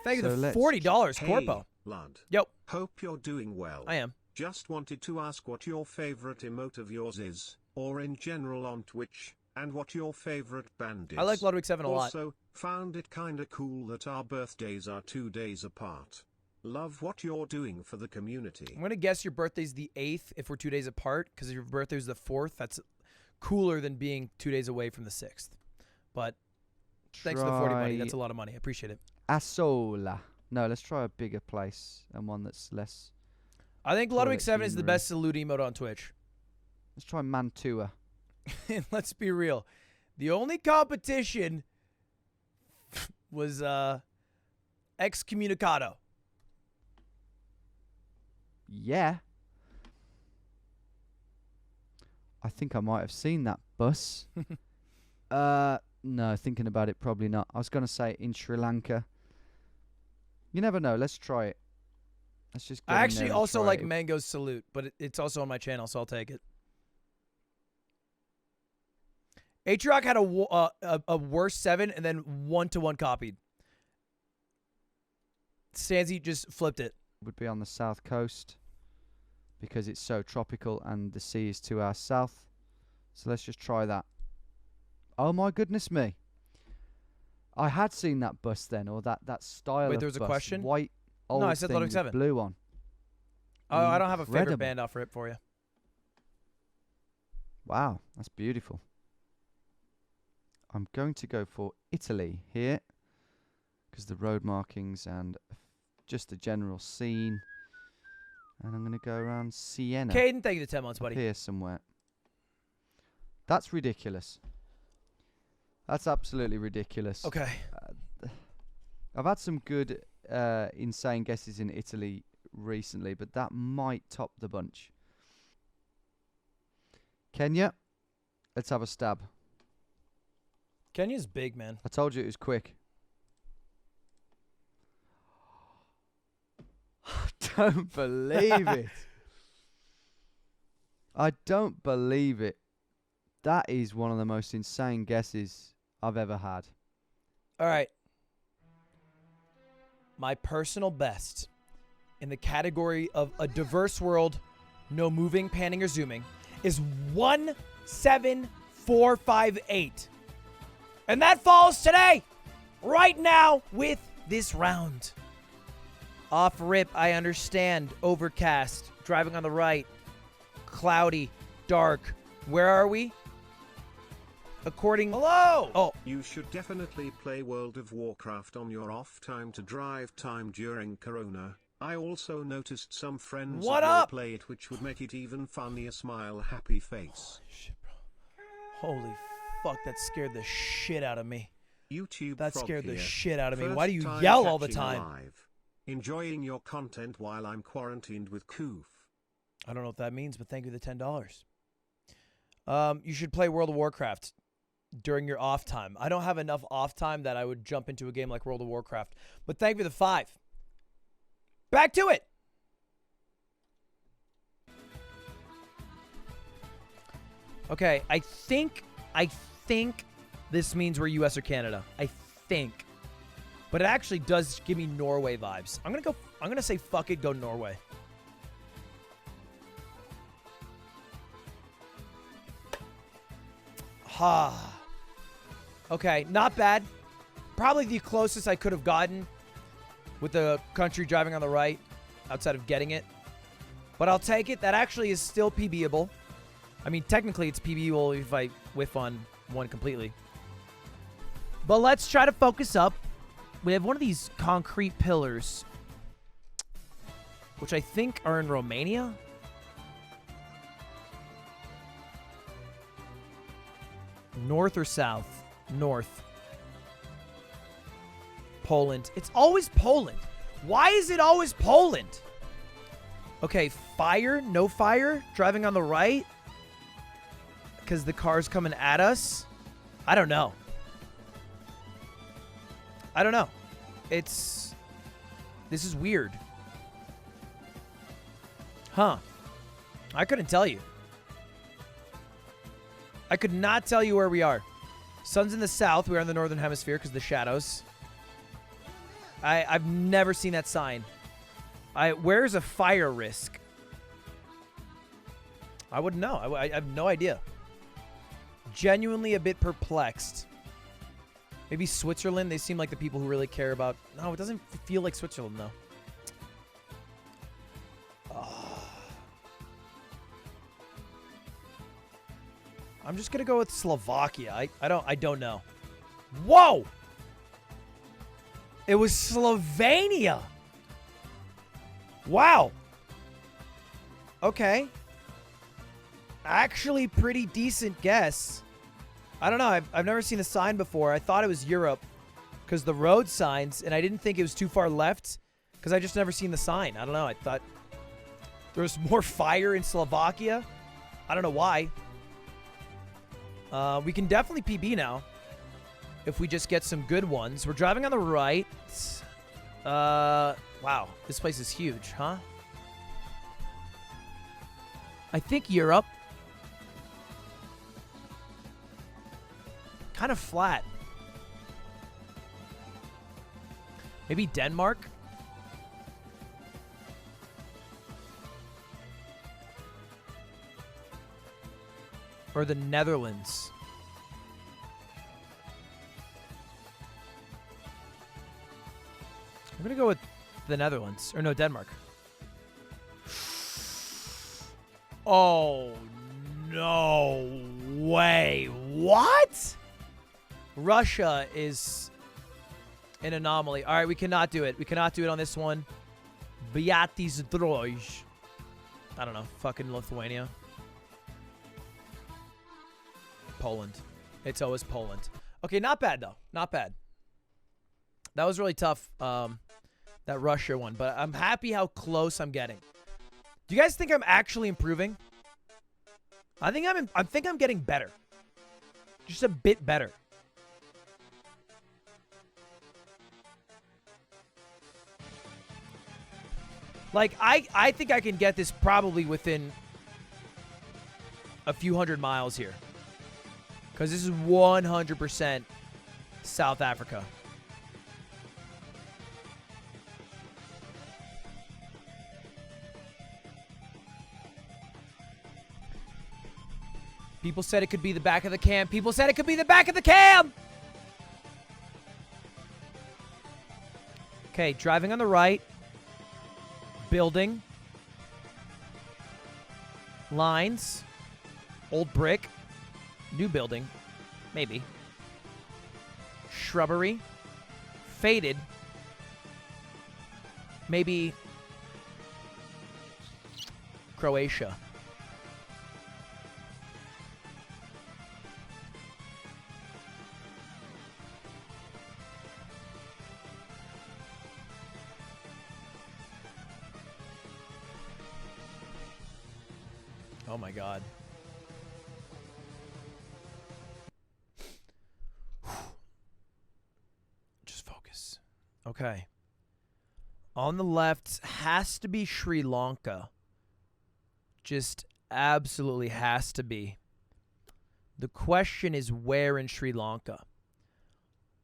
S1: Thank you
S7: So
S1: for
S7: let's-
S1: $40,
S2: Hey,
S1: Corpo.
S2: Lud.
S1: Yep.
S2: Hope you're doing well.
S1: I am.
S2: Just wanted to ask what your favorite emote of yours is, or in general on Twitch, and what your favorite band is.
S1: I like Ludwig 7 a lot.
S2: Also, found it kinda cool that our birthdays are 2 days apart. Love what you're doing for the community.
S1: I'm going to guess your birthday's the 8th if we're 2 days apart, because if your birthday's the 4th, that's cooler than being 2 days away from the 6th. But thanks for the 40 money. That's a lot of money. I appreciate it.
S7: Asola. No, let's try a bigger place and one that's less.
S1: I think Ludwig
S7: toilet
S1: 7 is the
S7: humor-y.
S1: best salute emote on Twitch.
S7: Let's try Mantua.
S1: And let's be real. The only competition was Excommunicado.
S7: Yeah. I think I might have seen that bus. No, thinking about it, probably not. I was going to say in Sri Lanka. You never know. Let's try it. Let's just go
S1: I
S7: in
S1: actually
S7: there and
S1: also
S7: try
S1: like
S7: it.
S1: Mango's salute, but it's also on my channel, so I'll take it. Atrioc had a worse 7 and then 1-to-1 copied. Stanzi just flipped it.
S7: Would be on the south coast because it's so tropical and the sea is to our south. So let's just try that. Oh my goodness me. I had seen that bus then, or that style
S1: Wait,
S7: of
S1: there was a
S7: bus.
S1: question?
S7: White old
S1: No, I said
S7: thing
S1: Ludwig
S7: with
S1: 7.
S7: blue on.
S1: Oh, I don't have a favorite
S7: Incredible.
S1: band off rip for you.
S7: Wow, that's beautiful. I'm going to go for Italy here because the road markings and just the general scene. And I'm going to go around Siena.
S1: Caden, thank you to 10 months,
S7: up
S1: buddy.
S7: Here somewhere. That's ridiculous. That's absolutely ridiculous.
S1: Okay.
S7: I've had some good, insane guesses in Italy recently, but that might top the bunch. Kenya, let's have a stab.
S1: Kenya's big, man.
S7: I told you it was quick. I don't believe it. I don't believe it. That is one of the most insane guesses I've ever had.
S1: All right. My personal best in the category of a diverse world, no moving, panning, or zooming, is 17458. And that falls today, right now, with this round. Off rip, I understand. Overcast, driving on the right, cloudy, dark. Where are we? Hello! Oh.
S2: You should definitely play World of Warcraft on your off time to drive time during Corona. I also noticed some friends
S1: What
S2: of yours
S1: up?
S2: play it, which would make it even funnier. Smile, happy face.
S1: Holy fuck, that scared the shit out of me.
S2: YouTube
S1: That
S2: Frog
S1: scared the
S2: here.
S1: shit out of me.
S2: First
S1: Why do you
S2: time
S1: yell all the
S2: catching
S1: time?
S2: live. Enjoying your content while I'm quarantined with Koof.
S1: I don't know what that means, but thank you for the $10. You should play World of Warcraft during your off time. I don't have enough off time that I would jump into a game like World of Warcraft. But thank you for the 5. Back to it. Okay, I think this means we're US or Canada. I think. But it actually does give me Norway vibes. I'm going to say fuck it, go Norway. Ha. Okay, not bad. Probably the closest I could have gotten with the country driving on the right outside of getting it. But I'll take it. That actually is still PBable. I mean, technically it's PBable if I whiff on one completely. But let's try to focus up. We have one of these concrete pillars, which I think are in Romania. North or south? North. Poland. It's always Poland. Why is it always Poland? Okay, fire, no fire, driving on the right because the car's coming at us. I don't know. This is weird. Huh. I couldn't tell you. I could not tell you where we are. Sun's in the south. We are in the northern hemisphere because of the shadows. I've never seen that sign. Where's a fire risk? I wouldn't know. I have no idea. Genuinely a bit perplexed. Maybe Switzerland. They seem like the people who really care about... No, it doesn't feel like Switzerland, though. I'm just gonna go with Slovakia. I don't know. Whoa! It was Slovenia. Wow. Okay. Actually, pretty decent guess. I don't know. I've never seen a sign before. I thought it was Europe because the road signs, and I didn't think it was too far left because I just never seen the sign. I don't know. I thought there was more fire in Slovakia. I don't know why. We can definitely PB now if we just get some good ones. We're driving on the right. Wow. This place is huge, huh? I think Europe. Kind of flat. Maybe Denmark? Or the Netherlands? I'm going to go with the Netherlands. Or no, Denmark. Oh, no way. What? Russia is an anomaly. All right, we cannot do it. We cannot do it on this one. Beatis Droj. I don't know. Fucking Lithuania. Poland. It's always Poland. Okay, not bad, though. Not bad. That was really tough, that Russia one. But I'm happy how close I'm getting. Do you guys think I'm actually improving? I think I'm getting better. Just a bit better. Like, I think I can get this probably within a few hundred miles here. Because this is 100% South Africa. People said it could be the back of the cam. People said it could be the back of the cam! Okay, driving on the right. Building. Lines. Old brick. New building. Maybe. Shrubbery. Faded. Maybe Croatia. Oh my God. Just focus. Okay. On the left has to be Sri Lanka. Just absolutely has to be. The question is where in Sri Lanka?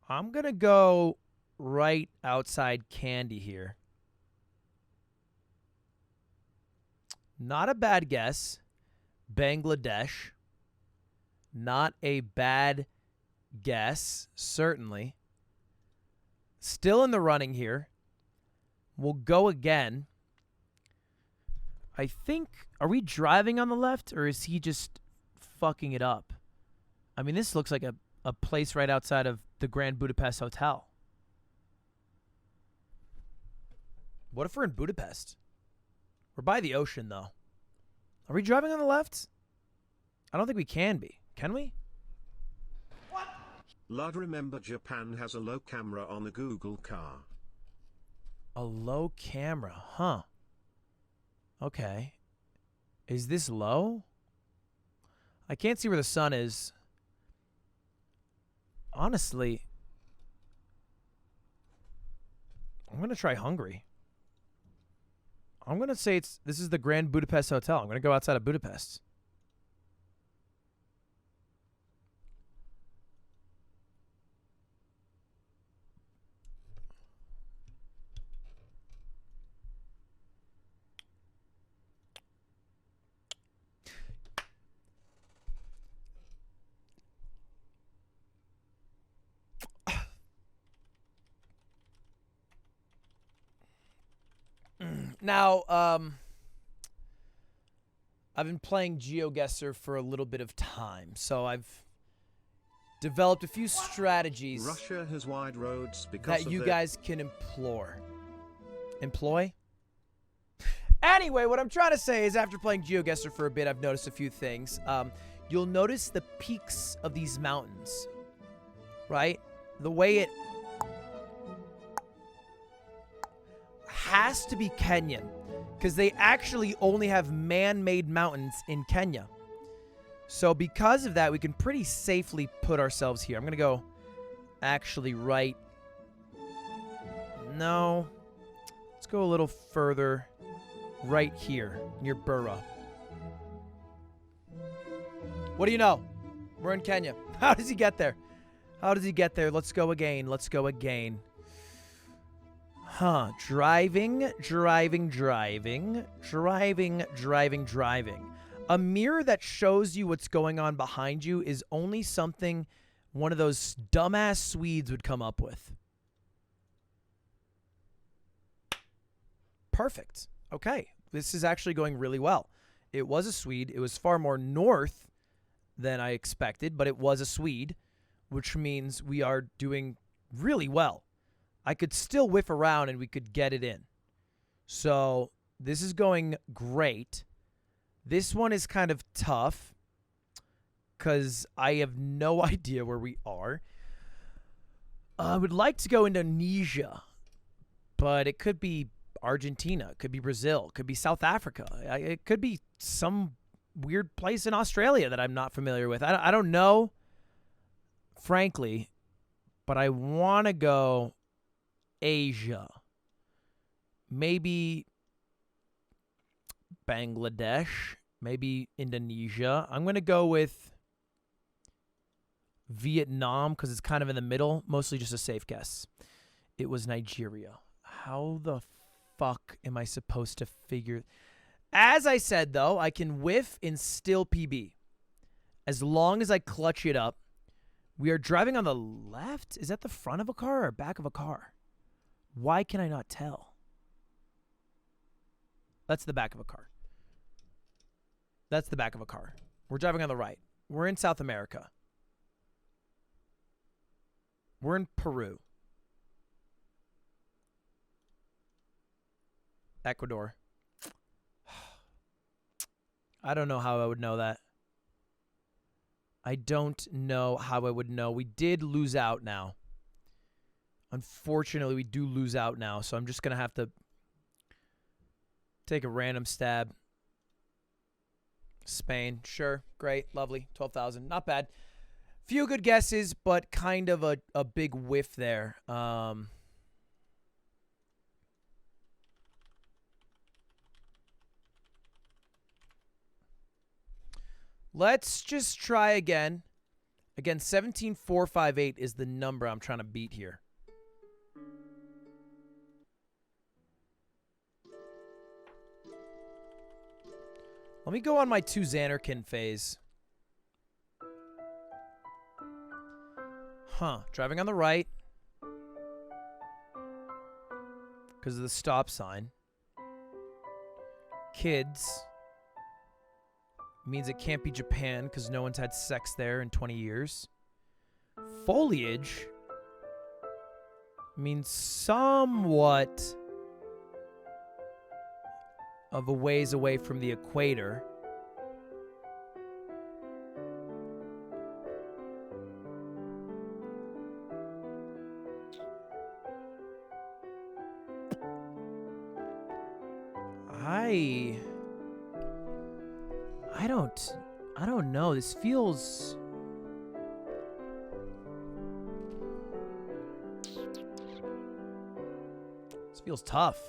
S1: I'm going to go right outside Kandy here. Not a bad guess. Bangladesh. Not a bad guess, certainly. Still in the running here. We'll go again. I think, are we driving on the left, or is he just fucking it up? I mean, this looks like a place right outside of the Grand Budapest Hotel. What if we're in Budapest? We're by the ocean, though. Are we driving on the left? I don't think we can be. Can we?
S2: Lud, remember Japan has a low camera on the Google car.
S1: A low camera, huh? Okay. Is this low? I can't see where the sun is. Honestly, I'm going to try Hungary. I'm going to say this is the Grand Budapest Hotel. I'm going to go outside of Budapest. Now, I've been playing GeoGuessr for a little bit of time, so I've developed a few strategies
S2: Russia has wide roads because
S1: that you guys can employ? Anyway, what I'm trying to say is after playing GeoGuessr for a bit, I've noticed a few things. You'll notice the peaks of these mountains, right? The way it has to be Kenyan, because they actually only have man-made mountains in Kenya. So because of that, we can pretty safely put ourselves here. I'm going to go actually right. No. Let's go a little further right here near Burra. What do you know? We're in Kenya. How does he get there? How does he get there? Let's go again. Let's go again. Huh. Driving. A mirror that shows you what's going on behind you is only something one of those dumbass Swedes would come up with. Perfect. Okay. This is actually going really well. It was a Swede. It was far more north than I expected, but it was a Swede, which means we are doing really well. I could still whiff around and we could get it in. So this is going great. This one is kind of tough. because I have no idea where we are. I would like to go Indonesia, but it could be Argentina, it could be Brazil, it could be South Africa. It could be some weird place in Australia that I'm not familiar with. I don't know, frankly, but I want to go Asia. Maybe Bangladesh, maybe Indonesia. I'm going to go with Vietnam because it's kind of in the middle, mostly just a safe guess. It was Nigeria. How the fuck am I supposed to figure? As I said, though, I can whiff and still PB. As long as I clutch it up. We are driving on the left? Is that the front of a car or back of a car? Why can I not tell? That's the back of a car. That's the back of a car. We're driving on the right. We're in South America. We're in Peru. Ecuador. I don't know how I would know that. I don't know how I would know. We did lose out now. Unfortunately, we do lose out now, so I'm just going to have to take a random stab. Spain, sure, great, lovely, 12,000, not bad. Few good guesses, but kind of a big whiff there. Let's just try again. Again, 17,458 is the number I'm trying to beat here. Let me go on my 2 Xanarkin phase. Driving on the right. Because of the stop sign. Kids. Means it can't be Japan because no one's had sex there in 20 years. Foliage means somewhat of a ways away from the equator. I don't know. This feels... This feels tough.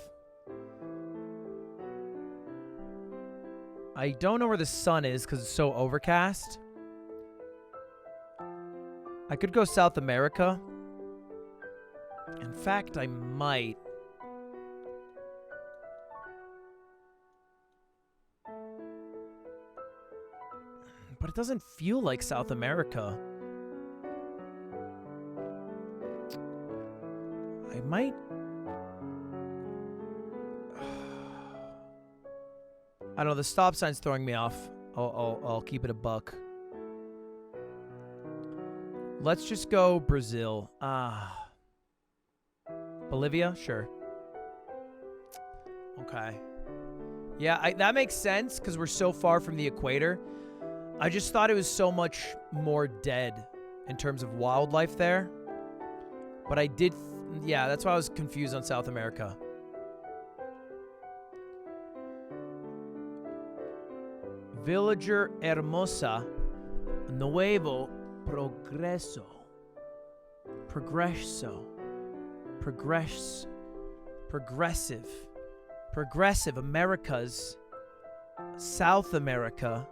S1: I don't know where the sun is because it's so overcast. I could go South America. In fact, I might. But it doesn't feel like South America. I might... I don't know, the stop sign's throwing me off. I'll keep it a buck. Let's just go Brazil. Bolivia? Sure. Okay. Yeah, that makes sense because we're so far from the equator. I just thought it was so much more dead in terms of wildlife there. But I did... yeah, that's why I was confused on South America. Villager Hermosa, Nuevo Progreso. Progressive Americas, South America,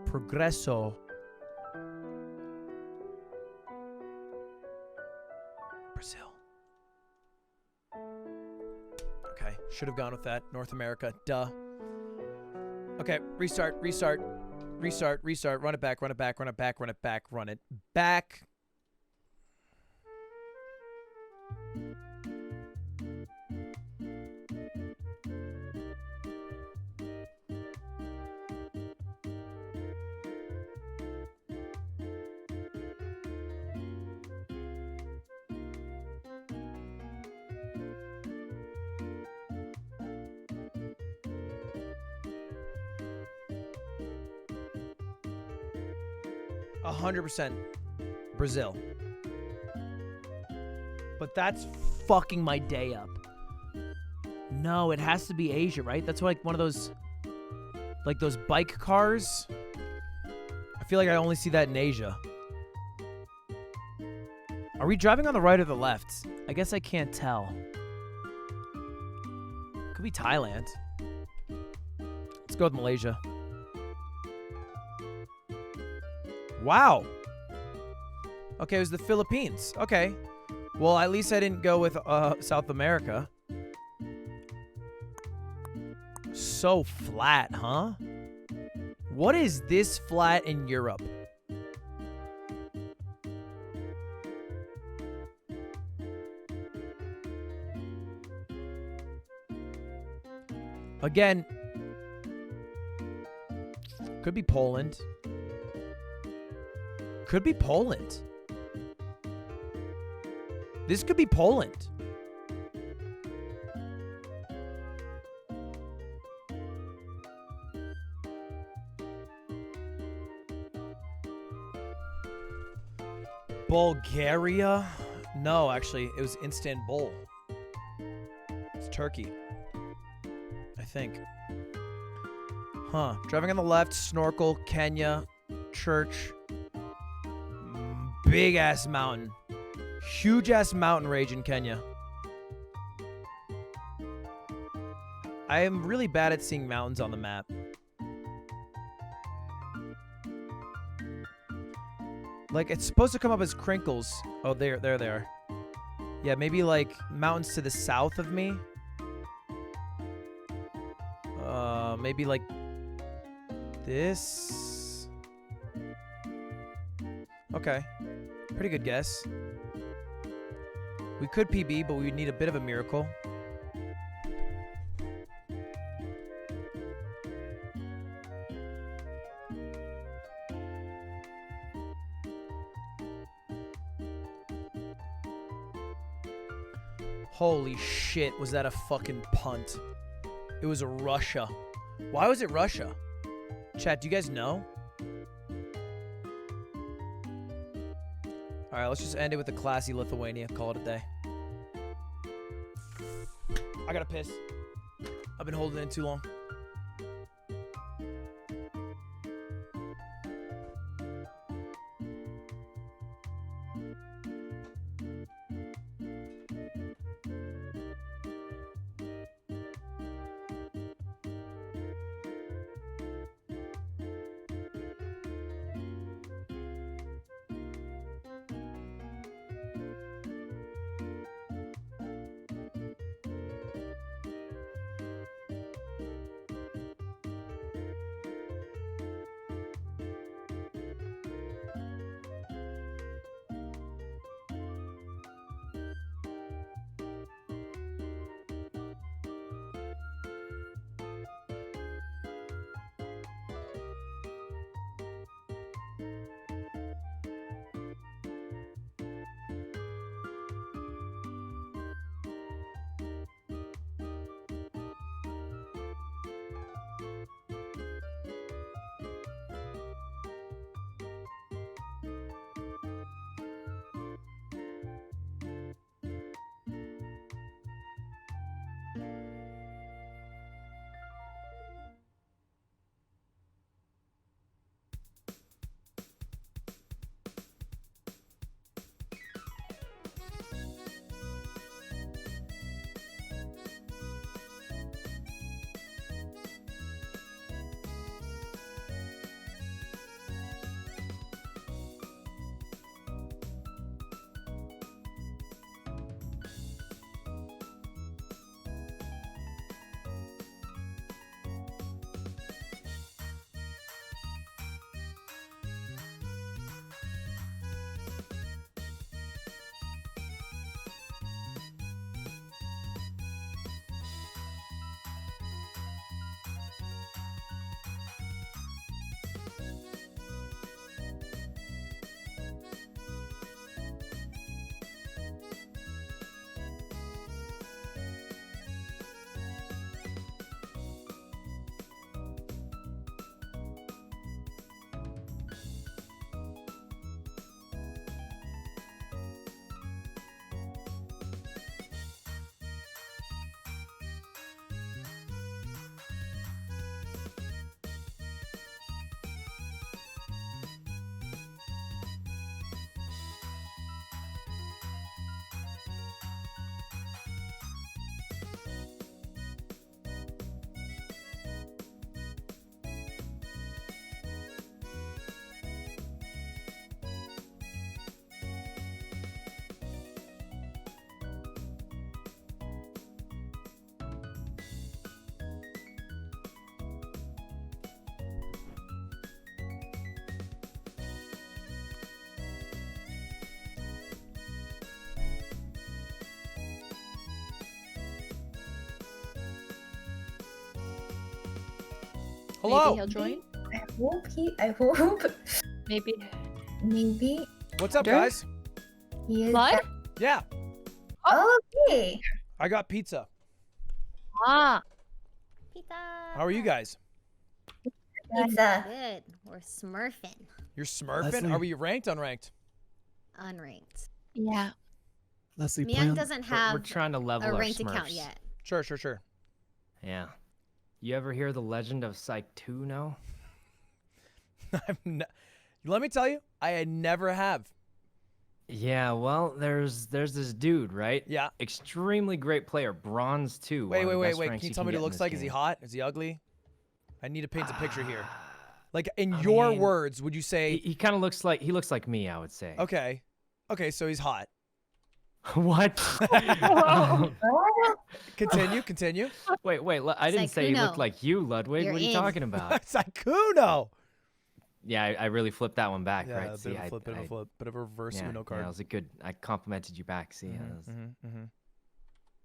S1: Progreso. Brazil. Okay, should have gone with that. North America, duh. Okay, restart. Run it back. Run it back. 100% Brazil. But that's fucking my day up. No, it has to be Asia, right? That's like one of those, like those bike cars. I feel like I only see that in Asia. Are we driving on the right or the left? I guess I can't tell. Could be Thailand. Let's go with Malaysia. Wow. Okay, it was the Philippines. Okay. Well, at least I didn't go with South America. So flat, huh? What is this flat in Europe? Again, could be Poland. Could be Poland. This could be Poland. Bulgaria? No, actually, it was Istanbul. It's Turkey. I think. Huh. Driving on the left, snorkel, Kenya, church. Big ass mountain. Huge ass mountain range in Kenya. I am really bad at seeing mountains on the map. Like, it's supposed to come up as crinkles. Oh, there they are. Yeah, maybe like mountains to the south of me. Maybe like this. Okay. Pretty good guess. We could PB, but we would need a bit of a miracle. Holy shit, was that a fucking punt? It was Russia. Why was it Russia? Chat, do you guys know? Alright, let's just end it with a classy Lithuania. Call it a day. I gotta piss. I've been holding it in too long. Hello.
S11: Maybe he'll join.
S8: I hope.
S22: Maybe.
S8: Maybe.
S1: What's up,
S22: Dirk?
S1: guys?
S8: He is.
S22: Blood?
S1: Yeah,
S8: Oh, okay.
S1: I got pizza.
S22: Ah.
S4: Pizza.
S1: How are you guys?
S8: Pizza.
S4: Good. We're smurfing.
S1: You're smurfing?
S7: Leslie.
S1: Are we ranked, unranked?
S4: Unranked.
S22: Yeah.
S15: Leslie,
S4: Myung doesn't have
S9: We're trying to level
S4: a
S9: our
S4: ranked account
S9: Smurfs.
S4: yet.
S1: Sure.
S9: Yeah. You ever hear the legend of Psych 2, no?
S1: Let me tell you, I never have.
S9: Yeah, well, there's this dude, right?
S1: Yeah.
S9: Extremely great player, bronze 2.
S1: Wait.
S9: one of the best
S1: Can
S9: ranks
S1: you tell me what
S9: get
S1: he
S9: in
S1: looks
S9: this
S1: like? Is he
S9: game.
S1: hot? Is he ugly? I need to paint a picture here. Like, in your
S9: mean,
S1: words, would you say...
S9: He kind of looks like me, I would say.
S1: Okay, so he's hot.
S9: What?
S1: Continue.
S9: Wait, I didn't say he looked like you, Ludwig.
S4: You're
S9: what are you
S4: in.
S9: talking about?
S1: Saikuno!
S9: Yeah, I really flipped that one back,
S1: Yeah,
S9: right?
S1: a
S9: See,
S1: bit of a flip. Bit of a reverse
S9: yeah,
S1: Uno card.
S9: Yeah, it was a good. I complimented you back. See.
S1: Mm-hmm.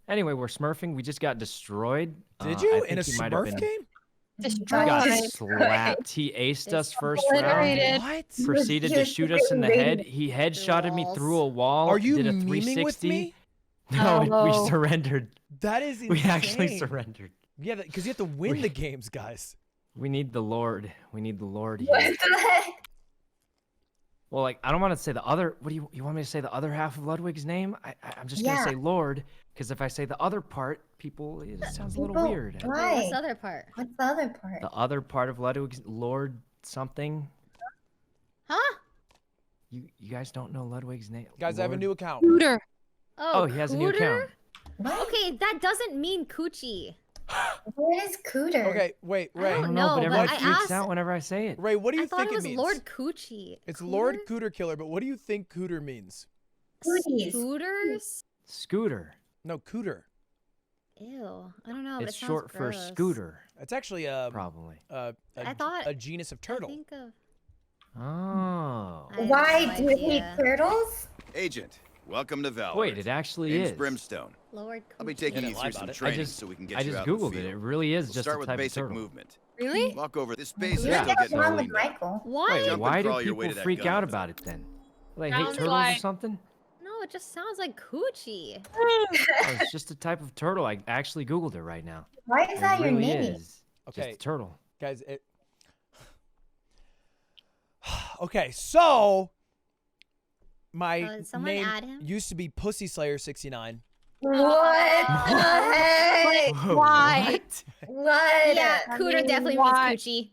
S9: Anyway, we're smurfing. We just got destroyed.
S1: Did
S9: I
S1: you?
S9: think
S1: In a
S9: he might have
S1: Smurf
S9: been-
S1: game?
S9: We got slapped. He aced us first round.
S22: Obliterated.
S1: What?
S9: Proceeded to shoot us in the head. He headshotted me through a wall.
S1: Are you
S9: did a
S1: memeing
S9: 360.
S1: with me?
S9: No, we
S22: Oh.
S9: surrendered.
S1: That is insane.
S9: We actually surrendered.
S1: Yeah, because you have to win the games, guys.
S9: We need the Lord. We need the Lord here.
S8: What the heck?
S9: Well, like, I don't want to say the other. What do you want me to say? The other half of Ludwig's name? I'm just gonna
S8: Yeah.
S9: say Lord, because if I say the other part, it sounds a little
S8: People-
S9: weird.
S8: Why?
S4: What's the other part?
S8: What's the other part?
S9: The other part of Ludwig's Lord something.
S4: Huh?
S9: You guys don't know Ludwig's name?
S1: Guys, I have a
S9: Lord?
S1: new account.
S22: Cooter.
S9: Oh, he has a new account.
S8: What?
S4: Okay, that doesn't mean coochie.
S8: What is cooter?
S1: Okay, wait,
S4: I
S1: Ray.
S4: don't
S9: No,
S4: know,
S9: but
S4: but
S9: everyone
S4: I
S9: freaks
S4: asked.
S9: out whenever I say it.
S1: Ray, what do you
S4: I thought
S1: think
S4: it was
S1: means?
S4: Lord Coochie.
S1: It's Lord Cooter Killer, but what do you think Cooter means?
S8: Cooties.
S4: Scooters?
S9: Scooter.
S1: No, Cooter.
S4: Ew. I don't know. But
S9: It's
S4: it sounds
S9: short for
S4: gross.
S9: scooter,
S1: It's actually
S9: probably.
S4: I thought.
S1: a genus of turtle.
S4: I think of.
S9: Oh.
S4: I have
S8: Why
S4: no
S8: do you hate
S4: idea.
S8: turtles?
S23: Agent, welcome to Valorant.
S9: Wait, it actually
S23: Name's
S9: is.
S23: Brimstone.
S4: Lord
S23: I'll be
S4: Coochie.
S23: taking
S1: Yeah,
S23: you
S1: lie
S23: through
S1: about
S23: some
S1: it.
S23: training so we can get
S9: I
S23: you
S9: just
S23: out in the
S9: googled
S23: field.
S9: it. It really is
S23: We'll
S9: just
S23: start
S9: a
S23: with
S9: type
S23: basic
S9: of turtle.
S23: movement.
S22: Really?
S23: Walk over. This base is
S8: You're
S23: still getting
S8: wrong with
S23: cleaned up.
S8: Michael.
S4: Why?
S9: Wait,
S23: Jump and
S9: why do
S23: crawl your way to
S9: people
S23: that
S9: freak
S23: gun
S9: out
S23: over
S9: about it then? They hate
S22: Sounds
S9: turtles or
S22: like-
S9: something?
S4: No, it just sounds like coochie.
S9: Oh, it's just a type of turtle. I actually googled it right now.
S8: Why is that
S9: it
S8: your
S9: really
S8: name?
S9: is.
S1: Okay.
S9: Just a turtle.
S1: Guys, okay, so my
S4: Did someone
S1: name
S4: add him?
S1: used to be Pussy Slayer 69.
S8: What the heck?
S22: Why?
S8: What?
S4: Yeah,
S8: I
S4: Cooter
S8: mean,
S4: definitely
S22: why?
S4: means coochie.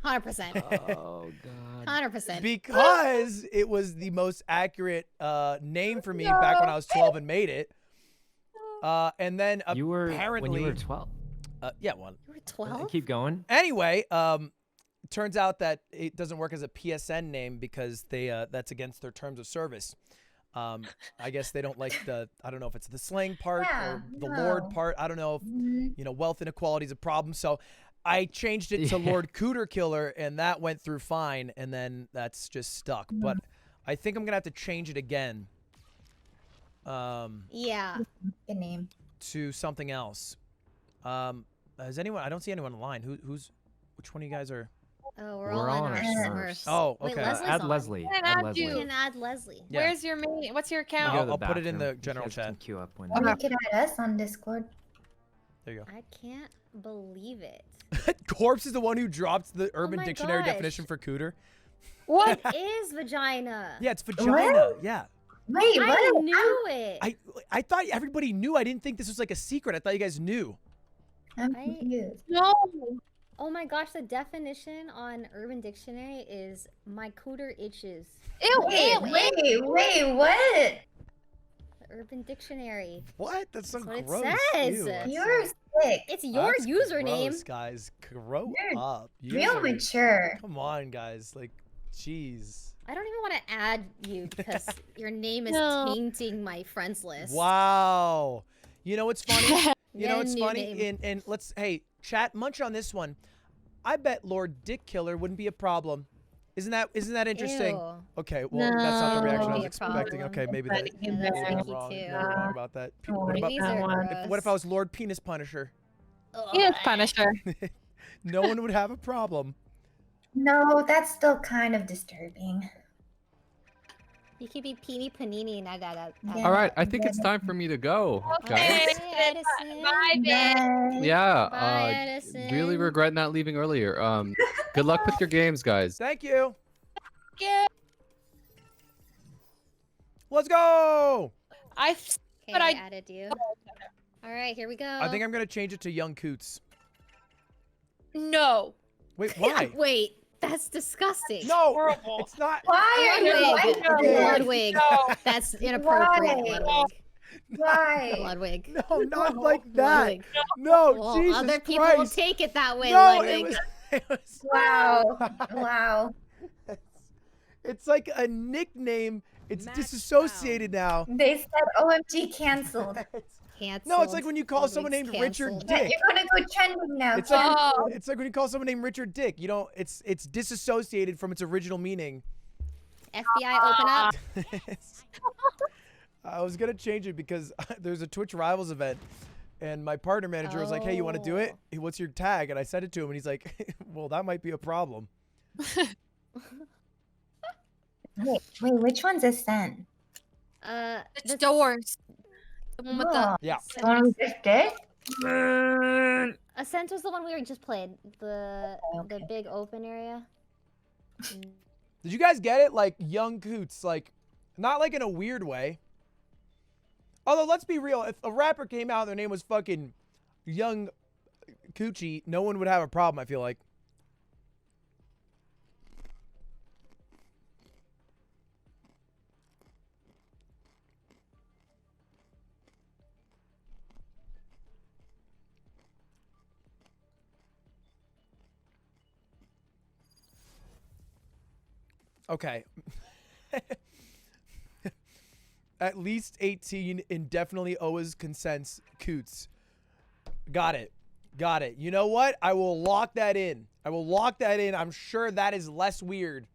S4: 100%.
S9: Oh god.
S4: 100%.
S1: Because it was the most accurate name for me back when I was 12 and made it. And then
S9: You were
S1: apparently
S9: when you were 12.
S1: yeah, one.
S4: You were 12?
S9: Keep going.
S1: Anyway, turns out that it doesn't work as a PSN name because they that's against their terms of service. I guess they don't like I don't know if it's the slang part or the Lord part. I don't know if, wealth inequality is a problem. So I changed it to Lord Cooter Killer, and that went through fine, and then that's just stuck. But I think I'm going to have to change it again.
S4: Yeah.
S8: Good name.
S1: To something else. Has anyone? I don't see anyone online. Which one of you guys are?
S4: Oh, we're all on our Smurfs.
S1: Oh,
S4: Wait,
S1: okay.
S4: Leslie's
S9: Add
S4: on.
S9: Leslie.
S22: Can
S9: Add
S22: add
S9: Leslie.
S22: you.
S4: You can add Leslie.
S1: Yeah.
S22: Where's your main? What's your
S9: You
S22: account?
S9: go to the
S1: I'll put it in
S9: bathroom.
S1: the general
S9: You guys can
S1: chat.
S9: queue up when.
S8: Or you could add us on Discord.
S1: There you
S4: I can't believe it.
S1: go. Corpse is the one who dropped the Urban
S4: my
S1: Dictionary
S4: gosh.
S1: definition for Cooter.
S22: What?
S4: It is vagina.
S1: Yeah, it's vagina. Yeah.
S8: Wait,
S4: I
S8: what?
S4: knew it.
S1: I thought everybody knew. I didn't think this was like a secret. I thought you guys knew.
S8: I'm confused.
S22: No.
S4: Oh my gosh, the definition on Urban Dictionary is my cooter itches.
S22: Ew,
S8: Wait,
S22: ew,
S8: wait, what?
S4: The Urban Dictionary.
S1: What? That's so
S4: That's what it
S1: gross.
S4: says.
S1: Ew, that's
S8: You're sick.
S4: It's your
S1: that's
S4: username.
S1: gross, guys. Grow
S8: You're
S1: up.
S8: Real
S1: User-
S8: mature.
S1: Come on, guys. Like, jeez.
S4: I don't even want to add you because your name is
S22: No.
S4: tainting my friends list.
S1: Wow. You know what's funny? You know
S4: Yeah,
S1: what's
S4: new
S1: funny?
S4: name.
S1: And let's, hey, chat, munch on this one. I bet Lord Dick Killer wouldn't be a problem. Isn't that interesting?
S4: Ew.
S1: Okay, well, that's not the
S22: No.
S1: reaction I
S4: Wouldn't
S1: was
S4: be a
S1: expecting.
S4: problem.
S1: Okay, maybe
S8: But
S1: that.
S8: you
S4: that's
S8: better-
S1: I'm
S4: icky
S1: wrong.
S4: too.
S1: Maybe I'm wrong about that. What
S8: Babies
S1: about,
S4: Babies are
S22: one.
S4: gross.
S1: what if I was Lord Penis Punisher?
S22: He is Punisher.
S1: No one would have a problem.
S8: No, that's still kind of disturbing.
S4: You could be Peeny Panini.
S6: All right, I think it's time for me to go, guys.
S22: Bye, Ben.
S6: Yeah,
S4: Bye, Edison.
S6: really regret not leaving earlier. Good luck with your games, guys.
S1: Thank you.
S22: Yeah.
S1: Let's go.
S22: I
S4: added you. All right, here we go.
S1: I think I'm gonna change it to Young Coots.
S22: No.
S1: Wait, why?
S4: Wait, that's disgusting.
S1: No, it's not.
S8: Why are you like
S4: Ludwig. That's inappropriate,
S8: Why?
S4: Ludwig.
S8: Why?
S4: Ludwig.
S1: No, not like that.
S4: Ludwig.
S1: No,
S4: Well,
S1: Jesus
S4: other people
S1: Christ.
S4: will take it that way,
S1: No,
S4: Ludwig.
S1: it was
S8: Wow. Wow.
S1: It's like a nickname. It's disassociated now.
S8: They said OMG canceled.
S1: No, it's like when you call someone named Richard
S8: Yeah,
S1: Dick.
S8: you're gonna go trending now.
S1: It's like when you call someone named Richard Dick. You don't. It's disassociated from its original meaning.
S4: FBI, open up.
S1: I was gonna change it because there's a Twitch Rivals event, and my partner manager was like, "Hey, you want to do it? What's your tag?" And I sent it to him, and he's like, "Well, that might be a problem."
S8: Wait, which one's Ascent?
S22: It's doors. The one with the.
S1: Yeah.
S8: The one we just did?
S4: Ascent was the one we were just played. The big open area.
S1: Did you guys get it? Like Young Coots, like not like in a weird way. Although let's be real, if a rapper came out and their name was fucking Young Coochie, no one would have a problem, I feel like. Okay. At least 18 indefinitely always consents Coots. Got it. Got it. You know what? I will lock that in. I will lock that in. I'm sure that is less weird.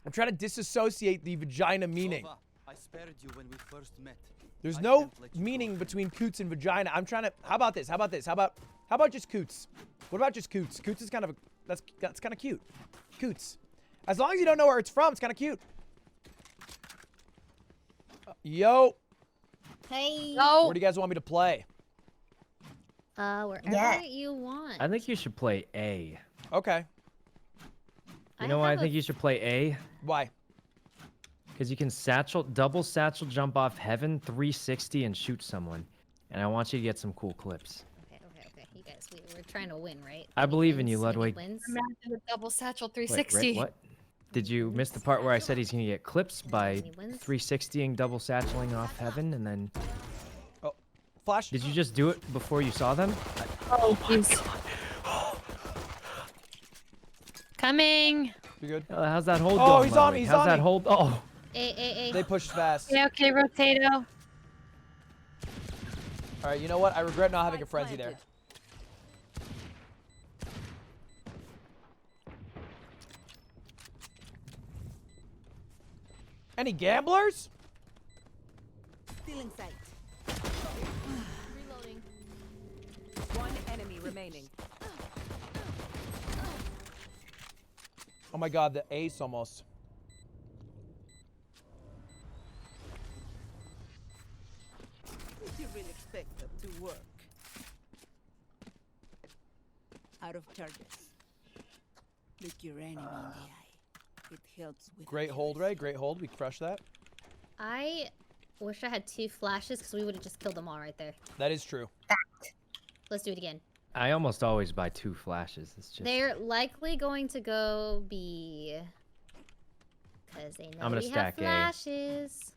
S1: I'm trying to disassociate the vagina meaning.
S3: I spared you when we first met.
S1: There's no meaning between Coots and vagina. I'm trying to. How about this? How about this? How about just Coots? What about just Coots? Coots is kind of that's kind of cute. Coots. As long as you don't know where it's from, it's kind of cute. Yo.
S4: Hey.
S1: Where do you guys want me to play?
S4: Wherever you want.
S13: I think you should play A.
S1: Okay.
S13: You know why I think you should play A?
S1: Why?
S13: Because you can double satchel jump off heaven 360 and shoot someone. And I want you to get some cool clips.
S4: Okay. You guys, we're trying to win, right?
S13: I believe in you, Ludwig.
S22: Imagine the double satchel
S13: Wait,
S22: 360.
S13: what? Did you miss the part where I said he's going to get clips by 360ing double satcheling off heaven and then...
S1: Oh, flash.
S13: Did you just do it before you saw them?
S22: Oh, please. Coming.
S1: You good?
S13: How's that hold
S1: Oh,
S13: going,
S1: he's on
S13: Ludwig?
S1: me. He's
S13: How's
S1: on
S13: that
S1: me.
S13: hold? Oh.
S1: They pushed fast.
S22: Yeah, okay, Rotato.
S1: All right, you know what? I regret not having a frenzy there. Any gamblers?
S17: Stealing sight. Reloading. One enemy remaining.
S1: Oh my god, the ace almost.
S17: Did you really expect them to work? Out of charges. Look your enemy in the eye. It helps with.
S1: Great hold, Ray. Great hold. We crushed that.
S4: I wish I had 2 flashes because we would have just killed them all right there.
S1: That is true.
S4: Let's do it again.
S13: I almost always buy 2 flashes. It's just...
S4: They're likely going to go B. Because they know
S13: I'm gonna
S4: we
S13: stack
S4: have flashes.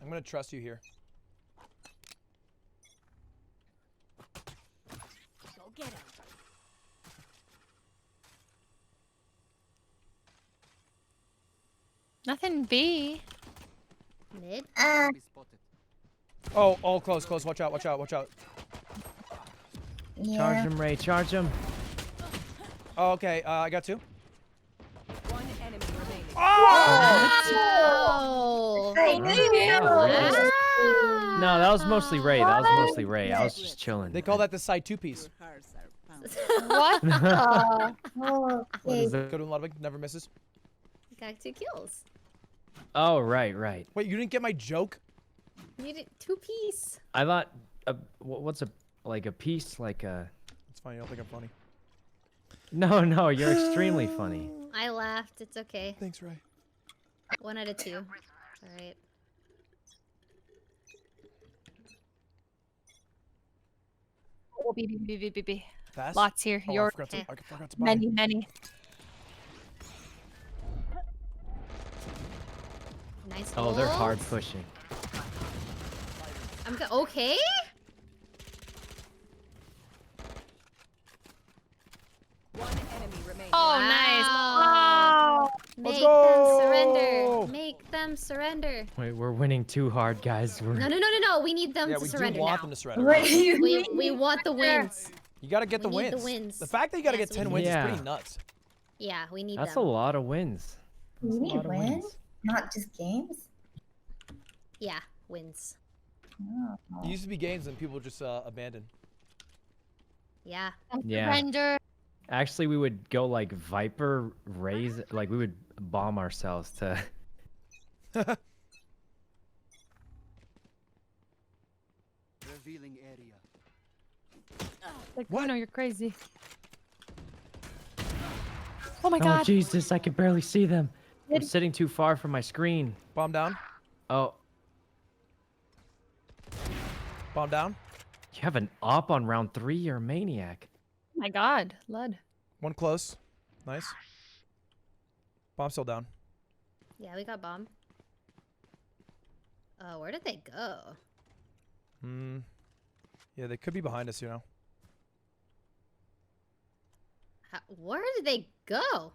S1: I'm gonna trust you here.
S17: Go get him.
S22: Nothing B.
S4: Mid.
S1: Oh, close. Watch out.
S13: Charge him, Ray. Charge him.
S1: Oh, okay. I got 2.
S17: One enemy remaining.
S1: Oh!
S4: Oh!
S8: I knew.
S13: No, that was mostly Ray. That was mostly Ray. I was just chilling.
S1: They call that the side two-piece.
S22: What?
S13: What is that?
S1: Go to Ludwig, never misses.
S4: Got 2 kills.
S13: Oh, right.
S1: Wait, you didn't get my joke?
S4: You did 2-piece.
S13: I thought, what's a piece like a?
S1: It's funny. I don't think I'm funny.
S13: No, you're extremely funny.
S4: I laughed. It's okay.
S1: Thanks, Ray.
S4: 1 out of 2. All right.
S22: Oh, B.
S1: Fast?
S22: Lots here.
S1: Oh,
S22: Your
S1: I forgot to buy.
S22: many.
S4: Nice.
S13: Oh, they're
S4: ult.
S13: hard pushing.
S4: Okay.
S22: Oh, nice.
S4: Make
S1: go!
S4: them surrender. Make them surrender.
S13: Wait, we're winning too hard, guys. We're...
S4: No. We need them
S1: Yeah,
S4: to
S1: we
S4: surrender
S1: do want
S4: now.
S1: them to surrender.
S4: We want the wins.
S1: You gotta get the
S4: We need
S1: wins.
S4: the wins.
S1: The fact that you gotta
S4: Yes,
S1: get 10
S4: we
S1: wins
S13: do.
S1: is
S13: Yeah.
S1: pretty nuts.
S4: Yeah, we need
S13: That's
S4: them.
S13: a lot of wins.
S8: We
S13: That's a
S8: need
S13: lot of
S8: wins, not just games.
S4: Yeah, wins.
S8: Oh.
S1: It used to be games and people just abandoned.
S4: Yeah.
S13: Yeah.
S22: Surrender.
S13: Actually, we would go like Viper raise, like we would bomb ourselves to.
S3: Revealing area.
S22: Like, what? No, you're crazy. Oh my
S13: Oh
S22: god.
S13: Jesus! I can barely see them. I'm
S22: Did-
S13: sitting too far from my screen.
S1: Bomb down.
S13: Oh,
S1: Bomb down.
S13: you have an op on round 3. You're a maniac.
S22: Oh my god. Lud.
S1: One close. Nice. Bomb still down.
S4: Yeah, we got bomb. Where did they go?
S1: Yeah, they could be behind us, you know.
S4: Where did they go?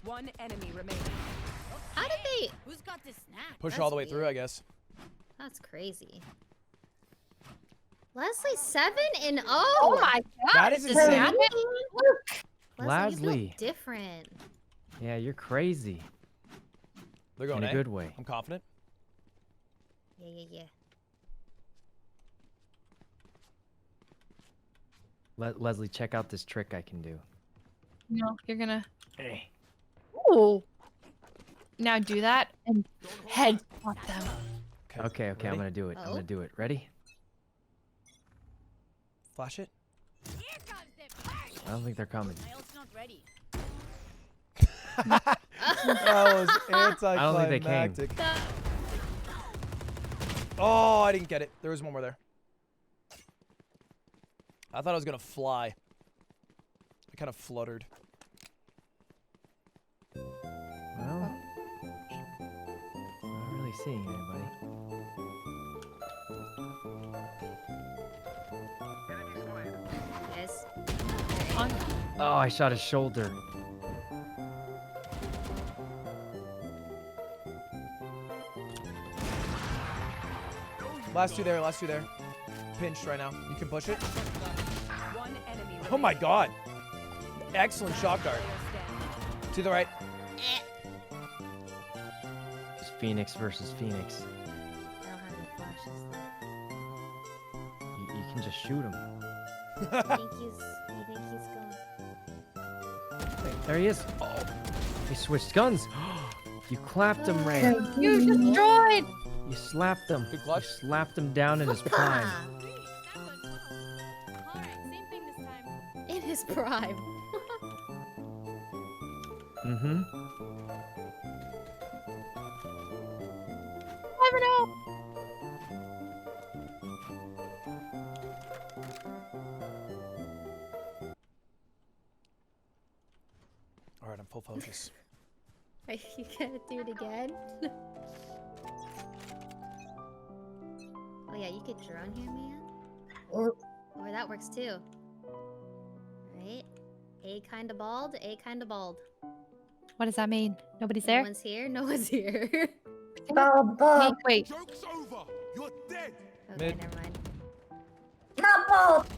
S17: One enemy remaining.
S4: How did they?
S17: Who's got this snack?
S1: Push all the way through, I guess.
S4: That's crazy. Leslie 7-0.
S22: Oh my god.
S1: That is
S22: this
S1: insane.
S22: happening?
S4: Leslie, you
S13: Leslie.
S4: feel different.
S13: Yeah, you're crazy.
S1: They're going
S13: In a
S1: A.
S13: good way.
S1: I'm confident.
S4: Yeah.
S13: Leslie, check out this trick I can do.
S22: No, you're gonna.
S13: Hey.
S22: Ooh. Now do that and headshot them.
S13: Okay, I'm
S1: ready?
S13: gonna do it. I'm
S4: Oh.
S13: gonna do it. Ready?
S1: Flash it.
S13: I don't think they're coming.
S17: Not ready.
S1: That was anticlimactic.
S13: I don't think they came.
S1: Oh, I didn't get it. There was one more there. I thought I was gonna fly. I kind of fluttered.
S13: Well, not really seeing anybody.
S4: Yes.
S13: Oh, I shot his shoulder.
S1: Last two there. Pinched right now. You can push it.
S17: One enemy
S1: Oh my god. Excellent shot guard. To the right.
S13: It's Phoenix versus Phoenix.
S4: I don't have any flashes though.
S13: You can just shoot him.
S4: You think he's going?
S13: There he is. Oh, he switched guns. You clapped him, Ray.
S22: You destroyed.
S13: You slapped him.
S1: Good clutch.
S13: You slapped him down in his prime.
S4: In his prime.
S13: Mm-hmm.
S22: 7-0.
S1: All right, I'm full focus.
S4: Are you gonna do it again? Oh yeah, you could drone here, man. Or that works too. Right? A kinda bald, A kinda bald.
S22: What does that mean? Nobody's
S4: No
S22: there?
S4: one's here, no one's here.
S22: Wait.
S18: Joke's over. You're dead.
S4: Okay,
S1: Mid.
S4: never mind.
S8: Not both.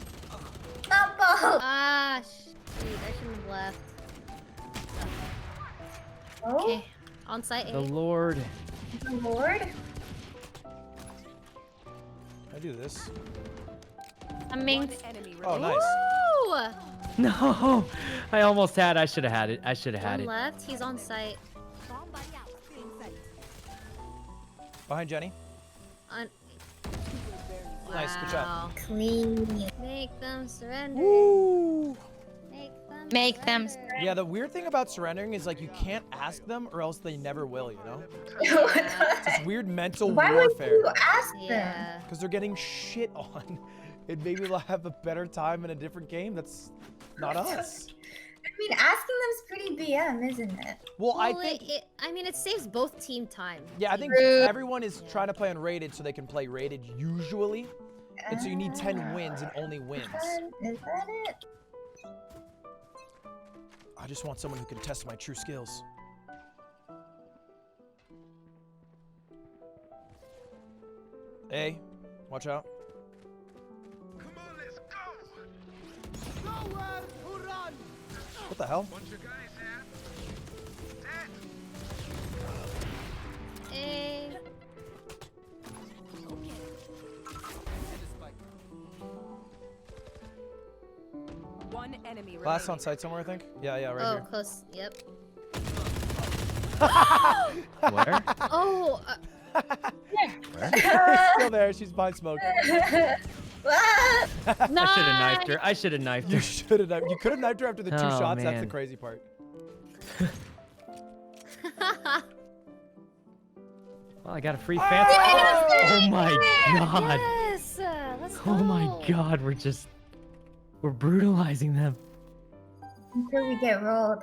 S8: Not both.
S4: Ah, shoot, I shouldn't have left.
S8: Oh,
S4: On site
S13: The
S4: A.
S13: Lord.
S8: the Lord.
S1: I do this.
S22: I mean,
S1: Oh, nice.
S22: Ooh!
S13: No, I almost had. I should have had it. I should have had
S4: One
S13: it.
S4: left. He's on site.
S1: Behind Jenny.
S4: On.
S1: Nice, good job.
S8: Clean.
S4: Make them surrender.
S1: Woo!
S22: Make them.
S1: Yeah, the weird thing about surrendering is like you can't ask them or else they never will, you know? It's this weird mental
S8: Why would
S1: warfare.
S8: you ask them?
S4: Yeah.
S1: Because they're getting shit on. And maybe they'll have a better time in a different game. That's not us.
S8: I mean, asking them's pretty BM, isn't it?
S1: Well, I
S4: Well,
S1: think...
S4: I mean, it saves both team time.
S1: Yeah, I think everyone is trying to play on rated so they can play rated usually. And so you need 10 wins and only wins.
S8: Is that it?
S1: I just want someone who can test my true skills. Hey, watch out. What the hell?
S4: Hey.
S14: One enemy
S1: Last on site somewhere, I think. Yeah, right
S4: Oh,
S1: here.
S4: close. Yep.
S13: Where?
S4: Oh.
S1: Still there. She's behind smoke.
S13: I should have knifed her. I should have knifed her.
S1: You should have. You could have knifed her after the 2
S13: Oh,
S1: shots. That's the
S13: man.
S1: crazy part.
S13: Well, I got a free fancy. Oh my god.
S4: Yes. Let's go.
S13: Oh my god. We're brutalizing them.
S8: Until we get rolled.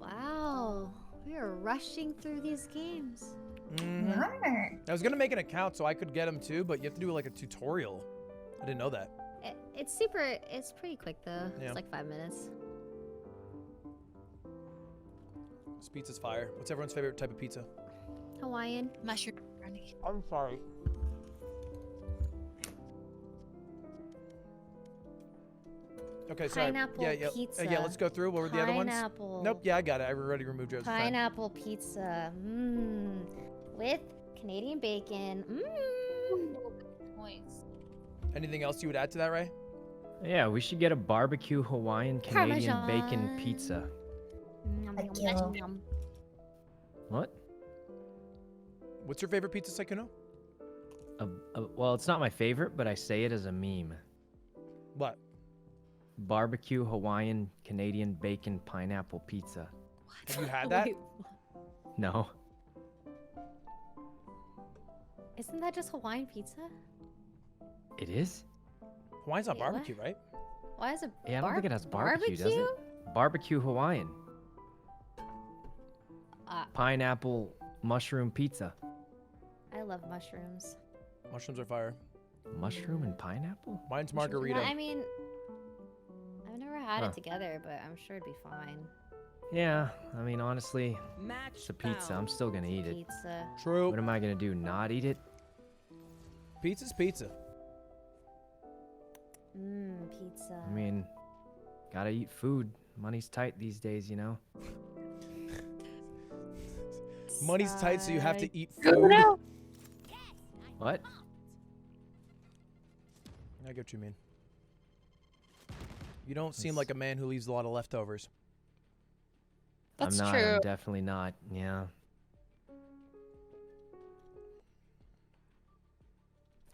S4: Wow. We are rushing through these games.
S1: Mhm. I was gonna make an account so I could get them too, but you have to do like a tutorial. I didn't know that.
S4: It's pretty quick though.
S1: Yeah.
S4: It's like 5 minutes.
S1: This pizza's fire. What's everyone's favorite type of pizza?
S4: Hawaiian.
S22: Mushroom.
S1: I'm sorry. Okay, sorry.
S4: Pineapple pizza.
S1: Yeah, let's go through. What were the other ones?
S4: Pineapple.
S1: Nope, yeah, I got it. I already removed yours. It's fine.
S4: Pineapple pizza. Mmm. With Canadian bacon. Mmm.
S1: Anything else you would add to that, Ray?
S13: Yeah, we should get a barbecue Hawaiian Canadian bacon
S4: Parmesan.
S13: pizza.
S4: Yum, yum,
S8: kill.
S4: yum, yum.
S13: What?
S1: What's your favorite pizza, Saikuno?
S13: Well, it's not my favorite, but I say it as a meme.
S1: What?
S13: Barbecue Hawaiian Canadian bacon pineapple pizza.
S1: Have you had that?
S4: Wait,
S13: No.
S4: isn't that just Hawaiian pizza?
S13: It is?
S1: Hawaiian's not
S4: Wait, what?
S1: barbecue, right?
S4: Why is it?
S13: Yeah, I don't think it has barbecue, does it? Barbecue Hawaiian. Pineapple mushroom pizza.
S4: I love mushrooms.
S1: Mushrooms are fire.
S13: Mushroom and pineapple?
S1: Mine's margarita.
S4: I mean, I've never had
S13: Huh.
S4: it together, but I'm sure it'd be fine.
S13: Yeah, I mean, honestly, it's a pizza. I'm still gonna eat it.
S4: Pizza.
S1: True.
S13: What am I gonna do? Not eat it?
S1: Pizza's pizza.
S4: Mmm, pizza.
S13: I mean, gotta eat food. Money's tight these days, you know?
S1: Money's tight, so you have to eat
S22: Go
S1: food.
S22: now.
S13: What?
S1: I get what you mean. You don't seem like a man who leaves a lot of leftovers.
S22: That's
S13: I'm not.
S22: true.
S13: I'm definitely not. Yeah.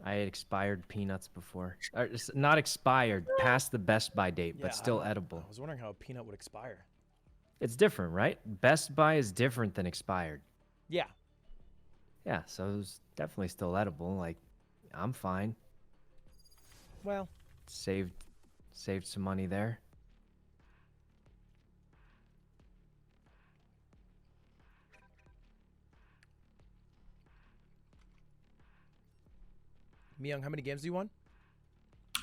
S13: I ate expired peanuts before. Not expired, past the best by date,
S1: Yeah,
S13: but still edible.
S1: I was wondering how a peanut would expire.
S13: It's different, right? Best by is different than expired.
S1: Yeah.
S13: Yeah, so it was definitely still edible. Like, I'm fine.
S1: Well.
S13: Saved some money there.
S1: Myung, how many games do you won?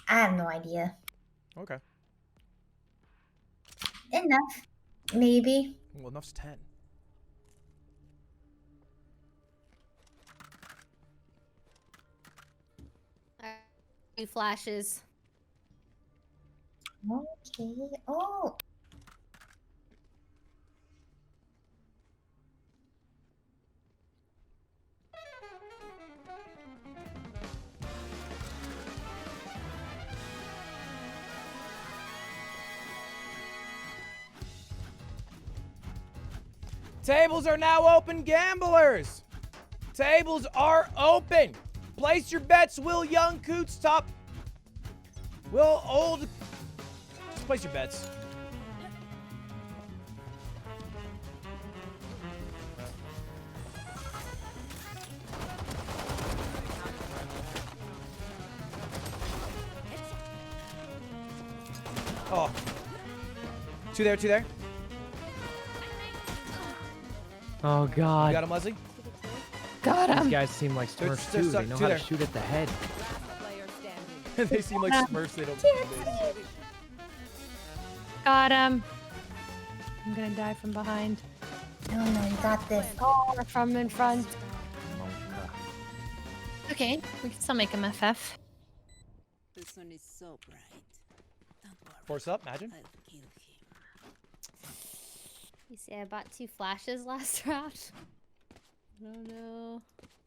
S8: I have no idea.
S1: Okay.
S8: Enough. Maybe.
S1: Well, enough's 10.
S4: Flashes.
S8: Okay. Oh.
S1: Tables are now open, gamblers. Tables are open. Place your bets. Will Young Coots top? Will Old? Just place your bets. Oh. Two there, two there.
S13: Oh God.
S1: You got him, Leslie?
S22: Got him.
S13: These guys seem like Smurfs
S1: They're
S13: too.
S1: stuck
S13: They know
S1: two
S13: how
S1: there.
S13: to shoot at the head.
S1: They seem like Smurfs. They don't.
S22: Got him. I'm gonna die from behind.
S8: No, no, you got this.
S22: Oh, from in front. Okay, we can still make him FF.
S17: This one is so bright.
S1: Force up, imagine.
S4: You see, I bought 2 flashes last round. I don't know.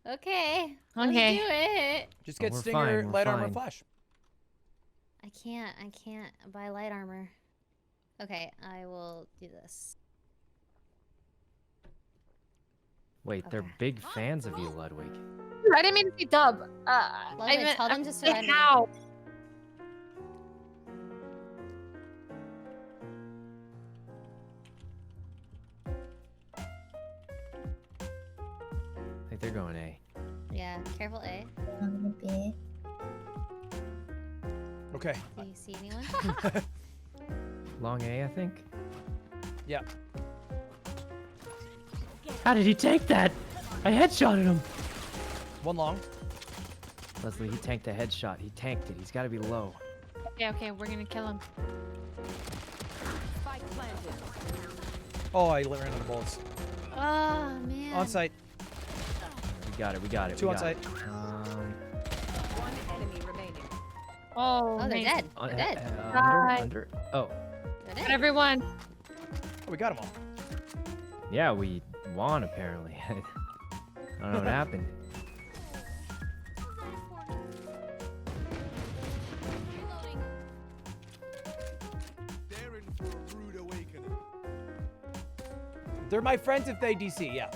S4: Okay. Let's
S22: Okay.
S4: do it.
S1: Just get
S13: we're
S1: Stinger,
S13: fine, we're
S1: light armor,
S13: fine.
S1: flash.
S4: I can't buy light armor. Okay, I will do this.
S13: Wait, they're big fans of you, Ludwig.
S22: I didn't mean to be dub.
S4: Ludwig, tell them to surrender.
S22: How?
S13: I think they're going A.
S4: Yeah, careful A.
S1: Okay.
S4: Do you see anyone?
S13: Long A, I think.
S1: Yeah.
S13: How did he take that? I headshotted him.
S1: One long.
S13: Leslie, he tanked a headshot. He tanked it. He's got to be low.
S22: Okay, we're gonna kill him.
S1: Oh, I ran out of bullets.
S4: Oh, man.
S1: On site.
S13: We got it. We got it.
S1: 2
S13: we
S1: on
S13: got
S1: site.
S13: it.
S14: One enemy remaining.
S22: Oh,
S4: Oh, they're
S22: nice.
S4: dead. They're dead.
S13: Under. Oh.
S4: They're
S22: Got
S4: dead.
S22: everyone.
S1: Oh, we got them all.
S13: Yeah, we won apparently. I don't know what happened.
S1: They're my friends if they DC, yeah.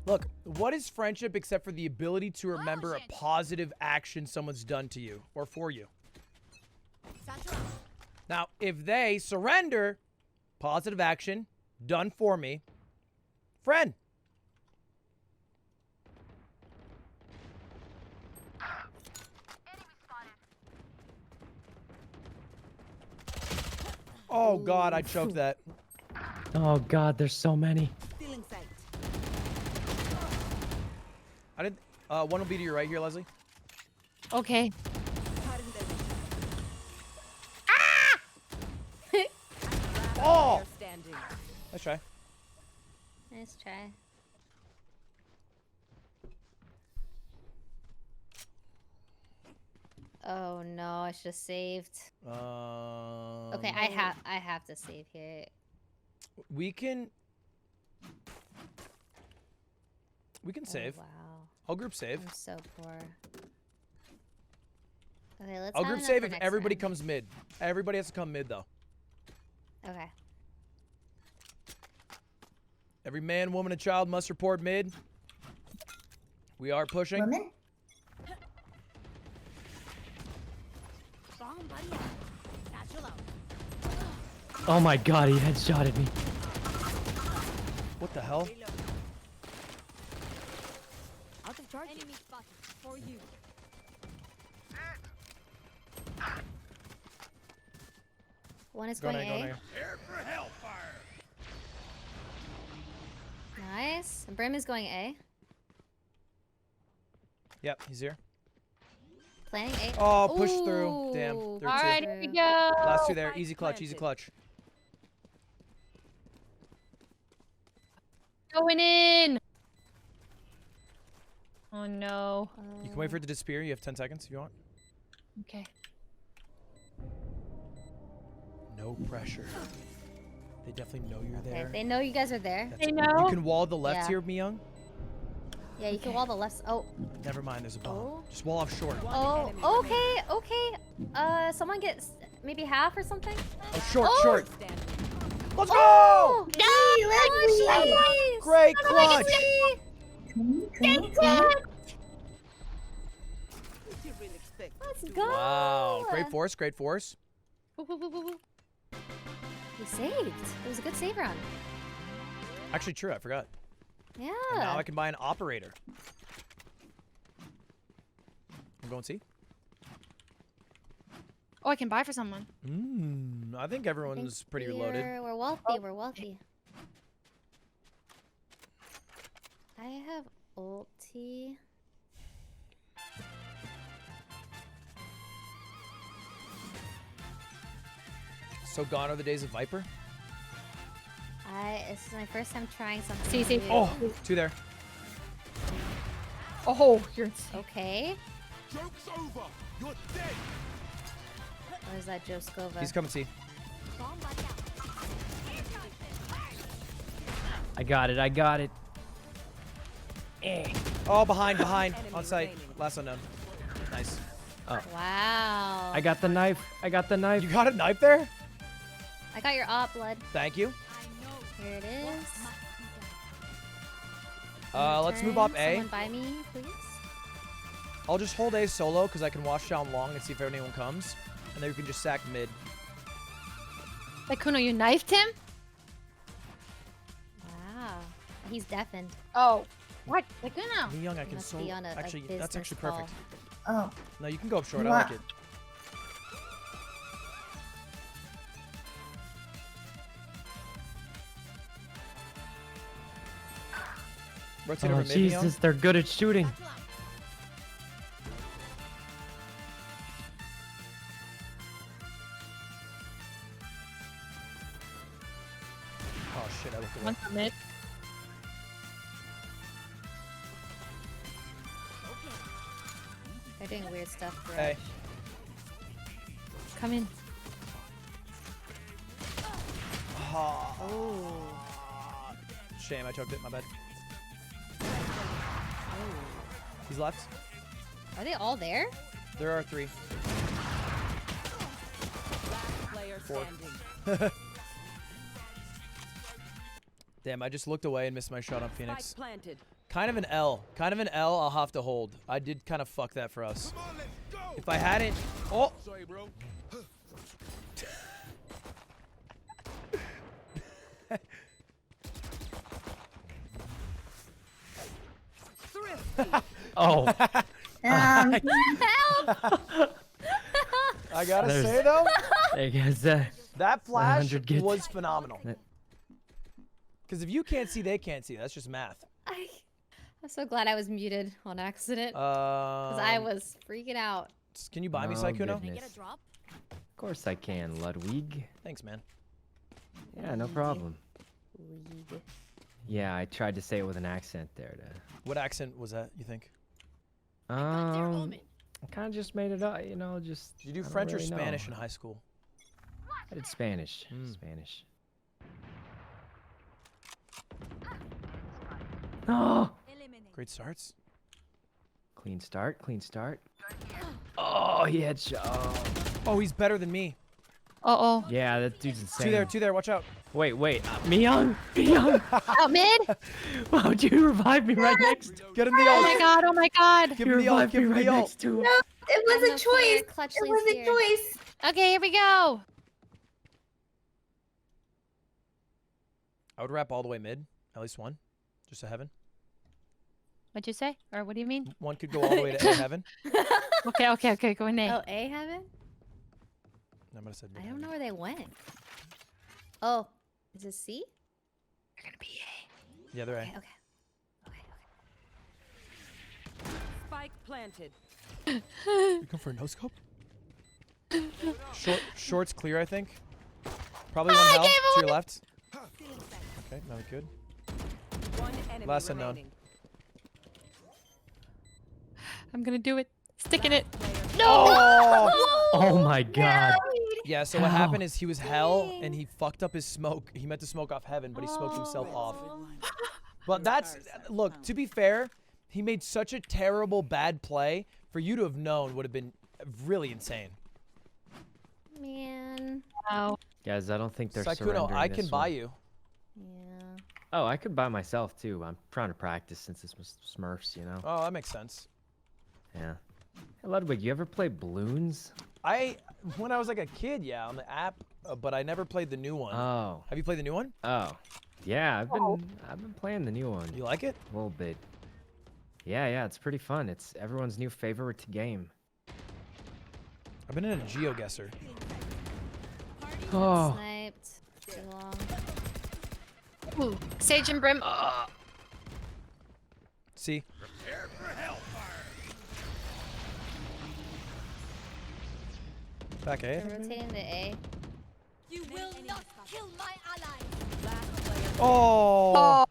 S1: Look, what is friendship except for the ability to remember a positive action someone's done to you or for you? Now, if they surrender, positive action, done for me, friend. Oh God, I choked that.
S13: Oh God, there's so many.
S1: I didn't. One will be to your right here, Leslie.
S22: Okay.
S1: Oh! Let's try.
S4: Nice try. Oh no, I should have saved. Okay, I have to save here.
S1: We can save.
S4: Wow.
S1: I'll group save.
S4: I'm so poor. Okay, let's
S1: I'll
S4: have
S1: group
S4: enough
S1: save
S4: for
S1: if
S4: next
S1: everybody
S4: round.
S1: comes mid. Everybody has to come mid though.
S4: Okay.
S1: Every man, woman, and child must report mid. We are pushing.
S8: Women?
S13: Oh my God, he headshotted me.
S1: What the hell?
S14: Out of charge. Enemy spotted for you.
S4: One is
S1: Go
S4: going
S1: now, go
S4: A.
S1: now.
S4: Nice. Brim is going A.
S1: Yep, he's here.
S4: Planning A.
S1: Oh, push through. Damn.
S4: Ooh.
S1: There
S22: All
S1: are
S22: right,
S1: two.
S22: here we go.
S1: Last two there. Easy clutch. Easy clutch.
S22: Going in. Oh no.
S1: You can wait for it to disappear. You have 10 seconds if you want.
S22: Okay.
S1: No pressure. They definitely know you're there.
S4: Okay, they know you guys are there.
S22: They know.
S1: You can wall the left
S4: Yeah.
S1: here, Myung.
S4: Yeah, you can wall the left. Oh.
S1: Never mind, there's a bomb. Just wall off short.
S4: Oh, okay, okay. Someone get maybe half or something?
S1: Oh, short, short. Let's
S4: Oh!
S1: go!
S4: Nice!
S1: Great clutch!
S4: Let's go!
S1: Wow, great force, great force.
S4: We saved. It was a good save round.
S1: Actually, true, I forgot.
S4: Yeah.
S1: And now I can buy an operator. I'm going C.
S22: Oh, I can buy for someone.
S1: I think everyone's pretty reloaded.
S4: We're wealthy. We're wealthy. I have ulti.
S1: So gone are the days of Viper.
S4: This is my first time trying something.
S22: See.
S4: new.
S1: Oh, two there.
S22: Oh, you're
S4: Okay.
S18: Joke's over. You're dead.
S4: Where's that Joe Scova?
S1: He's coming C.
S13: I got it. I got it.
S1: Oh, behind, on site. Last unknown. Nice.
S13: Oh.
S4: Wow.
S13: I got the knife. I got the knife.
S1: You got a knife there?
S4: I got your op, blood.
S1: Thank you.
S4: Here it is.
S1: Let's move up A.
S4: Someone buy me, please.
S1: I'll just hold A solo because I can watch down long and see if anyone comes. And then we can just sack mid.
S22: Like Kuno, you knifed him?
S4: Wow. He's deafened.
S22: Oh. What? Like Kuno?
S1: Me young, I can
S4: Must
S1: so...
S4: be on a
S1: Actually, that's
S4: business
S1: actually
S4: call.
S1: perfect.
S8: Oh.
S1: No, you can go up short. I
S8: Wow.
S1: like it. Rotate
S13: Oh,
S1: over mid, Neon.
S13: Jesus, they're good at shooting.
S1: Oh shit, I looked away.
S22: One for mid.
S4: They're doing weird stuff. Bro.
S1: Hey.
S22: Come in.
S1: Oh. Shame, I choked it. My bad. He's left.
S4: Are they all there?
S1: There are 3.
S14: Player
S1: 4.
S14: standing.
S1: Damn, I just looked away and missed my shot on Phoenix.
S14: Spike planted.
S1: Kind of an L. Kind of an L I'll have to hold. I did kind of fuck that for us. If I hadn't... Oh!
S18: Sorry, bro.
S13: Oh.
S4: Help!
S1: I gotta
S13: There's-
S1: say though,
S13: I guess that.
S1: that flash
S13: 100 gets-
S1: was phenomenal. Because if you can't see, they can't see. That's just math.
S4: I'm so glad I was muted on accident. Because I
S1: Um,
S4: was freaking out.
S1: Can you buy me
S13: Oh,
S1: Saikuno?
S13: goodness. Of course I can, Ludwig.
S1: Thanks, man.
S13: Yeah, no problem.
S4: League.
S13: Yeah, I tried to say it with an accent there.
S1: What accent was that, you think?
S13: I kind of just made it up, you know, just...
S1: Did you do
S13: I don't
S1: French or
S13: really know.
S1: Spanish in high school?
S13: I did Spanish.
S1: Mm.
S13: Spanish. Oh!
S1: Great starts.
S13: Clean start, clean start. Oh, he had shot.
S1: Oh, he's better than me.
S22: Uh-oh.
S13: Yeah, that dude's insane.
S1: Two there, watch out.
S13: Wait, Myung! Myung!
S22: Out mid?
S13: Wow, dude, you revived me right next.
S1: Get him the
S22: Oh
S1: ult.
S22: my god, oh my god.
S1: Give him the ult, give him the ult.
S8: No, it was a
S4: No fear,
S8: choice.
S4: Clutch
S8: It
S4: leads
S8: was a
S4: here.
S8: choice.
S22: Okay, here we go.
S1: I would wrap all the way mid. At least one. Just a heaven.
S22: What'd you say? Or what do you mean?
S1: One could go all the way to A heaven.
S22: Okay, go in A.
S4: Oh, A heaven?
S1: I might have said mid
S4: I don't
S1: heaven.
S4: know where they went. Oh, is it C?
S22: They're gonna be A.
S1: Yeah, they're A.
S4: Okay.
S14: Spike planted.
S1: You come for a no scope? Short's clear, I think. Probably one health to your left. Okay, no good. Last unknown.
S22: I'm gonna do it. Stick in it. No!
S13: Oh my god.
S1: Yeah, so what happened is he was hell and he fucked up his smoke. He meant to smoke off heaven, but he smoked himself off. But that's, look, to be fair, he made such a terrible bad play. For you to have known would have been really insane.
S4: Man.
S22: Wow.
S13: Guys, I don't think they're
S1: Sykkuno,
S13: surrendering
S1: I
S13: this
S1: can buy
S13: one.
S1: you.
S4: Yeah.
S13: Oh, I could buy myself too. I'm trying to practice since this was Smurfs, you know?
S1: Oh, that makes sense.
S13: Yeah. Hey, Ludwig, you ever play Bloons?
S1: When I was like a kid, yeah, on the app, but I never played the new one.
S13: Oh.
S1: Have you played the new one?
S13: Oh. Yeah, I've been playing the new one.
S1: You like it?
S13: A little bit. Yeah, it's pretty fun. It's everyone's new favorite game.
S1: I've been in a GeoGuessr.
S13: Oh.
S4: Sniped. Too long.
S22: Ooh, Sage and Brim.
S1: See? Back A.
S4: They're rotating to A.
S22: You will not kill my ally.
S1: Oh!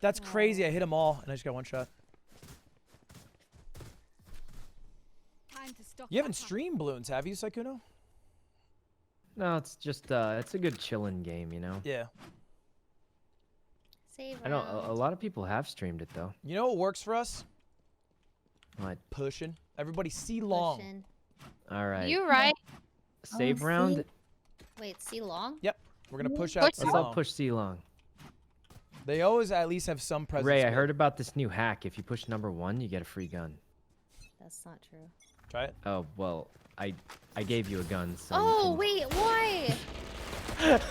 S1: That's crazy. I hit them all, and I just got one shot. You haven't streamed Bloons, have you, Sykkuno?
S13: No, it's just it's a good chillin' game, you know.
S1: Yeah.
S4: Save
S13: I know a lot of people have streamed it though.
S1: You know what works for us?
S13: What?
S1: Pushing. Everybody C long.
S13: All right.
S22: You right.
S13: Save round.
S4: Wait, C long?
S1: Yep. We're gonna push out C
S13: Let's all
S1: long.
S13: push C long.
S1: They always at least have some presence.
S13: Ray, I
S1: mid.
S13: heard about this new hack. If you push number 1, you get a free gun.
S4: That's not true.
S1: Try it.
S13: Oh well, I gave you a gun. So
S4: Oh, wait, why?
S13: it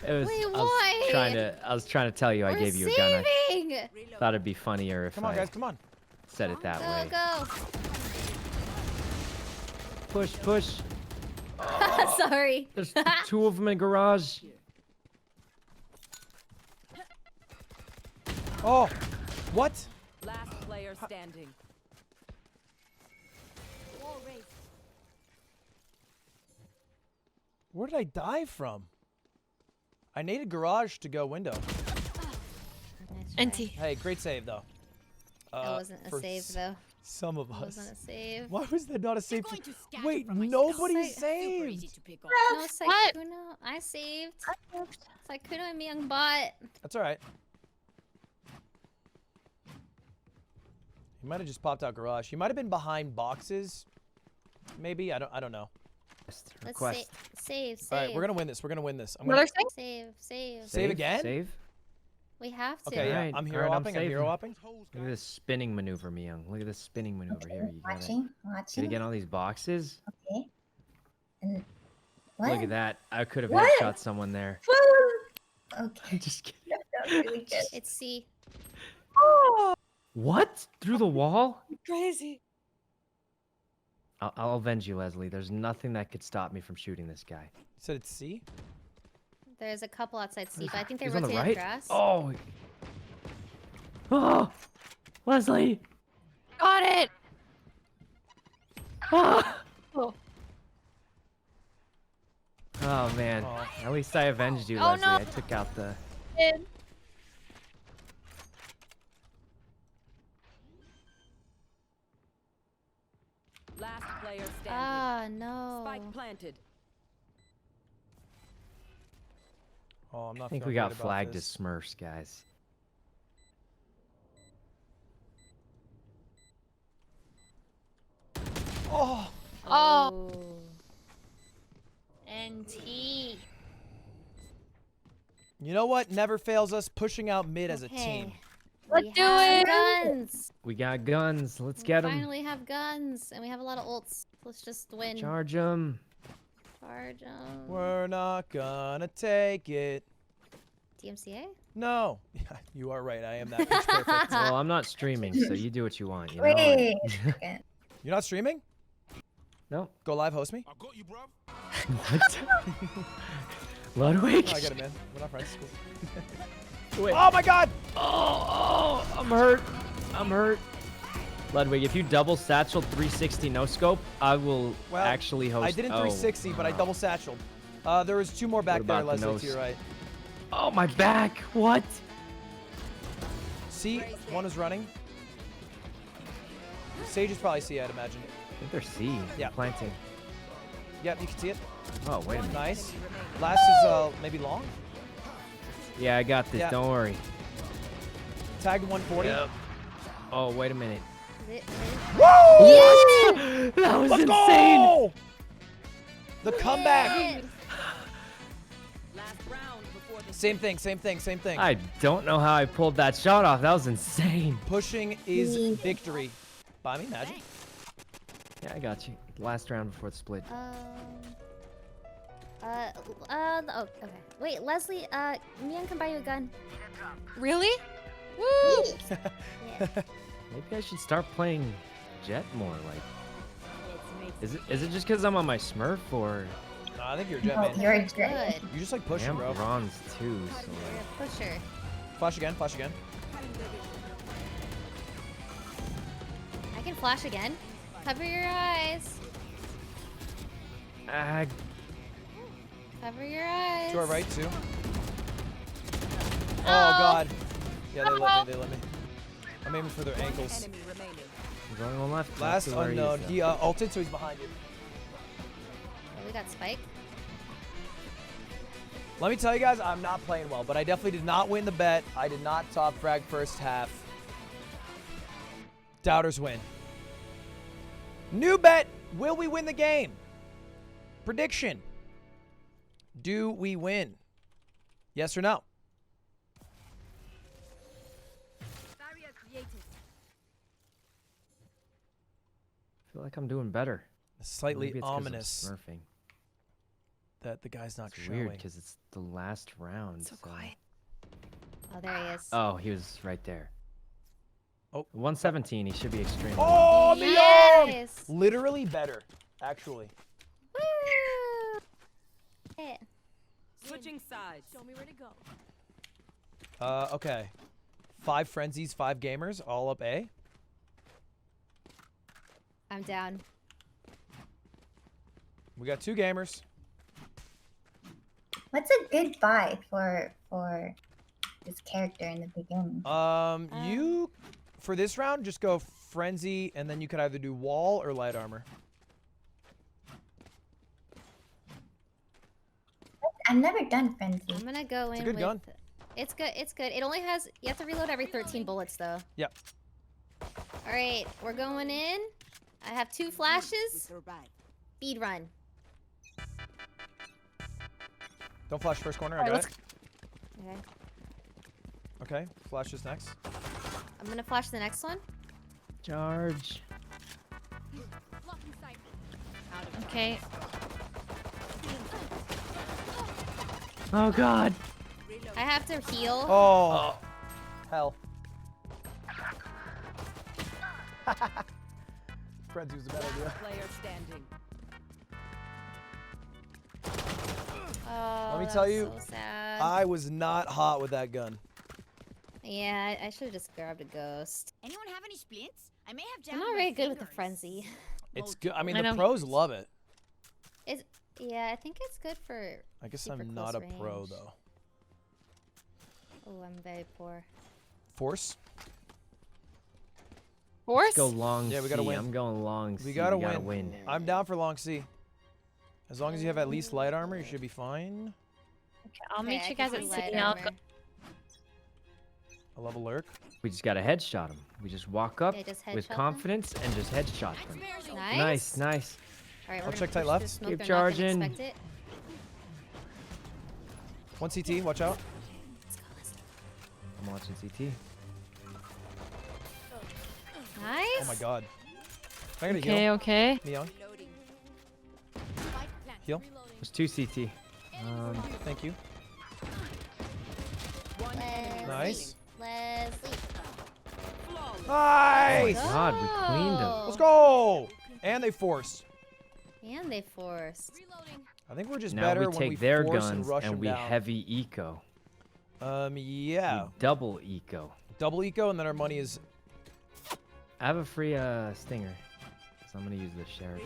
S13: was.
S4: Wait,
S13: I
S4: why?
S13: was trying to tell you I
S4: We're
S13: gave you a gun.
S4: saving!
S13: I thought it'd be funnier if
S1: Come on,
S13: I
S1: guys, come on.
S13: said it that way.
S4: Go.
S13: Push.
S4: Sorry.
S13: There's 2 of them in garage.
S1: Oh, what?
S14: Last player standing.
S1: Where did I die from? I needed garage to go window.
S22: NT.
S1: Hey, great save though.
S4: That wasn't a
S1: for
S4: save though.
S1: Some of
S4: That
S1: us.
S4: wasn't a save.
S1: Why was that not a save? Wait, nobody saved.
S4: No, Sykkuno. I saved. Sykkuno and me young bot.
S1: That's all right. He might have just popped out garage. He might have been behind boxes. Maybe I don't know.
S4: Let's save.
S1: All right, we're gonna win this. We're gonna win this.
S4: Another save.
S1: Save again?
S13: Save.
S4: We have to.
S1: Okay, yeah.
S13: Alright,
S1: I'm hero
S13: alright,
S1: hopping. I'm hero hopping.
S13: Look at this spinning maneuver, Myung. Look at this spinning maneuver here. You gotta,
S8: Watching.
S13: gotta get all these boxes.
S8: Okay. And
S13: Look at that. I could have
S8: What?
S13: headshot someone there.
S8: Okay.
S13: I'm just kidding.
S8: That was really good.
S4: It's C.
S13: What? Through the wall?
S22: Crazy.
S13: I'll avenge you, Leslie. There's nothing that could stop me from shooting this guy.
S1: You said it's C?
S4: There's a couple outside C, but I think they
S13: He's on the
S4: rotated
S13: right?
S4: grass.
S13: Oh. Oh. Leslie.
S22: Got it.
S13: Ah.
S22: Oh.
S13: Oh man. At least I avenged you,
S22: Oh,
S13: Leslie.
S22: no.
S13: I took out the.
S14: Last player standing.
S4: Ah, no.
S14: Spike planted.
S1: Oh, I'm not.
S13: I think
S1: feeling
S13: we got
S1: great about
S13: flagged as
S1: this.
S13: Smurfs, guys.
S1: Oh.
S22: Oh.
S4: NT.
S1: You know what never fails us? Pushing out mid as a
S4: Okay.
S1: team.
S22: Let's
S4: We
S22: do
S4: have
S22: it.
S4: Guns.
S13: We got guns. Let's
S4: We
S13: get them.
S4: finally have guns, and we have a lot of ults. Let's just win.
S13: Charge them.
S4: Charge 'em.
S1: We're not gonna take it.
S4: DMCA?
S1: No. You are right. I am that pitch perfect.
S13: Well, I'm not streaming, so you do what you want. You know?
S8: Wait.
S1: You're not streaming?
S13: No.
S1: Go live, host me.
S13: What? Ludwig?
S1: Oh, I get it, man. We're not friends. Cool.
S13: Wait.
S1: Oh my God!
S13: Oh, I'm hurt. I'm hurt. Ludwig, if you double satchel 360 no scope, I will actually host.
S1: I didn't 360, but I double satcheled. There was 2 more back there,
S13: about the
S1: Leslie,
S13: nose?
S1: to your right.
S13: Oh, my back. What?
S1: C, one is running. Sage is probably C, I'd imagine.
S13: I think they're C.
S1: Yeah.
S13: Planting.
S1: Yep, you can see it.
S13: Oh, wait a minute.
S1: Nice. Last is maybe long.
S13: Yeah, I got this.
S1: Yeah.
S13: Don't worry.
S1: Tagged 140.
S13: Yep. Oh, wait a minute.
S1: Whoa!
S13: Yeah! That was
S1: Let's
S13: insane.
S1: Go! The comeback. Same thing.
S13: I don't know how I pulled that shot off. That was insane.
S1: Pushing is victory. Buy me magic.
S13: Yeah, I got you. Last round before the split.
S4: Oh, okay. Wait, Leslie, Mian can buy you a gun.
S22: Really? Woo!
S13: Maybe I should start playing Jet more. Like, is it just because I'm on my Smurf or?
S1: No, I think you're a Jet,
S8: Oh,
S1: man.
S8: you're
S4: Good.
S1: You just like pushing,
S13: I'm
S1: bro.
S13: bronze too. So
S4: You're a pusher.
S1: Flash again. Flash again.
S4: I can flash again. Cover your eyes. Cover your eyes.
S1: To our right, too. Oh, God. Yeah, they let me. I'm aiming for their ankles.
S13: I'm going on left.
S1: Last
S13: to where
S1: unknown.
S13: is,
S1: He ulted, so he's behind you.
S4: Oh, we got Spike.
S1: Let me tell you guys, I'm not playing well, but I definitely did not win the bet. I did not top frag first half. Doubters win. New bet. Will we win the game? Prediction. Do we win? Yes or no?
S13: I feel like I'm doing better.
S1: Slightly
S13: Maybe it's 'cause I'm
S1: ominous
S13: Smurfing.
S1: that the guy's not
S13: It's
S1: showing.
S13: weird because it's the last round. So
S22: quiet.
S4: Oh, there he is.
S13: Oh, he was right there.
S1: Oh.
S13: 117. He should be extremely.
S1: Oh,
S4: Yes!
S1: Mion! Literally better, actually.
S4: Woo! Yeah.
S14: Switching sides. Show me where to go.
S1: Okay. 5 frenzies, 5 gamers, all up A.
S4: I'm down.
S1: We got 2 gamers.
S8: What's a good buy for this character in the beginning?
S1: You for this round just go frenzy, and then you could either do wall or light armor.
S8: I've never done frenzy.
S4: I'm gonna go in
S1: a good
S4: with...
S1: gun.
S4: It's good. It's good. It only has... You have to reload every 13 bullets, though.
S1: Yep.
S4: All right. We're going in. I have 2 flashes. Speed run.
S1: Don't flash first corner. I
S4: Alright,
S1: got it.
S4: Okay.
S1: Okay. Flash is next.
S4: I'm gonna flash the next one.
S13: Charge.
S22: Okay.
S13: Oh God.
S4: I have to heal.
S1: Oh. Hell. Frenzy was a bad idea.
S14: Player standing.
S4: Oh,
S1: Let me
S4: that
S1: tell
S4: was
S1: you,
S4: so sad.
S1: I was not hot with that gun.
S4: Yeah, I should have just grabbed a ghost.
S17: Anyone have any splints? I may have
S4: I'm
S17: jammed
S4: not
S17: my
S4: very good with the
S17: fingers.
S4: frenzy.
S1: It's good. I mean,
S22: I
S1: the
S22: know.
S1: pros love it.
S4: Yeah, I think it's good for.
S1: I guess
S4: super
S1: I'm not a
S4: close
S1: pro,
S4: range.
S1: though.
S4: Oh, I'm very poor.
S1: Force?
S22: Force?
S13: Let's go long.
S1: Yeah, we gotta
S13: C.
S1: win.
S13: I'm going long. C.
S1: We gotta
S13: gotta
S1: win.
S13: win.
S1: I'm down for long C. As long as you have at least light armor, you should be fine.
S22: Okay, I'll meet
S4: I
S22: you
S4: can
S22: guys
S4: do
S22: at
S4: light
S22: city. I'll
S4: armor.
S22: go.
S1: I love a lurk.
S13: We just gotta headshot him. We just walk up
S4: Yeah, just
S13: with
S4: headshot them?
S13: confidence and just headshot them.
S4: Nice.
S13: Nice.
S4: All right,
S1: I'll
S4: we're
S1: check
S4: gonna
S1: tight
S4: push
S1: left.
S4: through smoke.
S13: Keep
S4: They're not gonna
S13: charging.
S4: expect it.
S1: 1 CT, watch out.
S13: I'm watching CT.
S4: Nice.
S1: Oh my god. Can I get a
S22: Okay,
S1: heal?
S22: okay.
S1: Mion. Heal.
S13: There's 2 CT.
S1: Thank you.
S4: Leslie.
S1: Nice.
S4: Leslie.
S1: Nice!
S13: Oh my god, we cleaned him.
S1: Let's go! And they forced.
S4: And they forced.
S1: I think we're just
S13: Now
S1: better
S13: we
S1: when
S13: take
S1: we
S13: their
S1: force
S13: guns
S1: and rush them
S13: we
S1: down.
S13: heavy eco.
S1: Yeah.
S13: We double eco.
S1: Double eco, and then our money is
S13: I have a free stinger, so I'm gonna use this sheriff.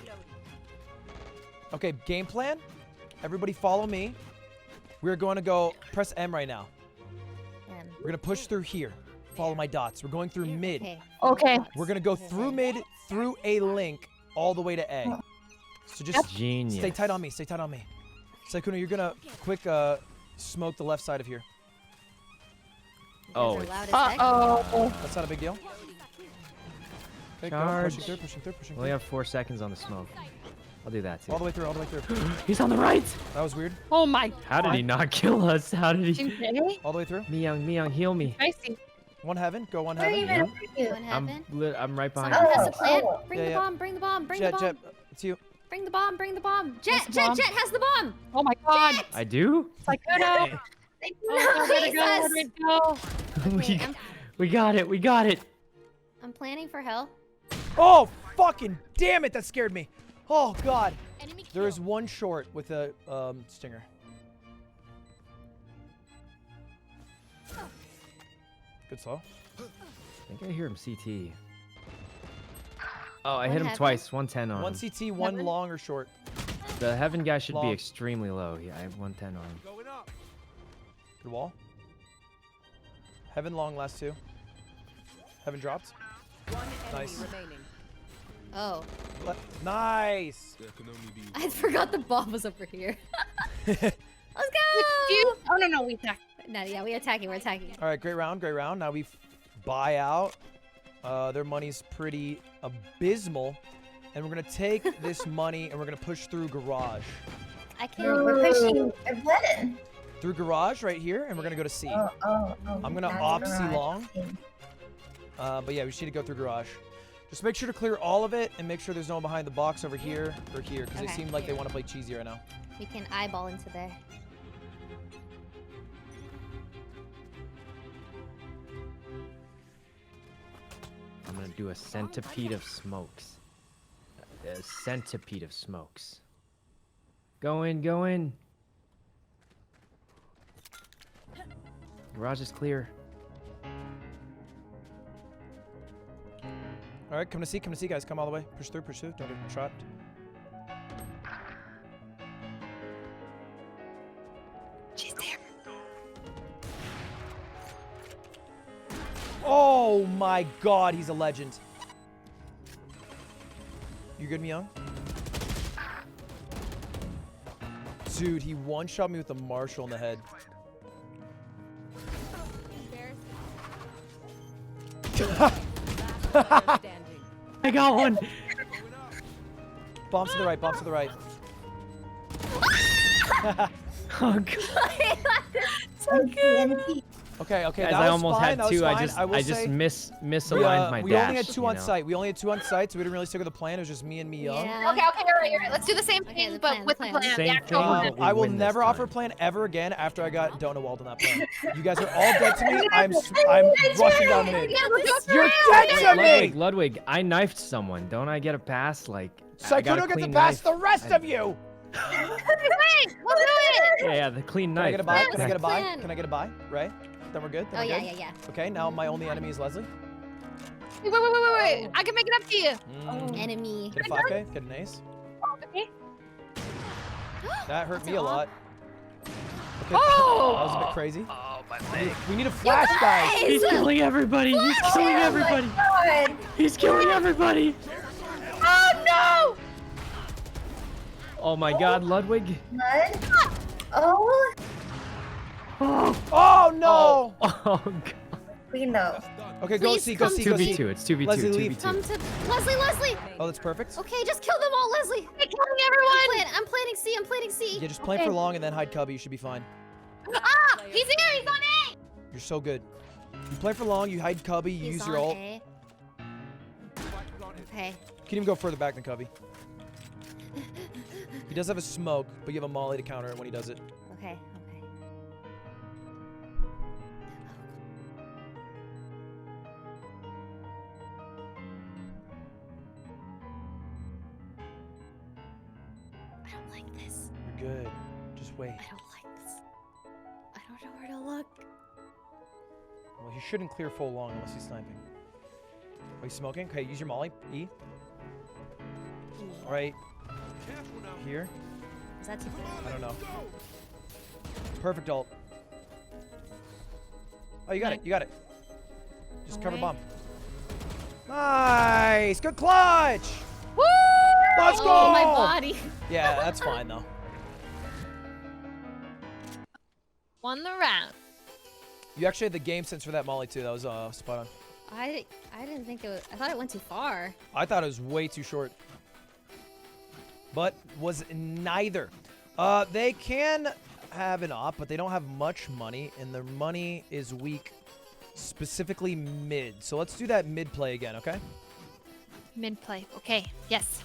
S1: Okay, game plan. Everybody follow me. We're going to go press M right now. We're going to push through here. Follow my dots. We're going through mid.
S22: Okay.
S1: We're going to go through mid, through a link, all the way to A. So just
S13: Genius.
S1: stay tight on me. Stay tight on me. Sykkuno, you're going to quick smoke the left side of here.
S13: Oh.
S22: Uh-oh.
S1: That's not a big deal. Okay, go.
S13: Charge.
S1: Pushing through, pushing through, pushing
S13: We only
S1: through.
S13: have 4 seconds on the smoke. I'll do that too.
S1: All the way through, all the way through.
S13: He's on the right.
S1: That was weird.
S22: Oh my god.
S13: How did he not kill us? How did he?
S22: Okay.
S1: All the way through.
S13: Miyoung, heal me.
S22: I see.
S1: One heaven. Go one
S8: Where are you
S1: heaven.
S8: even?
S4: One heaven.
S13: I'm right behind
S4: Someone
S13: you.
S4: has a plan.
S8: Oh.
S4: Bring
S1: Yeah,
S4: the
S1: yeah.
S4: bomb. Bring the bomb. Bring
S1: Jet,
S4: the bomb.
S1: Jet, it's you.
S4: Bring the bomb. Bring the bomb. Jet,
S22: the
S4: Jet,
S22: bomb?
S4: Jet has the bomb.
S22: Oh my god.
S13: I do?
S22: Sykkuno. Oh, where'd it go? Where'd it go?
S4: Okay,
S13: we got it. We got it.
S4: I'm planning for hell.
S1: Oh, fucking damn it. That scared me. Oh, God. There is one short with a stinger. Good saw.
S13: I think I hear him CT. Oh, I hit him
S4: heaven.
S13: twice. 110 on
S1: One
S13: him.
S1: CT, one long or short.
S13: The heaven guy should
S1: Long.
S13: be extremely low. Yeah, I have 110 on him.
S1: Good wall. Heaven long last two. Heaven dropped. Nice.
S4: Oh.
S1: Nice.
S4: I forgot the bomb was over here. Let's go.
S22: Oh no, we attack.
S4: No, yeah, we're attacking. We're attacking.
S1: All right, great round, great round. Now we buy out. Their money's pretty abysmal. And we're going to take this money and we're going to push through garage.
S4: I can't.
S8: We're pushing a button.
S1: Through garage right here, and we're going to go to C.
S8: Oh.
S1: I'm going to
S8: that's
S1: op C
S8: garage.
S1: long. But yeah, we just need to go through garage. Just make sure to clear all of it and make sure there's no one behind the box over here or here because they
S4: Okay,
S1: seem like they
S4: here.
S1: want to play cheesy right now.
S4: We can eyeball into there.
S13: I'm gonna do a centipede of smokes. A centipede of smokes. Go in, go in. Garage is clear.
S1: All right, come to C, guys. Come all the way. Push through, push through. Don't get trapped.
S22: She's there.
S1: Oh my God, he's a legend. You good, Miyoung? Dude, he one-shot me with a Marshall in the head.
S13: I got one.
S1: Bombs to the right, bombs to the right.
S13: Oh God.
S8: So good.
S1: Okay,
S13: Guys,
S1: that
S13: I
S1: was
S13: almost
S1: fine,
S13: had
S1: that was
S13: two. I
S1: fine.
S13: just
S1: will say,
S13: misaligned my
S1: we
S13: dash.
S1: only had two
S13: you
S1: on
S13: know?
S1: site. We only had two on site, so we didn't really stick with the plan. It was just me and Miyoung.
S4: Yeah.
S22: Okay, all right. Let's do the same thing, but with the plan.
S13: Same
S22: The actual
S13: thing,
S22: plan.
S13: but we
S1: I will
S13: win this
S1: never offer a
S13: time.
S1: plan ever again after I got Donawald on that plan. You guys are all dead to me. I'm rushing down mid.
S22: Yeah, let's go for
S1: You're
S22: it.
S1: dead to me!
S13: Ludwig, I knifed someone. Don't I get a pass? Like, I got a
S1: Sykkuno gets to
S13: clean
S1: pass
S13: knife.
S1: the rest of you!
S22: Wait, we'll do it.
S13: Yeah, the clean
S1: Can
S13: knife.
S1: I get a buy? Can I get a buy?
S4: Plan.
S1: Can I get a buy? Ray? Then we're good? Then
S4: Oh
S1: we're
S4: yeah,
S1: good?
S4: yeah.
S1: Okay, now my only enemy is Leslie.
S22: Wait. I can make it up to you.
S4: Enemy.
S1: Get a 5K, get an ace.
S22: Okay.
S1: That hurt me a lot. Okay,
S22: Oh!
S1: that was a bit crazy.
S13: Oh, my
S1: We need a flash, guys!
S13: He's killing everybody. He's killing everybody.
S8: God.
S13: He's killing everybody.
S22: Oh no!
S13: Oh my God, Ludwig.
S8: Blood. Oh.
S1: Oh no!
S13: Oh God.
S8: We know.
S1: Okay, go
S4: Please
S1: see, go
S4: come
S1: see,
S4: to
S1: go
S4: me.
S1: see.
S13: 2v2. It's 2v2.
S1: Leslie, leave.
S13: 2v2.
S4: Come to Leslie.
S1: Oh, that's perfect.
S4: Okay, just kill them all, Leslie.
S22: Hey, killing everyone!
S4: I'm planning C. I'm planning C.
S1: Yeah, just plan for long and then hide cubby. You should be fine.
S22: Ah! He's here! He's on A!
S1: You're so good. You play for long, you hide cubby, you
S4: He's
S1: use your
S4: on
S1: ult.
S4: A. Okay.
S1: You can even go further back than cubby. He does have a smoke, but you have a molly to counter it when he does it.
S4: Okay. I don't like this.
S1: You're good. Just wait.
S4: I don't like this. I don't know where to look.
S1: Well, he shouldn't clear full long unless he's sniping. Are you smoking? Okay, use your molly. E. Right here.
S4: Is that too
S1: I don't know. Perfect ult. Oh, you got it. You got it. Just cover bomb. Nice. Good clutch.
S4: Woo!
S1: Let's go.
S4: Oh, my body.
S1: Yeah, that's fine though.
S22: Won the round.
S1: You actually had the game sense for that molly too. That was spot on.
S4: I didn't think it was. I thought it went too far.
S1: I thought it was way too short. But was neither. They can have an op, but they don't have much money, and their money is weak, specifically mid. So let's do that mid play again, okay?
S22: Mid play. Okay. Yes.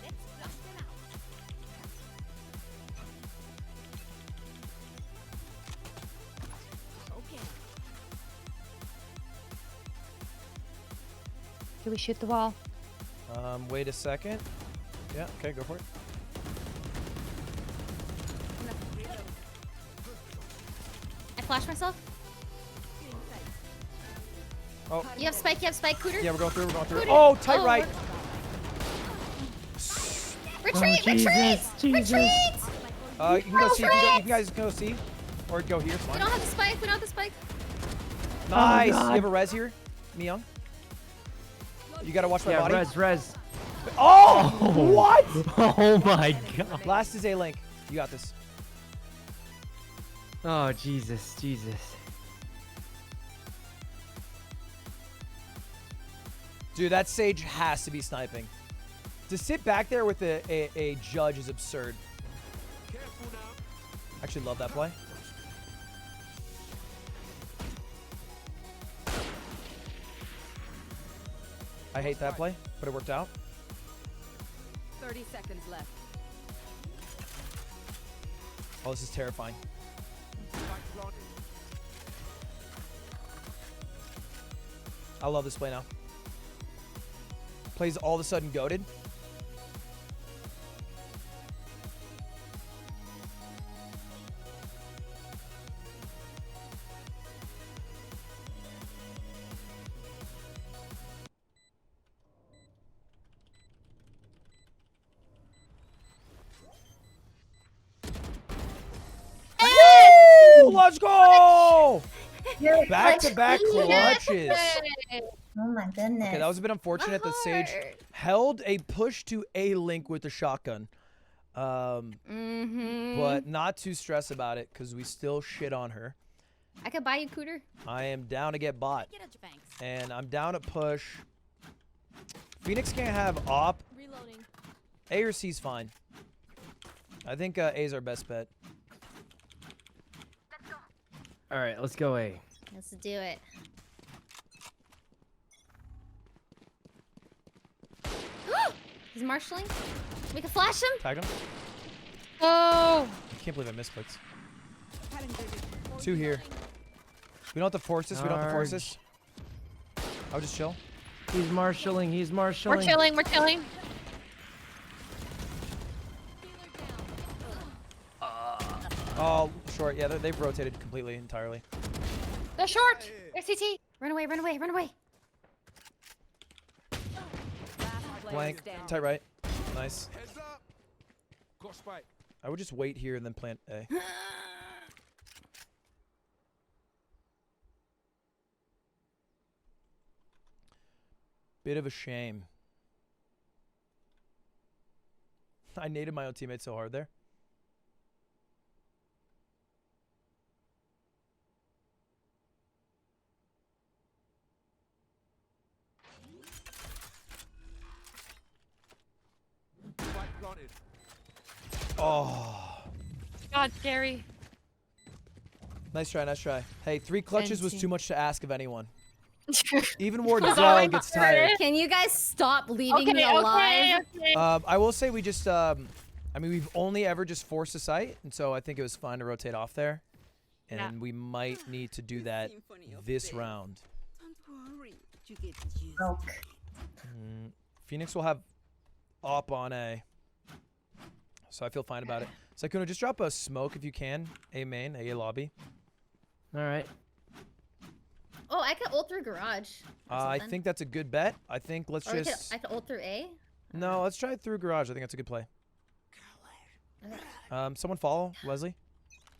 S22: Do we shoot the wall?
S1: Wait a second. Yeah, okay, go for it.
S4: I flashed myself.
S1: Oh.
S4: You have spike, Cooter?
S1: Yeah, we're going through,
S4: Cooter.
S1: Oh, tight right.
S4: Retreat,
S13: Oh,
S4: retreat!
S13: Jesus.
S4: Retreat!
S1: You can go see, you guys can go see. Or go here, it's
S4: We
S1: fine.
S4: don't have the spike, we don't have the spike.
S1: Nice!
S13: God.
S1: You have a res here, Myung? You gotta watch my
S13: Yeah,
S1: body.
S13: res.
S1: Oh! What?
S13: Oh my god.
S1: Last is A-Link. You got this.
S13: Oh, Jesus.
S1: Dude, that Sage has to be sniping. To sit back there with a judge is absurd. Actually love that play. I hate that play, but it worked out.
S14: 30 seconds left.
S1: Oh, this is terrifying. I love this play now. Plays all of a sudden goated. Woo! Let's go! Back-to-back clutches.
S8: Oh my goodness.
S1: Okay, that was a bit unfortunate that Sage held a push to A-Link with the shotgun. But not too stressed about it because we still shit on her.
S4: I could buy you, Cooter.
S1: I am down to get bot. And I'm down to push. Phoenix can't have op.
S4: Reloading.
S1: A or C's fine. I think A is our best bet.
S13: All right, let's go A.
S4: Let's do it. He's marshalling. We can flash him.
S1: Tag him.
S4: Oh.
S1: I can't believe I misclicked. 2 here. We don't have to force this. We don't have to force this. I'll just chill.
S13: He's marshalling.
S22: We're chilling. We're chilling.
S1: Oh, short. Yeah, they've rotated completely, entirely.
S22: They're short.
S4: There's CT. Run away, run away, run away.
S1: Blank. Tight right. Nice. I would just wait here and then plant A. Bit of a shame. I naded my own teammate so hard there. Oh.
S22: God, Gary.
S1: Nice try, nice try. Hey, 3 clutches was too much to ask of anyone. Even
S4: Sorry.
S1: Wardenzel gets tired.
S4: Can you guys stop leaving me alive?
S1: I will say we just, I mean, we've only ever just forced a site, and so I think it was fine to rotate off there. And we might need to do that this round. Phoenix will have op on A. So I feel fine about it. Sykkuno, just drop a smoke if you can. A main, A lobby.
S13: All right.
S4: Oh, Oh, I could ult through garage.
S1: I think that's a good bet. I think let's
S4: Or
S1: just.
S4: I could ult through A.
S1: No, let's try it through garage. I think that's a good play.
S4: Okay.
S1: Someone follow Leslie.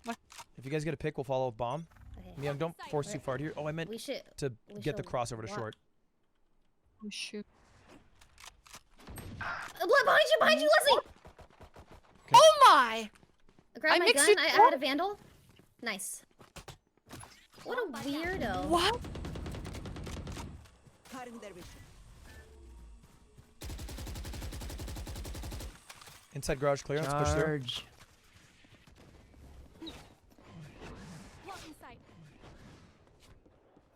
S1: What? If you guys get a pick, we'll follow bomb.
S4: Okay.
S1: Yeah, don't force too far here. Oh, I meant to get the crossover to short.
S22: Oh shoot.
S4: Behind you, Leslie!
S22: Okay. Oh my!
S4: Grab my gun. I had a vandal. Nice. What a weirdo.
S22: What?
S1: Inside garage clear. Let's push through.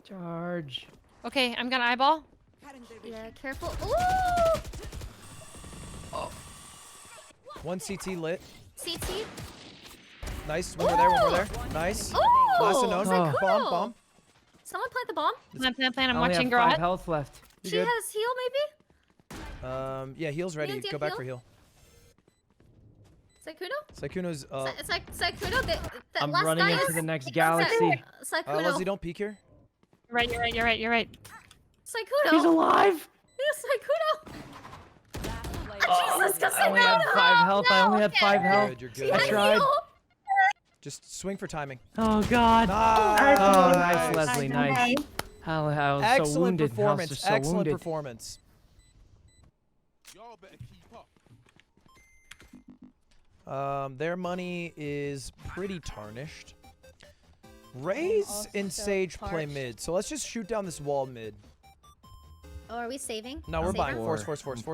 S13: Charge.
S22: Okay, I'm gonna eyeball.
S4: Yeah, careful. Ooh!
S1: One CT lit.
S4: CT.
S1: Nice. One more there. One more there. Nice.
S4: Ooh!
S1: Last unknown.
S4: Psycho.
S1: Bomb.
S4: Someone plant the bomb.
S22: Plan. I'm
S13: I only
S22: watching
S13: have
S22: garage.
S13: 5 health left.
S4: She has heal, maybe?
S1: Yeah, heal's ready.
S4: Heal,
S1: Go back for heal.
S4: Saikuno?
S1: Saikuno's.
S4: Saikuno, that
S13: I'm
S4: last
S13: running
S4: guy
S13: into
S4: is-
S13: the next galaxy.
S4: Saikuno.
S1: Leslie, don't peek here.
S22: You're right.
S4: Saikuno.
S13: He's alive.
S4: Yes, Saikuno. Jesus,
S13: I only had 5 health. I only had 5 health.
S1: You're good.
S13: I tried.
S1: Just swing for timing.
S13: Oh God.
S1: Nice.
S13: Oh, nice, Leslie. Nice. I was so
S1: Excellent
S13: wounded.
S1: performance.
S13: I was so
S1: Excellent
S13: wounded.
S1: performance. Their money is pretty tarnished. Raze and Sage play mid, so let's just shoot down this wall mid.
S4: Oh, are we saving?
S1: No, we're
S4: Saver?
S1: buying. Force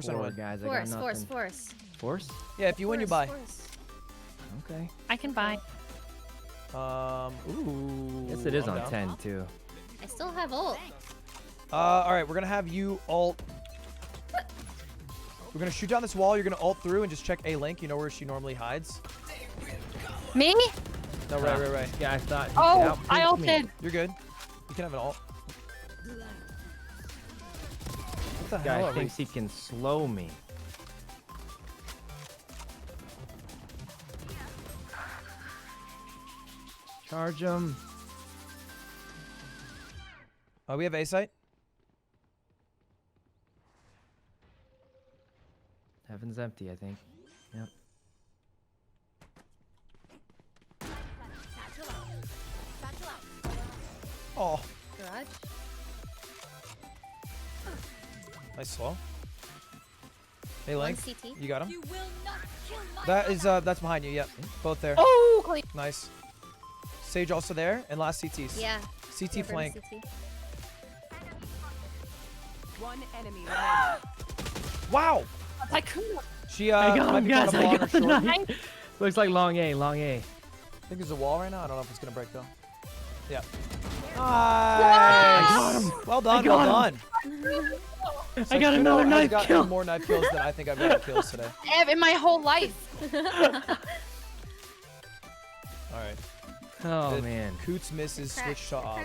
S1: and win.
S13: Guys, I got nothing.
S4: Force.
S13: Force?
S1: Yeah, if you win, you buy.
S13: Okay.
S22: I can buy.
S1: Ooh.
S13: Yes, it is
S1: I'm
S13: on
S1: down.
S13: 10 too.
S4: I still have ult.
S1: All right, we're gonna have you ult. We're gonna shoot down this wall. You're gonna ult through and just check A link. You know where she normally hides.
S22: Me?
S1: No, right.
S13: Yeah, I thought.
S22: Oh, I ulted.
S1: You're good. You can have an ult. What the
S13: Guy
S1: hell?
S13: thinks he can slow me. Charge him.
S1: We have A site.
S13: Heaven's empty, I think. Yep.
S1: Oh,
S4: Garage.
S1: nice slow. A link.
S4: One CT.
S1: You got him. That is that's behind you. Yep, both there.
S22: Oh, clean.
S1: Nice. Sage also there, and last CTs.
S4: Yeah.
S1: CT flank.
S4: CT.
S14: One enemy remaining.
S1: Wow.
S22: I couldn't.
S1: She
S13: I got
S1: might
S13: him,
S1: be
S13: guys.
S1: kind of
S13: I
S1: long
S13: got
S1: or
S13: the
S1: short.
S13: 9. Looks like long A, long A.
S1: I think there's a wall right now. I don't know if it's gonna break though. Yeah. Nice.
S13: I got him.
S1: Well done.
S13: I got
S1: Well
S13: him.
S1: done.
S13: I got another
S1: I've
S13: knife
S1: gotten
S13: kill.
S1: more knife kills than I think I've gotten kills today.
S22: In my whole life.
S1: All right.
S13: Oh
S1: The
S13: man.
S1: Coots misses. Switch to op.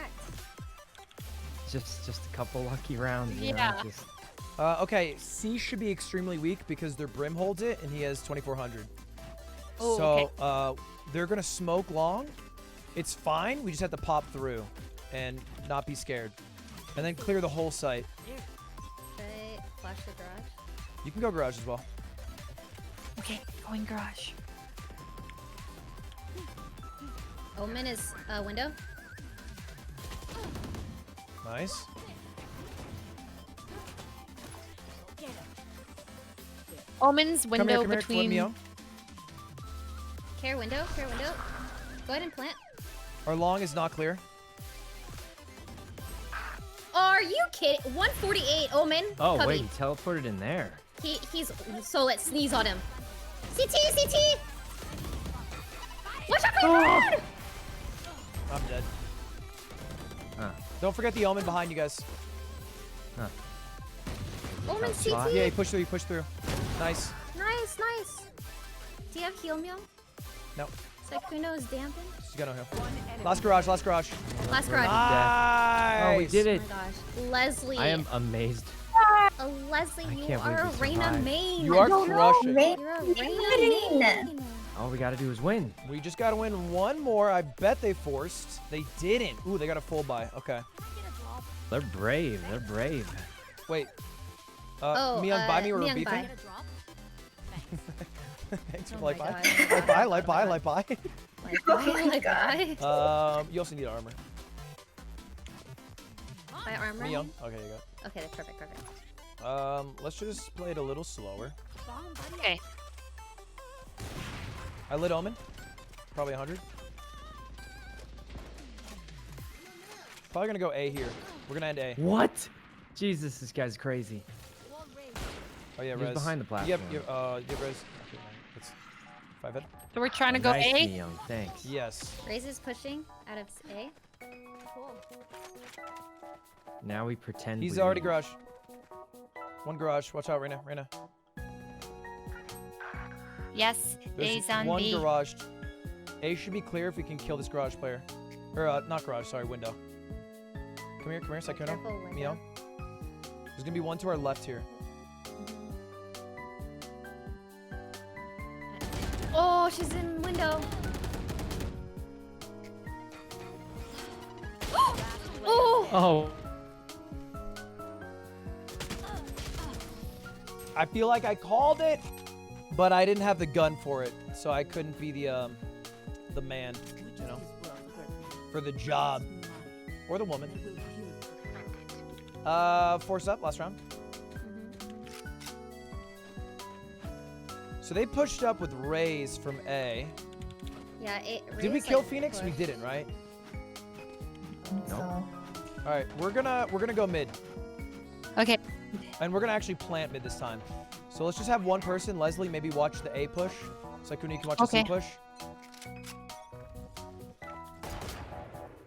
S13: Just a couple lucky rounds. You
S22: Yeah.
S13: know, just...
S1: Okay, C should be extremely weak because their Brim holds it and he has 2400.
S22: Oh,
S1: so
S22: okay.
S1: they're gonna smoke long. It's fine. We just have to pop through and not be scared, and then clear the whole site.
S4: Okay, flash the garage.
S1: You can go garage as well.
S22: Okay, going garage.
S4: Omen is window.
S1: Nice.
S22: Omen's window
S1: come here,
S22: between.
S1: Mio.
S4: Care window. Go ahead and plant.
S1: Our long is not clear.
S4: Are you kidding? 148. Omen.
S13: Oh
S4: Cubby.
S13: wait, he teleported in there.
S4: He's so let's sneeze on him. CT. Watch out for your bird!
S1: I'm dead.
S13: Huh.
S1: Don't forget the Omen behind you guys.
S13: Huh.
S4: Omen
S13: Tough spot.
S4: CT.
S1: Yeah, he pushed through. Nice.
S4: Nice. Do you have heal meal?
S1: No.
S4: Saikuno is dampened.
S1: She's got no heal. Last garage.
S4: Last garage.
S1: Nice.
S13: Oh, we did it.
S4: Oh my gosh. Leslie.
S13: I am amazed.
S4: Leslie, you
S13: can't believe
S4: are a
S13: we
S4: Reina
S13: survived.
S4: main.
S1: You are crushing.
S4: You're a Reina main.
S13: All we gotta do is win.
S1: We just gotta win one more. I bet they forced. They didn't. Ooh, they got a full buy. Okay.
S13: They're brave. They're brave.
S1: Wait. Myung, buy me or we're
S4: Myung,
S1: beefing?
S4: buy.
S1: Thanks for
S4: Oh
S1: light
S4: my
S1: buy.
S4: God.
S1: Light buy.
S4: Like, buy.
S1: You also need armor.
S4: Buy armor.
S1: Myung. Okay, you go.
S4: Okay, that's perfect.
S1: Let's just play it a little slower.
S22: Okay.
S1: I lit Omen. Probably 100. Probably gonna go A here. We're gonna end A.
S13: What? Jesus, this guy's crazy.
S1: Oh yeah,
S13: He's
S1: res.
S13: behind the platform.
S1: You have res. Okay, that's 5 hit.
S22: So we're trying to go
S13: Nice,
S22: A?
S13: Young. Thanks.
S1: Yes.
S4: Raze is pushing out of A. Cool.
S13: Now we pretend
S1: He's
S13: we
S1: already
S13: leave.
S1: garage. One garage. Watch out, Reyna.
S22: Yes,
S1: There's
S22: A's on
S1: one
S22: B.
S1: garage. A should be clear if we can kill this garage player. Or, not garage, sorry, window. Come here, Sykkuno.
S4: Careful, window.
S1: Meow. There's gonna be one to our left here.
S4: Oh, she's in window. Oh!
S13: Oh.
S1: I feel like I called it, but I didn't have the gun for it, so I couldn't be the man, you know, for the job. Or the woman. Force up, last round. So they pushed up with Raze from A.
S4: Yeah,
S1: Did we kill Phoenix? We didn't, right?
S8: So,
S1: All right, we're gonna go mid.
S22: Okay.
S1: And we're gonna actually plant mid this time. So let's just have one person, Leslie, maybe watch the A push. Sykkuno, you can watch the C push.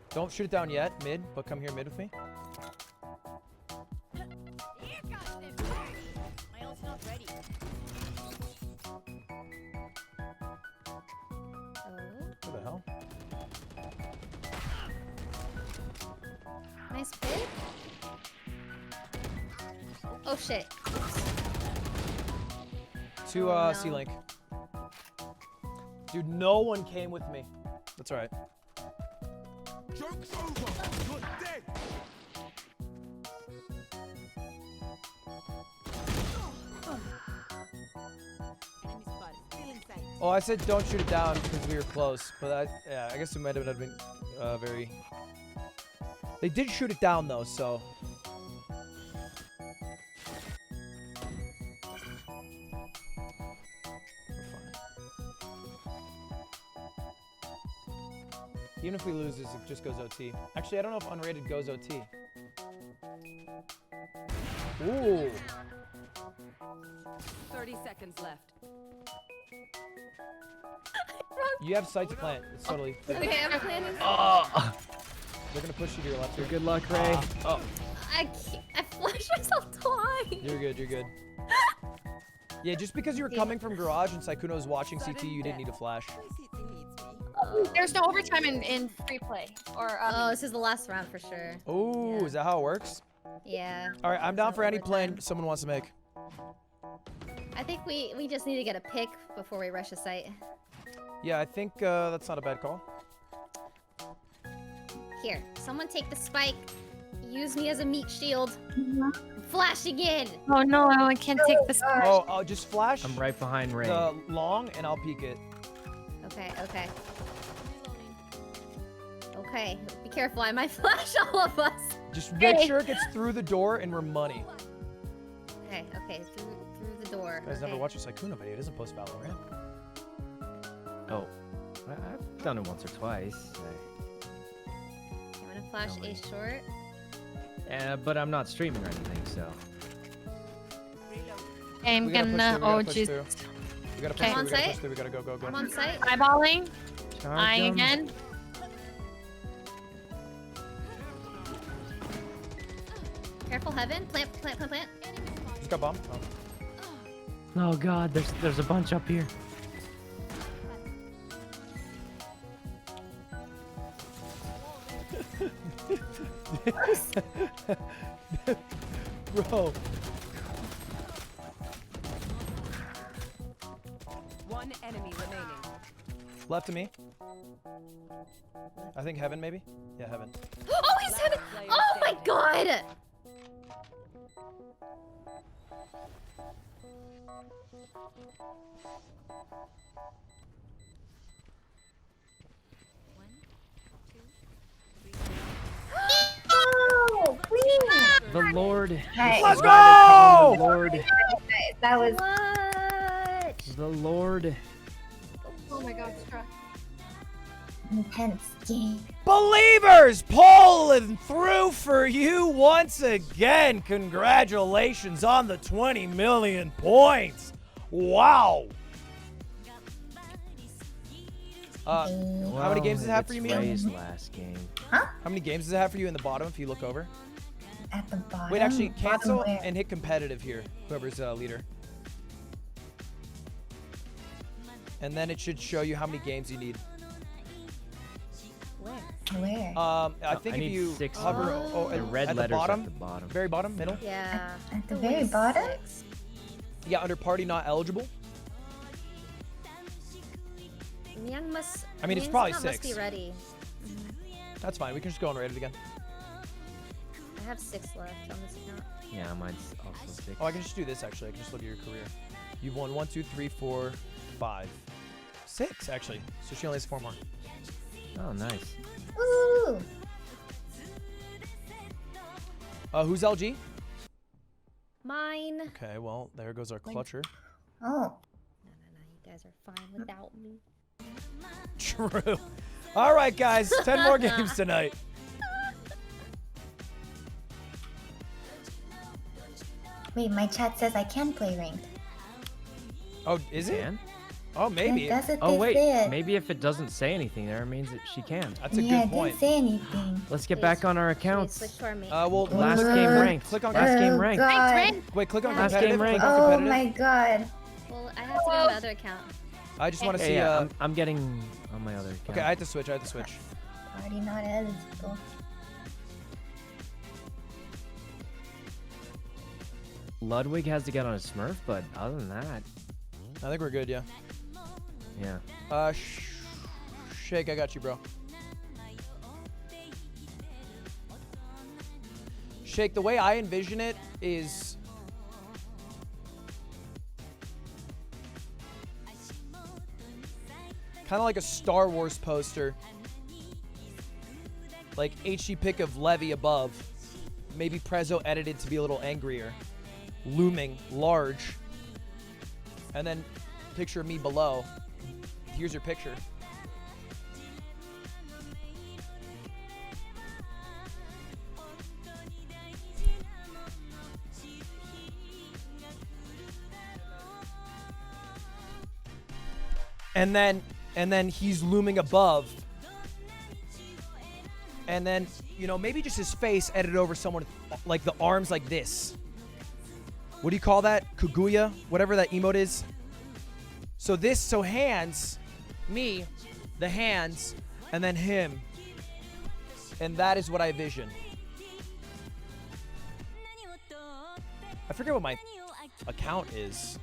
S1: Don't shoot it down yet, mid, but come here mid with me. What the hell?
S4: Nice pick. Oh shit.
S1: To
S4: Oh, no.
S1: C-Link. Dude, no one came with me. That's alright.
S18: Joke's over. You're dead.
S1: Oh, I said don't shoot it down because we were close, but yeah, I guess it might have been very. They did shoot it down though, so. Even if we lose this, it just goes OT. Actually, I don't know if unrated goes OT. Ooh.
S14: 30 seconds left.
S1: You have sight to plant. It's totally.
S4: Okay, I'm planning.
S1: Oh. They're gonna push you to your left here.
S13: Good luck, Ray.
S1: Oh.
S4: I flashed myself twice.
S1: You're good, you're good. Yeah, just because you were coming from garage and Sykkuno was watching CT, you didn't need a flash.
S22: There's no overtime in free play. Or
S4: Oh, this is the last round for sure.
S1: Oh, is that how it works?
S4: Yeah.
S1: All right, I'm down for any plan someone wants to make.
S4: I think we just need to get a pick before we rush a site.
S1: Yeah, I think that's not a bad call.
S4: Here, someone take the spike. Use me as a meat shield. Flash again.
S22: Oh no, I can't take this.
S1: Oh, I'll just flash.
S13: I'm right behind Ray.
S1: The long, and I'll peek it.
S4: Okay, okay. Okay, be careful. I might flash all of us.
S1: Just make sure it gets through the door, and we're money.
S4: Okay, okay, through the door.
S1: You guys
S4: okay.
S1: never watched a Sykkuno video. It doesn't post VALORANT.
S13: Oh, I've done it once or twice.
S4: I'm gonna flash a short.
S13: But I'm not streaming or anything, so.
S22: I'm gonna
S1: push through. We gotta push
S4: I'm on
S1: through. We gotta
S4: site.
S1: push through. We gotta go.
S4: I'm on site.
S22: Eyeballing.
S13: Charge
S22: Eyeing
S13: 'em.
S22: again.
S4: Careful, heaven. Plant.
S1: Just got bombed. Oh.
S13: Oh God, there's a bunch up here.
S1: Bro.
S14: One enemy remaining.
S1: Left of me. I think heaven, maybe? Yeah, heaven.
S4: Oh, he's heaven! Oh my god!
S8: Oh, please.
S13: The Lord.
S8: Nice.
S1: Let's go!
S13: The Lord.
S8: Nice. That was
S4: What?
S13: The Lord.
S22: Oh my god, struck.
S8: intense game.
S1: Believers pulling through for you once again. Congratulations on the 20 million points. Wow. How many games does it have for you, Mia?
S13: Last game.
S8: Huh?
S1: How many games does it have for you in the bottom if you look over?
S8: At the bottom?
S1: Wait, actually, cancel
S8: Bottom where?
S1: and hit competitive here, whoever's leader. And then it should show you how many games you need.
S8: Where?
S1: I think
S13: I
S1: if
S13: need
S1: you
S13: 6
S1: hover
S13: the red
S1: at the
S13: letters
S1: bottom,
S13: at the bottom.
S1: very bottom, middle.
S4: Yeah.
S8: At the very bottom?
S1: Yeah, under party not eligible.
S4: Myung must.
S1: I mean, it's
S4: Myung's
S1: probably
S4: account
S1: 6.
S4: Must be ready.
S1: That's fine. We can just go and rate it again.
S4: I have 6 left on this account.
S13: Yeah, mine's also 6.
S1: Oh, I can just do this actually. I can just look at your career. You've won 1, 2, 3, 4, 5, 6 actually. So she only has 4 more.
S13: Oh, nice.
S8: Ooh.
S1: Who's LG?
S4: Mine.
S1: Okay, well there goes our clutcher.
S8: Oh.
S4: You guys are fine without me.
S1: True. All right, guys. 10 more games tonight.
S8: Wait, my chat says I can play ranked.
S1: Oh, is it?
S13: Can?
S1: Oh, maybe.
S8: That's what
S13: Oh,
S8: they
S13: wait.
S8: said.
S13: Maybe if it doesn't say anything there, it means that she can.
S1: That's a
S8: Yeah,
S1: good
S8: it
S1: point.
S8: didn't say anything.
S13: Let's get back on our accounts.
S4: Switch to our main.
S1: Well,
S13: Last game ranked.
S1: Click on
S13: Last game
S8: Oh,
S13: ranked.
S8: God.
S1: Wait, click on
S13: Last
S1: competitive.
S13: game ranked.
S1: Click on
S8: Oh
S1: competitive.
S8: my god.
S4: Well, I have to go to the other account.
S1: I just want to
S13: Yeah,
S1: see.
S13: yeah, I'm getting on my other account.
S1: Okay, I have to switch.
S8: Already not eligible.
S13: Ludwig has to get on a Smurf, but other than that,
S1: I think we're good. Yeah.
S13: yeah.
S1: Shake, I got you, bro. Shake, the way I envision it is kind of like a Star Wars poster. Like HD pic of Levy above. Maybe Prezzo edited to be a little angrier. Looming, large. And then picture of me below. Here's your picture. And then he's looming above. And then, you know, maybe just his face edited over someone, like the arms like this. What do you call that? Kaguya? Whatever that emote is. So hands, me, the hands, and then him. And that is what I vision. I forget what my account is.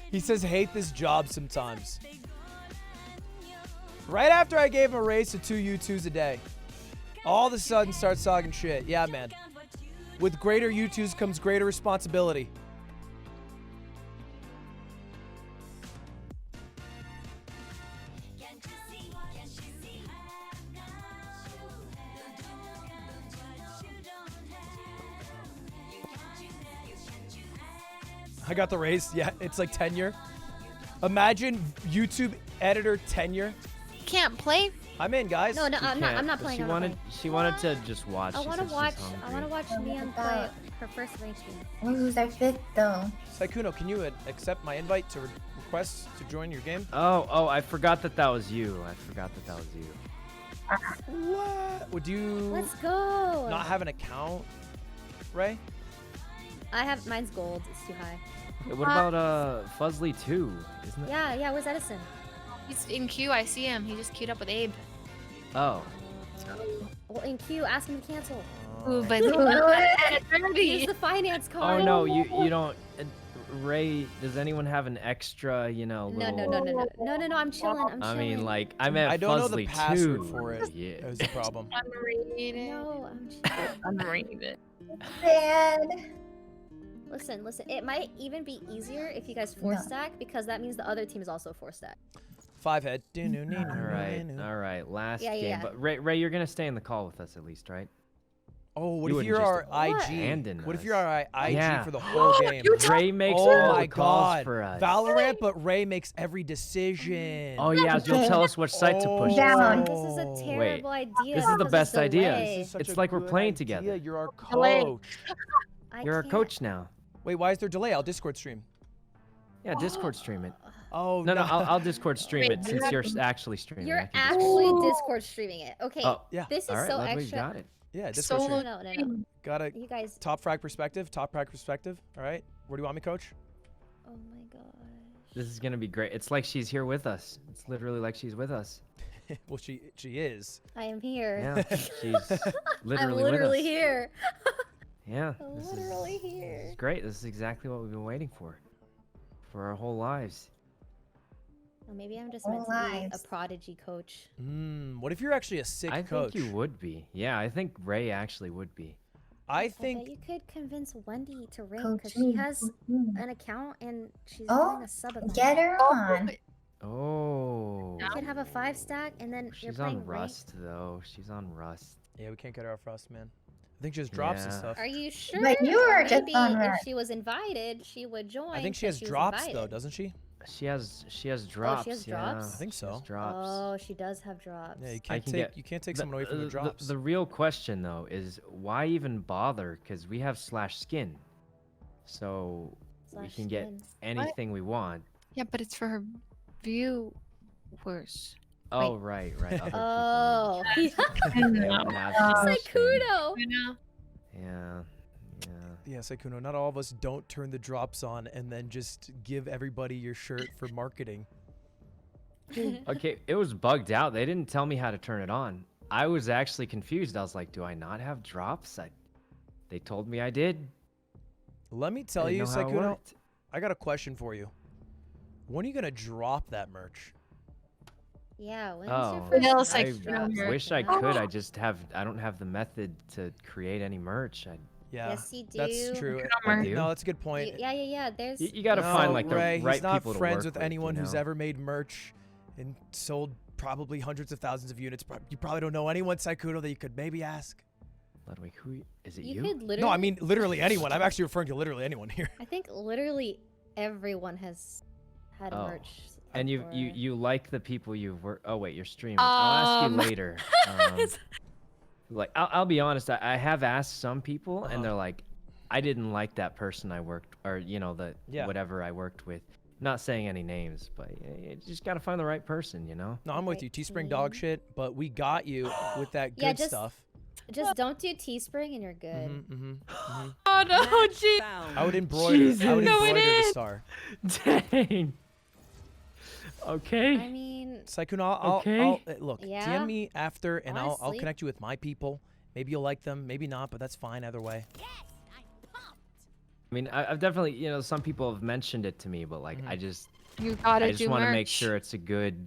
S1: He says, hate this job sometimes. Right after I gave him a raise to 2 U2s a day. All of a sudden starts talking shit. Yeah, man. With greater U2s comes greater responsibility. I got the raise. Yeah, it's like tenure. Imagine YouTube editor tenure.
S22: Can't play.
S1: I'm in, guys.
S4: No, I'm not playing.
S13: She wanted to just watch.
S4: I want to watch.
S13: I
S4: want to watch Mian play her first ranked game.
S8: Who's our 5th though?
S1: Saikuno, can you accept my invite to request to join your game?
S13: Oh, I forgot that was you.
S1: What? Would you
S4: Let's go.
S1: not have an account, Ray?
S4: I have mine's gold. It's too high.
S13: What about Fuzzly 2? Isn't it?
S4: Yeah. Where's Edison?
S22: He's in queue. I see him. He just queued up with Abe.
S13: Oh.
S4: Well, in queue, ask him to cancel.
S22: Ooh, but
S4: Use the finance card.
S13: Oh no, you don't. Ray, does anyone have an extra,
S4: No.
S13: little...
S4: I'm chilling.
S13: I mean, like, I meant
S1: I don't know
S13: Fuzzly
S1: the password
S13: 2.
S1: for it.
S13: Yeah.
S1: That was the problem.
S4: No, I'm chilling.
S22: Unrated it.
S8: Bad.
S4: Listen. It might even be easier if you guys 4-stack because that means the other team is also 4-stack.
S1: 5-head.
S13: All right. Last
S4: Yeah,
S13: game.
S4: yeah.
S13: But Ray, you're gonna stay in the call with us at least, right?
S1: Oh, what
S13: You
S1: if you're our
S13: wouldn't just
S1: IG?
S13: abandon
S1: What if
S13: us.
S1: you're our IG
S13: Yeah.
S1: for the whole game?
S13: Ray makes
S1: oh
S13: all
S1: my
S13: the calls
S1: God.
S13: for us.
S1: Valorant, but Ray makes every decision.
S13: Oh yeah, you'll tell us what site to push.
S8: Down.
S4: This is a terrible idea.
S13: This is the
S4: because
S13: best
S4: of
S13: idea.
S4: delay.
S13: It's like we're playing together.
S1: You're our coach.
S13: You're our coach now.
S1: Wait, why is there delay? I'll Discord stream.
S13: Yeah, Discord stream it.
S1: Oh
S13: no, I'll Discord stream it since you're actually streaming.
S4: You're actually Discord streaming it. Okay.
S13: Oh,
S1: yeah.
S4: This is
S13: All right,
S4: so
S13: Ludwig
S4: extra.
S13: got it.
S1: Yeah, Discord stream.
S4: No.
S1: Got a
S4: You guys.
S1: top frag perspective. All right. Where do you want me, coach?
S4: Oh my gosh.
S13: This is gonna be great. It's like she's here with us. It's literally like she's with us.
S1: Well, she is.
S4: I am here.
S13: Yeah, she's literally
S4: I'm
S13: with
S4: literally
S13: us.
S4: here.
S13: Yeah,
S4: I'm
S13: this
S4: literally here.
S13: is great. This is exactly what we've been waiting for our whole lives.
S4: Well, maybe I'm just meant to be a prodigy coach.
S1: What if you're actually a sick
S13: I
S1: coach?
S13: think you would be. Yeah, I think Ray actually would be.
S1: I
S4: bet
S1: think
S4: you could convince Wendy to ring
S8: Coach
S4: because she has an account and she's doing a sub account.
S8: Get her on.
S13: Oh.
S4: You could have a 5-stack and then you're
S13: She's
S4: playing
S13: on Rust though. She's on Rust.
S1: Yeah, we can't get her off Rust, man. I think she just drops and
S13: Yeah.
S1: stuff.
S4: Are you sure?
S8: But you were just
S4: Maybe
S8: on
S4: if
S8: Rust.
S4: she was invited, she would join.
S1: I think she
S4: 'cause
S1: has
S4: was
S1: drops
S4: invited.
S1: though, doesn't she?
S13: She has drops.
S4: Oh, she has
S13: yeah.
S4: drops?
S1: I think
S13: She has
S1: so.
S13: drops.
S4: Oh, she does have drops.
S1: Yeah, you can't take
S13: the-
S1: someone away from the drops.
S13: The real question though is why even bother? Because we have /skin, so we can get
S22: /skin.
S13: anything we want.
S22: Yeah, but it's for her viewers.
S13: Oh right. Other
S4: Oh.
S13: people need it. They would have /skin.
S4: Saikuno.
S13: Yeah.
S1: Yeah, Saikuno, not all of us don't turn the drops on and then just give everybody your shirt for marketing.
S13: Okay, it was bugged out. They didn't tell me how to turn it on. I was actually confused. I was like, do I not have drops? They told me I did.
S1: Let me tell
S13: I
S1: you,
S13: didn't know how it
S1: Saikuno,
S13: worked.
S1: I got a question for you. When are you gonna drop that merch?
S4: Yeah, when's
S13: Oh,
S4: your
S22: Vanilla
S4: first
S13: I
S4: drops?
S13: wish I could. I don't have the method to create any merch.
S1: Yeah,
S4: Yes, you do.
S1: that's true.
S13: I do?
S1: No, that's a good point.
S4: Yeah. There's.
S13: You gotta
S1: No,
S13: find like the
S1: Ray,
S13: right
S1: he's not
S13: people to
S1: friends
S13: work
S1: with anyone
S13: you
S1: who's
S13: know?
S1: ever made merch and sold probably hundreds of thousands of units. You probably don't know anyone, Saikuno, that you could maybe ask.
S13: Ludwig, who is it?
S4: You
S13: You?
S4: could literally.
S1: No, I mean literally anyone. I'm actually referring to literally anyone here.
S4: I think literally everyone has had
S13: Oh.
S4: merch.
S13: And
S4: before.
S13: you like the people you've worked. Oh wait, you're streaming. I'll ask you later. Like I'll be honest. I have asked some people, and they're like, I didn't like that person I worked, or whatever I worked with. Not saying any names, but you just gotta find the right person, you know.
S1: No, I'm with you. Teespring dog shit, but we got you with that good
S4: Yeah, just-
S1: stuff.
S4: Just don't do Teespring and you're good.
S22: Oh no, jeez.
S1: I would embroider. I would embroider the star.
S13: Dang. Okay.
S4: I mean,
S1: Saikuno, I'll
S13: Okay.
S1: look.
S4: Yeah.
S1: DM me after, and I'll
S4: Honestly.
S1: connect you with my people. Maybe you'll like them, maybe not, but that's fine either way.
S13: I mean, I've definitely, some people have mentioned it to me, but like, I just
S22: You gotta
S13: I just
S22: do
S13: want to make
S22: merch.
S13: sure it's a good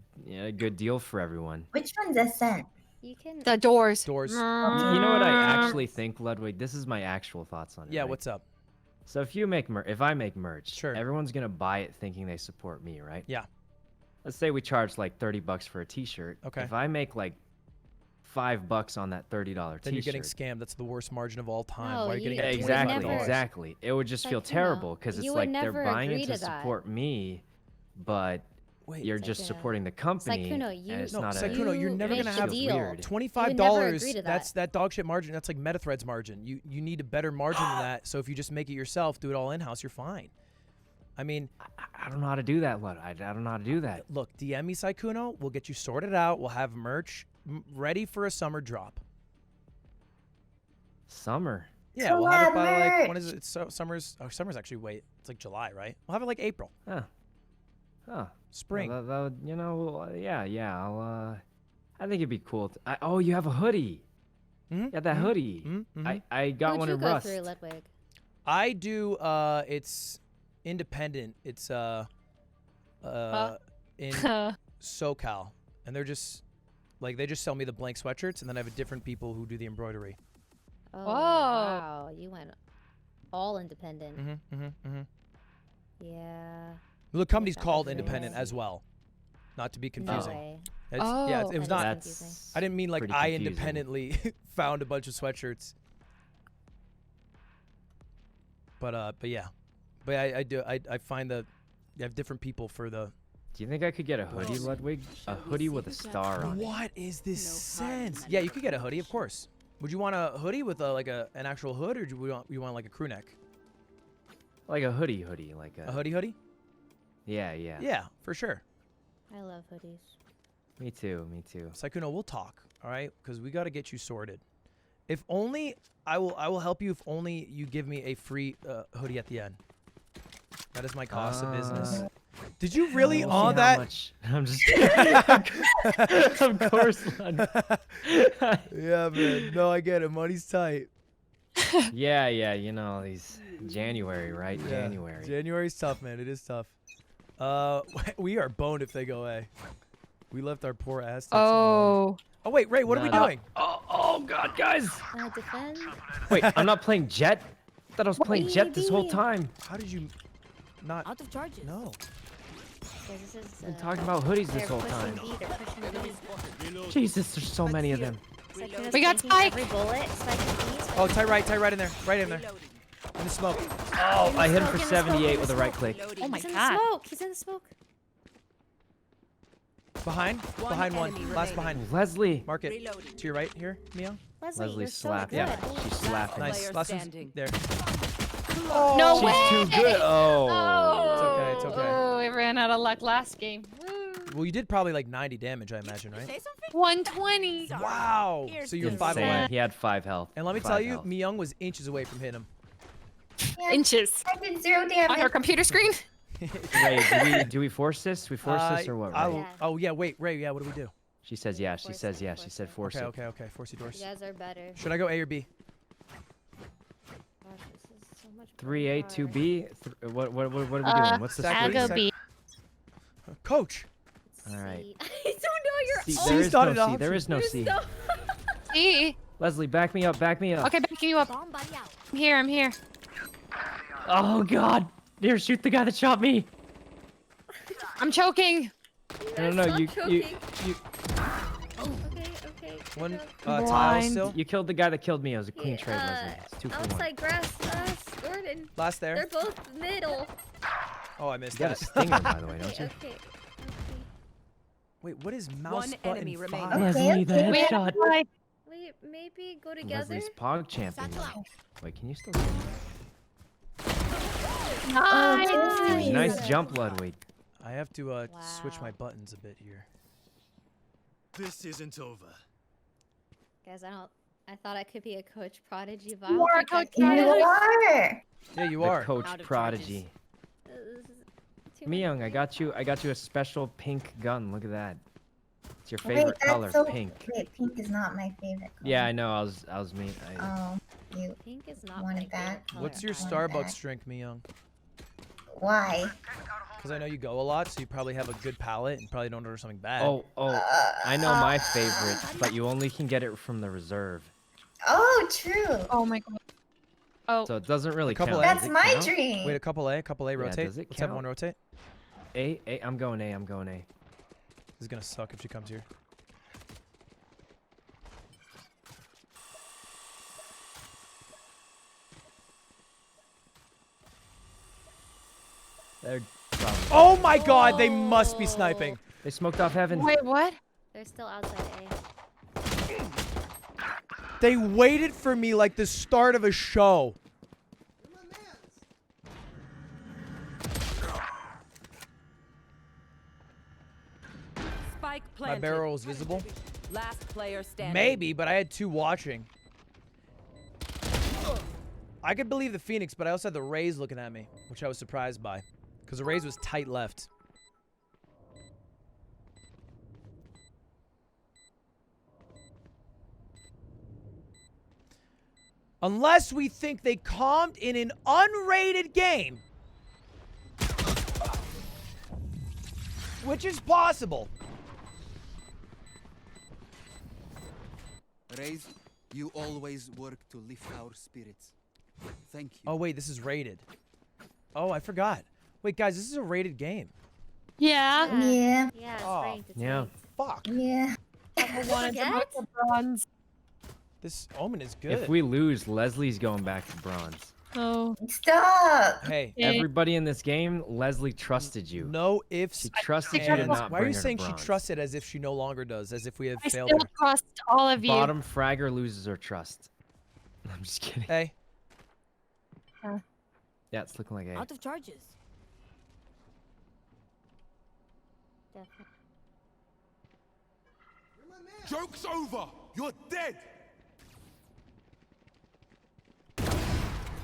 S13: deal for everyone.
S8: Which one's Ascent?
S4: You can.
S22: The doors.
S1: Doors.
S13: You know what I actually think, Ludwig? This is my actual thoughts on it.
S1: Yeah,
S13: right?
S1: what's up?
S13: So if I make merch, everyone's gonna buy it thinking they support me, right?
S1: Yeah.
S13: Let's say we charge like $30 for a T-shirt.
S1: Okay.
S13: If I make like $5 on that $30 T-shirt,
S1: Then you're getting scammed. That's the worst margin of all time.
S4: No,
S1: Why are you
S4: you-
S1: getting
S4: you would
S1: $25?
S4: never-
S13: Exactly. It would just feel
S4: Saikuno,
S13: terrible because it's
S4: you would
S13: like they're
S4: never
S13: buying
S4: agree
S13: it to
S4: to that.
S13: support me, but you're just
S4: Saikuno.
S13: supporting the company.
S4: Saikuno,
S13: and
S4: you-
S13: it's
S1: No,
S13: not
S1: Saikuno, you're never
S4: make
S1: gonna
S4: the
S1: have
S4: deal.
S13: weird.
S1: $25.
S4: agree to
S1: That's that dog shit margin. That's like MetaThreads margin. You need a better margin than that. So if you just make it yourself, do it all in house, you're fine. I mean,
S13: I don't know how to do that, Lud. I don't know how to do that.
S1: Look, DM me Saikuno. We'll get you sorted out. We'll have merch ready for a summer drop.
S13: Summer.
S1: Yeah, we'll have it by like, when is it? It's summer's. Oh, summer's actually it's like July, right? We'll have it like April.
S13: Huh.
S1: Spring.
S13: Well, that would, you know, yeah. I think it'd be cool. Oh, you have a hoodie. Yeah, that hoodie. I got one in Rust.
S4: Who'd you go through, Ludwig?
S1: I do. It's independent. It's in SoCal, and they're just like they just sell me the blank sweatshirts, and then I have different people who do the embroidery.
S4: Oh, wow. You went all independent. Yeah.
S1: The company's called Independent as well, not to be confusing.
S4: No way.
S1: Yeah, it was not.
S4: Confusing.
S1: I didn't mean like I independently found a bunch of sweatshirts. But yeah, but I do. I find that you have different people for the.
S13: Do you think I could get a hoodie, Ludwig? A hoodie with a star on it.
S1: What is this sense? Yeah, you could get a hoodie, of course. Would you want a hoodie with like an actual hood, or do you want like a crew neck?
S13: Like a hoodie, like
S1: a hoodie.
S13: Yeah.
S1: Yeah, for sure.
S4: I love hoodies.
S13: Me too.
S1: Saikuno, we'll talk, all right? Because we got to get you sorted. If only I will help you. If only you give me a free hoodie at the end. That is my cost of business. Did you really on that?
S13: Much. I'm just kidding. Of course, Lud.
S1: Yeah, man. No, I get it. Money's tight.
S13: Yeah. You know, these January, right?
S1: Yeah.
S13: January.
S1: January's tough, man. It is tough. We are boned if they go A. We left our poor ass. Oh, wait, Ray, what are we doing?
S13: Oh, God, guys.
S4: Defend.
S13: Wait, I'm not playing Jet? I thought I was playing Jet this whole time.
S1: How did you not?
S22: Out of charges.
S1: No.
S13: I've been talking about hoodies this whole time. Jesus, there's so many of them.
S22: We got Spike.
S1: Oh, tie right in there. Right in there. In the smoke.
S13: Oh, I hit him for 78 with a right click.
S22: Oh my
S4: He's in
S22: God.
S4: the smoke. He's in the smoke.
S1: Behind one. Last behind.
S13: Leslie.
S1: Mark it to your right here, Mia.
S13: Leslie slapped. Yeah, she's slapping.
S1: Nice. Last one's there.
S22: Oh, no way.
S13: She's too good.
S1: Oh. It's okay.
S22: Oh, I ran out of luck last game.
S1: Well, you did probably like 90 damage, I imagine, right?
S22: 120.
S1: Wow. So you're 5 away.
S13: He had 5 health.
S1: And let me tell you, Myung was inches away from hitting him.
S8: Yeah,
S22: Inches.
S8: I did 0 damage.
S22: On her computer screen?
S13: Ray, do we force this? We force this or what, Ray?
S1: Oh, yeah, wait, Ray, yeah, what do we do?
S13: She says yeah. She says yeah. She said force it.
S1: Okay. Force you doors.
S4: You guys are better.
S1: Should I go A or B?
S4: Gosh, this is so much
S13: 3A, 2B. What are we doing? What's the
S22: I'll go B.
S1: Coach.
S13: All right.
S4: I don't know your
S13: There is no C. There is no C.
S22: C.
S13: Leslie, back me up. Back me up.
S22: Okay, backing you up. I'm here.
S13: Oh God! Here, shoot the guy that shot me.
S22: I'm choking.
S13: No, you.
S4: Okay.
S1: One tile still.
S13: You killed the guy that killed me. It was a clean trade, Leslie. It's 2 for 1.
S4: Outside grass, Gordon.
S1: Last there.
S4: They're both middle.
S1: Oh, I missed
S13: You got a stinger, by the way, don't you?
S4: Okay.
S1: Wait, what is mouse
S22: One
S1: button
S22: enemy
S1: 5?
S22: remaining.
S13: Leslie, the headshot.
S4: Wait, maybe go together.
S13: Leslie's Pog champion. Wait, can you still hear me?
S22: Nice.
S13: Nice jump, Ludwig.
S1: I have to switch my buttons a bit here.
S18: This isn't over.
S4: Guys, I thought I could be a coach prodigy, but
S8: You are, Coach Prodigy.
S1: Yeah, you
S13: The
S1: are.
S13: Coach Prodigy. Myung, I got you a special pink gun. Look at that. It's your favorite color, pink.
S8: Wait, pink is not my favorite color.
S13: Yeah, I know. I was mean.
S8: You
S4: Pink is not
S8: wanted
S4: my
S8: that.
S4: color.
S1: What's your
S8: I want
S1: Starbucks
S8: that.
S1: drink, Myung?
S8: Why?
S1: Because I know you go a lot, so you probably have a good palate and probably don't order something bad.
S13: Oh, I know my favorite, but you only can get it from the reserve.
S8: Oh, true.
S22: Oh my God. Oh.
S13: So it doesn't really count.
S8: That's
S13: Does it
S8: my
S13: count?
S8: dream.
S1: Wait, a couple A, rotate.
S13: does it
S1: Let's have
S13: count?
S1: one rotate.
S13: A, I'm going A.
S1: This is gonna suck if she comes here.
S13: They're
S1: Oh my God, they must be sniping.
S13: They smoked off heaven.
S22: Wait, what?
S4: They're still outside A.
S1: They waited for me like the start of a show. My barrel was visible.
S14: Last player standing.
S1: Maybe, but I had 2 watching. I could believe the Phoenix, but I also had the Rays looking at me, which I was surprised by. Because the Rays was tight left. Unless we think they calmed in an unrated game. Which is possible.
S3: Raise, you always work to lift our spirits. Thank you.
S1: Oh, wait, this is rated. Oh, I forgot. Wait, guys, this is a rated game.
S22: Yeah.
S8: Yeah.
S4: Yeah, it's
S1: Oh,
S4: ranked. It's
S13: Yeah.
S4: ranked.
S1: Fuck.
S8: Yeah.
S22: Bronze.
S1: This Omen is good.
S13: If we lose, Leslie's going back to bronze.
S22: Oh.
S8: Stop.
S1: Hey,
S13: Everybody in this game, Leslie trusted you.
S1: no ifs.
S13: She trusted you to
S1: ands.
S13: not
S1: Why are you
S13: bring her to
S1: saying she
S13: bronze.
S1: trusted as if she no longer does? As if we have
S22: I
S1: failed
S22: still
S1: her?
S22: trust all of you.
S13: Bottom fragger loses her trust. I'm just kidding.
S1: Hey.
S13: Yeah, it's looking like A.
S17: Out of charges.
S4: Definitely.
S18: Joke's over. You're dead.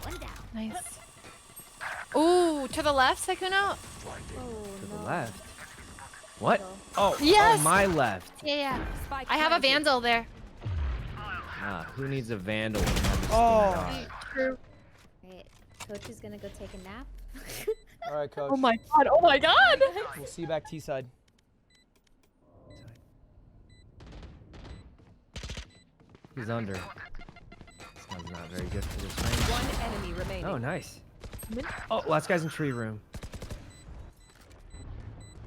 S4: One down.
S22: Nice. Ooh, to the left, Sekuno?
S13: To the left. What? Oh,
S22: Yes!
S13: oh, my left.
S22: Yeah. I have a Vandal there.
S13: Ah, who needs a vandal? when you have this
S1: Oh.
S13: thing on?
S22: True.
S4: Right. Coach is gonna go take a nap.
S1: All right, coach.
S22: Oh my god, oh my god!
S1: We'll see you back T-side.
S13: He's under. This one's not very good for this range.
S14: One enemy remaining.
S13: Oh, nice. Oh, last guy's in tree room.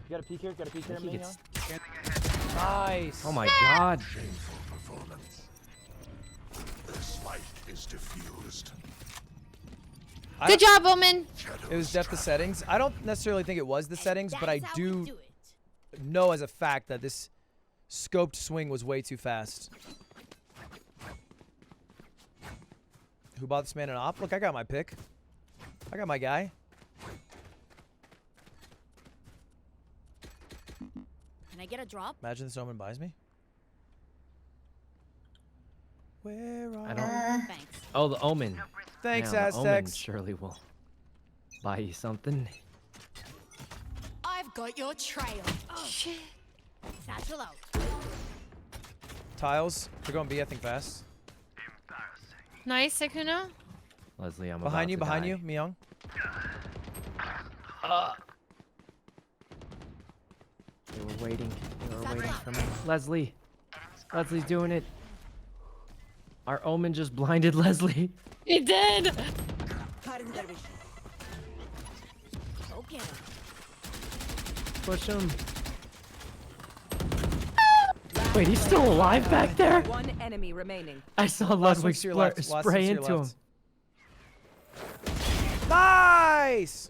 S1: You got a peek here? Got a peek here?
S13: I think he gets-
S1: Nice.
S13: Oh my god.
S18: This fight is diffused.
S22: Good job, woman.
S1: It was depth of settings. I don't necessarily think it was the settings, but I do know as a fact that this scoped swing was way too fast. Who bought this man an op? Look, I got my pick. I got my guy.
S17: Can I get a drop?
S1: Imagine this Omen buys me. Where are
S13: I don't.
S17: Thanks.
S13: Oh, the Omen.
S1: Thanks,
S13: Yeah, the Omen
S1: Aztecs.
S13: surely will buy you something.
S17: I've got your trail. Oh shit. Satchel out.
S1: Tiles. They're going B, I think, fast.
S22: Nice, Sekuno.
S13: Leslie, I'm
S1: Behind you,
S13: about to
S1: behind
S13: die.
S1: you, Myung.
S13: They were waiting. They were waiting for me. Leslie. Leslie's doing it. Our Omen just blinded Leslie.
S22: He did.
S17: Okay.
S13: Push him. Wait, he's still alive back there?
S14: One enemy remaining.
S13: I saw
S1: Last
S13: Ludwig
S1: one's to your left, last one's
S13: spray
S1: to your
S13: into him.
S1: left. Nice!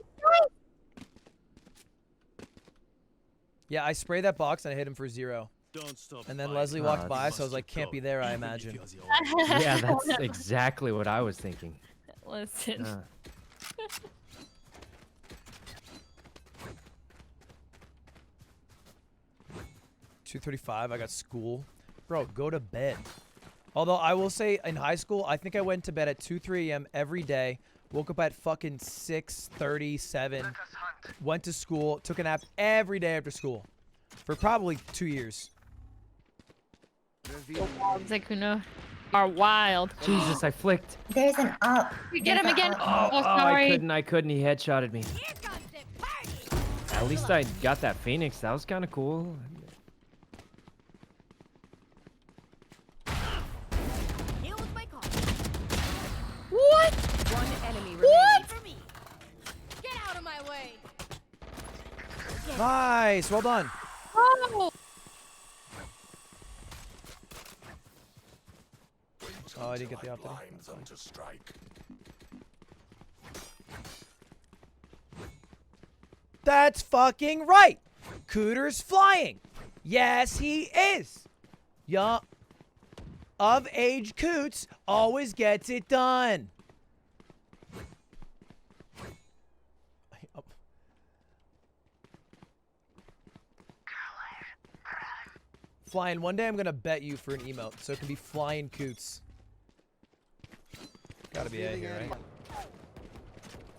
S1: Yeah, I sprayed that box and I hit him for 0.
S18: Don't stop.
S1: And then Leslie walked
S13: that's-
S1: by, so I was like, can't be there, I imagine.
S13: Yeah, that's exactly what I was thinking.
S22: Listen.
S1: 2:35, I got school. Bro, go to bed. Although I will say in high school, I think I went to bed at 2, 3 a.m. every day. Woke up at fucking 6:37. Went to school, took a nap every day after school. For probably 2 years.
S22: Sekuno are wild.
S13: Jesus, I flicked.
S8: There's an up.
S22: Get him again. Oh,
S13: I
S22: sorry.
S13: couldn't. He headshotted me. At least I got that Phoenix. That was kind of cool.
S22: What?
S14: One enemy remaining.
S22: What?
S17: Get out of my way.
S1: Nice, well done.
S22: Oh.
S1: Oh, I didn't get the optic. That's fucking right. Cooter's flying. Yes, he is. Yeah. Of age Coots always gets it done. Flying, one day I'm gonna bet you for an emote, so it can be Flying Coots. Gotta be A here, right?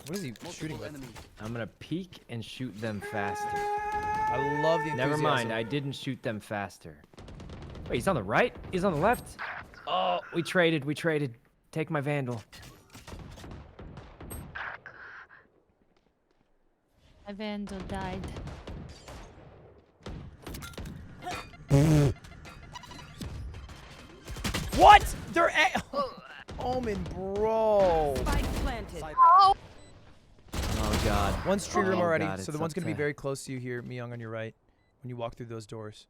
S1: What is he shooting with?
S13: I'm gonna peek and shoot them faster.
S1: I love the enthusiasm.
S13: Never mind, I didn't shoot them faster. Wait, he's on the right? He's on the left? Oh, we traded. Take my Vandal.
S12: My Vandal died.
S1: What? They're Omen, bro.
S12: Oh.
S13: Oh god.
S1: One's tree room already,
S13: God,
S1: so the
S13: it's
S1: one's
S13: up
S1: gonna be
S13: to-
S1: very close to you here, Myung on your right, when you walk through those doors.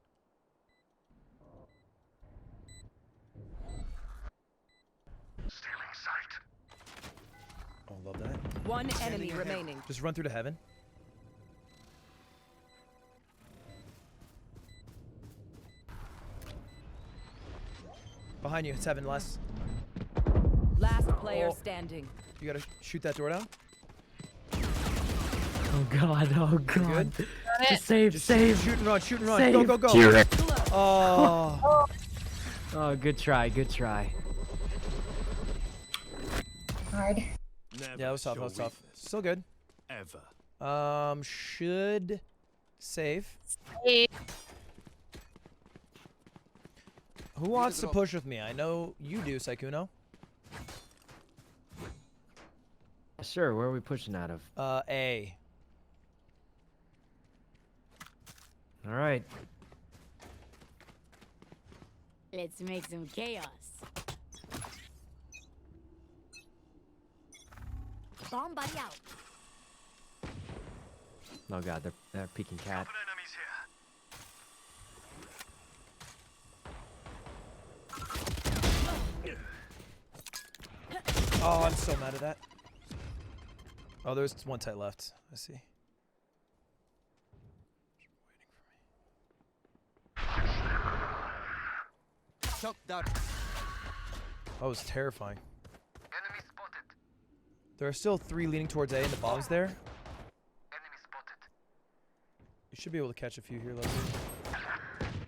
S1: Oh, love that.
S14: One enemy remaining.
S1: Just run through to heaven. Behind you, it's heaven, Les.
S14: Last player standing.
S1: You gotta shoot that door down.
S13: Oh god, oh god.
S1: Good.
S13: Just save.
S1: Shoot and run, shoot and run.
S13: Save.
S1: Go. Oh.
S13: Oh, good try.
S8: Hard.
S1: Yeah, that was tough. Still good.
S2: Ever.
S1: Should save. Who wants to push with me? I know you do, Saikuno.
S13: Sure, where are we pushing out of?
S1: A.
S13: Alright.
S12: Let's make some chaos. Bomb buddy out.
S13: Oh god, they're peeking cat.
S1: Oh, I'm so mad at that. Oh, there's one tight left. I see.
S3: That
S1: was terrifying. There are still 3 leaning towards A and the bomb's there. You should be able to catch a few here, Ludwig.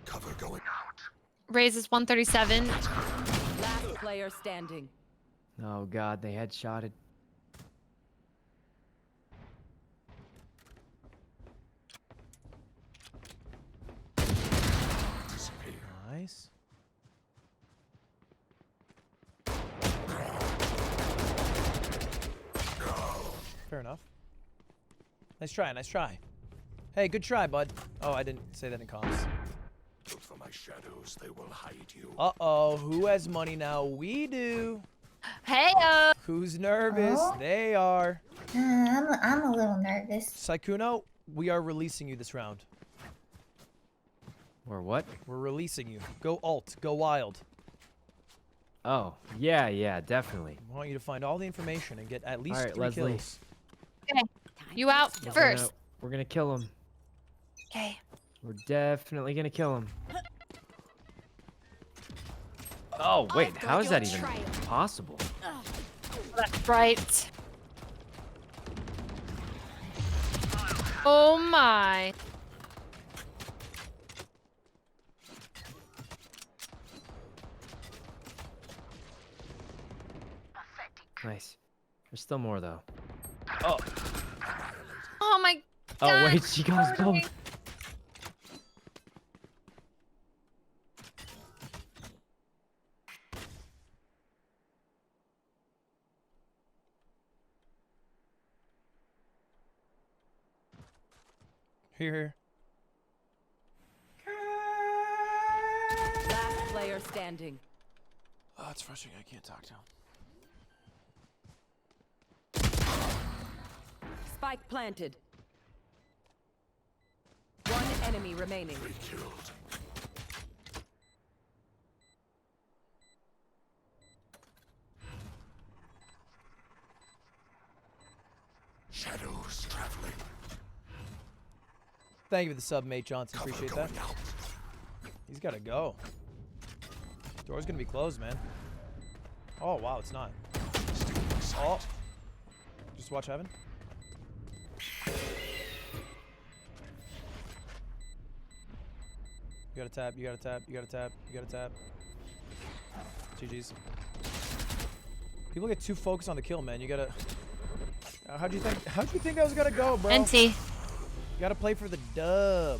S23: Cover going out.
S22: Raze is 137.
S14: Last player standing.
S13: Oh god, they headshotted.
S1: Nice. Fair enough. Nice try. Hey, good try, bud. Oh, I didn't say that in comms.
S23: Look for my shadows, they will hide you.
S1: Uh-oh, who has money now? We do.
S22: Hey,
S1: Who's nervous?
S8: Oh.
S1: They are.
S8: I'm a little nervous.
S1: Saikuno, we are releasing you this round.
S13: Or what?
S1: We're releasing you. Go alt. Go wild.
S13: Oh, yeah, definitely.
S1: I want you to find all the information and get at least
S13: All right,
S1: 3
S13: Leslie.
S1: kills.
S22: okay. You out first.
S13: We're gonna kill him.
S22: Okay.
S13: We're definitely gonna kill him. Oh, wait, how is that even possible?
S22: That's right. Oh my.
S13: Nice. There's still more, though.
S22: Oh my god.
S13: Oh, wait, she got us both.
S1: Here.
S14: Last player standing.
S1: Oh, it's frustrating. I can't talk to him.
S14: Spike planted. One enemy remaining.
S23: Shadows traveling.
S1: Thank you for the sub, mate Johnson. Appreciate that. He's got to go. Door's going to be closed, man. Oh, wow, it's not. Oh. Just watch heaven. You gotta tap, you gotta tap, you gotta tap, you gotta tap. GG's. People get too focused on the kill, man. You gotta... how'd you think I was gonna go, bro?
S22: NT.
S1: You gotta play for the dub.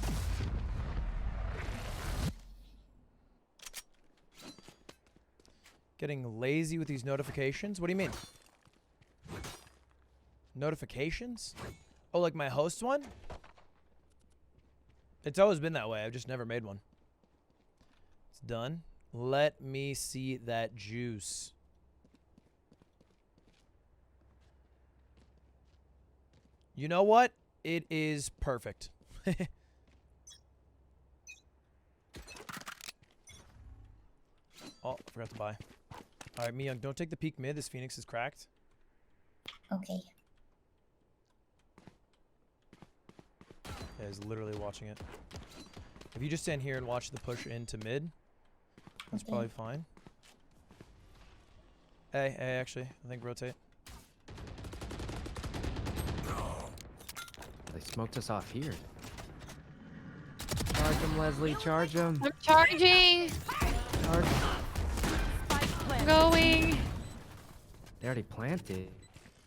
S1: Getting lazy with these notifications? What do you mean? Notifications? Oh, like my host one? It's always been that way. I've just never made one. It's done. Let me see that juice. You know what? It is perfect. Oh, forgot to buy. Alright, Miyoung, don't take the peek mid. This Phoenix is cracked.
S8: Okay.
S1: Yeah, he's literally watching it. If you just stand here and watch the push into mid, that's probably fine. Hey, actually, I think rotate.
S13: They smoked us off here. Charge him, Leslie. Charge him.
S22: I'm charging.
S13: Charge.
S22: I'm going.
S13: They already planted.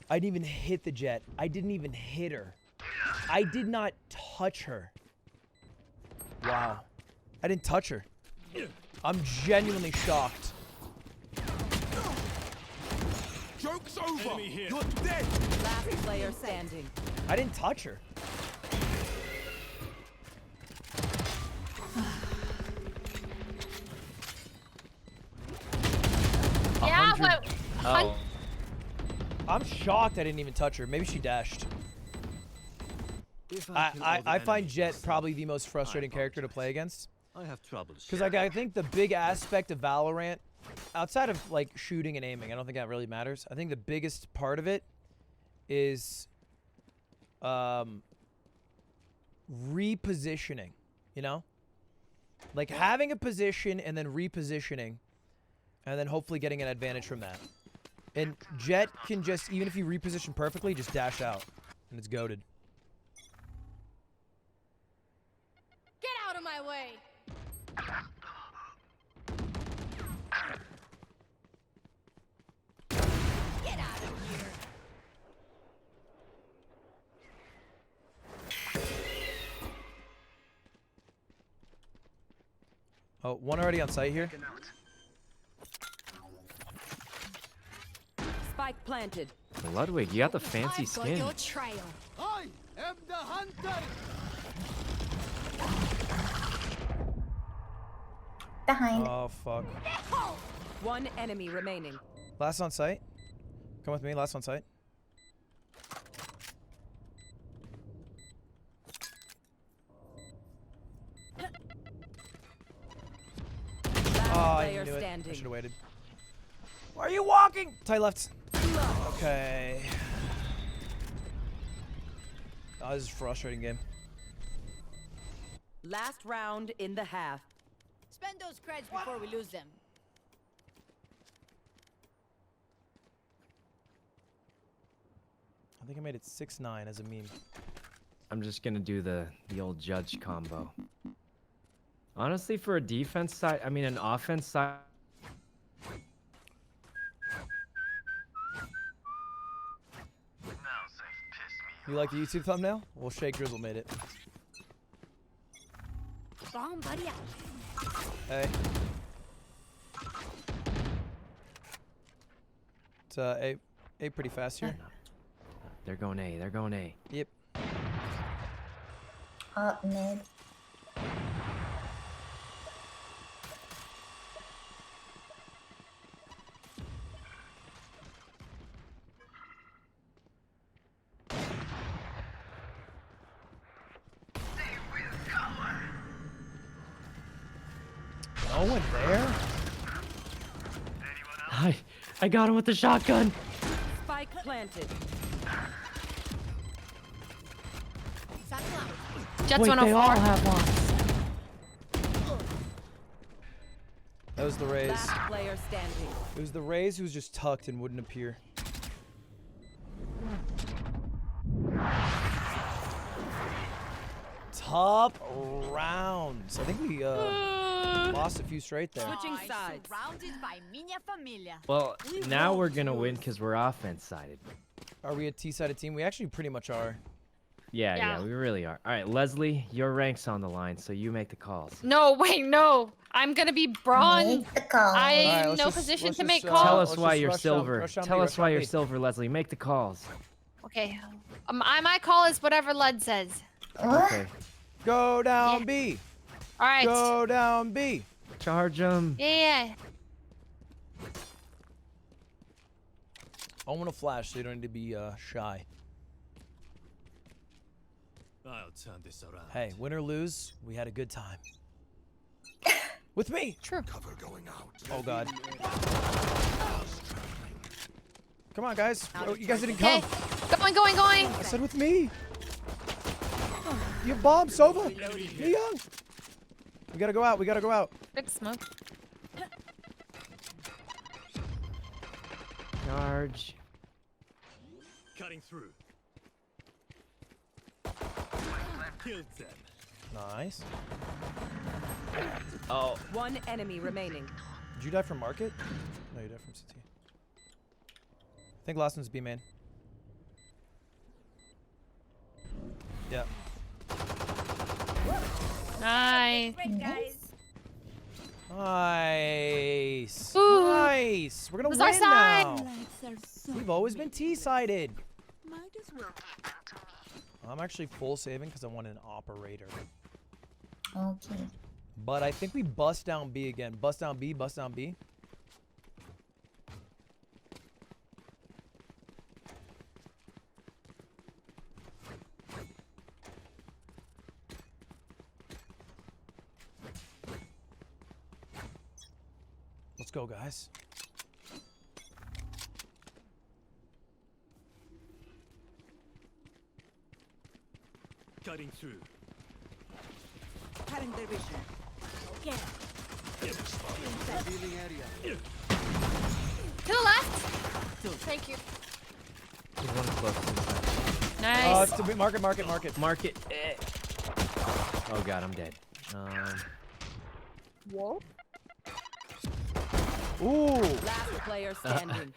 S1: I didn't even hit the jet. I didn't even hit her. I did not touch her. Wow. I didn't touch her. I'm genuinely shocked.
S18: Joke's over. You're dead.
S14: Last player standing.
S1: I didn't touch her.
S22: Yeah, what?
S13: Oh.
S1: I'm shocked I didn't even touch her. Maybe she dashed. I find Jet probably the most frustrating character to play against.
S10: I have troubles.
S1: Because like I think the big aspect of Valorant, outside of like shooting and aiming, I don't think that really matters. I think the biggest part of it is repositioning, you know? Like having a position and then repositioning and then hopefully getting an advantage from that. And Jet can just, even if you reposition perfectly, just dash out. And it's goated.
S12: Get out of my way. Get out of here.
S1: Oh, one already on site here.
S14: Spike planted.
S13: Ludwig, you got the fancy
S12: I've got
S13: skin.
S12: your trail.
S18: I am the hunter.
S8: Behind.
S1: Oh, fuck.
S14: One enemy remaining.
S1: Last on site. Come with me, last on site. I knew it. I should have waited. Why are you walking? Tight left. Okay. Oh, this is a frustrating game.
S14: Last round in the half.
S12: Spend those creds before we lose them.
S1: I think I made it 6-9 as a meme.
S13: I'm just gonna do the old judge combo. Honestly, for a defense side, I mean an offense side.
S1: You like the YouTube thumbnail? Well, Shake Grizzle made it.
S12: Bomb buddy out.
S1: Hey. It's A pretty fast here.
S13: They're going A. They're going A.
S1: Yep.
S8: Up mid.
S1: No one there?
S13: I got him with the shotgun.
S14: Spike planted.
S22: Jet's
S13: Wait,
S22: 104.
S13: they all have one.
S1: That was the Raze.
S14: Last player standing.
S1: It was the Raze who was just tucked and wouldn't appear. Top rounds. I think we lost a few straight there.
S14: Switching sides.
S12: Surrounded by minha família.
S13: Well, now we're gonna win because we're offense-sided.
S1: Are we a T-sided team? We actually pretty much are.
S13: Yeah, we really are. All right, Leslie, your rank's on the line, so you make the calls.
S22: No, wait, no. I'm gonna be bronze. I'm in no position to make calls.
S13: Tell us why you're silver. Tell us why you're silver, Leslie. Make the calls.
S22: Okay. My call is whatever Lud says.
S13: Okay.
S1: Go down B.
S22: All right.
S1: Go down B.
S13: Charge them.
S22: Yeah.
S1: I want to flash, so you don't need to be shy.
S10: I'll turn this around.
S1: Hey, win or lose, we had a good time. With me.
S22: True.
S23: Cover going out.
S1: Oh God. Come on, guys. Oh, you guys didn't
S22: Okay.
S1: come.
S22: Going.
S1: I said with me. You have bombs, Sova. Me young. We gotta go out. We gotta go out.
S22: Big smoke.
S13: Charge.
S10: Cutting through. Killed them.
S1: Nice.
S13: Oh.
S14: One enemy remaining.
S1: Did you die from market? No, you died from CT. I think last one's B main. Yeah.
S22: Nice.
S1: Nice.
S22: Ooh.
S1: Nice. We're gonna
S22: Who's
S1: win
S22: our side?
S1: now. We've always been T-sided. I'm actually full saving because I want an operator.
S8: Okay.
S1: But I think we bust down B again. Bust down B, bust down B. Let's go, guys.
S10: Cutting through.
S17: Cutting their vision.
S12: Okay.
S3: Revealing area.
S22: To the left. Thank you.
S13: There's one close.
S22: Nice.
S1: Oh, it's a bit market.
S13: Market. Oh God, I'm dead.
S22: Whoa.
S1: Ooh.
S14: Last player standing.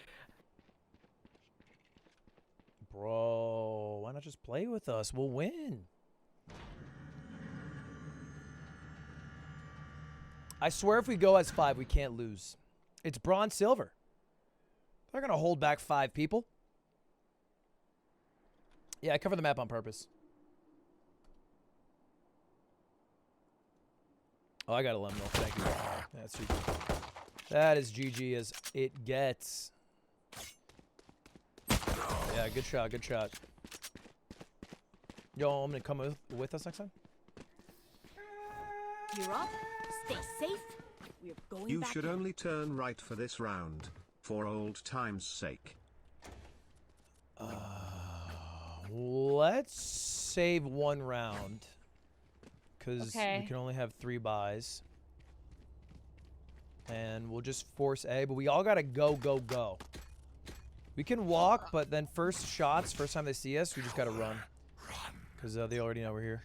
S1: Bro, why not just play with us? We'll win. I swear if we go as 5, we can't lose. It's bronze silver. They're going to hold back 5 people. Yeah, I covered the map on purpose. Oh, I got a lemon milk. Thank you. That's GG. That is GG as it gets. Yeah, good shot, good shot. Yo, I'm going to come with us next time.
S12: You're up. Stay safe. We're going
S2: You
S12: back
S2: should
S12: in.
S2: only turn right for this round, for old time's sake.
S1: Let's save 1 round. Because
S22: Okay.
S1: we can only have 3 buys. And we'll just force A, but we all got to go. We can walk, but then first time they see us, we just got to run. Because they already know we're here.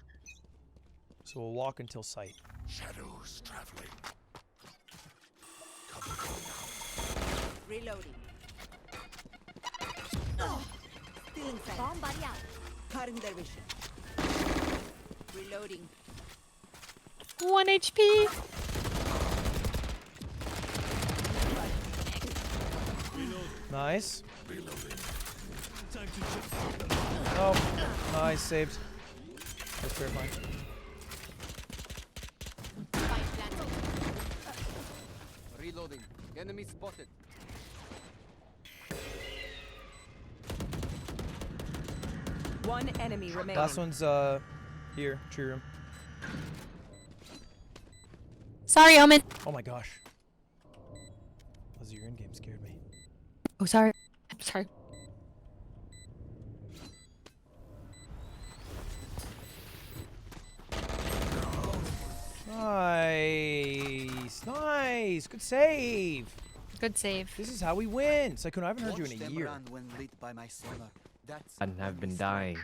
S1: So we'll walk until sight.
S23: Shadows traveling.
S17: Reloading. Stealing sight.
S12: Bomb buddy out.
S17: Cutting their vision. Reloading.
S22: 1 HP.
S1: Nice.
S23: Reloading.
S10: Time to jump.
S1: Oh, nice. Saved. That's terrifying.
S3: Reloading. Enemy spotted.
S14: One enemy remaining.
S1: Last one's here, tree room.
S22: Sorry, Omen.
S1: Oh my gosh. Your in-game scared me.
S22: Oh, sorry. I'm sorry.
S1: Nice. Good save.
S22: Good save.
S1: This is how we win. Sykkuno, I haven't heard you in a year.
S3: When lit by my sonar. That's
S13: I've been dying.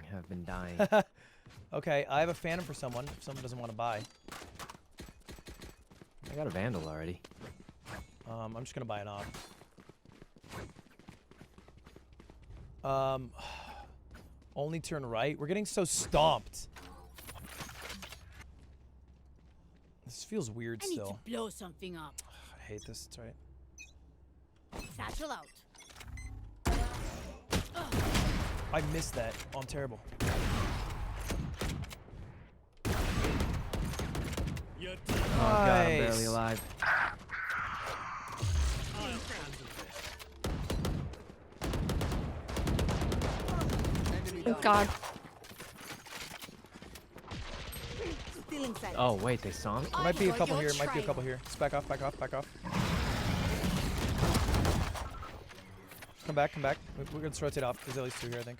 S1: Okay, I have a Phantom for someone. If someone doesn't want to buy.
S13: I got a Vandal already.
S1: I'm just gonna buy an op. Only turn right. We're getting so stomped. This feels weird
S12: I need
S1: still.
S12: to blow something up.
S1: I hate this. It's right.
S12: Satchel out.
S1: I missed that. Oh, I'm terrible.
S13: Oh god, I'm barely alive.
S22: Oh god.
S13: Oh wait, they saw me?
S1: There might be a couple here. Might be a couple here. Just back off, back off, back off. Come back, come back. We're gonna rotate off. There's at least 2 here, I think.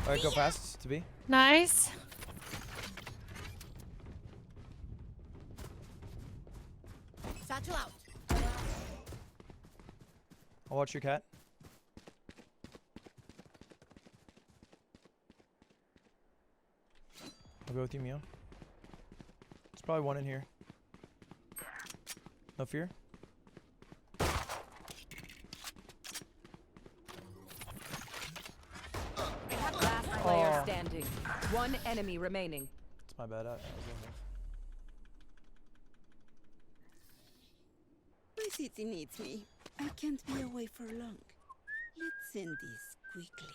S1: Alright, go fast to B.
S22: Nice.
S12: Satchel out.
S1: I'll watch your cat. I'll go with you, Mio. There's probably one in here. No fear.
S14: Last player standing. One enemy remaining.
S1: It's my bad.
S17: My city needs me. I can't be away for long. Let's end this quickly.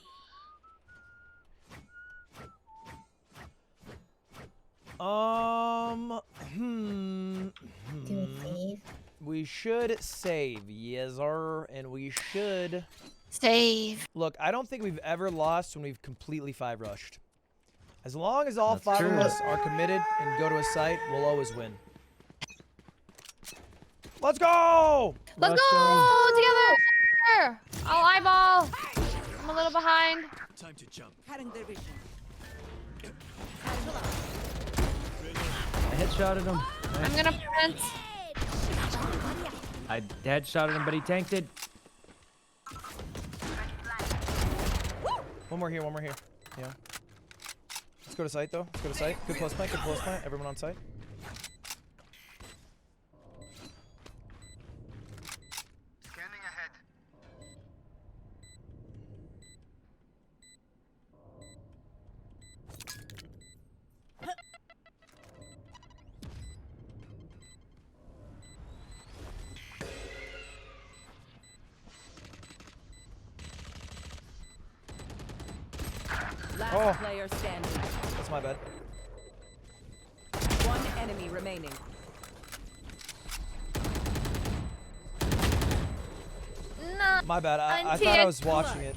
S8: Do we save?
S1: We should save, yes sir, and we should
S22: save.
S1: Look, I don't think we've ever lost when we've completely 5 rushed. As long as all
S13: That's
S1: 5
S13: true.
S1: of us are committed and go to a site, we'll always win. Let's go!
S22: Let's go together. I'll eyeball. I'm a little behind.
S10: Time to jump.
S17: Cutting their vision.
S13: I headshotted him.
S22: I'm gonna print.
S13: I headshotted him, but he tanked it.
S1: One more here, one more here. Yeah. Let's go to site though. Let's go to site. Good close plant, good close plant. Everyone on site.
S18: Scanning ahead.
S14: Last player standing.
S1: That's my bad.
S14: One enemy remaining.
S22: No.
S1: My bad. I thought I was watching it.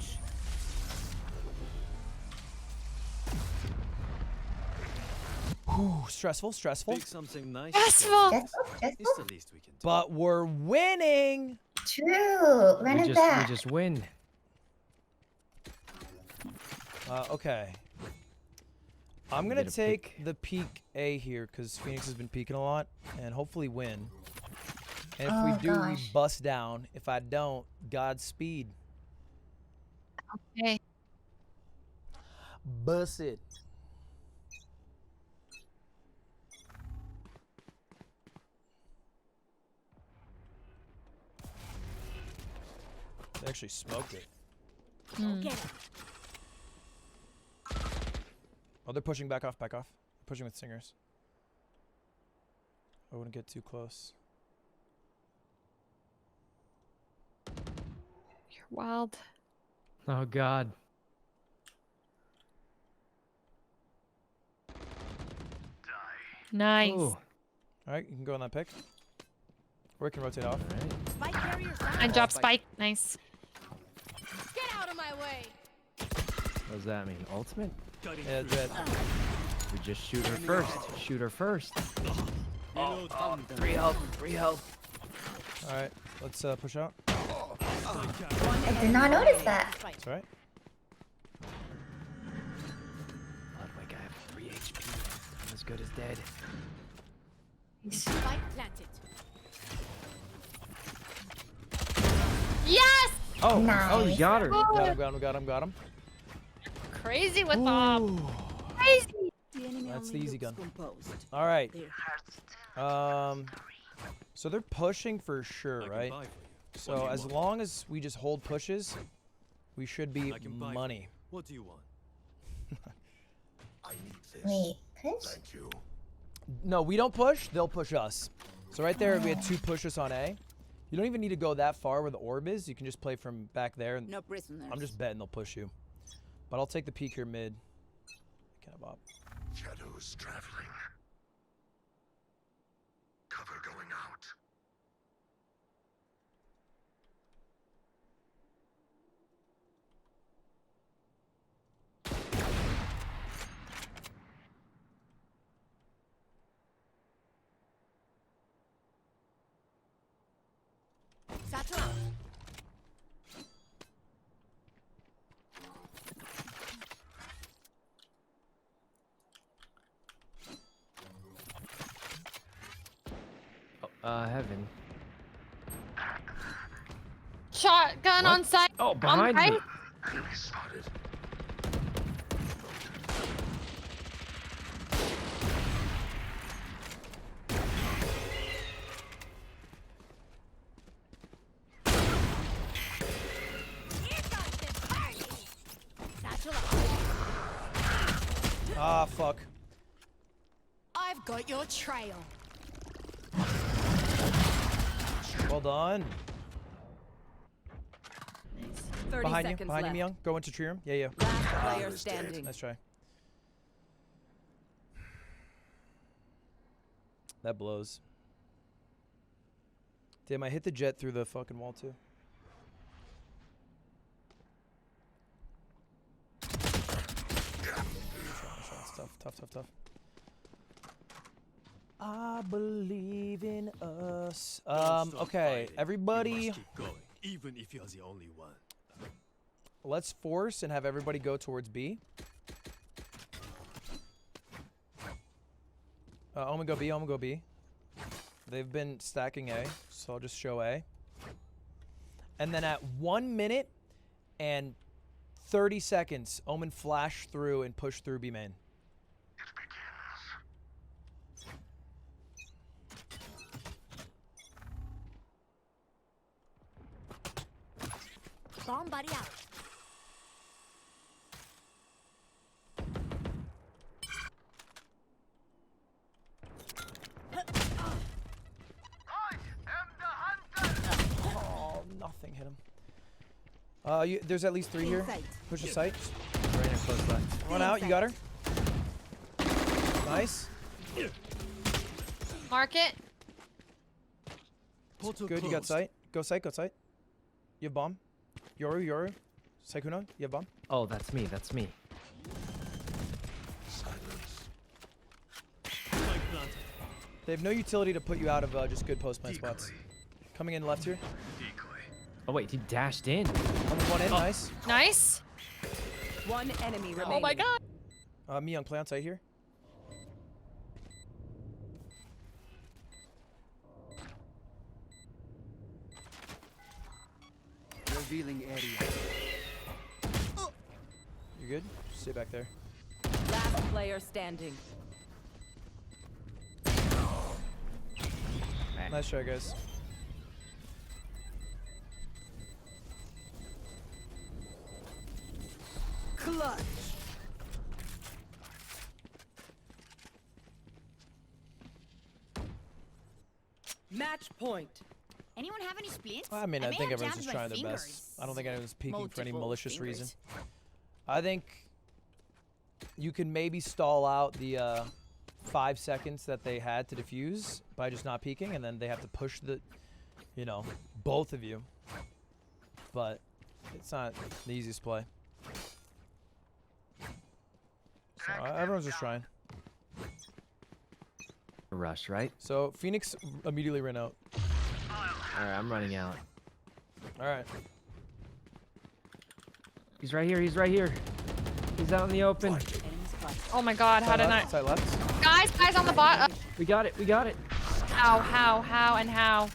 S1: Whew, stressful, stressful.
S10: Pick something nice.
S22: Stressful.
S10: It's the least we can do.
S1: But we're winning.
S8: True. Run it back.
S13: We just win.
S1: Okay. I'm gonna take the peak A here because Phoenix has been peeking a lot, and hopefully win. And if we do, we bust down. If I don't, Godspeed.
S22: Okay.
S1: Bust it. They actually smoked it.
S12: Okay.
S1: Oh, they're pushing back off, back off. Pushing with singers. I wouldn't get too close.
S22: You're wild.
S13: Oh god.
S22: Nice.
S13: Ooh.
S1: Alright, you can go on that pick. Or we can rotate off.
S12: Spike carrier
S22: I dropped spike. Nice.
S12: Get out of my way.
S13: What does that mean? Ultimate?
S1: Yeah, dead.
S13: We just shoot her first. Shoot her first.
S1: Free help, free help. Alright, let's push out.
S8: I did not notice that.
S1: That's alright.
S13: Ludwig, I have 3 HP. I'm as good as dead.
S12: Spike planted.
S22: Yes!
S13: Oh, oh, you got her.
S1: Got him.
S22: Crazy with them. Crazy.
S1: That's the easy gun. All right. So they're pushing for sure, right? So as long as we just hold pushes, we should be money.
S10: What do you want?
S23: I need this.
S8: Wait, push?
S23: Thank you.
S1: No, we don't push. They'll push us. So right there, we had 2 pushes on A. You don't even need to go that far where the orb is. You can just play from back there. And
S17: No prisoners.
S1: I'm just betting they'll push you. But I'll take the peek here mid. Kind of up.
S23: Shadows traveling. Cover going out.
S12: Satchel out.
S13: Heaven.
S22: Shotgun on site.
S13: Oh, behind me.
S23: Enemy spotted.
S12: Satchel out.
S1: Ah, fuck.
S12: I've got your trail.
S1: Well done.
S14: 30
S1: Behind you,
S14: seconds
S1: behind
S14: left.
S1: you, Myung. Go into tree room. Yeah.
S14: Last player standing.
S1: Nice try. That blows. Damn, I hit the jet through the fucking wall too. Tough. I believe in us. Okay, everybody.
S10: Keep going, even if you're the only one.
S1: Let's force and have everybody go towards B. Omen go B. They've been stacking A, so I'll just show A. And then at 1 minute and 30 seconds, Omen flash through and push through B main.
S12: Bomb buddy out.
S1: Oh, nothing hit him. There's at least 3 here. Push the site.
S13: Right in close left.
S1: Run out. You got her. Nice.
S22: Mark it.
S1: Good. You got sight. Go sight. You have bomb. Yoru. Saikuno, you have bomb.
S13: Oh, that's me.
S1: They have no utility to put you out of just good post plant spots. Coming in left here.
S13: Oh wait, he dashed in.
S1: One in, nice.
S22: Nice.
S14: One enemy remaining.
S22: Oh my god.
S1: Myung, play on site here.
S3: Revealing area.
S1: You good? Just stay back there.
S14: Last player standing.
S1: Nice try, guys.
S17: Clutch.
S14: Match point.
S12: Anyone have any splints?
S1: I mean, I
S12: may
S1: think
S12: have
S1: everyone's just
S12: jammed my
S1: trying their best.
S12: fingers.
S1: I don't think anyone's peeking for any
S12: Multiple
S1: malicious
S12: fingers.
S1: reason. I think you can maybe stall out the 5 seconds that they had to defuse by just not peeking, and then they have to push the, both of you. But it's not the easiest play. So everyone's just trying.
S13: Rush, right?
S1: So Phoenix immediately ran out.
S13: Alright, I'm running out.
S1: Alright.
S13: He's right here. He's out in the open.
S22: Oh my god, how did I?
S1: Side left.
S22: Guys on the bot.
S13: We got it.
S22: How, and how?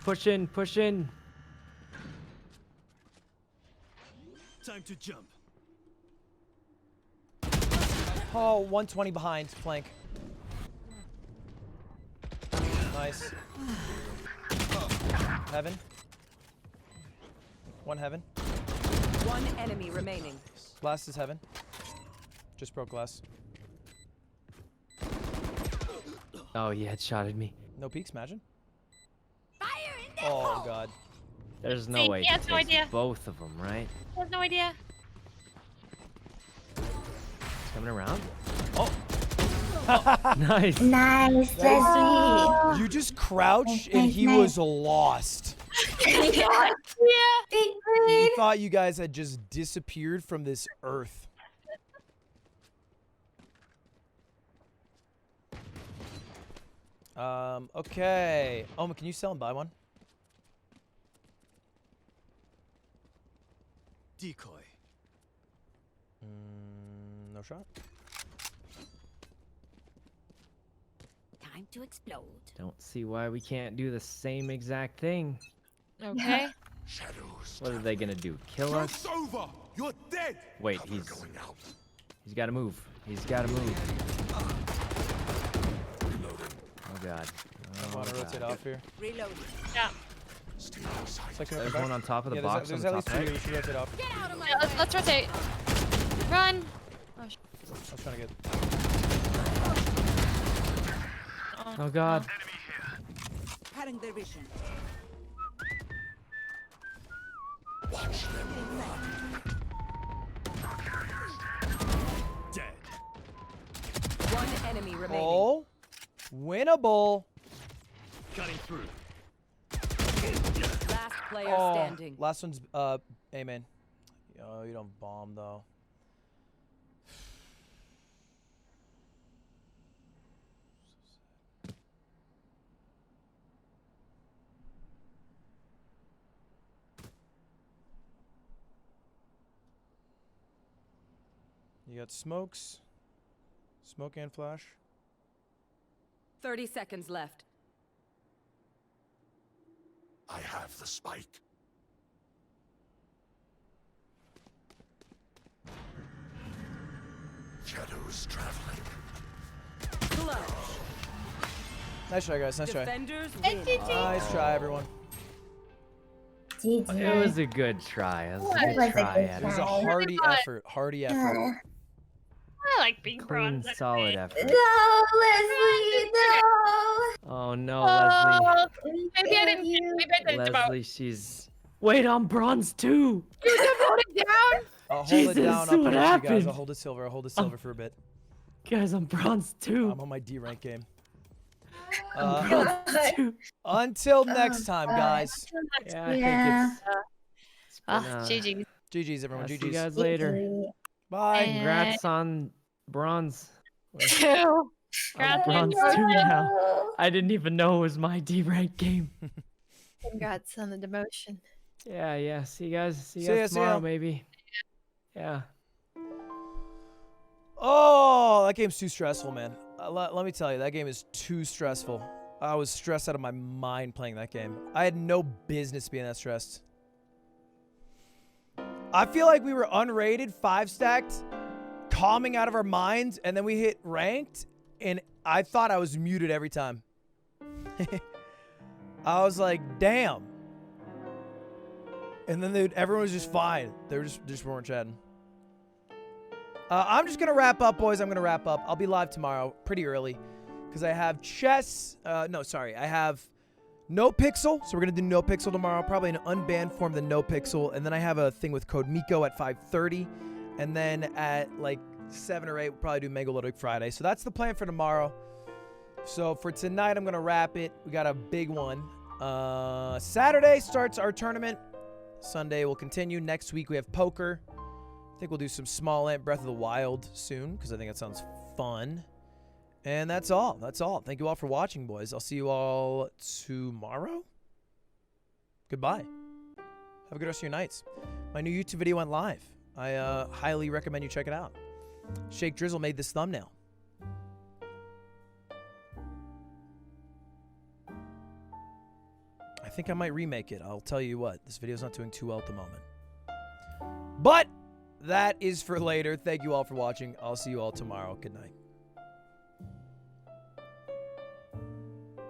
S13: Push in.
S10: Time to jump.
S1: Oh, 120 behind flank. Nice. Heaven. One heaven.
S14: One enemy remaining.
S1: Glass is heaven. Just broke glass.
S13: Oh, he headshotted me.
S1: No peeks, imagine.
S12: Fire in the
S1: Oh god.
S13: There's no
S22: See,
S13: way
S22: he
S13: he
S22: has no
S13: takes
S22: idea.
S13: both of them, right?
S22: I have no idea.
S13: He's coming around.
S1: Oh.
S13: Nice.
S8: Nice, Leslie.
S1: You just crouched and
S8: Nice,
S1: he
S8: nice.
S1: was lost.
S22: Yeah.
S8: Big
S1: He
S8: brain.
S1: thought you guys had just disappeared from this earth. Okay. Oma, can you sell and buy one?
S10: Decoy.
S1: No shot.
S12: Time to explode.
S13: Don't see why we can't do the same exact thing.
S22: Okay.
S23: Shadows.
S13: What are they gonna do? Kill us?
S23: Joke's over. You're dead.
S13: Wait,
S23: Cover
S13: he's
S23: going out.
S13: gotta move. He's gotta move. Oh god.
S1: I want to rotate off here.
S17: Reloading.
S22: Yeah.
S1: Second
S13: There's one on top of the box
S1: there's
S13: on
S1: at
S13: the
S1: least
S13: top
S1: two.
S13: right.
S1: We should rotate off.
S12: Get out of my
S22: Yeah, let's rotate. Run. Oh,
S1: I was trying to get.
S13: Oh god.
S17: Cutting their vision.
S23: Watch them
S10: Dead.
S14: One enemy remaining.
S1: Oh, winnable.
S10: Cutting through.
S14: Last player
S1: Oh,
S14: standing.
S1: last one's A main. Oh, you don't bomb though. You got smokes, smoke and flash.
S14: 30 seconds left.
S23: I have the spike. Shadows traveling.
S14: Clutch.
S1: Nice try, guys. Nice try.
S14: Defenders
S12: And
S14: win.
S12: GG.
S1: Nice try, everyone.
S8: GG.
S13: It was a good try. It was a
S8: It
S13: good
S8: was a
S13: try.
S8: good
S13: Adam.
S1: It was a
S8: try.
S1: hearty effort. Hearty effort.
S22: I like being
S13: Clean,
S22: bronze.
S13: solid effort.
S8: No, Leslie, no.
S13: Oh no, Leslie.
S22: Oh, maybe I didn't. Maybe I didn't devote.
S13: Leslie, she's. Wait, I'm bronze too.
S22: You devoted down.
S1: I'll hold
S13: Jesus,
S1: it down. I'll
S13: what
S1: catch you guys.
S13: happened?
S1: I'll hold it silver. I'll hold it silver for a bit.
S13: Guys, I'm bronze too.
S1: I'm on my D rank game.
S13: I'm bronze too.
S1: Until next time, guys.
S13: Yeah, I
S8: Yeah.
S13: think it's
S22: Oh,
S13: been,
S22: GG.
S1: GG's, everyone.
S13: I'll see
S1: GG's.
S13: you guys later.
S1: Bye.
S13: Congrats on bronze.
S22: Two.
S13: I'm
S22: Congrats on
S13: bronze
S22: your
S13: too
S22: demotion.
S13: now. I didn't even know it was my D rank game.
S22: Congrats on the demotion.
S13: Yeah. See you guys. See you
S1: See ya,
S13: guys
S1: see ya.
S13: tomorrow, maybe. Yeah.
S1: Oh, that game's too stressful, man. Let me tell you, that game is too stressful. I was stressed out of my mind playing that game. I had no business being that stressed. I feel like we were unrated, 5-stacked, calming out of our minds, and then we hit ranked, and I thought I was muted every time. I was like, damn. And then everyone was just fine. They were just weren't chatting. I'm just going to wrap up, boys. I'm going to wrap up. I'll be live tomorrow pretty early because I have chess. No, sorry. I have no pixel. So we're going to do no pixel tomorrow. Probably an unbanned form than no pixel. And then I have a thing with Code Miko at 5:30. And then at like 7 or 8, we'll probably do Mega Ludwig Friday. So that's the plan for tomorrow. So for tonight, I'm going to wrap it. We got a big one. Saturday starts our tournament. Sunday will continue. Next week, we have poker. I think we'll do some small ant Breath of the Wild soon because I think that sounds fun. And that's all. That's all. Thank you all for watching, boys. I'll see you all tomorrow. Goodbye. Have a good rest of your nights. My new YouTube video went live. I highly recommend you check it out. Shake Drizzle made this thumbnail. I think I might remake it. I'll tell you what. This video's not doing too well at the moment. But that is for later. Thank you all for watching. I'll see you all tomorrow. Good night.